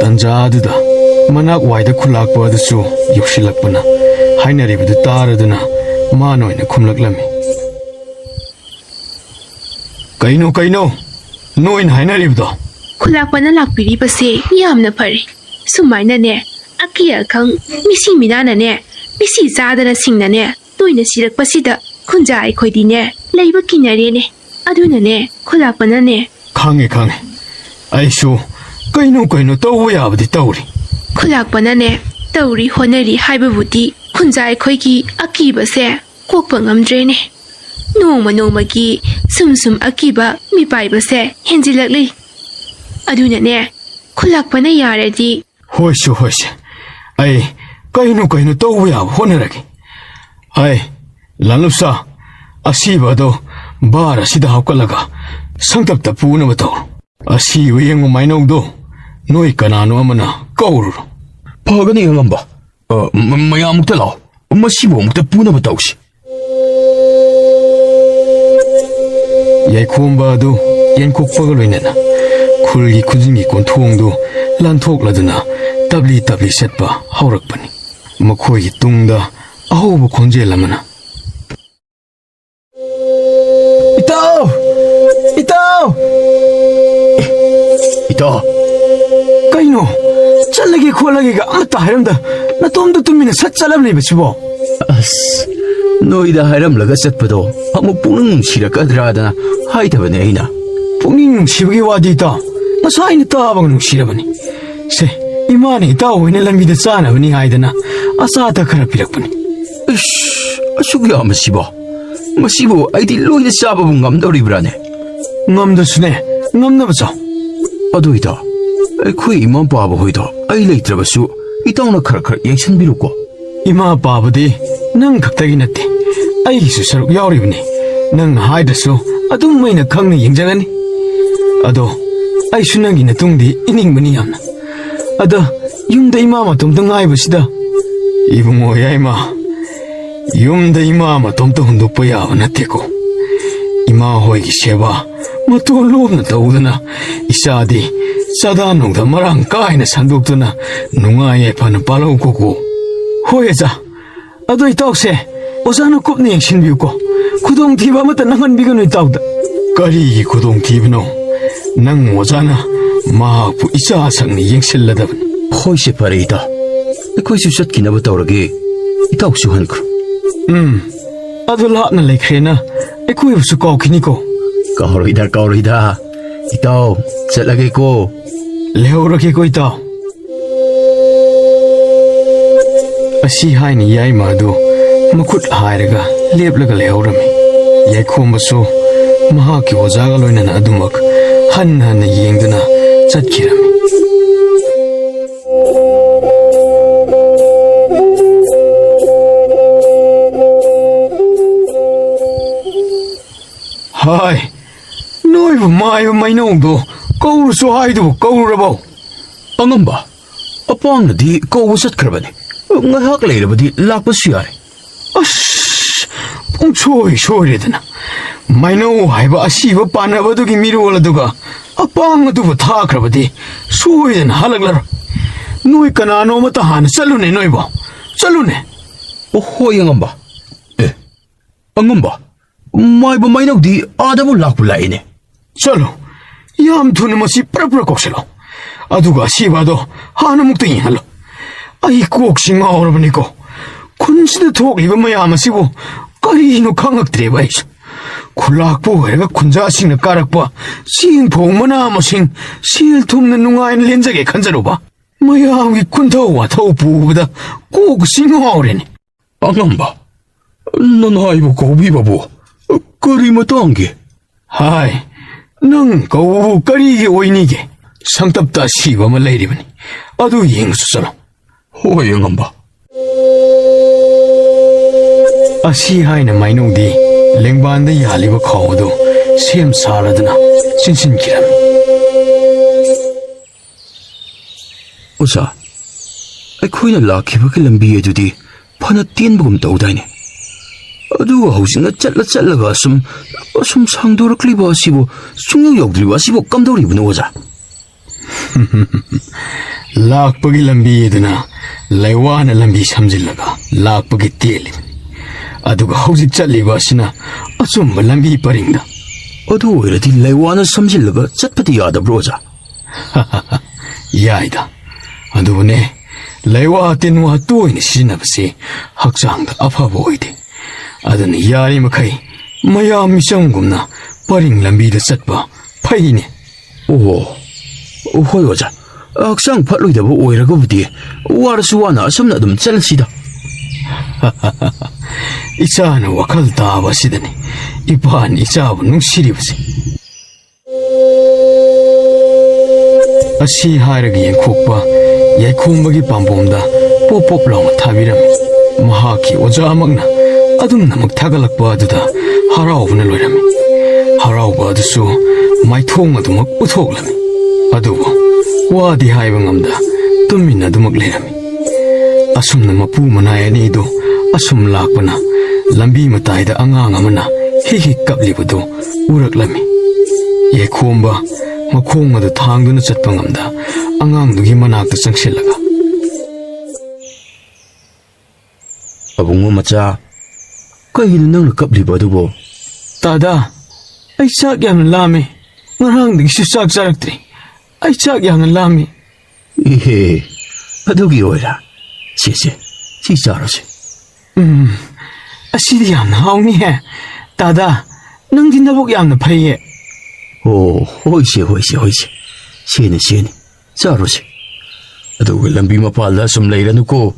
Speaker 6: ꯇꯟꯖꯥ ꯑꯗꯨꯗ ꯃꯅꯥꯛ ꯋꯥꯏꯗ ꯈꯨꯜꯂꯥꯛꯄ ꯑꯗꯨꯁꯨ ꯌꯧꯁꯤꯜꯂꯛꯄꯅ ꯍꯥꯏꯅꯔꯤꯕꯗꯨ ꯇꯥꯔꯗꯨꯅ ꯃꯥꯅ ꯑꯣꯏꯅ ꯈꯨꯝꯂꯛꯂꯝꯃꯤ ꯀꯩꯅꯣ ꯅꯣꯏꯅ ꯍꯥꯏꯅꯔꯤꯕꯗꯣ
Speaker 5: ꯈꯨꯂꯥꯛꯄꯅ ꯂꯥꯛꯄꯤꯔꯤꯕꯁꯦ ꯌꯥꯝꯅ ꯐꯔꯦ ꯁꯨꯃꯥꯏꯅꯅꯦ ꯑꯀꯤ ꯑꯈꯪ ꯃꯤꯁꯤ ꯃꯤꯅꯥꯅꯅꯦ ꯃꯤꯁꯤ ꯆꯥꯗꯅ ꯁꯤꯡꯅꯅꯦ ꯇꯣꯏꯅ ꯁꯤꯔꯛꯄꯁꯤꯗ ꯈꯨꯟꯖꯥ ꯑꯩꯈꯣꯏꯗꯤꯅꯦ ꯂꯩꯕ ꯀꯤꯅꯔꯦꯅꯦ ꯑꯗꯨꯅꯅꯦ ꯈꯨꯂꯥꯛꯄꯅꯅꯦ
Speaker 6: ꯈꯪꯉꯦ ꯑꯩꯁꯨ ꯀꯩꯅꯣ ꯇꯧꯕ ꯌꯥꯕꯗꯤ ꯇꯧꯔꯤ
Speaker 5: ꯈꯨꯂꯥꯛꯄꯅꯅꯦ ꯇꯧꯔꯤ ꯍꯣꯠꯅꯔꯤ ꯍꯥꯏꯕꯕꯨꯗꯤ ꯈꯨꯟꯖꯥ ꯑꯩꯈꯣꯏꯒꯤ ꯑꯀꯤꯕꯁꯦ ꯀꯣꯛꯄ ꯉꯝꯗ꯭ꯔꯦꯅꯦ ꯅꯣꯡꯃꯒꯤ ꯁꯨꯝ ꯑꯀꯤꯕ ꯃꯤꯄꯥꯏꯕꯁꯦ ꯍꯦꯟꯖꯤꯜꯂꯛꯂꯤ ꯑꯗꯨꯅꯅꯦ ꯈꯨꯂꯥꯛꯄꯅ ꯌꯥꯔꯗꯤ
Speaker 6: ꯍꯣꯏꯁꯦ ꯑꯩ ꯀꯩꯅꯣ ꯇꯧꯕ ꯌꯥꯕ ꯍꯣꯠꯅꯔꯒꯦ ꯑꯩ ꯂꯥꯂꯨꯞꯁꯥ ꯑꯁꯤꯕ ꯑꯗꯣ ꯕꯥꯔ ꯑꯁꯤꯗ ꯍꯥꯞꯀꯠꯂꯒ ꯁꯪꯇꯞꯇ ꯄꯨꯅꯕ ꯇꯧꯔꯣ ꯑꯁꯤꯕ ꯌꯦꯡꯕ ꯃꯥꯏꯅꯧꯗꯣ ꯅꯣꯏ ꯀꯅꯥꯅꯣ ꯑꯃꯅ ꯀꯧꯔꯨꯔꯣ
Speaker 3: ꯐꯒꯅꯤ ꯑꯉꯝꯕ ꯃꯌꯥꯝ ꯑꯃꯨꯛꯇ ꯂꯥꯛꯑꯣ ꯃꯁꯤꯕꯨ ꯑꯃꯨꯛꯇ ꯄꯨꯅꯕ ꯇꯧꯁꯤ
Speaker 6: ꯌꯥꯏꯈꯣꯝꯕ ꯑꯗꯨ ꯌꯦꯟꯀꯣꯛꯄꯒ ꯂꯣꯏꯅꯅ ꯈꯨꯜꯒꯤ ꯈꯨꯟꯖꯤꯟꯒꯤ ꯀꯣꯟꯊꯣꯡꯗꯨ ꯂꯥꯟꯊꯣꯛꯂꯗꯨꯅ ꯇꯞꯂꯤ ꯆꯠꯄ ꯍꯧꯔꯛꯄꯅꯤ ꯃꯈꯣꯏꯒꯤ ꯇꯨꯡꯗ ꯑꯍꯧꯕ ꯈꯣꯟꯖꯦꯜ ꯑꯃꯅ
Speaker 3: ꯏꯇꯥꯎ
Speaker 6: ꯀꯩꯅꯣ ꯆꯠꯂꯒꯦ ꯈꯣꯠꯂꯒꯦꯒ ꯑꯃꯠꯇ ꯍꯥꯏꯔꯝꯗ ꯅꯇꯣꯝꯗ ꯇꯨꯃꯤꯟꯅ ꯁꯠ ꯆꯠꯂꯝꯂꯤꯕꯁꯤꯕꯣ
Speaker 3: ꯑꯁ ꯅꯣꯏꯗ ꯍꯥꯏꯔꯝꯂꯒ ꯆꯠꯄꯗꯣ ꯑꯃꯨꯛ ꯄꯨꯛꯅꯤꯡ ꯅꯨꯡꯁꯤꯔꯛꯀꯗ꯭ꯔꯥꯗꯅ ꯍꯥꯏꯗꯕꯅꯦ ꯑꯩꯅ
Speaker 6: ꯄꯨꯛꯅꯤꯡ ꯅꯨꯡꯁꯤꯕꯒꯤ ꯋꯥꯗꯤ ꯏꯇꯥꯎ ꯉꯁꯥꯏꯅ ꯇꯥꯕꯒ ꯅꯨꯡꯁꯤꯔꯕꯅꯤ ꯁꯦ ꯏꯃꯥꯅ ꯏꯇꯥꯎ ꯍꯣꯏꯅ ꯂꯝꯕꯤꯗ ꯆꯥꯅꯕꯅꯤ ꯍꯥꯏꯗꯅ ꯑꯆꯥ ꯑꯊꯛ ꯈꯔ ꯄꯤꯔꯛꯄꯅꯤ
Speaker 3: ꯑꯁꯨꯛ ꯃꯁꯤꯕꯨ ꯑꯩꯗꯤ ꯂꯣꯏꯅ ꯆꯥꯕꯕꯨ ꯉꯝꯗꯧꯔꯤꯕ꯭ꯔꯥꯅꯦ
Speaker 6: ꯉꯝꯗꯁꯨꯅꯦ ꯉꯝꯅꯕ ꯆꯥꯎ
Speaker 3: ꯑꯗꯨ ꯏꯇꯥꯎ ꯑꯩꯈꯣꯏ ꯏꯃꯥ ꯄꯥꯕ ꯍꯣꯏꯗꯣ ꯑꯩ ꯂꯩꯇ꯭ꯔꯕꯁꯨ ꯏꯇꯥꯎꯅ ꯈꯔ ꯌꯦꯡꯁꯤꯟꯕꯤꯔꯨꯀꯣ
Speaker 6: ꯏꯃꯥ ꯄꯥꯕꯗꯤ ꯅꯪ ꯈꯛꯇꯒꯤ ꯅꯠꯇꯦ ꯑꯩꯒꯤꯁꯨ ꯁꯔꯨꯛ ꯌꯥꯎꯔꯤꯕꯅꯤ ꯅꯪꯅ ꯍꯥꯏꯗ꯭ꯔꯁꯨ ꯑꯗꯨꯝ ꯑꯩꯅ ꯈꯪꯅ ꯌꯦꯡꯖꯒꯅꯤ ꯑꯗꯣ ꯑꯩꯁꯨ ꯅꯪꯒꯤ ꯅꯇꯨꯡꯗꯤ ꯏꯅꯤꯡꯕꯅꯤ ꯌꯥꯝꯅ ꯑꯗ ꯌꯨꯝꯗ ꯏꯃꯥ ꯃꯇꯣꯝꯇ ꯉꯥꯏꯕꯁꯤꯗ ꯏꯕꯨꯡꯉꯣ ꯌꯥꯏꯃ ꯌꯨꯝꯗ ꯏꯃꯥ ꯃꯇꯣꯝꯇ ꯍꯨꯟꯗꯣꯛꯄ ꯌꯥꯕ ꯅꯠꯇꯦꯀꯣ ꯏꯃꯥ ꯍꯣꯏꯒꯤ ꯁꯦꯕꯥ ꯃꯇꯣꯟ ꯂꯣꯝꯅ ꯇꯧꯗꯨꯅ ꯏꯆꯥꯗꯤ ꯆꯥꯗꯥ ꯅꯨꯡꯗ ꯃꯔꯥꯡ ꯀꯥꯏꯅ ꯁꯟꯗꯣꯛꯇꯨꯅ ꯅꯨꯡꯉꯥꯏ ꯌꯥꯏꯐꯅ ꯄꯥꯜꯍꯧꯀꯣ ꯍꯣꯏ ꯑꯣꯖꯥ ꯑꯗꯣ ꯏꯇꯥꯎꯁꯦ ꯑꯣꯖꯥꯅ ꯀꯨꯞꯅ ꯌꯦꯡꯁꯤꯟꯕꯤꯌꯨꯀꯣ ꯈꯨꯗꯣꯡꯊꯤꯕ ꯑꯃꯠꯇ ꯅꯪꯍꯟꯕꯤꯒꯅꯨ ꯏꯇꯥꯎꯗ ꯀꯔꯤꯒꯤ ꯈꯨꯗꯣꯡꯊꯤꯕꯅꯣ ꯅꯪ ꯑꯣꯖꯥꯅ ꯃꯍꯥꯛꯄꯨ ꯏꯆꯥ ꯁꯛꯅ ꯌꯦꯡꯁꯤꯜꯂꯗꯕꯅꯤ
Speaker 3: ꯍꯣꯏꯁꯦ ꯐꯔꯦ ꯏꯇꯥꯎ ꯑꯩꯈꯣꯏꯁꯨ ꯆꯠꯈꯤꯅꯕ ꯇꯧꯔꯒꯦ ꯏꯇꯥꯎꯁꯨ ꯍꯟꯈ꯭ꯔꯣ
Speaker 6: ꯑꯗꯨ ꯂꯥꯞꯅ ꯂꯩꯈ꯭ꯔꯦꯅ ꯑꯩꯈꯣꯏꯕꯨꯁꯨ ꯀꯥꯎꯈꯤꯅꯤꯀꯣ
Speaker 3: ꯀꯥꯎꯔꯣꯏꯗ ꯏꯇꯥꯎ ꯆꯠꯂꯒꯦꯀꯣ
Speaker 6: ꯂꯩꯍꯧꯔꯒꯦꯀꯣ ꯏꯇꯥꯎ ꯑꯁꯤ ꯍꯥꯏꯅ ꯌꯥꯏꯃ ꯑꯗꯨ ꯃꯈꯨꯠ ꯍꯥꯏꯔꯒ ꯂꯦꯞꯂꯒ ꯂꯩꯍꯧꯔꯝꯃꯤ ꯌꯥꯏꯈꯣꯝꯕꯁꯨ ꯃꯍꯥꯛꯀꯤ ꯑꯣꯖꯥꯒ ꯂꯣꯏꯅꯅ ꯑꯗꯨꯃꯛ ꯍꯟꯅ ꯍꯟꯅ ꯌꯦꯡꯗꯨꯅ ꯆꯠꯈꯤꯔꯝꯃꯤ ꯍꯥꯏ ꯅꯣꯏꯕꯨ ꯃꯥꯏꯕ ꯃꯩꯅꯧꯗꯣ ꯀꯧꯔꯨꯁꯨ ꯍꯥꯏꯗꯨꯕꯨ ꯀꯧꯔꯨꯔꯕꯣ
Speaker 3: ꯑꯉꯝꯕ ꯑꯄꯥꯡꯅꯗꯤ ꯀꯧꯕ ꯆꯠꯈ꯭ꯔꯕꯅꯤ ꯉꯥꯏꯍꯥꯛ ꯂꯩꯔꯕꯗꯤ ꯂꯥꯛꯄꯁꯨ ꯌꯥꯔꯦ
Speaker 6: ꯑꯁ ꯄꯨꯡꯁꯣꯏ ꯁꯣꯏꯔꯦꯗꯅ ꯃꯩꯅꯧ ꯍꯥꯏꯕ ꯑꯁꯤꯕ ꯄꯥꯟꯅꯕꯗꯨꯒꯤ ꯃꯤꯔꯣꯜ ꯑꯗꯨꯒ ꯑꯄꯥꯡ ꯑꯗꯨꯕꯨ ꯊꯥꯈ꯭ꯔꯕꯗꯤ ꯁꯣꯏꯗꯅ ꯍꯜꯂꯛꯂꯔꯣꯏ ꯅꯣꯏ ꯀꯅꯥꯅꯣꯃꯇ ꯍꯥꯟꯅ ꯆꯠꯂꯨꯅꯦ ꯅꯣꯏꯕꯣ ꯆꯠꯂꯨꯅꯦ
Speaker 3: ꯍꯣꯏ ꯑꯉꯝꯕ ꯑꯉꯝꯕ ꯃꯥꯏꯕ ꯃꯩꯅꯧꯗꯤ ꯑꯥꯗꯕꯨ ꯂꯥꯛꯄꯨ ꯂꯥꯛꯏꯅꯦ
Speaker 6: ꯆꯠꯂꯣ ꯌꯥꯝ ꯊꯨꯅ ꯃꯁꯤ ꯄꯨꯔꯞ ꯀꯧꯁꯤꯜꯂꯣ ꯑꯗꯨꯒ ꯑꯁꯤꯕꯗꯣ ꯍꯥꯟꯅ ꯑꯃꯨꯛꯇ ꯌꯦꯡꯍꯜꯂꯣ ꯑꯩ ꯀꯣꯛꯁꯤ ꯉꯥꯎꯔꯕꯅꯤꯀꯣ ꯈꯨꯟꯁꯤꯗ ꯊꯣꯛꯂꯤꯕ ꯃꯌꯥꯝ ꯑꯁꯤꯕꯨ ꯀꯔꯤꯅꯣ ꯈꯪꯉꯛꯇ꯭ꯔꯦꯕ ꯑꯩꯁꯨ ꯈꯨꯜꯂꯥꯛꯄ ꯑꯣꯏꯔꯒ ꯈꯨꯟꯖꯥꯁꯤꯡꯅ ꯀꯥꯔꯛꯄ ꯆꯦꯡ ꯐꯧ ꯃꯅꯥ ꯃꯁꯤꯡ ꯁꯦꯜ ꯊꯨꯝꯅ ꯅꯨꯡꯉꯥꯏꯅ ꯂꯦꯟꯖꯒꯦ ꯈꯟꯖꯔꯨꯕ ꯃꯌꯥꯝꯒꯤ ꯈꯨꯟꯊꯧ ꯋꯥꯊꯧ ꯄꯨꯕꯗ ꯀꯣꯛꯁꯤ ꯉꯥꯎꯔꯦꯅꯦ
Speaker 3: ꯑꯉꯝꯕ ꯅꯅꯥꯏꯕꯨ ꯀꯧꯕꯤꯕꯕꯨ ꯀꯔꯤ ꯃꯇꯥꯡꯒꯤ
Speaker 6: ꯍꯥꯏ ꯅꯪ ꯀꯧꯕꯕꯨ ꯀꯔꯤꯒꯤ ꯑꯣꯏꯅꯤꯒꯦ ꯁꯪꯇꯞꯇ ꯑꯁꯤꯕ ꯑꯃ ꯂꯩꯔꯤꯕꯅꯤ ꯑꯗꯨ ꯌꯦꯡꯉꯁꯨ ꯆꯠꯂꯣ
Speaker 3: ꯍꯣꯏ ꯑꯉꯝꯕ
Speaker 6: ꯑꯁꯤ ꯍꯥꯏꯅ ꯃꯩꯅꯧꯗꯤ ꯂꯦꯡꯕꯥꯟꯗ ꯌꯥꯜꯂꯤꯕ ꯈꯥꯎ ꯑꯗꯨ ꯁꯦꯝ ꯁꯥꯔꯗꯨꯅ ꯆꯤꯟꯁꯤꯟꯈꯤꯔꯝꯃꯤ
Speaker 3: ꯑꯣꯖꯥ ꯑꯩꯈꯣꯏꯅ ꯂꯥꯛꯈꯤꯕꯒꯤ ꯂꯝꯕꯤ ꯑꯗꯨꯗꯤ ꯐꯅ ꯇꯦꯟꯕꯒꯨꯝ ꯇꯧꯗꯥꯏꯅꯦ ꯑꯗꯨꯒ ꯍꯧꯖꯤꯛꯅ ꯆꯠꯂꯒ ꯑꯁꯨꯝ ꯁꯥꯡꯗꯣꯔꯛꯂꯤꯕ ꯑꯁꯤꯕꯨ ꯁꯨꯡꯌꯧ ꯌꯧꯗ꯭ꯔꯤꯕ ꯑꯁꯤꯕꯨ ꯀꯝꯗꯧꯔꯤꯕꯅꯣ ꯑꯣꯖꯥ
Speaker 6: ꯂꯥꯛꯄꯒꯤ ꯂꯝꯕꯤ ꯑꯗꯨꯅ ꯂꯩꯋꯥꯅ ꯂꯝꯕꯤ ꯁꯝꯖꯤꯜꯂꯒ ꯂꯥꯛꯄꯒꯤ ꯇꯦꯜꯂꯤꯕꯅꯤ ꯑꯗꯨꯒ ꯍꯧꯖꯤꯛ ꯆꯠꯂꯤꯕ ꯑꯁꯤꯅ ꯑꯆꯨꯝꯕ ꯂꯝꯕꯤ ꯄꯔꯤꯡꯗ
Speaker 3: ꯑꯗꯨ ꯑꯣꯏꯔꯗꯤ ꯂꯩꯋꯥꯅ ꯁꯝꯖꯤꯜꯂꯒ ꯆꯠꯄꯗꯤ ꯌꯥꯗꯕ꯭ꯔꯣ ꯑꯣꯖꯥ
Speaker 6: ꯌꯥꯏꯗ ꯑꯗꯨꯕꯨꯅꯦ ꯂꯩꯋꯥ ꯇꯤꯟꯋꯥ ꯇꯣꯏꯅ ꯁꯤꯖꯤꯟꯅꯕꯁꯤ ꯍꯛꯆꯥꯡꯗ ꯑꯐꯕ ꯑꯣꯏꯗꯦ ꯑꯗꯨꯅ ꯌꯥꯔꯤꯃꯈꯩ ꯃꯌꯥꯝ ꯃꯤꯆꯝꯒꯨꯝꯅ ꯄꯔꯤꯡ ꯂꯝꯕꯤꯗ ꯆꯠꯄ ꯐꯩꯅꯦ
Speaker 3: ꯍꯣꯏ ꯑꯣꯖꯥ ꯍꯛꯆꯥꯡ ꯐꯠꯂꯣꯏꯗꯕ ꯑꯣꯏꯔꯒꯕꯨꯗꯤ ꯋꯥꯔꯁꯨ ꯋꯥꯅ ꯑꯁꯨꯝꯅ ꯑꯗꯨꯝ ꯆꯠꯂꯁꯤꯗ
Speaker 6: ꯏꯆꯥꯅ ꯋꯥꯈꯜ ꯇꯥꯕ ꯑꯁꯤꯗꯅꯤ ꯏꯄꯥꯅ ꯏꯆꯥꯕꯨ ꯅꯨꯡꯁꯤꯔꯤꯕꯁꯦ ꯑꯁꯤ ꯍꯥꯏꯔꯒ ꯌꯦꯡꯊꯣꯛꯄ ꯌꯥꯏꯈꯣꯝꯕꯒꯤ ꯄꯥꯝꯕꯣꯝꯗ ꯄꯣꯞ ꯄꯣꯞ ꯂꯥꯎꯅ ꯊꯥꯕꯤꯔꯝꯃꯤ ꯃꯍꯥꯛꯀꯤ ꯑꯣꯖꯥꯃꯛꯅ ꯑꯗꯨꯝꯅꯃꯛ ꯊꯥꯒꯠꯂꯛꯄ ꯑꯗꯨꯗ ꯍꯔꯥꯎꯕꯅ ꯂꯣꯏꯔꯝꯃꯤ ꯍꯔꯥꯎꯕ ꯑꯗꯨꯁꯨ ꯃꯥꯏꯊꯣꯡ ꯑꯗꯨꯃꯛ ꯎꯠꯊꯣꯛꯂꯝꯃꯤ ꯑꯗꯨꯕꯨ ꯋꯥꯗꯤ ꯍꯥꯏꯕ ꯉꯝꯗ ꯇꯨꯃꯤꯟꯅ ꯑꯗꯨꯃꯛ ꯂꯩꯔꯝꯃꯤ ꯑꯁꯨꯝꯅ ꯃꯄꯨ ꯃꯅꯥꯏ ꯑꯅꯤꯗꯨ ꯑꯁꯨꯝ ꯂꯥꯛꯄꯅ ꯂꯝꯕꯤ ꯃꯇꯥꯏꯗ ꯑꯉꯥꯡ ꯑꯃꯅ ꯍꯤꯛ ꯍꯤꯛ ꯀꯞꯂꯤꯕꯗꯨ ꯎꯔꯛꯂꯝꯃꯤ ꯌꯥꯏꯈꯣꯝꯕ ꯃꯈꯣꯡ ꯑꯗꯨ ꯊꯥꯡꯗꯨꯅ ꯆꯠꯄ ꯉꯝꯗ ꯑꯉꯥꯡꯗꯨꯒꯤ ꯃꯅꯥꯛꯇ ꯆꯪꯁꯤꯜꯂꯒ
Speaker 3: ꯑꯕꯨꯡꯉꯣ ꯃꯆꯥ ꯀꯩꯒꯤꯅꯣ ꯅꯪꯅ ꯀꯞꯂꯤꯕ ꯑꯗꯨꯕꯨ
Speaker 6: ꯇꯥꯗꯥ ꯑꯩ ꯆꯥꯛ ꯌꯥꯝꯅ ꯂꯥꯝꯃꯤ ꯉꯔꯥꯡꯗꯒꯤꯁꯨ ꯆꯥꯛ ꯆꯥꯔꯛꯇ꯭ꯔꯤ ꯑꯩ ꯆꯥꯛ ꯌꯥꯝꯅ ꯂꯥꯝꯃꯤ
Speaker 3: ꯏꯍꯦ ꯑꯗꯨꯒꯤ ꯑꯣꯏꯔ ꯁꯤ ꯆꯥꯔꯣꯁꯦ
Speaker 6: ꯑꯁꯤꯗꯤ ꯌꯥꯝꯅ ꯍꯥꯎꯅꯤꯍꯦ ꯇꯥꯗꯥ ꯅꯪꯗꯤ ꯅꯕꯨꯛ ꯌꯥꯝꯅ ꯐꯩꯌꯦ
Speaker 3: ꯑꯣ ꯍꯣꯏꯁꯦ ꯁꯦꯅꯤ ꯆꯥꯔꯣꯁꯦ ꯑꯗꯨꯒ ꯂꯝꯕꯤ ꯃꯄꯥꯜꯗ ꯁꯨꯝ ꯂꯩꯔꯅꯨꯀꯣ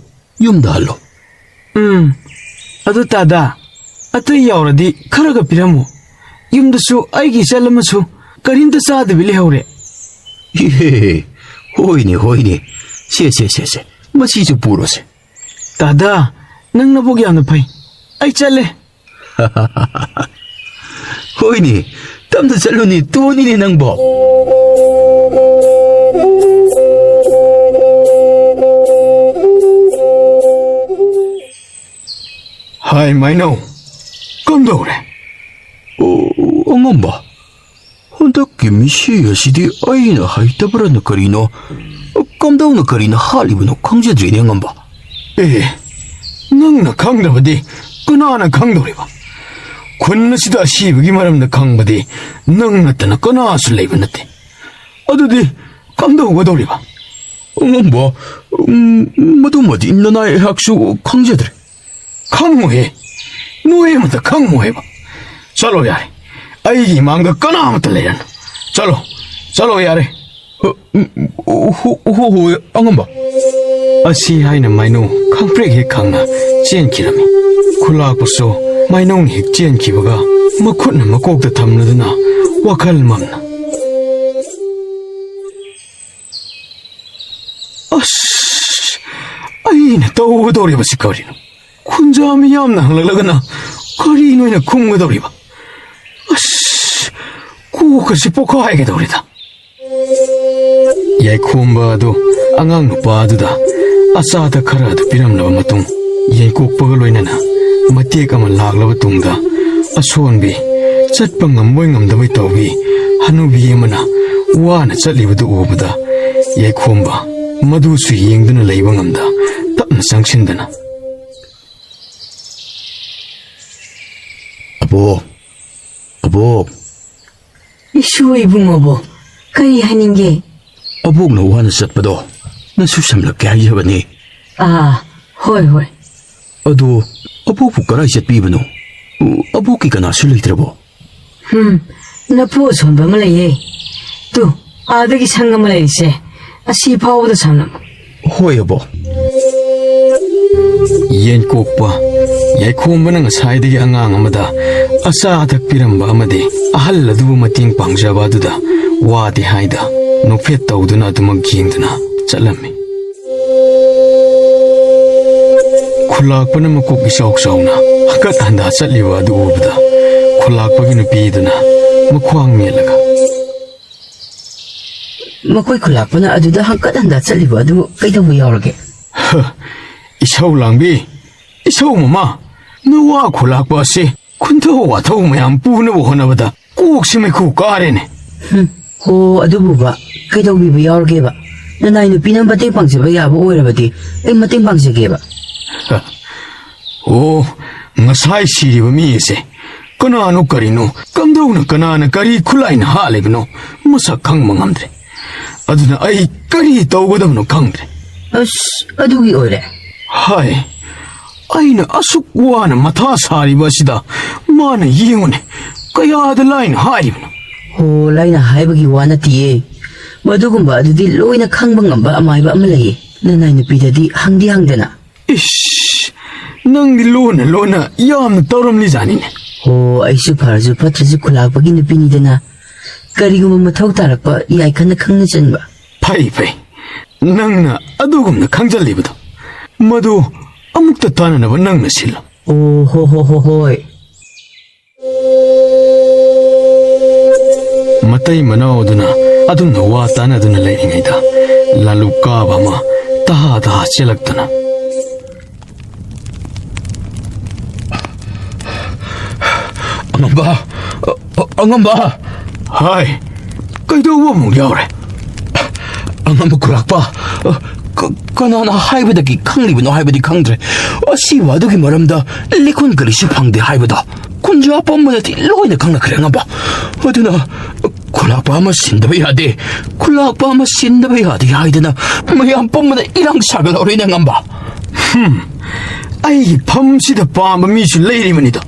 Speaker 3: ꯌꯨꯝꯗ ꯍꯜꯂꯣ
Speaker 6: ꯑꯗꯨ ꯇꯥꯗꯥ ꯑꯇꯩ ꯌꯥꯎꯔꯗꯤ ꯈꯔꯒ ꯄꯤꯔꯝꯃꯨ ꯌꯨꯝꯗꯁꯨ ꯑꯩꯒꯤ ꯏꯆꯜ ꯑꯃꯁꯨ ꯀꯔꯤꯝꯇ ꯆꯥꯗꯕꯤ ꯂꯩꯍꯧꯔꯦ
Speaker 3: ꯏꯍꯦ ꯍꯣꯏꯅꯦ ꯁꯦ ꯃꯁꯤꯁꯨ ꯄꯨꯔꯣꯁꯦ
Speaker 6: ꯇꯥꯗꯥ ꯅꯪ ꯅꯕꯨꯛ ꯌꯥꯝꯅ ꯐꯩ ꯑꯩ ꯆꯠꯂꯦ
Speaker 3: ꯍꯣꯏꯅꯦ ꯇꯞꯅ ꯆꯠꯂꯨꯅꯦ ꯇꯣꯅꯤꯅꯦ ꯅꯪꯕꯣ
Speaker 6: ꯍꯥꯏ ꯃꯩꯅꯧ ꯀꯝꯗꯧꯔꯦ
Speaker 3: ꯑꯉꯝꯕ ꯍꯟꯗꯛꯀꯤ ꯃꯤꯁꯤ ꯑꯁꯤꯗꯤ ꯑꯩꯅ ꯍꯩꯇꯕ꯭ꯔꯅ ꯀꯔꯤꯅꯣ ꯀꯝꯗꯧꯅ ꯀꯔꯤꯅ ꯍꯥꯠꯂꯤꯕꯅꯣ ꯈꯪꯖꯗ꯭ꯔꯤꯅꯦ ꯑꯉꯝꯕ
Speaker 6: ꯅꯪꯅ ꯈꯪꯗꯕꯗꯤ ꯀꯅꯥꯅ ꯈꯪꯗꯧꯔꯤꯕ ꯈꯨꯟ ꯑꯁꯤꯗ ꯑꯁꯤꯕꯒꯤ ꯃꯔꯝꯗ ꯈꯪꯕꯗꯤ ꯅꯪ ꯅꯠꯇꯅ ꯀꯅꯥꯁꯨ ꯂꯩꯕ ꯅꯠꯇꯦ ꯑꯗꯨꯗꯤ ꯀꯝꯗꯧꯒꯗꯧꯔꯤꯕ
Speaker 3: ꯑꯉꯝꯕ ꯃꯗꯨꯃꯗꯤ ꯅꯅꯥꯏ ꯑꯩꯍꯥꯛꯁꯨ ꯈꯪꯖꯗ꯭ꯔꯦ
Speaker 6: ꯈꯪꯉꯨꯍꯦ ꯅꯣꯏ ꯑꯃꯇ ꯈꯪꯉꯨ ꯍꯥꯏꯕ ꯆꯠꯂꯣ ꯌꯥꯔꯦ ꯑꯩꯒꯤ ꯏꯃꯥꯡꯗ ꯀꯅꯥꯃꯠꯇ ꯂꯩꯔꯅꯨ ꯆꯠꯂꯣ ꯆꯠꯂꯣ ꯌꯥꯔꯦ
Speaker 3: ꯍꯣꯏ ꯑꯉꯝꯕ
Speaker 6: ꯑꯁꯤ ꯍꯥꯏꯅ ꯃꯥꯏꯅꯧ ꯈꯪꯄ꯭ꯔꯦꯛ ꯍꯦꯛ ꯈꯪꯅ ꯆꯦꯟꯈꯤꯔꯝꯃꯤ ꯈꯨꯂꯥꯛꯄꯁꯨ ꯃꯥꯏꯅꯧꯅ ꯍꯦꯛ ꯆꯦꯟꯈꯤꯕꯒ ꯃꯈꯨꯠꯅ ꯃꯀꯣꯛꯇ ꯊꯝꯂꯗꯨꯅ ꯋꯥꯈꯜ ꯃꯝꯅ ꯑꯁ ꯑꯩꯅ ꯇꯧꯒꯗꯧꯔꯤꯕꯁꯤ ꯀꯔꯤꯅꯣ ꯈꯨꯟꯖꯥ ꯃꯤꯌꯥꯝꯅ ꯍꯪꯂꯛꯂꯒꯅ ꯀꯔꯤꯅꯣ ꯑꯩꯅ ꯈꯨꯝꯒꯗꯧꯔꯤꯕ ꯑꯁ ꯀꯣꯛꯀꯁꯤ ꯄꯣꯛꯈꯥꯏꯒꯗꯧꯔꯤꯗ ꯌꯥꯏꯈꯣꯝꯕ ꯑꯗꯨ ꯑꯉꯥꯡ ꯅꯨꯄꯥ ꯑꯗꯨꯗ ꯑꯆꯥ ꯑꯊꯛ ꯈꯔ ꯑꯗꯨ ꯄꯤꯔꯝꯂꯕ ꯃꯇꯨꯡ ꯌꯦꯟꯀꯣꯛꯄꯒ ꯂꯣꯏꯅꯅ ꯃꯇꯦꯛ ꯑꯃ ꯂꯥꯛꯂꯕ ꯇꯨꯡꯗ ꯑꯁꯣꯟꯕꯤ ꯆꯠꯄ ꯉꯝꯕꯣꯏ ꯉꯝꯗꯕꯣꯏ ꯇꯧꯕꯤ ꯍꯅꯨꯕꯤ ꯑꯃꯅ ꯋꯥꯅ ꯆꯠꯂꯤꯕꯗꯨ ꯎꯕꯗ ꯌꯥꯏꯈꯣꯝꯕ ꯃꯗꯨꯁꯨ ꯌꯦꯡꯗꯨꯅ ꯂꯩꯕ ꯉꯝꯗ ꯇꯞꯅ ꯆꯪꯁꯤꯟꯗꯅ
Speaker 3: ꯑꯕꯣꯛ
Speaker 7: ꯏꯁꯨ ꯏꯕꯨꯡꯉꯣꯕꯨ ꯀꯔꯤ ꯍꯥꯏꯅꯤꯡꯒꯦ?
Speaker 3: ꯑꯕꯣꯛꯅ ꯋꯥꯅ ꯆꯠꯄꯗꯣ ꯅꯁꯨ ꯁꯝꯂꯛꯀꯦ ꯍꯥꯏꯖꯕꯅꯤ.
Speaker 7: ꯍꯣꯏ ꯍꯣꯏ.
Speaker 3: ꯑꯗꯣ ꯑꯕꯣꯛꯄꯨ ꯀꯔꯥꯏ ꯆꯠꯄꯤꯕꯅꯣ? ꯑꯕꯣꯛꯀꯤ ꯀꯅꯥꯁꯨ ꯂꯩꯇ꯭ꯔꯕꯣ?
Speaker 7: ꯅꯄꯨ ꯑꯁꯣꯟꯕ ꯑꯃ ꯂꯩꯌꯦ. ꯇꯨ ꯑꯥꯗꯒꯤ ꯁꯪ ꯑꯃ ꯂꯩꯔꯤꯁꯦ ꯑꯁꯤ ꯐꯥꯎꯕꯗ ꯁꯝꯂꯝꯃꯨ.
Speaker 3: ꯍꯣꯏ ꯑꯕꯣꯛ.
Speaker 6: ꯌꯦꯟꯀꯣꯛꯄ ꯌꯥꯏꯈꯣꯝꯕꯅ ꯉꯁꯥꯏꯗꯒꯤ ꯑꯉꯥꯡ ꯑꯃꯗ ꯑꯆꯥ ꯑꯊꯛ ꯄꯤꯔꯝꯕ ꯑꯃꯗꯤ ꯑꯍꯜ ꯑꯗꯨꯕꯨ ꯃꯇꯦꯡ ꯄꯥꯡꯖꯕ ꯑꯗꯨꯗ ꯋꯥꯗꯤ ꯍꯥꯏꯗ ꯅꯣꯛꯐꯦꯠ ꯇꯧꯗꯨꯅ ꯑꯗꯨꯃꯛ ꯌꯦꯡꯗꯨꯅ ꯆꯠꯂꯝꯃꯤ. ꯈꯨꯂꯥꯛꯄꯅ ꯃꯀꯣꯛ ꯏꯆꯥꯎ ꯆꯥꯎꯅ ꯍꯀꯠ ꯍꯟꯗꯥ ꯆꯠꯂꯤꯕ ꯑꯗꯨ ꯎꯕꯗ ꯈꯨꯂꯥꯛꯄꯒꯤ ꯅꯨꯄꯤꯗꯨꯅ ꯃꯈ꯭ꯋꯥꯡ ꯃꯦꯜꯂꯒ
Speaker 7: ꯃꯈꯣꯏ ꯈꯨꯂꯥꯛꯄꯅ ꯑꯗꯨꯗ ꯍꯪꯀꯠ ꯍꯟꯗꯥ ꯆꯠꯂꯤꯕ ꯑꯗꯨ ꯀꯩꯗꯧꯕ ꯌꯥꯎꯔꯒꯦ?
Speaker 6: ꯏꯁꯧ ꯂꯥꯡꯕꯤ, ꯏꯁꯧ ꯃꯃꯥ, ꯅꯋꯥ ꯈꯨꯂꯥꯛꯄ ꯑꯁꯤ ꯈꯨꯟꯊꯧ ꯋꯥꯊꯧ ꯃꯌꯥꯝ ꯄꯨꯅꯕ ꯍꯣꯠꯅꯕꯗ ꯀꯣꯛꯁꯤ ꯃꯩꯈꯨ ꯀꯥꯔꯦꯅꯦ.
Speaker 7: ꯍꯣ ꯑꯗꯨꯕꯨꯕ ꯀꯩꯗꯧꯕꯤꯕ ꯌꯥꯎꯔꯒꯦꯕ? ꯅꯅꯥꯏ ꯅꯨꯄꯤꯅ ꯃꯇꯦꯡ ꯄꯥꯡꯖꯕ ꯌꯥꯕ ꯑꯣꯏꯔꯕꯗꯤ ꯑꯩ ꯃꯇꯦꯡ ꯄꯥꯡꯖꯒꯦꯕ.
Speaker 6: ꯑꯣ, ꯉꯁꯥꯏ ꯁꯤꯔꯤꯕ ꯃꯤ ꯑꯁꯦ ꯀꯅꯥꯅꯣ ꯀꯔꯤꯅꯣ, ꯀꯝꯗꯧꯅ ꯀꯅꯥꯅ ꯀꯔꯤ ꯈꯨꯠꯂꯥꯏꯅ ꯍꯥꯠꯂꯤꯕꯅꯣ ꯃꯁꯛ ꯈꯪꯕ ꯉꯝꯗ꯭ꯔꯦ. ꯑꯗꯨꯅ ꯑꯩ ꯀꯔꯤ ꯇꯧꯒꯗꯕꯅꯣ ꯈꯪꯗ꯭ꯔꯦ.
Speaker 7: ꯑꯁ ꯑꯗꯨꯒꯤ ꯑꯣꯏꯔꯦ.
Speaker 6: ꯍꯥꯏ, ꯑꯩꯅ ꯑꯁꯨꯛ ꯋꯥꯅ ꯃꯊꯥ ꯁꯥꯔꯤꯕ ꯑꯁꯤꯗ ꯃꯥꯅ ꯌꯦꯡꯉꯨꯅꯦ ꯀꯌꯥꯗ ꯂꯥꯏꯅ ꯍꯥꯏꯔꯤꯕꯅꯣ.
Speaker 7: ꯍꯣ, ꯂꯥꯏꯅ ꯍꯥꯏꯕꯒꯤ ꯋꯥ ꯅꯠꯇꯤꯌꯦ. ꯃꯗꯨꯒꯨꯝꯕ ꯑꯗꯨꯗꯤ ꯂꯣꯏꯅ ꯈꯪꯕ ꯉꯝꯕ ꯑꯃꯥꯏꯕ ꯑꯃ ꯂꯩꯌꯦ. ꯅꯅꯥꯏ ꯅꯨꯄꯤꯗꯗꯤ ꯍꯪꯗꯤ ꯍꯪꯗꯅ.
Speaker 6: ꯏꯁ, ꯅꯪꯗꯤ ꯂꯣꯟꯅ ꯂꯣꯟꯅ ꯌꯥꯝꯅ ꯇꯧꯔꯝꯂꯤꯖꯥꯅꯤꯅꯦ.
Speaker 7: ꯍꯣ, ꯑꯩꯁꯨ ꯐꯔꯁꯨ ꯐꯠꯇ꯭ꯔꯁꯨ ꯈꯨꯂꯥꯛꯄꯒꯤ ꯅꯨꯄꯤꯅꯤꯗꯅ. ꯀꯔꯤꯒꯨꯝꯕ ꯃꯊꯧ ꯇꯥꯔꯛꯄ ꯌꯥꯏꯈꯟꯅ ꯈꯪꯅ ꯆꯟꯕ.
Speaker 6: ꯐꯩ ꯐꯩ, ꯅꯪꯅ ꯑꯗꯨꯒꯨꯝꯅ ꯈꯪꯖꯜꯂꯤꯕꯗꯣ ꯃꯗꯨ ꯑꯃꯨꯛꯇ ꯇꯥꯅꯅꯕ ꯅꯪꯅ ꯁꯤꯜꯂꯣ.
Speaker 7: ꯑꯣ ꯍꯣꯏ.
Speaker 6: ꯃꯇꯩ ꯃꯅꯥꯎ ꯑꯗꯨꯅ ꯑꯗꯨꯝꯅ ꯋꯥ ꯇꯥꯅꯗꯨꯅ ꯂꯩꯔꯤꯉꯩꯗ ꯂꯥꯂꯨꯛ ꯀꯥꯕ ꯑꯃ ꯇꯍꯥ ꯆꯦꯜꯂꯛꯇꯨꯅ
Speaker 3: ꯑꯉꯝꯕ.
Speaker 6: ꯍꯥꯏ, ꯀꯩꯗꯧꯕ ꯑꯃꯨꯛ ꯌꯥꯎꯔꯦ?
Speaker 3: ꯑꯉꯝꯕ ꯈꯨꯂꯥꯛꯄ, ꯀꯅꯥꯅ ꯍꯥꯏꯕꯗꯒꯤ ꯈꯪꯂꯤꯕꯅꯣ ꯍꯥꯏꯕꯗꯤ ꯈꯪꯗ꯭ರೆ. ꯑꯁꯤꯕ ꯑꯗꯨꯒꯤ ꯃꯔꯝꯗ ꯂꯤꯈꯨꯟ ꯀꯔꯤꯁꯨ ꯐꯪꯗꯦ ꯍꯥꯏꯕꯗꯣ ꯈꯨꯟꯖꯥ ꯄꯨꯝꯕꯗꯗꯤ ꯂꯣꯏꯅ ꯈꯪꯅꯈ꯭ꯔꯦ ꯑꯉꯝꯕ. ꯑꯗꯨꯅ ꯈꯨꯂꯥꯛꯄ ꯑꯃ ꯁꯤꯟꯗꯕ ꯌꯥꯗꯦ, ꯈꯨꯂꯥꯛꯄ ꯑꯃ ꯁꯤꯟꯗꯕ ꯌꯥꯗꯦ ꯍꯥꯏꯗꯅ ꯃꯌꯥꯝ ꯄꯨꯝꯕꯗ ꯏꯔꯥꯡ ꯁꯥꯒꯠꯍꯧꯔꯦꯅꯦ ꯑꯉꯝꯕ.
Speaker 6: ꯑꯩꯒꯤ ꯐꯝꯁꯤꯗ ꯄꯥꯝꯕ ꯃꯤꯁꯨ ꯂꯩꯔꯤꯕꯅꯤꯗꯣ.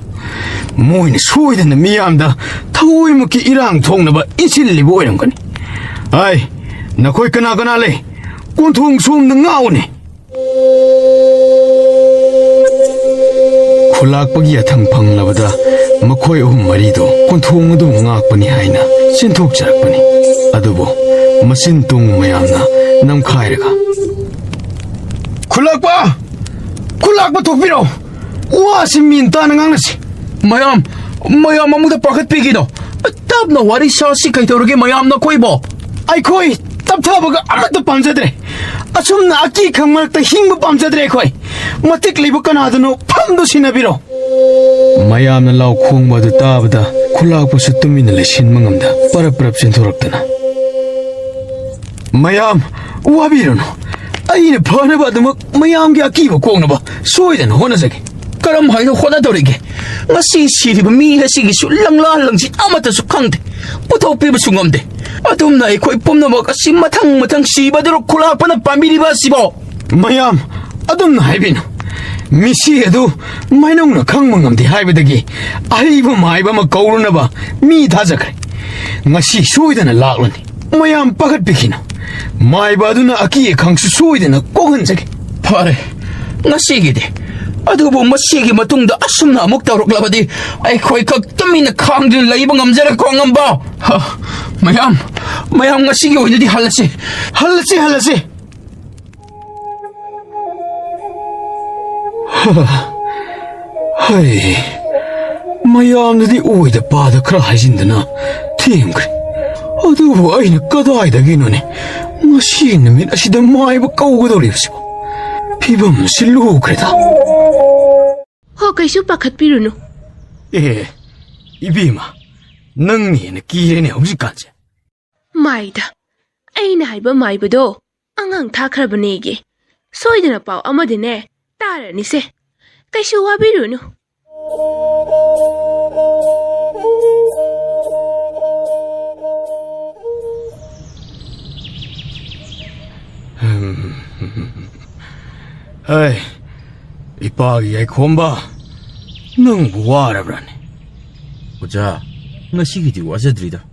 Speaker 6: ꯃꯣꯏꯅ ꯁꯣꯏꯗꯅ ꯃꯤꯌꯥꯝꯗ ꯊꯑꯣꯏꯃꯛꯀꯤ ꯏꯔꯥꯡ ꯊꯣꯛꯅꯕ ꯏꯟꯁꯤꯜꯂꯤꯕ ꯑꯣꯏꯔꯝꯒꯅꯤ. ꯍꯥꯏ, ꯅꯈꯣꯏ ꯀꯅꯥ ꯀꯅꯥ ꯂꯩ? ꯀꯣꯟꯊꯣꯡ ꯁꯣꯝꯗ ꯉꯥꯎꯅꯦ. ꯈꯨꯂꯥꯛꯄꯒꯤ ꯌꯥꯊꯪ ꯐꯪꯂꯕꯗ ꯃꯈꯣꯏ ꯑꯍꯨꯝ ꯃꯔꯤꯗꯣ ꯀꯣꯟꯊꯣꯡ ꯑꯗꯨ ꯉꯥꯛꯄꯅꯤ ꯍꯥꯏꯅ ꯆꯦꯟꯊꯣꯛꯆꯔꯛꯄꯅꯤ. ꯑꯗꯨꯕꯨ ꯃꯆꯤꯟ ꯇꯨꯡ ꯃꯌꯥꯝꯅ ꯅꯝꯈꯥꯏꯔꯒ ꯈꯨꯂꯥꯛꯄ ꯊꯣꯛꯄꯤꯔꯣ, ꯋꯥꯁꯤ ꯃꯤꯟ ꯇꯥꯅ ꯉꯥꯡꯅꯁꯤ.
Speaker 3: ꯃꯌꯥꯝ ꯑꯃꯨꯛꯇ ꯄꯥꯈꯠꯄꯤꯒꯤꯅꯣ. ꯇꯞꯅ ꯋꯥꯔꯤ ꯁꯥꯁꯤ. ꯀꯩꯗꯧꯔꯒꯦ ꯃꯌꯥꯝꯅ ꯑꯩꯈꯣꯏꯕꯣ?
Speaker 6: ꯑꯩꯈꯣꯏ ꯇꯞꯊꯕꯒ ꯑꯃꯠꯇ ꯄꯥꯝꯖꯗ꯭ꯔꯦ. ꯑꯁꯨꯝꯅ ꯑꯀꯤ ꯈꯪ ꯃꯔꯛꯇ ꯍꯤꯡꯕ ꯄꯥꯝꯖꯗ꯭ꯔꯦ. ꯑꯩꯈꯣꯏ ꯃꯇꯤꯛ ꯂꯩꯕ ꯀꯅꯥꯗꯨꯅꯣ ꯐꯝꯗꯨ ꯁꯤꯟꯅꯕꯤꯔꯣ. ꯃꯌꯥꯝꯅ ꯂꯥꯎ ꯈꯣꯡꯕ ꯑꯗꯨ ꯇꯥꯕꯗ ꯈꯨꯂꯥꯛꯄꯁꯨ ꯇꯨꯃꯤꯟꯅ ꯂꯩꯁꯤꯟꯕ ꯉꯝꯗ ꯄꯔꯞ ꯆꯦꯟꯊꯣꯔꯛꯇꯅ, ꯃꯌꯥꯝ ꯋꯥꯕꯤꯔꯨꯅꯨ, ꯑꯩꯅ ꯐꯅꯕ ꯑꯗꯨꯃꯛ ꯃꯌꯥꯝꯒꯤ ꯑꯀꯤꯕ ꯀꯣꯛꯅꯕ ꯁꯣꯏꯗꯅ ꯍꯣꯠꯅꯖꯒꯦ.
Speaker 3: ꯀꯔꯝ ꯍꯥꯏꯅ ꯍꯣꯠꯅꯗꯧꯔꯤꯒꯦ? ꯉꯁꯤ ꯁꯤꯔꯤꯕ ꯃꯤ ꯑꯁꯤꯒꯤꯁꯨ ꯂꯪꯂꯥ ꯂꯪꯁꯤꯟ ꯑꯃꯠꯇꯁꯨ ꯈꯪꯗꯦ, ꯄꯨꯊꯣꯛꯄꯤꯕꯁꯨ ꯉꯝꯗꯦ. ꯑꯗꯨꯝꯅ ꯑꯩꯈꯣꯏ ꯄꯨꯝꯅꯃꯛ ꯑꯁꯤ ꯃꯊꯪ ꯁꯤꯕꯗꯨꯔ ꯈꯨꯂꯥꯛꯄꯅ ꯄꯥꯝꯕꯤꯔꯤꯕ ꯑꯁꯤꯕꯣ?
Speaker 6: ꯃꯌꯥꯝ ꯑꯗꯨꯝꯅ ꯍꯥꯏꯕꯤꯅꯨ. 미시 에도 마이농나 강망감디 하이버데기 아이버 마이버 마 거우르나바 미 다자그래 ngasi soidana laklani mayam pakat bikina maiba aduna aki khangsu soidana koganjage
Speaker 3: Pare, ngasigidi. Adubo masigi matungda asumna amuk tawruklabadi ay ko'y kagtamina kangdun laibang amjara ko ang amba. Ha, mayam ngasigi oy na di halasi.
Speaker 6: halasi hai mayamnadi oida pada khra hajindana themgre adubo aina kadaidagino ne ngasi namit asida maiba kaugadoribsibo 피범 실로 그래다.
Speaker 5: Ho kaisu pakhatpirunu.
Speaker 6: 예, 이비마, 능니는 기회네 혹시까지.
Speaker 5: Maida. Aina haiba maibado. Angang thakrabane soidana pau amadine tarani se. Kaisu wabirunu.
Speaker 6: 에이, 이빠기에 곰바, 능 뭐하라브라니.
Speaker 3: Oja, ngasigidi wasadrida.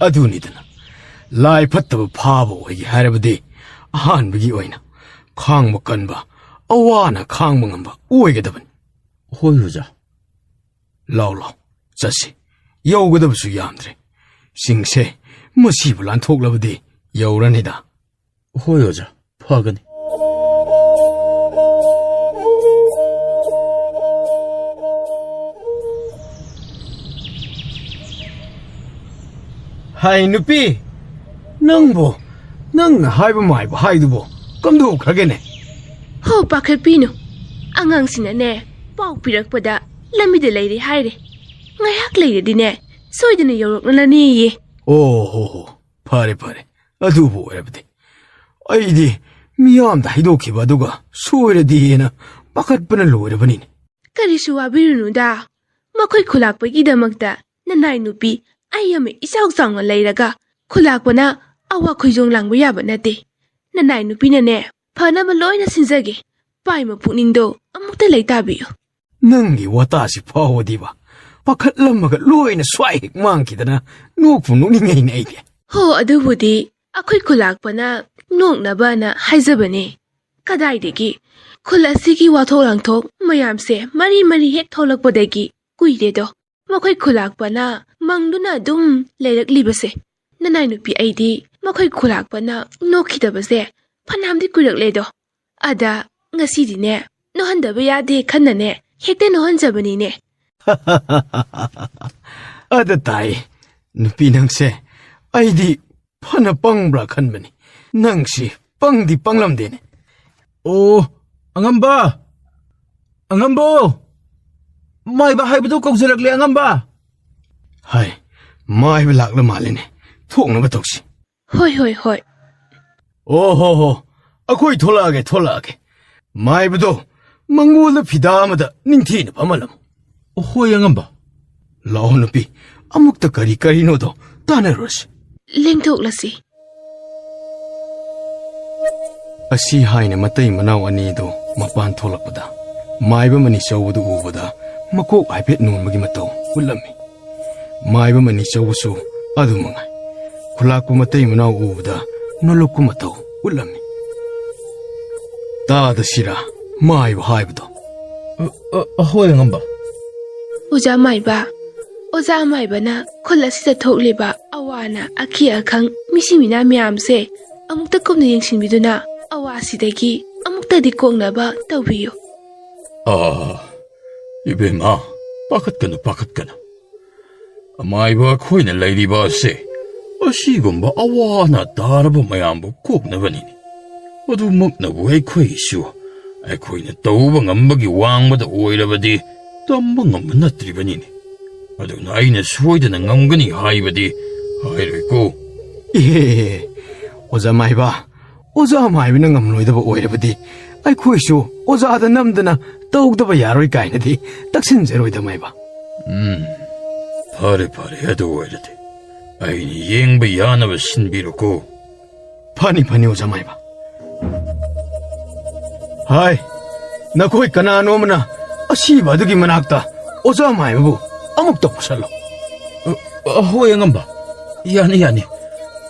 Speaker 6: 아두니드나, 라이 팟더브 파보, 이게 하라브디, 한비기 오이나, 강목 간바, 아와나 강목한바, 우에게다번.
Speaker 3: Hoy oja.
Speaker 6: 라울라, 자시, 여우거다브수 야함드레. 싱세, 뭐시불란 톡라브디, 여우라니다.
Speaker 3: Hoy oja. Pagani.
Speaker 6: 하이 누삐 낭보 낭 하이브 마이브 하이두보 깜도 가게네
Speaker 5: Ho pakhatpinu. Angang sinane pau pirakpada lamida leiri haire. Ngayak leiradine soidana yoroknalani ye.
Speaker 6: 오호호 파레 아두보 에브디 아이디 미암다 히도키바두가 수오레디에나 빠갓뻔을 로이라버니네
Speaker 5: Karisu wabirunu Makhoi khulakpagidamakta nanai nupi ayame isau sangna leiraga khulakpana awa khoijong langba yaba nate. Nanai nupi nane phanaba loina sinjage. Paima pukningdo amukta leitabiyo.
Speaker 6: 낭기 와타시 파오디바 빠갓람마가 로이나 스와이 망키다나 노쿠 노닝에이네 아이디
Speaker 5: Ho adubudi akhoi khulakpana noknabana haijabane. Kadaidegi khulasigi wathok langthok mayamse mari hek tholakpadagi kuiredo. Makhoi khulakpana mangduna dum leiraklibase. Nanai nupi aidi makhoi khulakpana nokhidabase phanamdi kuirakledo. Ada ngasidine nohandaba yade khanane hekte nohanjabanine.
Speaker 6: 아다타이 누삐 낭세 아이디 파나 빵브라 칸바니 낭시 빵디 빵람데네
Speaker 3: Oh, angamba. Angambo. May bahay ba ito kung sirakli angamba?
Speaker 6: 하이 마이브 락라 말레네 톡나바 톡시
Speaker 5: Hoi.
Speaker 6: 오호호 아코이 톨라게 마이브도 망고르 피다마다 닝티네 바말람
Speaker 3: Hoy angamba.
Speaker 6: 라오누피 아묵다 까리노도 따네로시
Speaker 5: Lengthoklasi.
Speaker 6: ꯑꯁꯤ ꯍꯥꯏꯅ ꯃꯇꯩ ꯃꯅꯥꯎ ꯑꯅꯤꯗꯨ ꯃꯄꯥꯟ ꯊꯣꯛꯂꯛꯄꯗ ꯃꯥꯏꯕ money ꯆꯧꯕꯗꯨ ꯎꯕꯗ ꯃꯀꯣꯛ ꯍꯥꯏꯐꯦꯠ ꯅꯣꯟꯕꯒꯤ ꯃꯇꯧ ꯎꯠꯂꯝꯃꯤ ꯃꯥꯏꯕ ꯃꯅꯤ ꯆꯧꯕꯁꯨ ꯑꯗꯨ ꯃꯉꯥꯏ ꯈꯨꯂꯥꯛꯄ ꯃꯇꯩ ꯃꯅꯥꯎ ꯎꯕꯗ ꯅꯣꯜꯂꯛꯄ ꯃꯇꯧ ꯎꯠꯂꯝꯃꯤ ꯇꯥꯗꯁꯤꯔꯥ ꯃꯥꯏꯕ ꯍꯥꯏꯕꯗꯣ
Speaker 3: Hoy angamba.
Speaker 5: Oja maibana khulasida thokliba awana akhi akhang misimina myamse amukta komna yengsinbiduna awasidagi amukta di kongnaba tawbiyo.
Speaker 3: Ibema, pakat kana. Amayba ko'y na layliba se. Asigumba awana daraba mayambo koknabanini. Adumaknabu ay ko'y isu. Ay ko'y na tauba ngambagi wangbada oirabadi tamba ngambanatribanini. Aduna ay na suwayda na ngamgani haibadi hayroy ko.
Speaker 6: 예 오자 마이브는 ngamloidaba oirabadi ꯑꯩꯈꯣꯏꯁꯨ ꯑꯣꯖꯥꯗ ꯅꯝꯗꯅ ꯇꯧꯗꯕ ꯌꯥꯔꯣꯏ ꯀꯥꯏꯅꯗꯤ ꯇꯛꯁꯤꯟꯖꯔꯣꯏꯗ ꯃꯥꯏꯕ
Speaker 3: Pare ꯑꯗꯨ ꯑꯣꯏꯔꯗꯤ ꯑꯩꯅ ꯌꯦꯡꯕ ꯌꯥꯅꯕ ꯁꯤꯟꯕꯤꯔꯣꯀꯣ.
Speaker 6: ꯐꯅꯤ ꯑꯣꯖꯥ ꯃꯥꯏꯕ ꯍꯥꯏ ꯅꯈꯣꯏ ꯀꯅꯥꯅꯣꯃꯅ ꯑꯁꯤꯕ ꯑꯗꯨꯒꯤ ꯃꯅꯥꯛꯇ ꯑꯣꯖꯥ ꯃꯥꯏꯕꯕꯨ ꯑꯃꯨꯛꯇ ꯄꯨꯁꯜꯂꯣ.
Speaker 3: ꯍꯣꯏ ꯑꯉꯝꯕ. ꯌꯥꯅꯤ ꯌꯥꯅꯤ.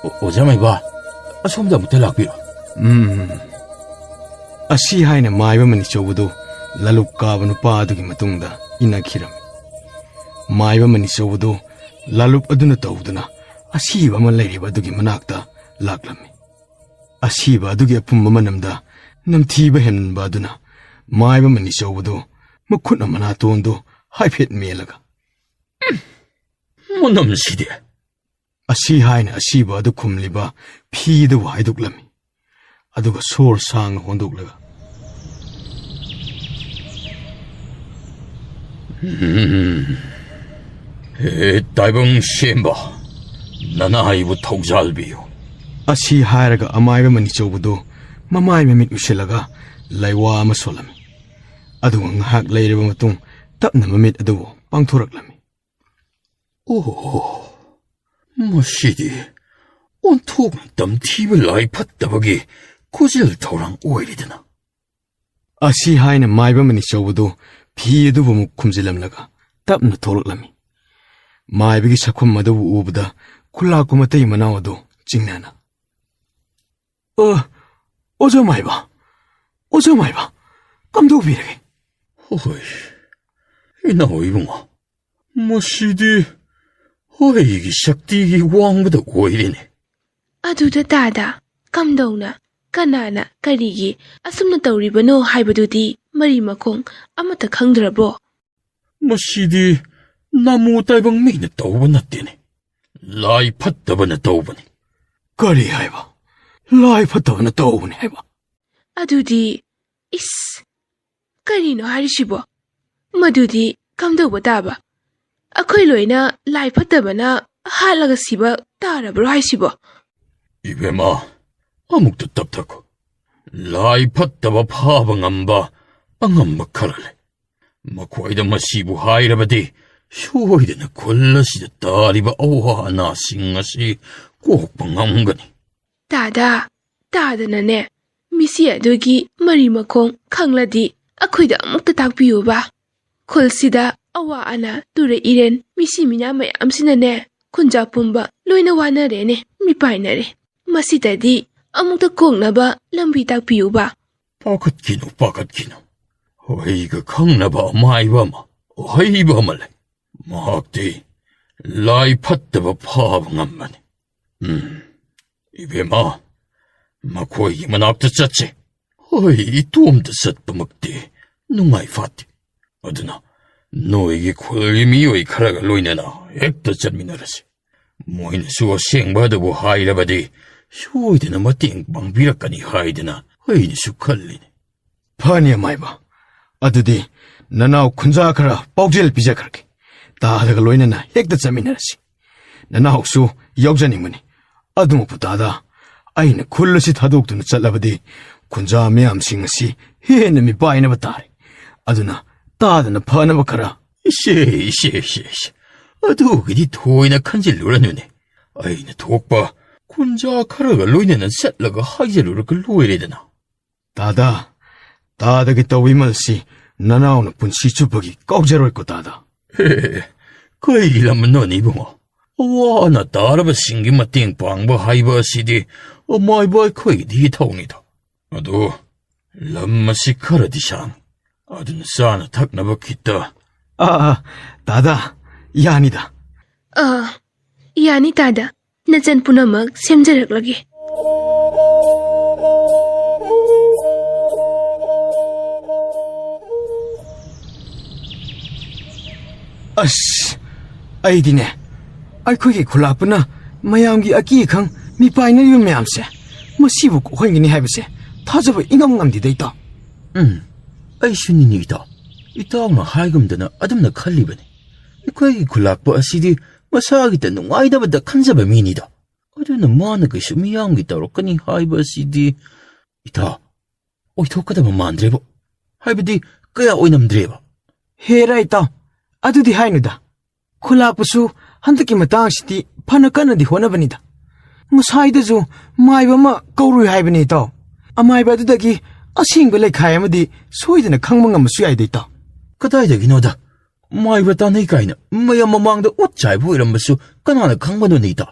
Speaker 3: ꯑꯣꯖꯥ ꯃꯥꯏꯕ, ꯑꯁꯣꯝꯗ ꯑꯃꯨꯛꯇ ꯂꯥꯛꯄꯤꯔꯣ.
Speaker 6: ꯑꯁꯤ ꯍꯥꯏꯅ ꯃꯥꯏꯕ ꯃꯅꯤꯆꯧꯕꯗꯨ ꯂꯂꯨꯞ ꯀꯥꯕ ꯅꯨꯄꯥ ꯑꯗꯨꯒꯤ ꯃꯇꯨꯡꯗ ꯏꯟꯅꯈꯤꯔꯝꯃꯤ. ꯃꯥꯏꯕ ꯃꯅꯤꯆꯧꯕꯗꯨ ꯂꯂꯨꯞ ꯑꯗꯨꯅ ꯇꯧꯗꯨꯅ ꯑꯁꯤꯕ ꯑꯃ ꯂꯩꯔꯤꯕ ꯑꯗꯨꯒꯤ ꯃꯅꯥꯛꯇ ꯂꯥꯛꯂꯝꯃꯤ. ꯑꯁꯤꯕ ꯑꯗꯨꯒꯤ ꯑꯄꯨꯝꯕ ꯃꯅꯝꯗ ꯅꯝꯊꯤꯕ ꯍꯦꯟꯃꯟꯕ ꯑꯗꯨꯅ ꯃꯥꯏꯕ ꯃꯅꯤꯆꯧꯕꯗꯨ ꯃꯈꯨꯠꯅ ꯃꯅꯥꯇꯣꯟꯗꯨ ꯍꯥꯏꯐꯦꯠ ꯃꯦꯜꯂꯒ
Speaker 3: ꯃꯅꯝꯁꯤꯗꯤ
Speaker 6: ꯑꯁꯤ ꯍꯥꯏꯅ ꯑꯁꯤꯕ ꯑꯗꯨ ꯈꯨꯝꯂꯤꯕ ꯐꯤꯗꯨꯕꯨ ꯍꯥꯏꯗꯣꯛꯂꯝꯃꯤ. ꯑꯗꯨꯒ ꯁꯣꯔ ꯁꯥꯡꯅ ꯍꯣꯟꯗꯣꯛꯂꯒ
Speaker 3: ꯍꯦ ꯇꯥꯏꯕꯪ ꯁꯦꯝꯕ, ꯅꯅꯥꯏꯕꯨ ꯊꯧꯖꯥꯜꯕꯤꯌꯨ.
Speaker 6: ꯑꯁꯤ ꯍꯥꯏꯔꯒ ꯑꯃꯥꯏꯕ ꯃꯅꯤꯆꯧꯕꯗꯨ ꯃꯃꯥꯏ ꯃꯃꯤꯠ ꯎꯏꯁꯤꯜꯂꯒ ꯂꯩꯋꯥ ꯑꯃ ꯁꯣꯜꯂꯝꯃꯤ. ꯑꯗꯨꯒ ꯉꯥꯏꯍꯥꯛ ꯂꯩꯔꯕ ꯃꯇꯨꯡ ꯇꯞꯅ ꯃꯃꯤꯠ ꯑꯗꯨꯕꯨ ꯄꯥꯡꯊꯣꯔꯛꯂꯝꯃꯤ.
Speaker 3: ꯑꯣ, ꯃꯁꯤꯗꯤ ꯑꯣꯟꯊꯣꯛꯅ ꯇꯝꯊꯤꯕ ꯂꯥꯏ ꯐꯠꯇꯕꯒꯤ ꯈꯨꯖꯤꯜ ꯊꯧꯔꯥꯡ ꯑꯣꯏꯔꯤꯗꯅ.
Speaker 6: ꯑꯁꯤ ꯍꯥꯏꯅ ꯃꯥꯏꯕ ꯃꯅꯤꯆꯧꯕꯗꯨ ꯐꯤ ꯑꯗꯨꯕꯨ ꯑꯃꯨꯛ ꯈꯨꯝꯖꯤꯜꯂꯝꯂꯒ ꯇꯞꯅ ꯊꯣꯛꯂꯛꯂꯝꯃꯤ. ꯃꯥꯏꯕꯒꯤ ꯁꯛꯐꯝ ꯑꯗꯨꯕꯨ ꯎꯕꯗ ꯈꯨꯜꯂꯥꯛꯄ ꯃꯇꯩ ꯃꯅꯥꯎ ꯑꯗꯨ ꯆꯤꯡꯅꯅ, ꯑꯣꯖꯥ ꯃꯥꯏꯕ, ꯀꯝꯗꯧꯕꯤꯔꯒꯦ?
Speaker 3: ꯍꯣꯏ, ꯏꯅꯥꯎ ꯏꯕꯨꯡꯉꯣ, ꯃꯁꯤꯗꯤ ꯑꯩꯒꯤ ꯁꯛꯇꯤꯒꯤ ꯋꯥꯡꯕꯗ ꯑꯣꯏꯔꯦꯅꯦ.
Speaker 5: ꯑꯗꯨꯗ ꯇꯥꯗ ꯀꯝꯗꯧꯅ ꯀꯅꯥꯅ ꯀꯔꯤꯒꯤ ꯑꯁꯨꯝꯅ ꯇꯧꯔꯤꯕꯅꯣ ꯍꯥꯏꯕꯗꯨꯗꯤ ꯃꯔꯤ ꯃꯈꯣꯡ ꯑꯃꯠꯇ ꯈꯪꯗ꯭ꯔꯕꯣ?
Speaker 3: ꯃꯁꯤꯗꯤ ꯅꯃꯨ ꯇꯥꯏꯕꯪ ꯃꯤꯅ ꯇꯧꯕ ꯅꯠꯇꯦꯅꯦ, ꯂꯥꯏ ꯐꯠꯇꯕꯅ ꯇꯧꯕꯅꯤ.
Speaker 6: ꯀꯔꯤ ꯍꯥꯏꯕ? ꯂꯥꯏ ꯐꯠꯇꯕꯅ ꯇꯧꯕꯅꯤ ꯍꯥꯏꯕ?
Speaker 5: ꯑꯗꯨꯗꯤ ꯀꯔꯤꯅꯣ ꯍꯥꯏꯔꯤꯁꯤꯕꯣ? ꯃꯗꯨꯗꯤ ꯀꯝꯗꯧꯕ ꯇꯥꯕ? ꯑꯩꯈꯣꯏ ꯂꯣꯏꯅ ꯂꯥꯏ ꯐꯠꯇꯕꯅ ꯍꯥꯠꯂꯒ ꯁꯤꯕ ꯇꯥꯔꯕ꯭ꯔꯣ ꯍꯥꯏꯁꯤꯕꯣ?
Speaker 3: ꯏꯕꯦꯝꯃ, ꯑꯃꯨꯛꯇ ꯇꯞꯊꯈꯣ. ꯂꯥꯏ ꯐꯠꯇꯕ ꯐꯥꯕ ꯉꯝꯕ ꯑꯉꯝꯕ ꯈꯔ ꯂꯩ. ꯃꯈꯣꯏꯗ ꯃꯁꯤꯕꯨ ꯍꯥꯏꯔꯕꯗꯤ ꯁꯣꯏꯗꯅ ꯈꯨꯜ ꯑꯁꯤꯗ ꯇꯥꯔꯤꯕ ꯑꯋꯥ ꯑꯅꯥꯁꯤꯡ ꯑꯁꯤ ꯀꯣꯛꯄ ꯉꯝꯒꯅꯤ.
Speaker 5: ꯇꯥꯗꯅꯅꯦ, ꯃꯤꯁꯤ ꯑꯗꯨꯒꯤ ꯃꯔꯤ ꯃꯈꯣꯡ ꯈꯪꯂꯗꯤ ꯑꯩꯈꯣꯏꯗ ꯑꯃꯨꯛꯇ ꯇꯥꯛꯄꯤꯌꯨꯕ. ꯈꯨꯜꯁꯤꯗ ꯑꯋꯥ ꯑꯅꯥ ꯇꯨꯔꯛꯏꯔꯦꯟ ꯃꯤꯁꯤ ꯃꯤꯅꯥ ꯃꯌꯥꯝꯁꯤꯅꯅꯦ ꯈꯨꯟꯖꯥ ꯄꯨꯝꯕ ꯂꯣꯏꯅ ꯋꯥꯅꯔꯦꯅꯦ, ꯃꯤꯄꯥꯏꯅꯔꯦ. ꯃꯁꯤꯗꯗꯤ ꯑꯃꯨꯛꯇ ꯀꯣꯛꯅꯕ ꯂꯝꯕꯤ ꯇꯥꯛꯄꯤꯌꯨꯕ.
Speaker 3: ꯄꯥꯈꯠꯈꯤꯅꯨ. ꯑꯩꯒ ꯈꯪꯅꯕ ꯑꯃꯥꯏꯕ ꯑꯃ, ꯑꯍꯩꯕ ꯑꯃ ꯂꯩ. ꯃꯍꯥꯛꯇꯤ ꯂꯥꯏ ꯐꯠꯇꯕ ꯐꯥꯕ ꯉꯝꯕꯅꯤ. ꯏꯕꯦꯝꯃ, ꯃꯈꯣꯏꯒꯤ ꯃꯅꯥꯛꯇ ꯆꯠꯁꯦ. ꯑꯩ ꯏꯇꯣꯝꯇ ꯆꯠꯄꯃꯛꯇꯤ ꯅꯨꯡꯉꯥꯏ ꯐꯥꯠꯇꯦ. ꯑꯗꯨꯅ ꯅꯣꯏꯒꯤ ꯈꯨꯜꯒꯤ ꯃꯤꯑꯣꯏ ꯈꯔꯒ ꯂꯣꯏꯅꯅ ꯍꯦꯛꯇ ꯆꯠꯃꯤꯟꯅꯔꯁꯤ. ꯃꯣꯏꯅꯁꯨ ꯑꯁꯦꯡꯕ ꯑꯗꯨꯕꯨ ꯍꯥꯏꯔꯕꯗꯤ ꯁꯣꯏꯗꯅ ꯃꯇꯦꯡ ꯄꯥꯡꯕꯤꯔꯛꯀꯅꯤ ꯍꯥꯏꯗꯅ ꯑꯩꯅꯁꯨ ꯈꯜꯂꯤꯅꯤ.
Speaker 6: ꯐꯅꯤ ꯑꯃꯥꯏꯕ, ꯑꯗꯨꯗꯤ ꯅꯅꯥꯎ ꯈꯨꯟꯖꯥ ꯈꯔ ꯄꯥꯎꯖꯦꯜ ꯄꯤꯖꯈ꯭ꯔꯒꯦ. ꯇꯥꯗꯒ ꯂꯣꯏꯅꯅ ꯍꯦꯛꯇ ꯆꯠꯃꯤꯟꯅꯔꯁꯤ. ꯅꯅꯥꯎꯁꯨ ꯌꯥꯎꯖꯅꯤꯡꯕꯅꯤ. ꯑꯗꯨꯃꯛꯄꯨ ꯇꯥꯗ, ꯑꯩꯅ ꯈꯨꯜ ꯑꯁꯤ ꯊꯥꯗꯣꯛꯇꯨꯅ ꯆꯠꯂꯕꯗꯤ ꯈꯨꯟꯖꯥ ꯃꯌꯥꯝꯁꯤꯡ ꯑꯁꯤ ꯍꯦꯟꯅ ꯃꯤꯄꯥꯏꯅꯕ ꯇꯥꯔꯦ. ꯑꯗꯨꯅ ꯇꯥꯗꯅ ꯐꯅꯕ ꯈꯔ.
Speaker 3: ꯏꯁꯦ, ꯑꯗꯨꯒꯤꯗꯤ ꯊꯣꯏꯅ ꯈꯟꯖꯤꯜꯂꯨꯔꯅꯨꯅꯦ. ꯑꯩꯅ ꯊꯣꯛꯄ ꯈꯨꯟꯖꯥ ꯈꯔꯒ ꯂꯣꯏꯅꯅ ꯆꯠꯂꯒ ꯍꯥꯏꯖꯜꯂꯨꯔꯒ ꯂꯣꯏꯔꯦꯗꯅ.
Speaker 6: ꯇꯥꯗꯒꯤ ꯇꯧꯋꯤꯃꯜꯁꯤ ꯅꯅꯥꯎꯅ ꯄꯨꯟꯁꯤ ꯆꯨꯞꯄꯒꯤ ꯀꯥꯎꯖꯔꯣꯏꯀꯣ ꯇꯥꯗ.
Speaker 3: ꯀꯩ ꯂꯝꯅꯣꯅꯦ ꯏꯕꯨꯡꯉꯣ? ꯑꯋꯥ ꯑꯅꯥ ꯇꯥꯔꯕꯁꯤꯡꯒꯤ ꯃꯇꯦꯡ ꯄꯥꯡꯕ ꯍꯥꯏꯕ ꯑꯁꯤꯗꯤ ꯑꯃꯥꯏꯕ ꯑꯩꯈꯣꯏꯒꯤꯗꯤ ꯏꯊꯧꯅꯤꯗꯣ. ꯑꯗꯨ ꯂꯝ ꯑꯁꯤ ꯈꯔꯗꯤ ꯁꯥꯡꯉꯤ. ꯑꯗꯨꯅ ꯆꯥꯅ ꯊꯛꯅꯕ ꯈꯤꯇ.
Speaker 6: ꯇꯥꯗ, ꯌꯥꯅꯤꯗ.
Speaker 5: ꯌꯥꯅꯤ ꯇꯥꯗ, ꯅꯆꯟ ꯄꯨꯝꯅꯃꯛ ꯁꯦꯝꯖꯔꯛꯂꯒꯦ.
Speaker 6: ꯑꯩꯗꯤꯅꯦ, ꯑꯩꯈꯣꯏꯒꯤ ꯈꯨꯜꯂꯥꯛꯄꯅ ꯃꯌꯥꯝꯒꯤ ꯑꯀꯤ ꯑꯈꯪ ꯃꯤꯄꯥꯏꯅꯔꯤꯕ ꯃꯌꯥꯝꯁꯦ ꯃꯁꯤꯕꯨ ꯀꯣꯛꯍꯟꯒꯅꯤ ꯍꯥꯏꯕꯁꯦ ꯊꯥꯖꯕ ꯏꯉꯝ ꯉꯝꯗꯦꯗ ꯏꯇꯥꯎ.
Speaker 3: ꯑꯩꯁꯨꯅꯤꯅꯦ ꯏꯇꯥꯎ. ꯏꯇꯥꯎꯅ ꯍꯥꯏꯒꯨꯝꯗꯅ ꯑꯗꯨꯝꯅ ꯈꯜꯂꯤꯕꯅꯤ. ꯑꯩꯈꯣꯏꯒꯤ ꯈꯨꯜꯂꯥꯛꯄ ꯑꯁꯤꯗꯤ ꯃꯁꯥꯒꯤꯇ ꯅꯨꯡꯉꯥꯏꯗꯕꯗ ꯈꯟꯖꯕ ꯃꯤꯅꯤꯗ. ꯑꯗꯨꯅ ꯃꯥꯅ ꯀꯩꯁꯨ ꯃꯤꯌꯥꯝꯒꯤ ꯇꯧꯔꯛꯀꯅꯤ ꯍꯥꯏꯕ ꯑꯁꯤꯗꯤ ꯏꯇꯥꯎ ꯑꯣꯏꯊꯣꯛꯀꯗꯕ ꯃꯥꯟꯗ꯭ꯔꯦꯕ. ꯍꯥꯏꯕꯗꯤ ꯀꯌꯥ ꯑꯣꯏꯅꯝꯗ꯭ꯔꯦꯕ.
Speaker 6: ꯍꯦꯔꯥ ꯏꯇꯥꯎ, ꯑꯗꯨꯗꯤ ꯍꯥꯏꯅꯨꯗ. ꯈꯨꯜꯂꯥꯛꯄꯁꯨ ꯍꯟꯗꯛꯀꯤ ꯃꯇꯥꯡꯁꯤꯗꯤ ꯐꯅ ꯀꯟꯅꯗꯤ ꯍꯣꯠꯅꯕꯅꯤꯗ. ꯉꯁꯥꯏꯗꯁꯨ ꯃꯥꯏꯕ ꯑꯃ ꯀꯧꯔꯨꯏ ꯍꯥꯏꯕꯅꯤ ꯏꯇꯥꯎ. ꯑꯃꯥꯏꯕ ꯑꯗꯨꯗꯒꯤ ꯑꯁꯦꯡꯕ ꯂꯩꯈꯥꯏ ꯑꯃꯗꯤ ꯁꯣꯏꯗꯅ ꯈꯪꯕ ꯉꯝꯕꯁꯨ ꯌꯥꯏꯗ ꯏꯇꯥꯎ.
Speaker 3: ꯀꯗꯥꯏꯗꯒꯤꯅꯣꯗ ꯃꯥꯏꯕ ꯇꯥꯟꯅꯩ ꯀꯥꯏꯅ ꯃꯌꯥꯝ ꯃꯃꯥꯡꯗ ꯎꯠ ꯆꯥꯏꯕ ꯑꯣꯏꯔꯝꯕꯁꯨ ꯀꯅꯥꯅ ꯈꯪꯕꯅꯣꯅꯦ ꯏꯇꯥꯎ?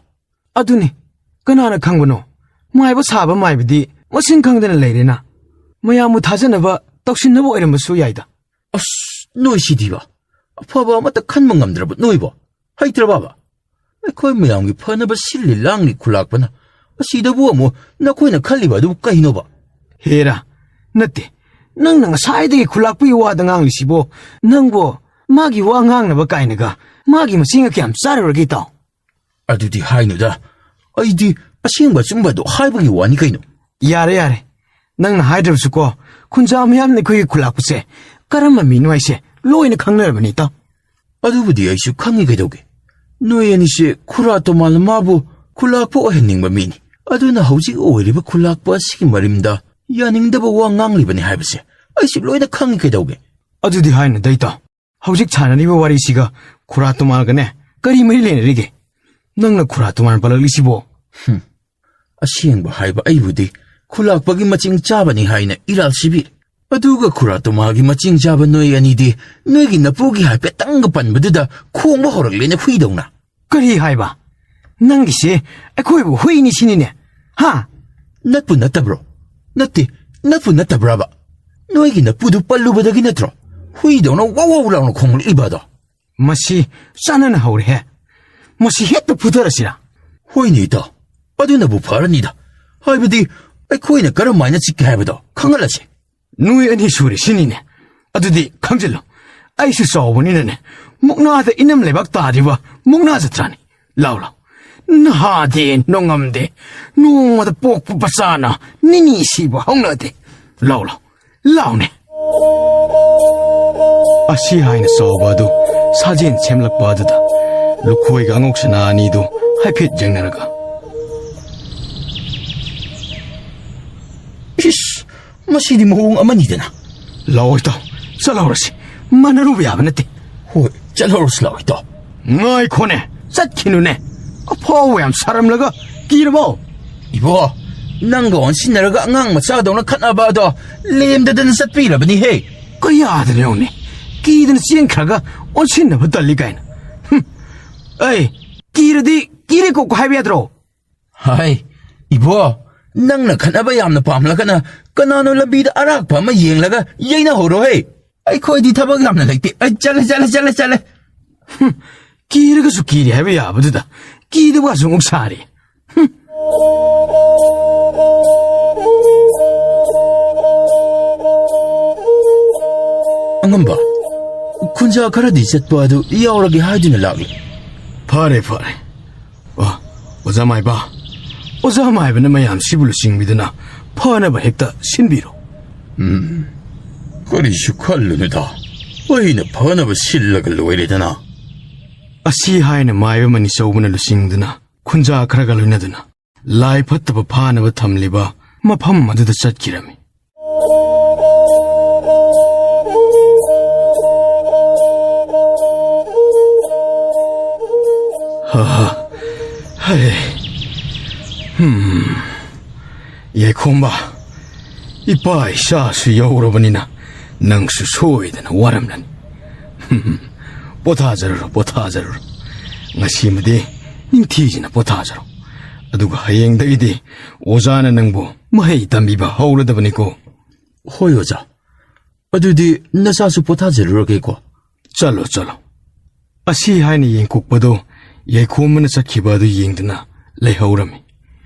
Speaker 6: ꯑꯗꯨꯅꯤ, ꯀꯅꯥꯅ ꯈꯪꯕꯅꯣ? ꯃꯥꯏꯕ ꯁꯥꯕ ꯃꯥꯏꯕꯗꯤ ꯃꯁꯤꯡ ꯈꯪꯗꯅ ꯂꯩꯔꯦꯅ. ꯃꯌꯥꯝꯕꯨ ꯊꯥꯖꯅꯕ ꯇꯧꯁꯤꯟꯅꯕ ꯑꯣꯏꯔꯝꯕꯁꯨ ꯌꯥꯏꯗ.
Speaker 3: ꯑꯁ, ꯅꯣꯏꯁꯤꯗꯤꯕ ꯑꯐꯕ ꯑꯃꯠꯇ ꯈꯟꯕ ꯉꯝꯗ꯭ꯔꯕ ꯅꯣꯏꯕꯣ? ꯍꯩꯇ꯭ꯔꯕꯕ? ꯑꯩꯈꯣꯏ ꯃꯌꯥꯝꯒꯤ ꯐꯅꯕ ꯁꯤꯜꯂꯤ ꯂꯥꯡꯂꯤ ꯈꯨꯂꯥꯛꯄꯅ ꯑꯁꯤꯗꯕꯨ ꯑꯃꯨꯛ ꯅꯈꯣꯏꯅ ꯈꯜꯂꯤꯕ ꯑꯗꯨꯕꯨ ꯀꯩꯅꯣꯕ?
Speaker 6: ꯍꯦꯔꯥ, ꯅꯠꯇꯦ. ꯅꯪꯅ ꯉꯁꯥꯏꯗꯒꯤ ꯈꯨꯂꯥꯛꯄꯒꯤ ꯋꯥꯗ ꯉꯥꯡꯂꯤꯁꯤꯕꯣ, ꯅꯪꯕꯣ ꯃꯥꯒꯤ ꯋꯥ ꯉꯥꯡꯅꯕ ꯀꯥꯏꯅꯒ ꯃꯥꯒꯤ ꯃꯁꯤꯡꯒ ꯀꯌꯥꯝ ꯆꯥꯔꯨꯔꯒꯦ ꯏꯇꯥꯎ?
Speaker 3: ꯑꯗꯨꯗꯤ ꯍꯥꯏꯅꯨꯗ. ꯑꯩꯗꯤ ꯑꯁꯦꯡꯕ ꯑꯆꯨꯝꯕꯗꯣ ꯍꯥꯏꯕꯒꯤ ꯋꯥꯅꯤ ꯀꯩꯅꯣ.
Speaker 6: ꯌꯥꯔꯦ ꯌꯥꯔꯦ. ꯅꯪꯅ ꯍꯥꯏꯗ꯭ꯔꯕꯁꯨꯀꯣ, ꯈꯨꯟꯖꯥ ꯃꯌꯥꯝꯅ ꯑꯩꯈꯣꯏꯒꯤ ꯈꯨꯂꯥꯛꯄꯁꯦ ꯀꯔꯝꯕ ꯃꯤꯅꯣ ꯍꯥꯏꯁꯦ ꯂꯣꯏꯅ ꯈꯪꯅꯔꯕꯅꯤ ꯏꯇꯥꯎ.
Speaker 3: ꯑꯗꯨꯕꯨꯗꯤ ꯑꯩꯁꯨ ꯈꯪꯉꯤ ꯀꯩꯗꯧꯒꯦ. ꯅꯣꯏ ꯑꯅꯤꯁꯦ ꯈꯨꯔꯥ ꯇꯣꯃꯥꯜ ꯃꯥꯕꯨ ꯈꯨꯂꯥꯛꯄ ꯑꯣꯏꯍꯟꯅꯤꯡꯕ ꯃꯤꯅꯤ. ꯑꯗꯨꯅ ꯍꯧꯖꯤꯛ ꯑꯣꯏꯔꯤꯕ ꯈꯨꯂꯥꯛꯄ ꯑꯁꯤꯒꯤ ꯃꯔꯝꯗ ꯌꯥꯅꯤꯡꯗꯕ ꯋꯥ ꯉꯥꯡꯂꯤꯕꯅꯤ ꯍꯥꯏꯕꯁꯦ ꯑꯩꯁꯨ ꯂꯣꯏꯅ ꯈꯪꯉꯤ ꯀꯩꯗꯧꯒꯦ.
Speaker 6: ꯑꯗꯨꯗꯤ ꯍꯥꯏꯅꯨꯗ ꯏꯇꯥꯎ. ꯍꯧꯖꯤꯛ ꯁꯥꯟꯅꯔꯤꯕ ꯋꯥꯔꯤꯁꯤꯒ ꯈꯨꯔꯥ ꯇꯣꯃꯥꯜꯒꯅꯦ ꯀꯔꯤ ꯃꯔꯤ ꯂꯩꯅꯔꯤꯒꯦ? ꯅꯪꯅ ꯈꯨꯔꯥ ꯇꯣꯃꯥꯜ ꯄꯜꯂꯛꯂꯤꯁꯤꯕꯣ?
Speaker 3: ꯑꯁꯦꯡꯕ ꯍꯥꯏꯕ ꯑꯩꯕꯨꯗꯤ ꯈꯨꯂꯥꯛꯄꯒꯤ ꯃꯆꯤꯡ ꯆꯥꯕꯅꯤ ꯍꯥꯏꯅ ꯏꯔꯥꯜ ꯁꯤꯕꯤꯔꯦ. ꯑꯗꯨꯒ ꯈꯨꯔꯥ ꯇꯣꯃꯥꯜꯒꯤ ꯃꯆꯤꯡ ꯆꯥꯕ ꯅꯣꯏ ꯑꯅꯤꯗꯤ ꯅꯣꯏꯒꯤ ꯅꯄꯨꯒꯤ ꯍꯥꯏꯐꯦꯠꯇꯪꯒ ꯄꯟꯕꯗꯨꯗ ꯈꯣꯡꯕ ꯍꯧꯔꯛꯂꯦꯅ ꯍꯨꯏꯗꯧꯅ.
Speaker 6: ꯀꯔꯤ ꯍꯥꯏꯕ? ꯅꯪꯒꯤꯁꯦ ꯑꯩꯈꯣꯏꯕꯨ ꯍꯨꯏꯅꯤ ꯁꯤꯅꯤꯅꯦ? ꯍꯥ?
Speaker 3: ꯅꯠꯄꯨ ꯅꯠꯇꯕ꯭ꯔꯣ? ꯅꯠꯇꯦ, ꯅꯠꯄꯨ ꯅꯠꯇꯕ꯭ꯔꯥꯕ? ꯅꯣꯏꯒꯤ ꯅꯄꯨꯗꯨ ꯄꯜꯂꯨꯕꯗꯒꯤ ꯅꯠꯇ꯭ꯔꯣ ꯍꯨꯏꯗꯧꯅ ꯋꯥꯎ ꯋꯥꯎ ꯂꯥꯎꯅ ꯈꯣꯡꯂꯛꯏꯕꯗꯣ?
Speaker 6: ꯃꯁꯤ ꯆꯥꯟꯅꯅ ꯍꯧꯔꯦꯍꯦ. ꯃꯁꯤ ꯍꯦꯛꯇ ꯐꯨꯊꯔꯁꯤꯔꯥ?
Speaker 3: ꯍꯣꯏꯅꯦ ꯏꯇꯥꯎ, ꯑꯗꯨꯅꯕꯨ ꯐꯔꯅꯤꯗ. ꯍꯥꯏꯕꯗꯤ ꯑꯩꯈꯣꯏꯅ ꯀꯔꯝꯃꯥꯏꯅ ꯆꯤꯛꯀꯦ ꯍꯥꯏꯕꯗꯣ ꯈꯪꯍꯜꯂꯁꯤ.
Speaker 6: ꯅꯣꯏ ꯑꯅꯤ ꯁꯨꯔꯦ ꯁꯤꯅꯤꯅꯦ. ꯑꯗꯨꯗꯤ ꯈꯪꯖꯤꯜꯂꯣ, ꯑꯩꯁꯨ ꯆꯥꯎꯕꯅꯤꯅꯅꯦ ꯃꯨꯛꯅꯥꯗ ꯏꯅꯝ ꯂꯩꯕꯥꯛ ꯇꯥꯔꯤꯕ ꯃꯨꯛꯅꯥ ꯖꯇ꯭ꯔꯥꯅꯤ. ꯂꯥꯎ ꯂꯥꯎ. ꯅꯍꯥꯗꯦ ꯅꯣꯡꯉꯝꯗꯦ, ꯅꯣꯡꯃꯗ ꯄꯣꯛꯄ ꯃꯆꯥꯅ ꯅꯤꯅꯤ ꯁꯤꯕ ꯍꯧꯅꯗꯦ. ꯂꯥꯎ ꯂꯥꯎ, ꯂꯥꯎꯅꯦ. ꯑꯁꯤ ꯍꯥꯏꯅ ꯆꯥꯎꯕ ꯑꯗꯨ ꯁꯥꯖꯦꯟ ꯁꯦꯝꯂꯛꯄ ꯑꯗꯨꯗ ꯂꯨꯈꯣꯏꯒ ꯑꯉꯣꯛꯁꯅꯥ ꯑꯅꯤꯗꯨ ꯍꯥꯏꯐꯦꯠ ꯌꯦꯡꯅꯔꯒ,
Speaker 3: ꯏꯁ, ꯃꯁꯤꯗꯤ ꯃꯑꯣꯡ ꯑꯃꯅꯤꯗꯅ.
Speaker 6: ꯂꯥꯛꯑꯣ ꯏꯇꯥꯎ, ꯆꯠꯍꯧꯔꯁꯤ. ꯃꯥꯟꯅꯔꯨꯕ ꯌꯥꯕ ꯅꯠꯇꯦ.
Speaker 3: ꯍꯣꯏ, ꯆꯠꯍꯧꯔꯁꯤ ꯂꯥꯛꯑꯣ ꯏꯇꯥꯎ.
Speaker 6: ꯉꯥꯏꯈꯣꯅꯦ, ꯆꯠꯈꯤꯅꯨꯅꯦ. ꯑꯐꯥꯎꯕ ꯌꯥꯝ ꯁꯥꯔꯝꯂꯒ ꯀꯤꯔꯕꯣ?
Speaker 3: 이보, ꯅꯪꯒ ꯑꯣꯟꯁꯤꯟꯅꯔꯒ ꯑꯉꯥꯡ ꯃꯆꯥꯗꯧꯅ ꯈꯠꯅꯕ ꯑꯗꯣ ꯂꯦꯝꯗꯗꯅ ꯆꯠꯄꯤꯔꯕꯅꯤꯍꯦ.
Speaker 6: ꯀꯌꯥꯗꯅ ꯌꯧꯅꯦ, ꯀꯤꯗꯅ ꯆꯦꯟꯈ꯭ꯔꯒ ꯑꯣꯟꯁꯤꯟꯅꯕ ꯇꯜꯂꯤ ꯀꯥꯏꯅ. ꯑꯩ ꯀꯤꯔꯗꯤ ꯀꯤꯔꯦ ꯀꯣꯛꯀꯣ ꯍꯥꯏꯕ ꯌꯥꯗ꯭ꯔꯣ?
Speaker 3: ꯍꯥꯏ, 이보, ꯅꯪꯅ ꯈꯠꯅꯕ ꯌꯥꯝꯅ ꯄꯥꯝꯂꯒꯅ ꯀꯅꯥꯅꯣ ꯂꯝꯕꯤꯗ ꯑꯔꯥꯛꯄ ꯑꯃ ꯌꯦꯡꯂꯒ ꯌꯩꯅꯍꯧꯔꯣꯍꯦ. ꯑꯩꯈꯣꯏꯗꯤ ꯊꯕꯛ ꯌꯥꯝꯅ ꯂꯩꯇꯦ. ꯆꯠꯂꯦ.
Speaker 6: ꯀꯤꯔꯒꯁꯨ ꯀꯤꯔꯦ ꯍꯥꯏꯕ ꯌꯥꯕꯗꯨꯗ ꯀꯤꯗꯕꯒꯁꯨ ꯑꯃꯨꯛ ꯁꯥꯔꯤ.
Speaker 3: ꯑꯉꯝꯕ, ꯈꯨꯟꯖꯥ ꯈꯔꯗꯤ ꯆꯠꯄ ꯑꯗꯨ ꯌꯥꯎꯔꯒꯦ ꯍꯥꯏꯗꯨꯅ ꯂꯥꯛꯂꯤ.
Speaker 6: ꯐꯔꯦ. ꯑꯣꯖꯥ ꯃꯥꯏꯕ, ꯑꯣꯖꯥ ꯃꯥꯏꯕꯅ ꯃꯌꯥꯝ ꯁꯤꯕꯨ ꯂꯨꯆꯤꯡꯕꯤꯗꯨꯅ ꯐꯅꯕ ꯍꯦꯛꯇ ꯁꯤꯟꯕꯤꯔꯣ.
Speaker 3: ꯀꯔꯤꯁꯨ ꯈꯜꯂꯨꯅꯨꯗ, ꯑꯩꯅ ꯐꯅꯕ ꯁꯤꯜꯂꯒ ꯂꯣꯏꯔꯦꯗꯅ.
Speaker 6: ꯑꯁꯤ ꯍꯥꯏꯅ ꯃꯥꯏꯕ ꯃꯅꯤꯆꯧꯕꯅ ꯂꯨꯆꯤꯡꯗꯨꯅ ꯈꯨꯟꯖꯥ ꯈꯔꯒ ꯂꯣꯏꯅꯗꯨꯅ ꯂꯥꯏ ꯐꯠꯇꯕ ꯐꯥꯅꯕ ꯊꯝꯂꯤꯕ ꯃꯐꯝ ꯑꯗꯨꯗ ꯆꯠꯈꯤꯔꯝꯃꯤ. ꯌꯥꯏꯈꯣꯝꯕ, ꯏꯄꯥ ꯏꯆꯥꯁꯨ ꯌꯧꯔꯕꯅꯤꯅ ꯅꯪꯁꯨ ꯁꯣꯏꯗꯅ ꯋꯥꯔꯝꯂꯅꯤ. ꯄꯣꯊꯥꯖꯔꯨꯔꯣ. ꯉꯁꯤꯃꯗꯤ ꯅꯤꯡꯊꯤꯖꯅ ꯄꯣꯊꯥꯖꯔꯣ. ꯑꯗꯨꯒ ꯍꯌꯦꯡꯗꯒꯤꯗꯤ ꯑꯣꯖꯥꯅ ꯅꯪꯕꯨ ꯃꯍꯩ ꯇꯝꯕꯤꯕ ꯍꯧꯔꯗꯕꯅꯤꯀꯣ.
Speaker 3: ꯍꯣꯏ ꯑꯣꯖꯥ, ꯑꯗꯨꯗꯤ ꯅꯆꯥꯁꯨ ꯄꯣꯊꯥꯖꯔꯨꯔꯒꯦꯀꯣ.
Speaker 6: ꯆꯠꯂꯣ. ꯑꯁꯤ ꯍꯥꯏꯅ ꯌꯦꯡꯀꯣꯛꯄꯗꯣ ꯌꯥꯏꯈꯣꯝꯕꯅ ꯆꯠꯈꯤꯕ ꯑꯗꯨ ꯌꯦꯡꯗꯨꯅ ꯂꯩꯍꯧꯔꯝꯃꯤ.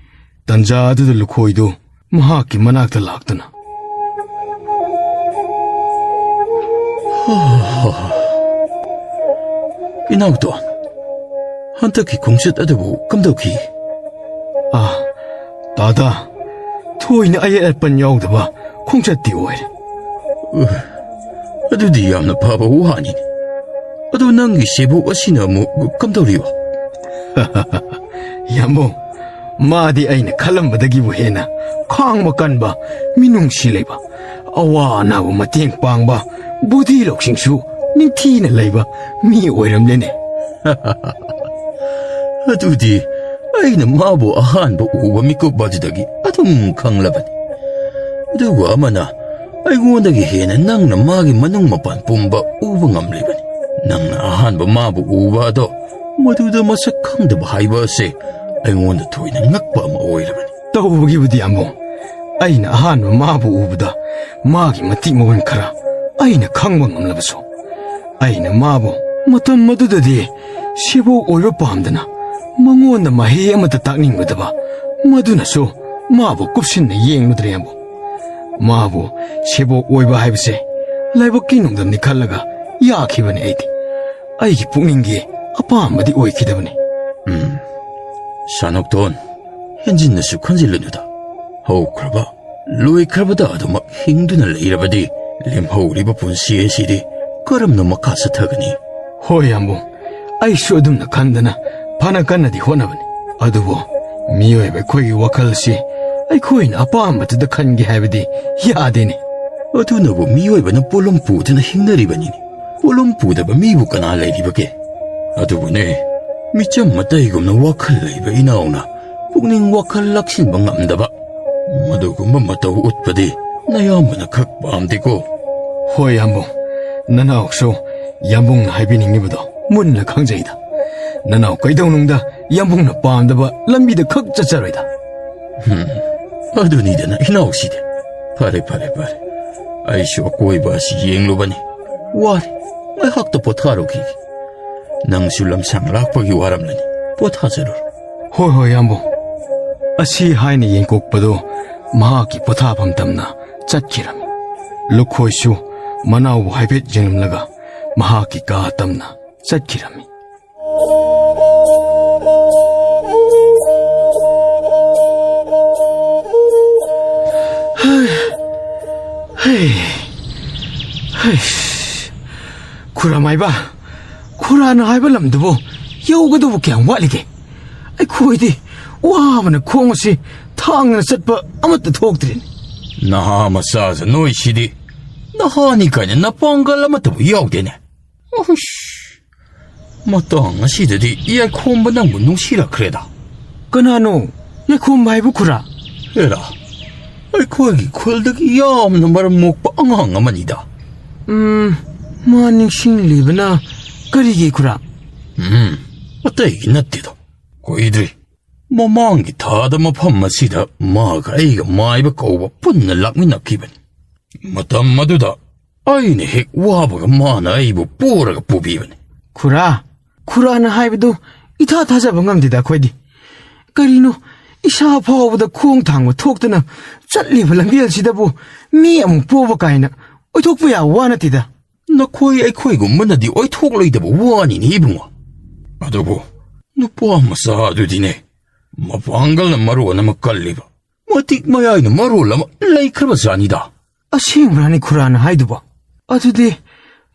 Speaker 6: ꯇꯟꯖꯥ ꯑꯗꯨꯗ ꯂꯨꯈꯣꯏꯗꯨ ꯃꯍꯥꯛꯀꯤ ꯃꯅꯥꯛꯇ ꯂꯥꯛꯇꯨꯅ,
Speaker 3: ꯏꯅꯥꯎꯇꯣ, ꯍꯟꯗꯛꯀꯤ ꯈꯣꯡꯆꯠ ꯑꯗꯨꯕꯨ ꯀꯝꯗꯧꯈꯤ?
Speaker 6: ꯇꯥꯗꯥ, ꯊꯣꯏꯅ ꯑꯌꯦꯠ ꯑꯄꯟ ꯌꯥꯎꯗꯕ ꯈꯣꯡꯆꯠꯇꯤ ꯑꯣꯏꯔꯦ.
Speaker 3: ꯑꯗꯨꯗꯤ ꯌꯥꯝꯅ ꯐꯕ ꯋꯥꯅꯤꯅꯦ. ꯑꯗꯨ ꯅꯪꯒꯤ ꯁꯦꯕꯣꯛ ꯑꯁꯤꯅ ꯑꯃꯨꯛ ꯀꯝꯗꯧꯔꯤꯕ?
Speaker 6: ꯌꯥꯝꯕꯣ, ꯃꯥꯗꯤ ꯑꯩꯅ ꯈꯜꯂꯝꯕꯗꯒꯤꯕꯨ ꯍꯦꯟꯅ ꯈꯥꯡꯕ ꯀꯟꯕ, ꯃꯤꯅꯨꯡꯁꯤ ꯂꯩꯕ, ꯑꯋꯥ ꯑꯅꯥꯕꯨ ꯃꯇꯦꯡ ꯄꯥꯡꯕ, ꯕꯨꯙꯤ ꯂꯧꯁꯤꯡꯁꯨ ꯅꯤꯡꯊꯤꯅ ꯂꯩꯕ ꯃꯤ ꯑꯣꯏꯔꯝꯂꯦꯅꯦ.
Speaker 3: ꯑꯗꯨꯗꯤ ꯑꯩꯅ ꯃꯥꯕꯨ ꯑꯍꯥꯟꯕ ꯎꯕ ꯃꯤꯀꯨꯞ ꯑꯗꯨꯗꯒꯤ ꯑꯗꯨꯝ ꯈꯪꯂꯕꯅꯤ. ꯑꯗꯨꯒ ꯑꯃꯅ ꯑꯩꯉꯣꯟꯗꯒꯤ ꯍꯦꯟꯅ ꯅꯪꯅ ꯃꯥꯒꯤ ꯃꯅꯨꯡ ꯃꯄꯥꯟ ꯄꯨꯝꯕ ꯎꯕ ꯉꯝꯂꯤꯕꯅꯤ. ꯅꯪꯅ ꯑꯍꯥꯟꯕ ꯃꯥꯕꯨ ꯎꯕ ꯑꯗꯣ ꯃꯗꯨꯗ ꯃꯁꯛ ꯈꯪꯗꯕ ꯍꯥꯏꯕ ꯑꯁꯤ ꯑꯩꯉꯣꯟꯗ ꯊꯣꯏꯅ ꯉꯛꯄ ꯑꯃ ꯑꯣꯏꯔꯕꯅꯤ.
Speaker 6: ꯇꯧꯕꯒꯤꯕꯨꯗꯤ ꯌꯥꯝꯕꯨꯡ, ꯑꯩꯅ ꯑꯍꯥꯟꯕ ꯃꯥꯕꯨ ꯎꯕꯗ ꯃꯥꯒꯤ ꯃꯇꯤꯛ ꯃꯒꯨꯟ ꯈꯔ ꯑꯩꯅ ꯈꯪꯕ ꯉꯝꯂꯕꯁꯨ ꯑꯩꯅ ꯃꯥꯕꯨ ꯃꯇꯝ ꯑꯗꯨꯗꯗꯤ ꯁꯤꯕꯣꯛ ꯑꯣꯏꯕ ꯄꯥꯝꯗꯅ ꯃꯉꯣꯟꯗ ꯃꯍꯩ ꯑꯃꯠꯇ ꯇꯥꯛꯅꯤꯡꯒꯗꯕ ꯃꯗꯨꯅꯁꯨ ꯃꯥꯕꯨ ꯀꯨꯞꯁꯤꯟꯅ ꯌꯦꯡꯂꯨꯗ꯭ꯔꯦ ꯌꯥꯝꯕꯨꯡ. ꯃꯥꯕꯨ ꯁꯤꯕꯣꯛ ꯑꯣꯏꯕ ꯍꯥꯏꯕꯁꯦ ꯂꯥꯏꯕꯛꯀꯤ ꯅꯣꯡꯗꯝꯅꯤ ꯈꯜꯂꯒ ꯌꯥꯈꯤꯕꯅꯤ. ꯑꯩꯒꯤ ꯄꯨꯛꯅꯤꯡꯒꯤ ꯑꯄꯥꯝꯕꯗꯤ ꯑꯣꯏꯈꯤꯗꯕꯅꯤ.
Speaker 3: ꯁꯥꯅꯣꯛꯇꯣꯟ, ꯍꯦꯟꯖꯤꯟꯅꯁꯨ ꯈꯟꯖꯤꯜꯂꯨꯅꯨꯗ. ꯍꯧꯈ꯭ꯔꯕ ꯂꯣꯏꯈ꯭ꯔꯕꯗ ꯑꯗꯨꯃꯛ ꯍꯤꯡꯗꯨꯅ ꯂꯩꯔꯕꯗꯤ ꯂꯦꯝꯍꯧꯔꯤꯕ ꯄꯨꯟꯁꯤ ꯑꯁꯤꯗꯤ ꯀꯔꯝꯅ ꯃꯈꯥ ꯆꯠꯊꯒꯅꯤ?
Speaker 6: ꯍꯣꯏ ꯌꯥꯝꯕꯨꯡ, ꯑꯩꯁꯨ ꯑꯗꯨꯝꯅ ꯈꯟꯗꯅ ꯐꯅ ꯀꯟꯅꯗꯤ ꯍꯣꯠꯅꯕꯅꯤ. ꯑꯗꯨꯕꯨ ꯃꯤꯑꯣꯏꯕ ꯑꯩꯈꯣꯏꯒꯤ ꯋꯥꯈꯜꯁꯤ ꯑꯩꯈꯣꯏꯅ ꯑꯄꯥꯝꯕꯗꯨꯗ ꯈꯟꯒꯦ ꯍꯥꯏꯕꯗꯤ ꯌꯥꯗꯦꯅꯦ.
Speaker 3: ꯑꯗꯨꯅꯕꯨ ꯃꯤꯑꯣꯏꯕꯅ ꯄꯣꯠꯂꯨꯝ ꯄꯨꯗꯨꯅ ꯍꯤꯡꯅꯔꯤꯕꯅꯤꯅꯦ. ꯄꯣꯠꯂꯨꯝ ꯄꯨꯗꯕ ꯃꯤꯕꯨ ꯀꯅꯥ ꯂꯩꯔꯤꯕꯒꯦ? ꯑꯗꯨꯕꯨꯅꯦ, ꯃꯤꯆꯝ ꯃꯇꯩꯒꯨꯝꯅ ꯋꯥꯈꯜ ꯂꯩꯕ ꯏꯅꯥꯎꯅ ꯄꯨꯛꯅꯤꯡ ꯋꯥꯈꯜ ꯂꯥꯛꯁꯤꯟꯕ ꯉꯝꯗꯕ ꯃꯗꯨꯒꯨꯝꯕ ꯃꯇꯧ ꯎꯠꯄꯗꯤ ꯅꯌꯥꯝꯕꯅ ꯈꯛ ꯄꯥꯝꯗꯦꯀꯣ.
Speaker 6: ꯍꯣꯏ ꯌꯥꯝꯕꯨꯡ, ꯅꯅꯥꯎꯁꯨ ꯌꯥꯝꯕꯨꯡꯅ ꯍꯥꯏꯕꯤꯅꯤꯡꯉꯤꯕꯗꯣ ꯃꯨꯟꯅ ꯈꯪꯖꯩꯗ. ꯅꯅꯥꯎ ꯀꯩꯗꯧꯅꯨꯡꯗ ꯌꯥꯝꯕꯨꯡꯅ ꯄꯥꯝꯗꯕ ꯂꯝꯕꯤꯗ ꯈꯛ ꯆꯠꯆꯔꯣꯏꯗ.
Speaker 3: ꯑꯗꯨꯅꯤꯗꯅ ꯏꯅꯥꯎꯁꯤꯗꯤ. ꯐꯔꯦ. ꯑꯩꯁꯨ ꯑꯀꯣꯏꯕ ꯑꯁꯤ ꯌꯦꯡꯂꯨꯕꯅꯤ. ꯋꯥꯔꯦ, ꯉꯥꯏꯍꯥꯛꯇ ꯄꯣꯊꯥꯔꯨꯈꯤꯒꯦ. ꯅꯪꯁꯨ ꯂꯝꯁꯥꯡ ꯂꯥꯛꯄꯒꯤ ꯋꯥꯔꯝꯂꯅꯤ. ꯄꯣꯊꯥꯖꯔꯨꯔꯣ.
Speaker 6: ꯍꯣꯏ ꯌꯥꯝꯕꯨꯡ. ꯑꯁꯤ ꯍꯥꯏꯅ ꯌꯦꯡꯀꯣꯛꯄꯗꯣ ꯃꯍꯥꯛꯀꯤ ꯄꯣꯊꯥꯐꯝ ꯇꯝꯅ ꯆꯠꯈꯤꯔꯝꯃꯤ. ꯂꯨꯈꯣꯏꯁꯨ ꯃꯅꯥꯎꯕꯨ ꯍꯥꯏꯐꯦꯠ ꯌꯦꯡꯂꯝꯂꯒ ꯃꯍꯥꯛꯀꯤ ꯀꯥ ꯇꯝꯅ ꯆꯠꯈꯤꯔꯝꯃꯤ. ꯈꯨꯔꯥꯃꯥꯏꯕ, ꯈꯨꯔꯥꯅ ꯍꯥꯏꯕ ꯂꯝꯗꯨꯕꯨ ꯌꯧꯒꯗꯧꯕ ꯀꯌꯥꯝ ꯋꯥꯠꯂꯤꯒꯦ? ꯑꯩꯈꯣꯏꯗꯤ ꯋꯥꯕꯅ ꯈꯣꯡ ꯑꯁꯤ ꯊꯥꯡꯅ ꯆꯠꯄ ꯑꯃꯠꯇ ꯊꯣꯛꯇ꯭ꯔꯤꯅꯤ.
Speaker 3: ꯅꯍꯥ ꯃꯆꯥꯁꯨ ꯅꯣꯏꯁꯤꯗꯤ ꯅꯍꯥꯅꯤ ꯀꯥꯏꯅ ꯅꯄꯥꯡꯒꯜ ꯑꯃꯠꯇꯕꯨ ꯌꯥꯎꯗꯦꯅꯦ. ꯃꯇꯥꯡ ꯑꯁꯤꯗꯗꯤ ꯌꯥꯏꯈꯣꯝꯕ ꯅꯪꯕꯨ ꯅꯨꯡꯁꯤꯔꯛꯈ꯭ꯔꯦꯗ.
Speaker 6: ꯀꯅꯥꯅꯣ ꯌꯥꯏꯈꯣꯝꯕ ꯍꯥꯏꯕꯨ ꯈꯨꯔꯥ?
Speaker 3: ꯍꯦꯔꯥ, ꯑꯩꯈꯣꯏꯒꯤ ꯈꯨꯜꯗꯒꯤ ꯌꯥꯝꯅ ꯃꯔꯝ ꯃꯣꯛꯄ ꯑꯉꯥꯡ ꯑꯃꯅꯤꯗ.
Speaker 6: ꯃꯥ ꯅꯤꯡꯁꯤꯡꯂꯤꯕꯅ ꯀꯔꯤꯒꯤ ꯈꯨꯔꯥ?
Speaker 3: ꯑꯇꯩꯒꯤ ꯅꯠꯇꯦꯗ. ꯀꯨꯏꯗ꯭ꯔꯤ ꯃꯃꯥꯡꯒꯤ ꯊꯥꯗ ꯃꯐꯝ ꯑꯁꯤꯗ ꯃꯥꯒ ꯑꯩꯒ ꯃꯥꯏꯕ ꯀꯧꯕ ꯄꯨꯟꯅ ꯂꯥꯛꯃꯤꯟꯅꯈꯤꯕꯅꯤ. ꯃꯇꯝ ꯑꯗꯨꯗ ꯑꯩꯅ ꯍꯦꯛ ꯋꯥꯕꯒ ꯃꯥꯅ ꯑꯩꯕꯨ ꯄꯣꯔꯒ ꯄꯨꯕꯤꯕꯅꯤ.
Speaker 6: ꯈꯨꯔꯥꯅ ꯍꯥꯏꯕꯗꯨ ꯏꯊꯥ ꯊꯥꯖꯕ ꯉꯝꯗꯦꯗ ꯑꯩꯈꯣꯏꯗꯤ. ꯀꯔꯤꯅꯣ, ꯏꯁꯥ ꯐꯥꯎꯕꯗ ꯈꯣꯡ ꯊꯥꯡꯕ ꯊꯣꯛꯇꯅ ꯆꯠꯂꯤꯕ ꯂꯝꯕꯦꯜꯁꯤꯗꯕꯨ ꯃꯤ ꯑꯃꯨꯛ ꯄꯣꯕ ꯀꯥꯏꯅ ꯑꯣꯏꯊꯣꯛꯄ ꯌꯥꯕ ꯋꯥ ꯅꯠꯇꯦꯗ.
Speaker 3: ꯅꯈꯣꯏ ꯑꯩꯈꯣꯏꯒꯨꯝꯕꯅꯗꯤ ꯑꯣꯏꯊꯣꯛꯂꯣꯏꯗꯕ ꯋꯥꯅꯤꯅꯦ ꯏꯕꯨꯡꯉꯣ. ꯑꯗꯨꯕꯨ ꯅꯨꯄꯥ ꯃꯆꯥ ꯑꯗꯨꯗꯤꯅꯦ, ꯃꯄꯥꯡꯒꯜꯅ ꯃꯔꯣꯟ ꯑꯃ ꯀꯜꯂꯤꯕ, ꯃꯇꯤꯛ ꯃꯌꯥꯏꯅ ꯃꯔꯣꯜ ꯑꯃ ꯂꯩꯈ꯭ꯔꯕ ꯖꯥꯅꯤꯗ.
Speaker 6: ꯑꯁꯦꯡꯕ꯭ꯔꯥꯅꯤ ꯈꯨꯔꯥꯅ ꯍꯥꯏꯗꯨꯕ? ꯑꯗꯨꯗꯤ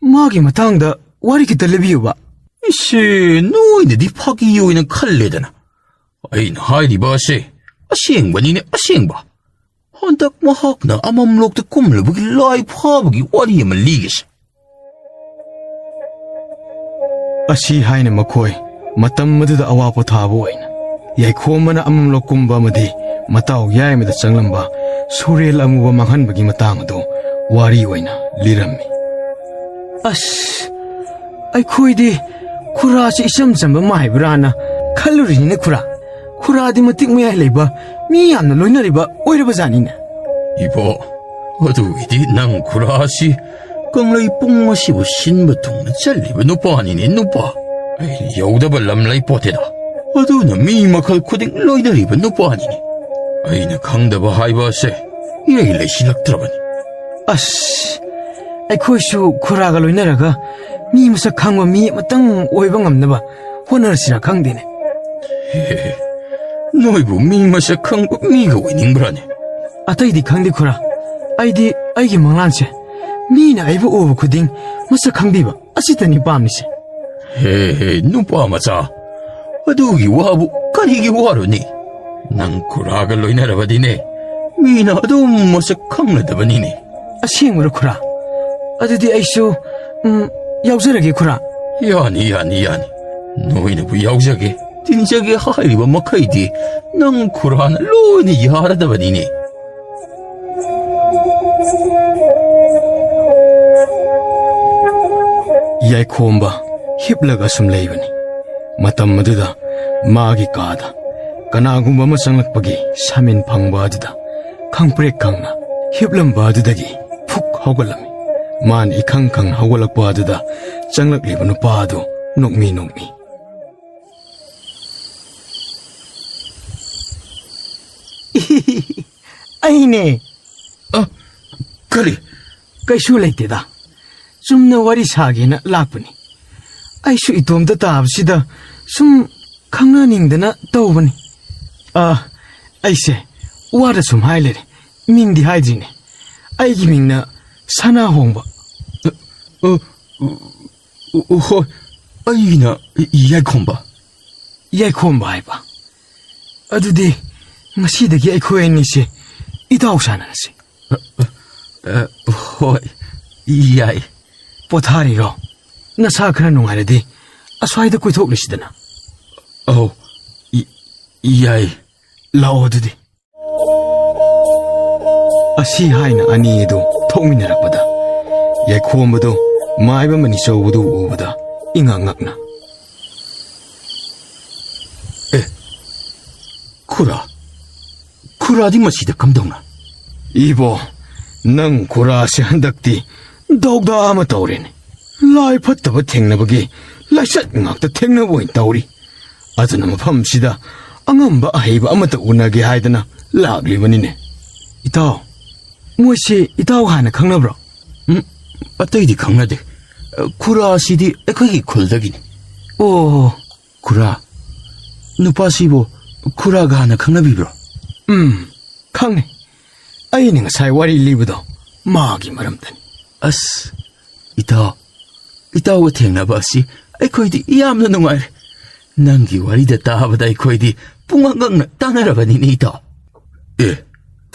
Speaker 6: ꯃꯥꯒꯤ ꯃꯇꯥꯡꯗ ꯋꯥꯔꯤ ꯈꯤꯇ ꯂꯤꯕꯤꯌꯨꯕ.
Speaker 3: ꯏꯁꯦ, ꯅꯣꯏꯅꯗꯤ ꯐꯥꯒꯤ ꯑꯣꯏꯅ ꯈꯜꯂꯦꯗꯅ. ꯑꯩꯅ ꯍꯥꯏꯔꯤꯕ ꯑꯁꯦ ꯑꯁꯦꯡꯕꯅꯤꯅꯦ, ꯑꯁꯦꯡꯕ. ꯍꯟꯗꯛ ꯃꯍꯥꯛꯅ ꯑꯃꯝꯂꯣꯛꯇ ꯀꯨꯝꯂꯨꯕꯒꯤ ꯂꯥꯏ ꯐꯥꯕꯒꯤ ꯋꯥꯔꯤ ꯑꯃ ꯂꯤꯒꯦꯁꯦ.
Speaker 6: ꯑꯁꯤ ꯍꯥꯏꯅ ꯃꯈꯣꯏ ꯃꯇꯝ ꯑꯗꯨꯗ ꯑꯋꯥ ꯄꯣꯊꯥꯕ ꯑꯣꯏꯅ ꯌꯥꯏꯈꯣꯝꯕꯅ ꯑꯃꯝꯂꯣꯛ ꯀꯨꯝꯕ ꯑꯃꯗꯤ ꯃꯇꯥꯎ ꯌꯥꯏꯃꯗ ꯆꯪꯂꯝꯕ ꯁꯨꯔꯦꯜ ꯑꯃꯨꯕ ꯃꯥꯡꯍꯟꯕꯒꯤ ꯃꯇꯥꯡ ꯑꯗꯨ ꯋꯥꯔꯤ ꯑꯣꯏꯅ ꯂꯤꯔꯝꯃꯤ. ꯑꯩꯈꯣꯏꯗꯤ ꯈꯨꯔꯥꯁꯤ ꯏꯆꯝ ꯆꯝꯕ ꯃꯥꯏꯕ꯭ꯔꯥꯅ ꯈꯜꯂꯨꯔꯤꯅꯤꯅꯦ ꯈꯨꯔꯥ. ꯈꯨꯔꯥꯗꯤ ꯃꯇꯤꯛ ꯃꯌꯥꯏ ꯂꯩꯕ ꯃꯤ ꯌꯥꯝꯅ ꯂꯣꯏꯅꯔꯤꯕ ꯑꯣꯏꯔꯕꯖꯥꯠꯅꯤꯅꯦ.
Speaker 3: ꯏꯕꯣ, ꯑꯗꯨꯒꯤꯗꯤ ꯅꯪ ꯈꯨꯔꯥꯁꯤ ꯀꯪꯂꯩ ꯄꯨꯡ ꯑꯁꯤꯕꯨ ꯁꯤꯟꯕ ꯊꯨꯡꯅ ꯆꯠꯂꯤꯕ ꯅꯨꯄꯥꯅꯤꯅꯦ, ꯅꯨꯄꯥ. ꯑꯩ ꯌꯧꯗꯕ ꯂꯝ ꯂꯩ ꯄꯣꯠꯇꯦꯗ. ꯑꯗꯨꯅ ꯃꯤ ꯃꯈꯜ ꯈꯨꯗꯤꯡ ꯂꯣꯏꯅꯔꯤꯕ ꯅꯨꯄꯥꯅꯤꯅꯦ. ꯑꯩꯅ ꯈꯪꯗꯕ ꯍꯥꯏꯕ ꯑꯁꯦ ꯏꯔꯩ ꯂꯩꯁꯤꯜꯂꯛꯇ꯭ꯔꯕꯅꯤ.
Speaker 6: ꯑꯩꯈꯣꯏꯁꯨ ꯈꯨꯔꯥꯒ ꯂꯣꯏꯅꯔꯒ ꯃꯤ ꯃꯁꯛ ꯈꯪꯕ ꯃꯤ ꯑꯃꯇꯪ ꯑꯣꯏꯕ ꯉꯝꯅꯕ ꯍꯣꯠꯅꯔꯁꯤꯔ ꯈꯪꯗꯦꯅꯦ.
Speaker 3: ꯅꯣꯏꯕꯨ ꯃꯤ ꯃꯁꯛ ꯈꯪꯕ ꯃꯤꯒ ꯑꯣꯏꯅꯤꯡꯕ꯭ꯔꯥꯅꯦ?
Speaker 6: ꯑꯇꯩꯗꯤ ꯈꯪꯗꯦ ꯈꯨꯔꯥ. ꯑꯩꯗꯤ ꯑꯩꯒꯤ ꯃꯪꯂꯥꯟꯁꯦ ꯃꯤꯅ ꯑꯩꯕꯨ ꯎꯕ ꯈꯨꯗꯤꯡ ꯃꯁꯛ ꯈꯪꯕꯤꯕ ꯑꯁꯤꯇꯅꯤ ꯄꯥꯝꯃꯤꯁꯦ.
Speaker 3: ꯅꯨꯄꯥ ꯃꯆꯥ, ꯑꯗꯨꯒꯤ ꯋꯥꯕꯨ ꯀꯔꯤꯒꯤ ꯋꯥꯔꯨꯅꯤ? ꯅꯪ ꯈꯨꯔꯥꯒ ꯂꯣꯏꯅꯔꯕꯗꯤꯅꯦ, ꯃꯤꯅ ꯑꯗꯨꯝ ꯃꯁꯛ ꯈꯪꯂꯗꯕꯅꯤꯅꯦ.
Speaker 6: ꯑꯁꯦꯡꯕꯔꯣ ꯈꯨꯔꯥ? ꯑꯗꯨꯗꯤ ꯑꯩꯁꯨ ꯌꯥꯎꯖꯔꯒꯦ ꯈꯨꯔꯥ.
Speaker 3: ꯌꯥꯅꯤ. ꯅꯣꯏꯅꯕꯨ ꯌꯥꯎꯖꯒꯦ, ꯇꯤꯟꯖꯒꯦ ꯍꯥꯏꯔꯤꯕ ꯃꯈꯩꯗꯤ ꯅꯪ ꯈꯨꯔꯥꯅ ꯂꯣꯏꯅ ꯌꯥꯔꯗꯕꯅꯤꯅꯦ.
Speaker 1: ꯌꯥꯏꯈꯣꯝꯕ ꯍꯤꯞꯂꯒ ꯁꯨꯝ ꯂꯩꯕꯅꯤ ꯃꯇꯝ ꯑꯗꯨꯗ ꯃꯥꯒꯤ ꯀꯥꯗ ꯀꯅꯥꯒꯨꯝꯕ ꯑꯃ ꯆꯪꯂꯛꯄꯒꯤ ꯁꯥꯃꯤꯟ ꯐꯪꯕ ꯑꯗꯨꯗ ꯈꯪꯄ꯭ꯔꯦꯛ ꯈꯪꯅ ꯍꯤꯞꯂꯝꯕ ꯑꯗꯨꯗꯒꯤ ꯐꯨꯛ ꯍꯧꯒꯠꯂꯝꯃꯤ ꯃꯥꯅ ꯏꯈꯪ ꯈꯪ ꯍꯧꯒꯠꯂꯛꯄ ꯑꯗꯨꯗ ꯆꯪꯂꯛꯂꯤꯕ ꯅꯨꯄꯥ ꯑꯗꯨ ꯅꯣꯛꯃꯤ ꯅꯣꯛꯃꯤ
Speaker 6: ꯑꯩꯅꯦ
Speaker 3: ꯀꯔꯤ
Speaker 6: ꯀꯩꯁꯨ ꯂꯩꯇꯦꯗ ꯆꯨꯝꯅ ꯋꯥꯔꯤ ꯁꯥꯒꯦꯅ ꯂꯥꯛꯄꯅꯤ ꯑꯩꯁꯨ ꯏꯇꯣꯝꯇ ꯇꯥꯕꯁꯤꯗ ꯁꯨꯝ ꯈꯪꯅꯅꯤꯡꯗꯅ ꯇꯧꯕꯅꯤ ꯑꯩꯁꯦ ꯋꯥꯗ ꯁꯨꯝ ꯍꯥꯏ ꯂꯩꯔꯦ ꯃꯤꯡꯗꯤ ꯍꯥꯏꯗ꯭ꯔꯤꯅꯦ ꯑꯩꯒꯤ ꯃꯤꯡꯅ ꯁꯅꯥꯍꯣꯡꯕ
Speaker 3: ꯍꯣꯏ ꯑꯩꯅ ꯌꯥꯏꯈꯣꯝꯕ
Speaker 6: ꯌꯥꯏꯈꯣꯝꯕ ꯍꯥꯏꯕ ꯑꯗꯨꯗꯤ ꯉꯁꯤꯗꯒꯤ ꯑꯩꯈꯣꯏ ꯑꯅꯤꯁꯦ ꯏꯇꯥꯎ ꯁꯥꯟꯅꯔꯁꯤ
Speaker 3: ꯍꯣꯏ ꯌꯥꯏ
Speaker 6: ꯄꯣꯊꯥꯔꯤꯔꯣ ꯅꯁꯥ ꯈꯔ ꯅꯨꯡꯉꯥꯏꯔꯗꯤ ꯑꯁ꯭ꯋꯥꯏꯗ ꯀꯣꯏꯊꯣꯛꯂꯤꯁꯤꯗꯅ
Speaker 3: ꯑꯧ ꯌꯥꯏ
Speaker 6: ꯂꯥꯛꯑꯣ ꯑꯗꯨꯗꯤ ꯑꯁꯤ ꯍꯥꯏꯅ ꯑꯅꯤ ꯑꯗꯨ ꯊꯣꯛꯃꯤꯟꯅꯔꯛꯄꯗ ꯌꯥꯏꯈꯣꯝꯕꯗꯨ ꯃꯥꯏꯕ ꯃꯅꯤꯆꯧꯕꯗꯨ ꯎꯕꯗ ꯏꯉꯛ ꯉꯛꯅ
Speaker 3: ꯈꯨꯔꯥꯗꯤ ꯃꯁꯤꯗ ꯀꯝꯗꯧꯅ
Speaker 6: 이보, ꯅꯪ ꯈꯨꯔꯥꯁꯦ ꯍꯟꯗꯛꯇꯤ ꯗꯧꯗꯥ ꯑꯃ ꯇꯧꯔꯦꯅꯦ ꯂꯥꯏ ꯐꯠꯇꯕ ꯊꯦꯡꯅꯕꯒꯤ ꯂꯥꯏꯆꯠ ꯉꯥꯛꯇ ꯊꯦꯡꯅꯕ ꯑꯣꯏꯅ ꯇꯧꯔꯤ ꯑꯗꯨꯅ ꯃꯐꯝꯁꯤꯗ ꯑꯉꯝꯕ ꯑꯍꯩꯕ ꯑꯃꯠꯇ ꯎꯅꯒꯦ ꯍꯥꯏꯗꯅ ꯂꯥꯛꯂꯤꯕꯅꯤꯅꯦ ꯏꯇꯥꯎ ꯃꯣꯏꯁꯤ ꯏꯇꯥꯎ ꯍꯥꯟꯅ ꯈꯪꯅꯕ꯭ꯔꯣ
Speaker 3: ꯑꯇꯩꯗꯤ ꯈꯪꯅꯗꯦ ꯈꯨꯔꯥꯁꯤꯗꯤ ꯑꯩꯈꯣꯏꯒꯤ ꯈꯨꯜꯗꯒꯤꯅꯤ
Speaker 6: ꯑꯣ
Speaker 3: ꯈꯨꯔꯥ ꯅꯨꯄꯥꯁꯤꯕꯨ ꯈꯨꯔꯥꯒ ꯍꯥꯟꯅ ꯈꯪꯅꯕꯤꯕ꯭ꯔꯣ
Speaker 6: ꯈꯪꯉꯦ ꯑꯩꯅ ꯉꯁꯥꯏ ꯋꯥꯔꯤ ꯂꯤꯕꯗꯣ ꯃꯥꯒꯤ ꯃꯔꯝꯗꯅꯤ
Speaker 3: ꯑꯁ ꯏꯇꯥꯎꯒ ꯊꯦꯡꯅꯕ ꯑꯁꯤ ꯑꯩꯈꯣꯏꯗꯤ ꯌꯥꯝꯅ ꯅꯨꯡꯉꯥꯏꯔꯦ ꯅꯪꯒꯤ ꯋꯥꯔꯤꯗ ꯇꯥꯕꯗ ꯑꯩꯈꯣꯏꯗꯤ ꯄꯨꯡꯉꯛ ꯇꯥꯟꯅꯔꯕꯅꯤꯅꯦ ꯏꯇꯥꯎ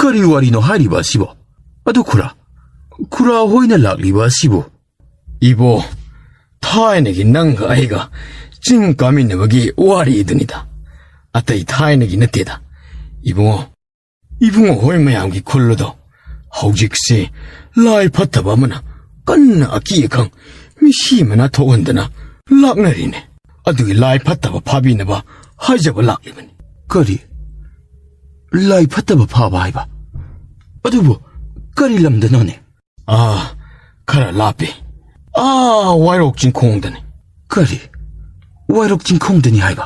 Speaker 3: ꯀꯔꯤ ꯋꯥꯔꯤꯅꯣ ꯍꯥꯏꯔꯤꯕ ꯑꯁꯤꯕꯣ ꯑꯗꯨ ꯈꯨꯔꯥ ꯍꯣꯏꯅ ꯂꯥꯛꯂꯤꯕ ꯑꯁꯤꯕꯨ
Speaker 6: 이보, ꯊꯥꯏꯅꯒꯤ ꯅꯪꯒ ꯑꯩꯒ ꯆꯤꯡ ꯀꯥꯃꯤꯟꯅꯕꯒꯤ ꯋꯥꯔꯤꯗꯨꯅꯤꯗ ꯑꯇꯩ ꯊꯥꯏꯅꯒꯤ ꯅꯠꯇꯦꯗ 이붕어 ꯍꯣꯏ ꯃꯌꯥꯝꯒꯤ ꯈꯨꯜꯂꯗꯣ ꯍꯧꯖꯤꯛꯁꯦ ꯂꯥꯏ ꯐꯠꯇꯕ ꯑꯃꯅ ꯀꯟꯅ ꯑꯀꯤ ꯑꯈꯪ ꯃꯤꯁꯤ ꯃꯅꯥ ꯊꯣꯛꯍꯟꯗꯅ ꯂꯥꯛꯅꯔꯤꯅꯦ ꯑꯗꯨꯒꯤ ꯂꯥꯏ ꯐꯠꯇꯕ ꯐꯥꯕꯤꯅꯕ ꯍꯥꯏꯖꯕ ꯂꯥꯛꯂꯤꯕꯅꯤ
Speaker 3: ꯀꯔꯤ ꯂꯥꯏ ꯐꯠꯇꯕ ꯐꯥꯕ ꯍꯥꯏꯕ ꯑꯗꯨꯕꯨ ꯀꯔꯤ ꯂꯝꯗꯅꯣꯅꯦ
Speaker 6: ꯈꯔ ꯂꯥꯞꯄꯤ ꯋꯥꯏꯔꯣꯛ ꯆꯤꯡꯈꯣꯡꯗꯅꯤ
Speaker 3: ꯀꯔꯤ ꯋꯥꯏꯔꯣꯛ ꯆꯤꯡꯈꯣꯡꯗꯅꯤ ꯍꯥꯏꯕ